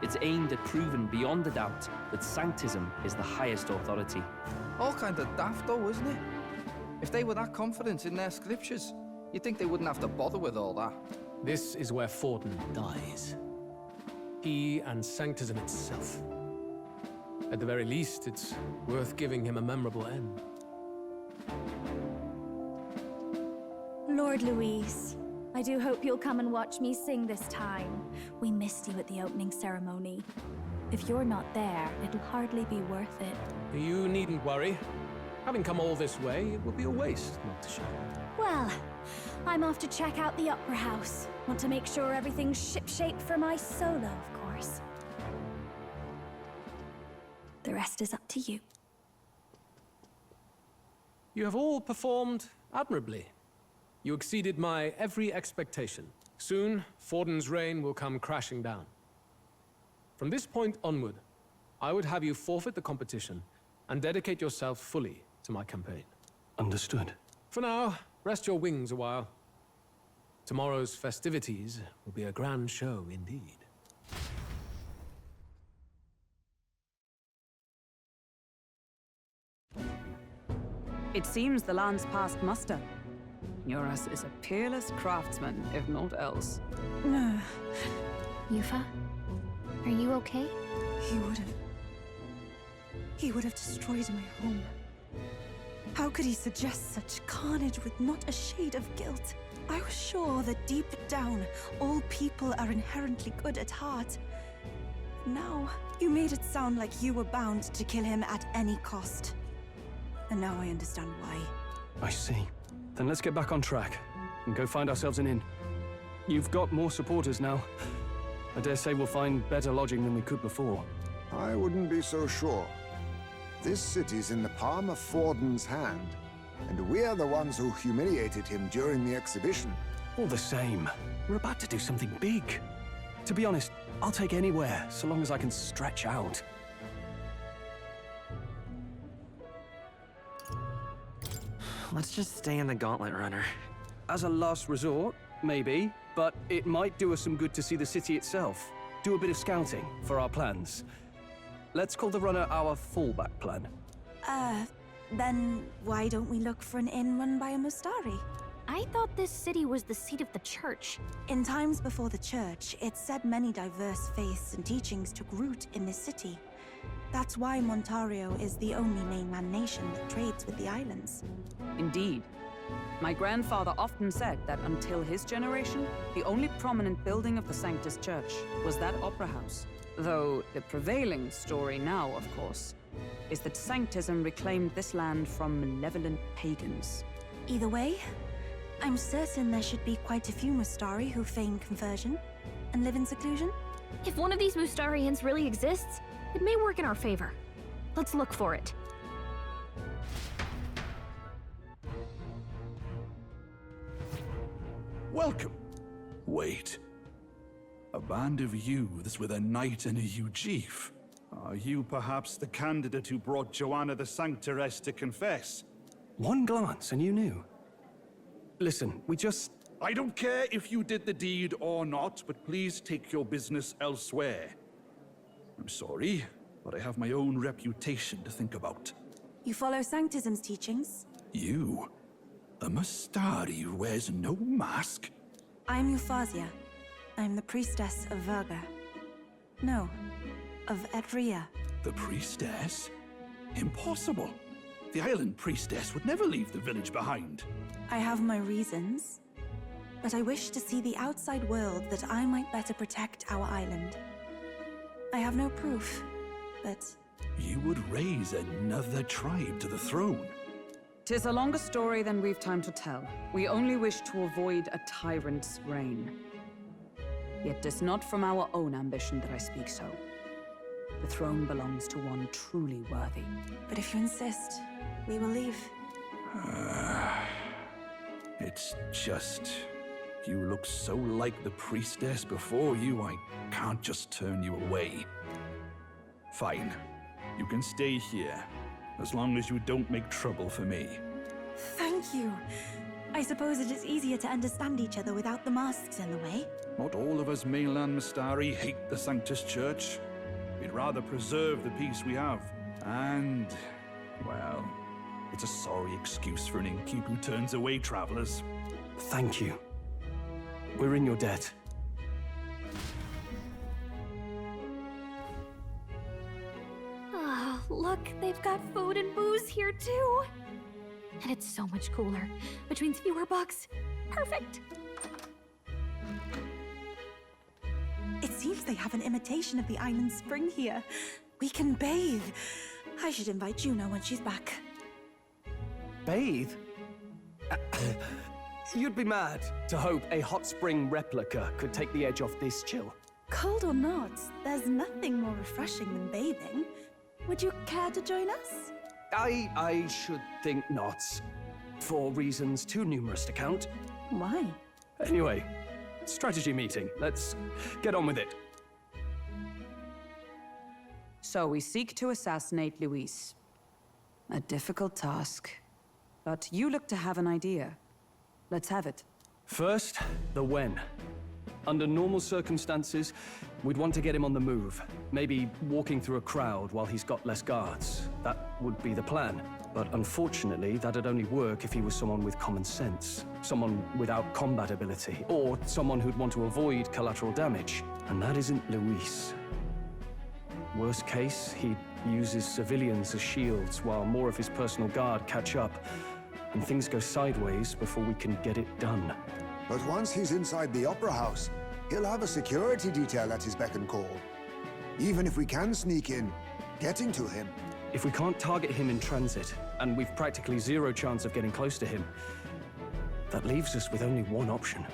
It's aimed at proving beyond a doubt that Sanctism is the highest authority. All kind of daft though, isn't it? If they were that confident in their scriptures, you'd think they wouldn't have to bother with all that. This is where Forden dies. He and Sanctism itself. At the very least, it's worth giving him a memorable end. Lord Louise, I do hope you'll come and watch me sing this time. We missed you at the opening ceremony. If you're not there, it'll hardly be worth it. You needn't worry. Having come all this way, it would be a waste not to show. Well, I'm off to check out the Opera House. Want to make sure everything's shipshape for my solo, of course. The rest is up to you. You have all performed admirably. You exceeded my every expectation. Soon, Forden's reign will come crashing down. From this point onward, I would have you forfeit the competition and dedicate yourself fully to my campaign. Understood. For now, rest your wings a while. Tomorrow's festivities will be a grand show indeed. It seems the land's past muster. Eurus is a peerless craftsman, if not else. Yufa, are you okay? He would have destroyed my home. How could he suggest such carnage with not a shade of guilt? I was sure that deep down, all people are inherently good at heart. Now, you made it sound like you were bound to kill him at any cost. And now I understand why. I see. Then let's get back on track and go find ourselves an inn. You've got more supporters now. I dare say we'll find better lodging than we could before. I wouldn't be so sure. This city's in the palm of Forden's hand, and we're the ones who humiliated him during the exhibition. All the same, we're about to do something big. To be honest, I'll take anywhere, so long as I can stretch out. Let's just stay in the Gauntlet Runner. As a last resort, maybe, but it might do us some good to see the city itself. Do a bit of scouting for our plans. Let's call the runner our fallback plan. Then why don't we look for an inn run by a Mustari? I thought this city was the seat of the church. In times before the church, it said many diverse faiths and teachings took root in this city. That's why Montario is the only mainland nation that trades with the islands. Indeed. My grandfather often said that until his generation, the only prominent building of the Sanctus Church was that opera house. Though the prevailing story now, of course, is that Sanctism reclaimed this land from malevolent pagans. Either way, I'm certain there should be quite a few Mustari who feign conversion and live in seclusion. If one of these Mustarians really exists, it may work in our favor. Let's look for it. Welcome. Wait. A band of youths with a knight and a huge chief. Are you perhaps the candidate who brought Joanna the Sanctoress to confess? One glance and you knew. Listen, I don't care if you did the deed or not, but please take your business elsewhere. I'm sorry, but I have my own reputation to think about. You follow Sanctism's teachings? You? A Mustari who wears no mask? I'm Euphausia. I'm the priestess of Verga. No, of Edria. The priestess? Impossible. The island priestess would never leave the village behind. I have my reasons, but I wish to see the outside world that I might better protect our island. I have no proof, but... You would raise another tribe to the throne. 'Tis a longer story than we've time to tell. We only wish to avoid a tyrant's reign. Yet 'tis not from our own ambition that I speak so. The throne belongs to one truly worthy. But if you insist, we will leave. It's just... You look so like the priestess before you, I can't just turn you away. Fine. You can stay here, as long as you don't make trouble for me. Thank you. I suppose it is easier to understand each other without the masks in the way. Not all of us mainland Mistari hate the Sanctus Church. We'd rather preserve the peace we have. And, well, it's a sorry excuse for an innkeep who turns away travelers. Thank you. We're in your debt. Ah, look, they've got food and booze here too. And it's so much cooler, which means fewer bugs. Perfect. It seems they have an imitation of the island spring here. We can bathe. I should invite Juno when she's back. Bathe? You'd be mad to hope a hot spring replica could take the edge off this chill. Cold or not, there's nothing more refreshing than bathing. Would you care to join us? I should think not. For reasons too numerous to count. Why? Anyway, strategy meeting. Let's get on with it. So we seek to assassinate Luis. A difficult task. But you look to have an idea. Let's have it. First, the when. Under normal circumstances, we'd want to get him on the move. Maybe walking through a crowd while he's got less guards. That would be the plan. But unfortunately, that'd only work if he was someone with common sense. Someone without combat ability. Or someone who'd want to avoid collateral damage. And that isn't Luis. Worst case, he uses civilians as shields while more of his personal guard catch up. And things go sideways before we can get it done. But once he's inside the Opera House, he'll have a security detail at his beck and call. Even if we can sneak in, getting to him. If we can't target him in transit, and we've practically zero chance of getting close to him, that leaves us with only one option.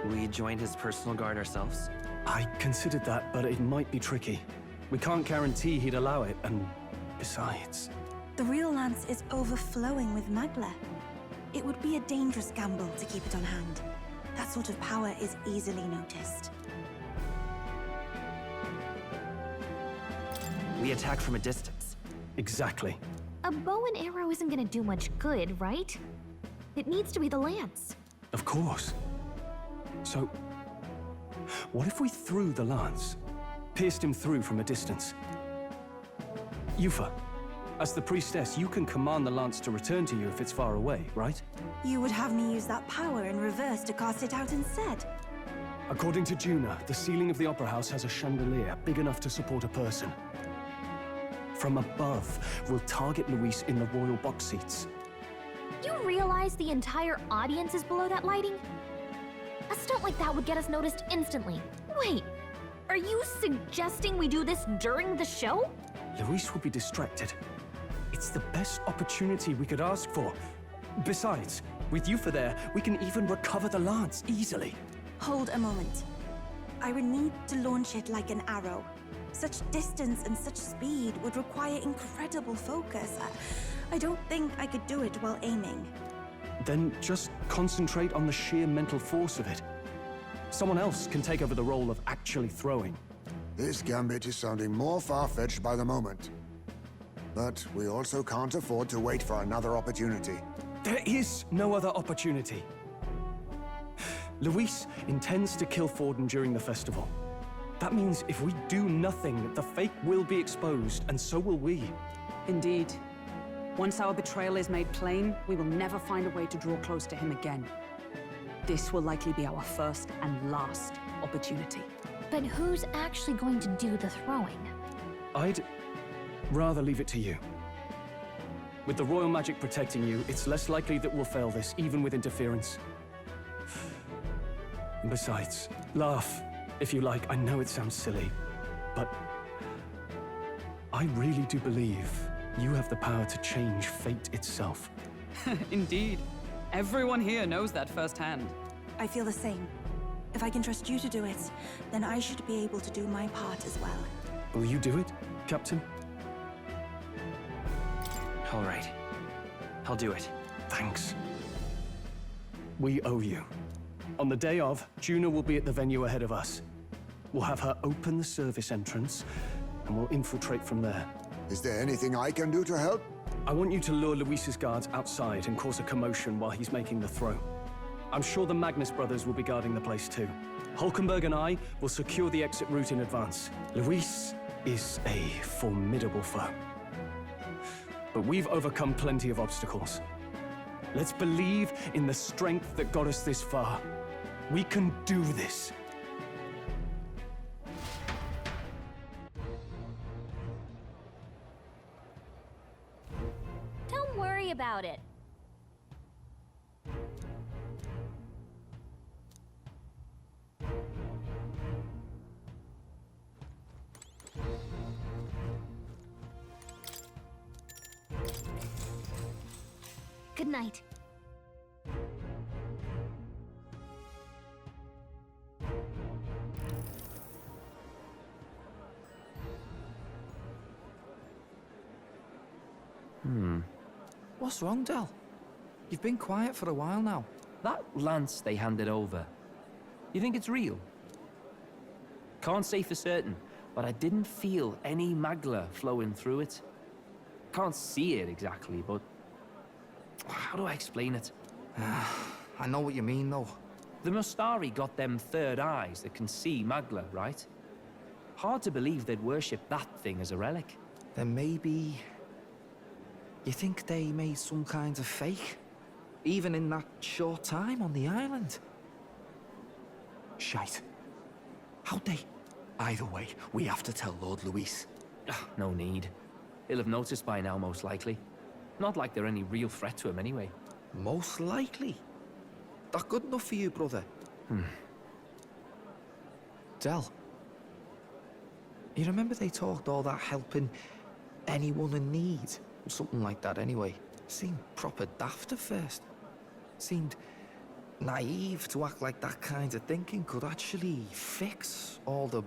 We joined his personal guard ourselves? I considered that, but it might be tricky. We can't guarantee he'd allow it, and besides... The real lance is overflowing with Magla. It would be a dangerous gamble to keep it on hand. That sort of power is easily noticed. We attack from a distance. Exactly. A bow and arrow isn't gonna do much good, right? It needs to be the lance. Of course. So, what if we threw the lance? Pierced him through from a distance? Yufa, as the priestess, you can command the lance to return to you if it's far away, right? You would have me use that power in reverse to cast it out instead? According to Juna, the ceiling of the Opera House has a chandelier big enough to support a person. From above, we'll target Luis in the royal box seats. You realize the entire audience is below that lighting? A stunt like that would get us noticed instantly. Wait, are you suggesting we do this during the show? Luis will be distracted. It's the best opportunity we could ask for. Besides, with Yufa there, we can even recover the lance easily. Hold a moment. I would need to launch it like an arrow. Such distance and such speed would require incredible focus. I don't think I could do it while aiming. Then just concentrate on the sheer mental force of it. Someone else can take over the role of actually throwing. This gambit is sounding more far-fetched by the moment. But we also can't afford to wait for another opportunity. There is no other opportunity. Luis intends to kill Forden during the festival. That means if we do nothing, the fake will be exposed, and so will we. Indeed. Once our betrayal is made plain, we will never find a way to draw close to him again. This will likely be our first and last opportunity. But who's actually going to do the throwing? I'd rather leave it to you. With the royal magic protecting you, it's less likely that we'll fail this, even with interference. And besides, laugh, if you like. I know it sounds silly, but I really do believe you have the power to change fate itself. Indeed. Everyone here knows that firsthand. I feel the same. If I can trust you to do it, then I should be able to do my part as well. Will you do it, Captain? All right. I'll do it. Thanks. We owe you. On the day of, Juna will be at the venue ahead of us. We'll have her open the service entrance, and we'll infiltrate from there. Is there anything I can do to help? I want you to lure Luis's guards outside and cause a commotion while he's making the throw. I'm sure the Magnus brothers will be guarding the place too. Hulkenberg and I will secure the exit route in advance. Luis is a formidable foe. But we've overcome plenty of obstacles. Let's believe in the strength that got us this far. We can do this. Don't worry about it. Good night. What's wrong, Del? You've been quiet for a while now. That lance they handed over, you think it's real? Can't say for certain, but I didn't feel any magla flowing through it. Can't see it exactly, but how do I explain it? I know what you mean, though. The Mustari got them third eyes that can see magla, right? Hard to believe they'd worship that thing as a relic. Then maybe... You think they made some kind of fake? Even in that short time on the island? Shite. How'd they? Either way, we have to tell Lord Luis. No need. He'll have noticed by now, most likely. Not like they're any real threat to him anyway. Most likely? That good enough for you, brother? Del, you remember they talked all that helping anyone in need? Something like that anyway. Seemed proper daft at first. Seemed naive to act like that kind of thinking could actually fix all the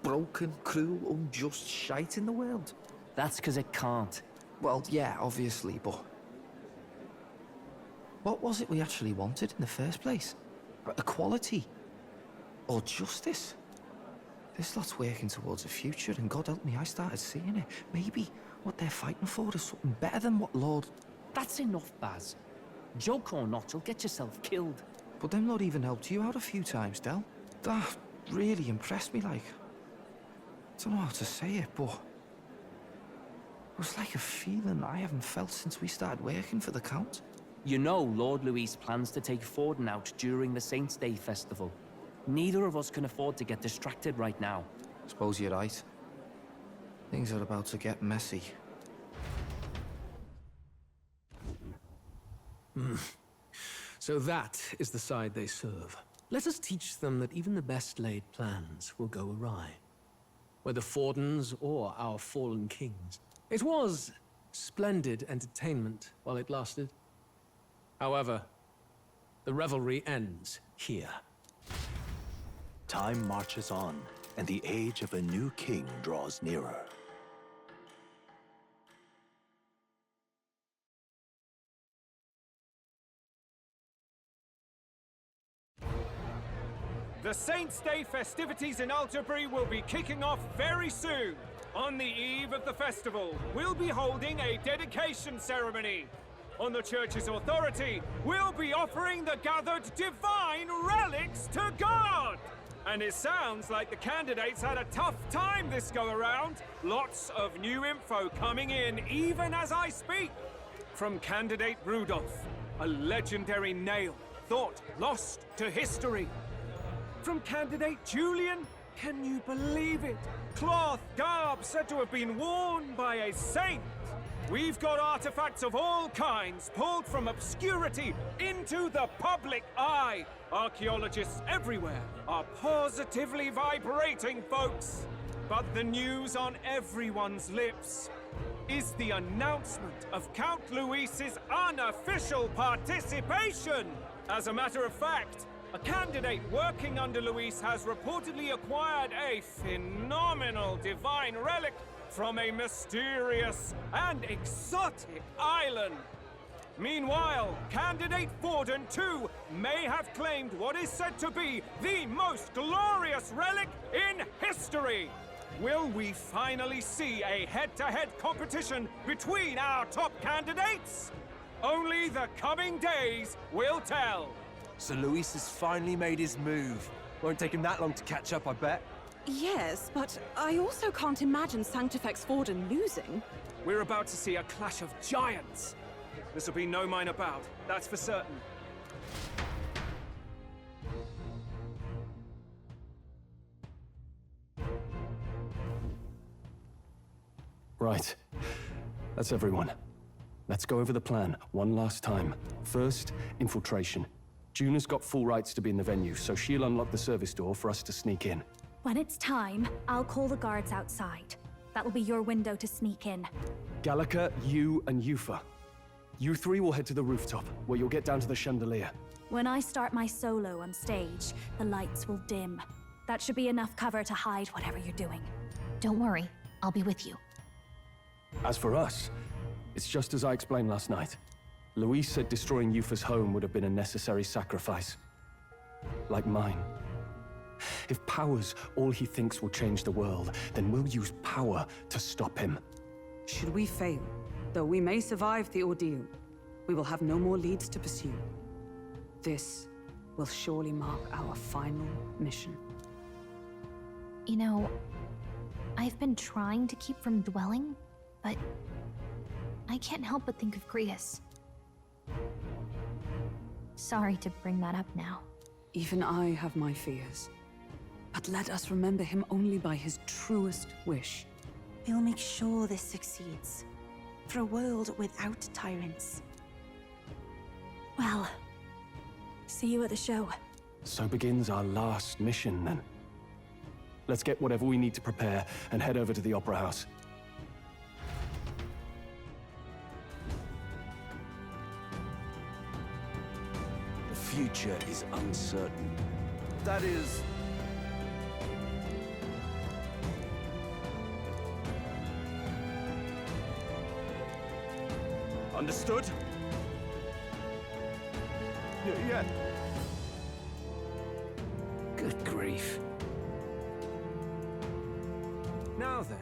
broken, cruel, unjust shite in the world. That's because it can't. Well, yeah, obviously, but... What was it we actually wanted in the first place? Equality? Or justice? This lot's working towards a future, and God help me, I started seeing it. Maybe what they're fighting for is something better than what Lord... That's enough, Baz. Joke or not, you'll get yourself killed. But them not even helped you out a few times, Del. That really impressed me, like... I don't know how to say it, but... It was like a feeling I haven't felt since we started working for the Count. You know Lord Luis plans to take Forden out during the Saints' Day festival. Neither of us can afford to get distracted right now. Suppose you're right. Things are about to get messy. So that is the side they serve. Let us teach them that even the best laid plans will go awry. Whether Fordens or our fallen kings. It was splendid entertainment while it lasted. However, the revelry ends here. Time marches on, and the age of a new king draws nearer. The Saints' Day festivities in Alderbury will be kicking off very soon. On the eve of the festival, we'll be holding a dedication ceremony. On the church's authority, we'll be offering the gathered divine relics to God! And it sounds like the candidates had a tough time this go-around. Lots of new info coming in, even as I speak. From candidate Rudolph, a legendary nail, thought lost to history. From candidate Julian, can you believe it? Cloth garb said to have been worn by a saint. We've got artifacts of all kinds pulled from obscurity into the public eye. Archaeologists everywhere are positively vibrating, folks. But the news on everyone's lips is the announcement of Count Luis's unofficial participation. As a matter of fact, a candidate working under Luis has reportedly acquired a phenomenal divine relic from a mysterious and exotic island. Meanwhile, candidate Forden, too, may have claimed what is said to be the most glorious relic in history. Will we finally see a head-to-head competition between our top candidates? Only the coming days will tell. So Luis has finally made his move. Won't take him that long to catch up, I bet. Yes, but I also can't imagine Sanctifex Forden losing. We're about to see a clash of giants. This will be no minor bout, that's for certain. Right. That's everyone. Let's go over the plan one last time. First, infiltration. Juna's got full rights to be in the venue, so she'll unlock the service door for us to sneak in. When it's time, I'll call the guards outside. That'll be your window to sneak in. Gallica, you, and Yufa. You three will head to the rooftop, where you'll get down to the chandelier. When I start my solo on stage, the lights will dim. That should be enough cover to hide whatever you're doing. Don't worry, I'll be with you. As for us, it's just as I explained last night. Luis said destroying Yufa's home would have been a necessary sacrifice. Like mine. If power's all he thinks will change the world, then we'll use power to stop him. Should we fail, though we may survive the ordeal, we will have no more leads to pursue. This will surely mark our final mission. You know, I've been trying to keep from dwelling, but I can't help but think of Grius. Sorry to bring that up now. Even I have my fears. But let us remember him only by his truest wish. We'll make sure this succeeds. For a world without tyrants. Well, see you at the show. So begins our last mission, then. Let's get whatever we need to prepare and head over to the Opera House. The future is uncertain. That is... Understood? Yeah. Good grief. Now then,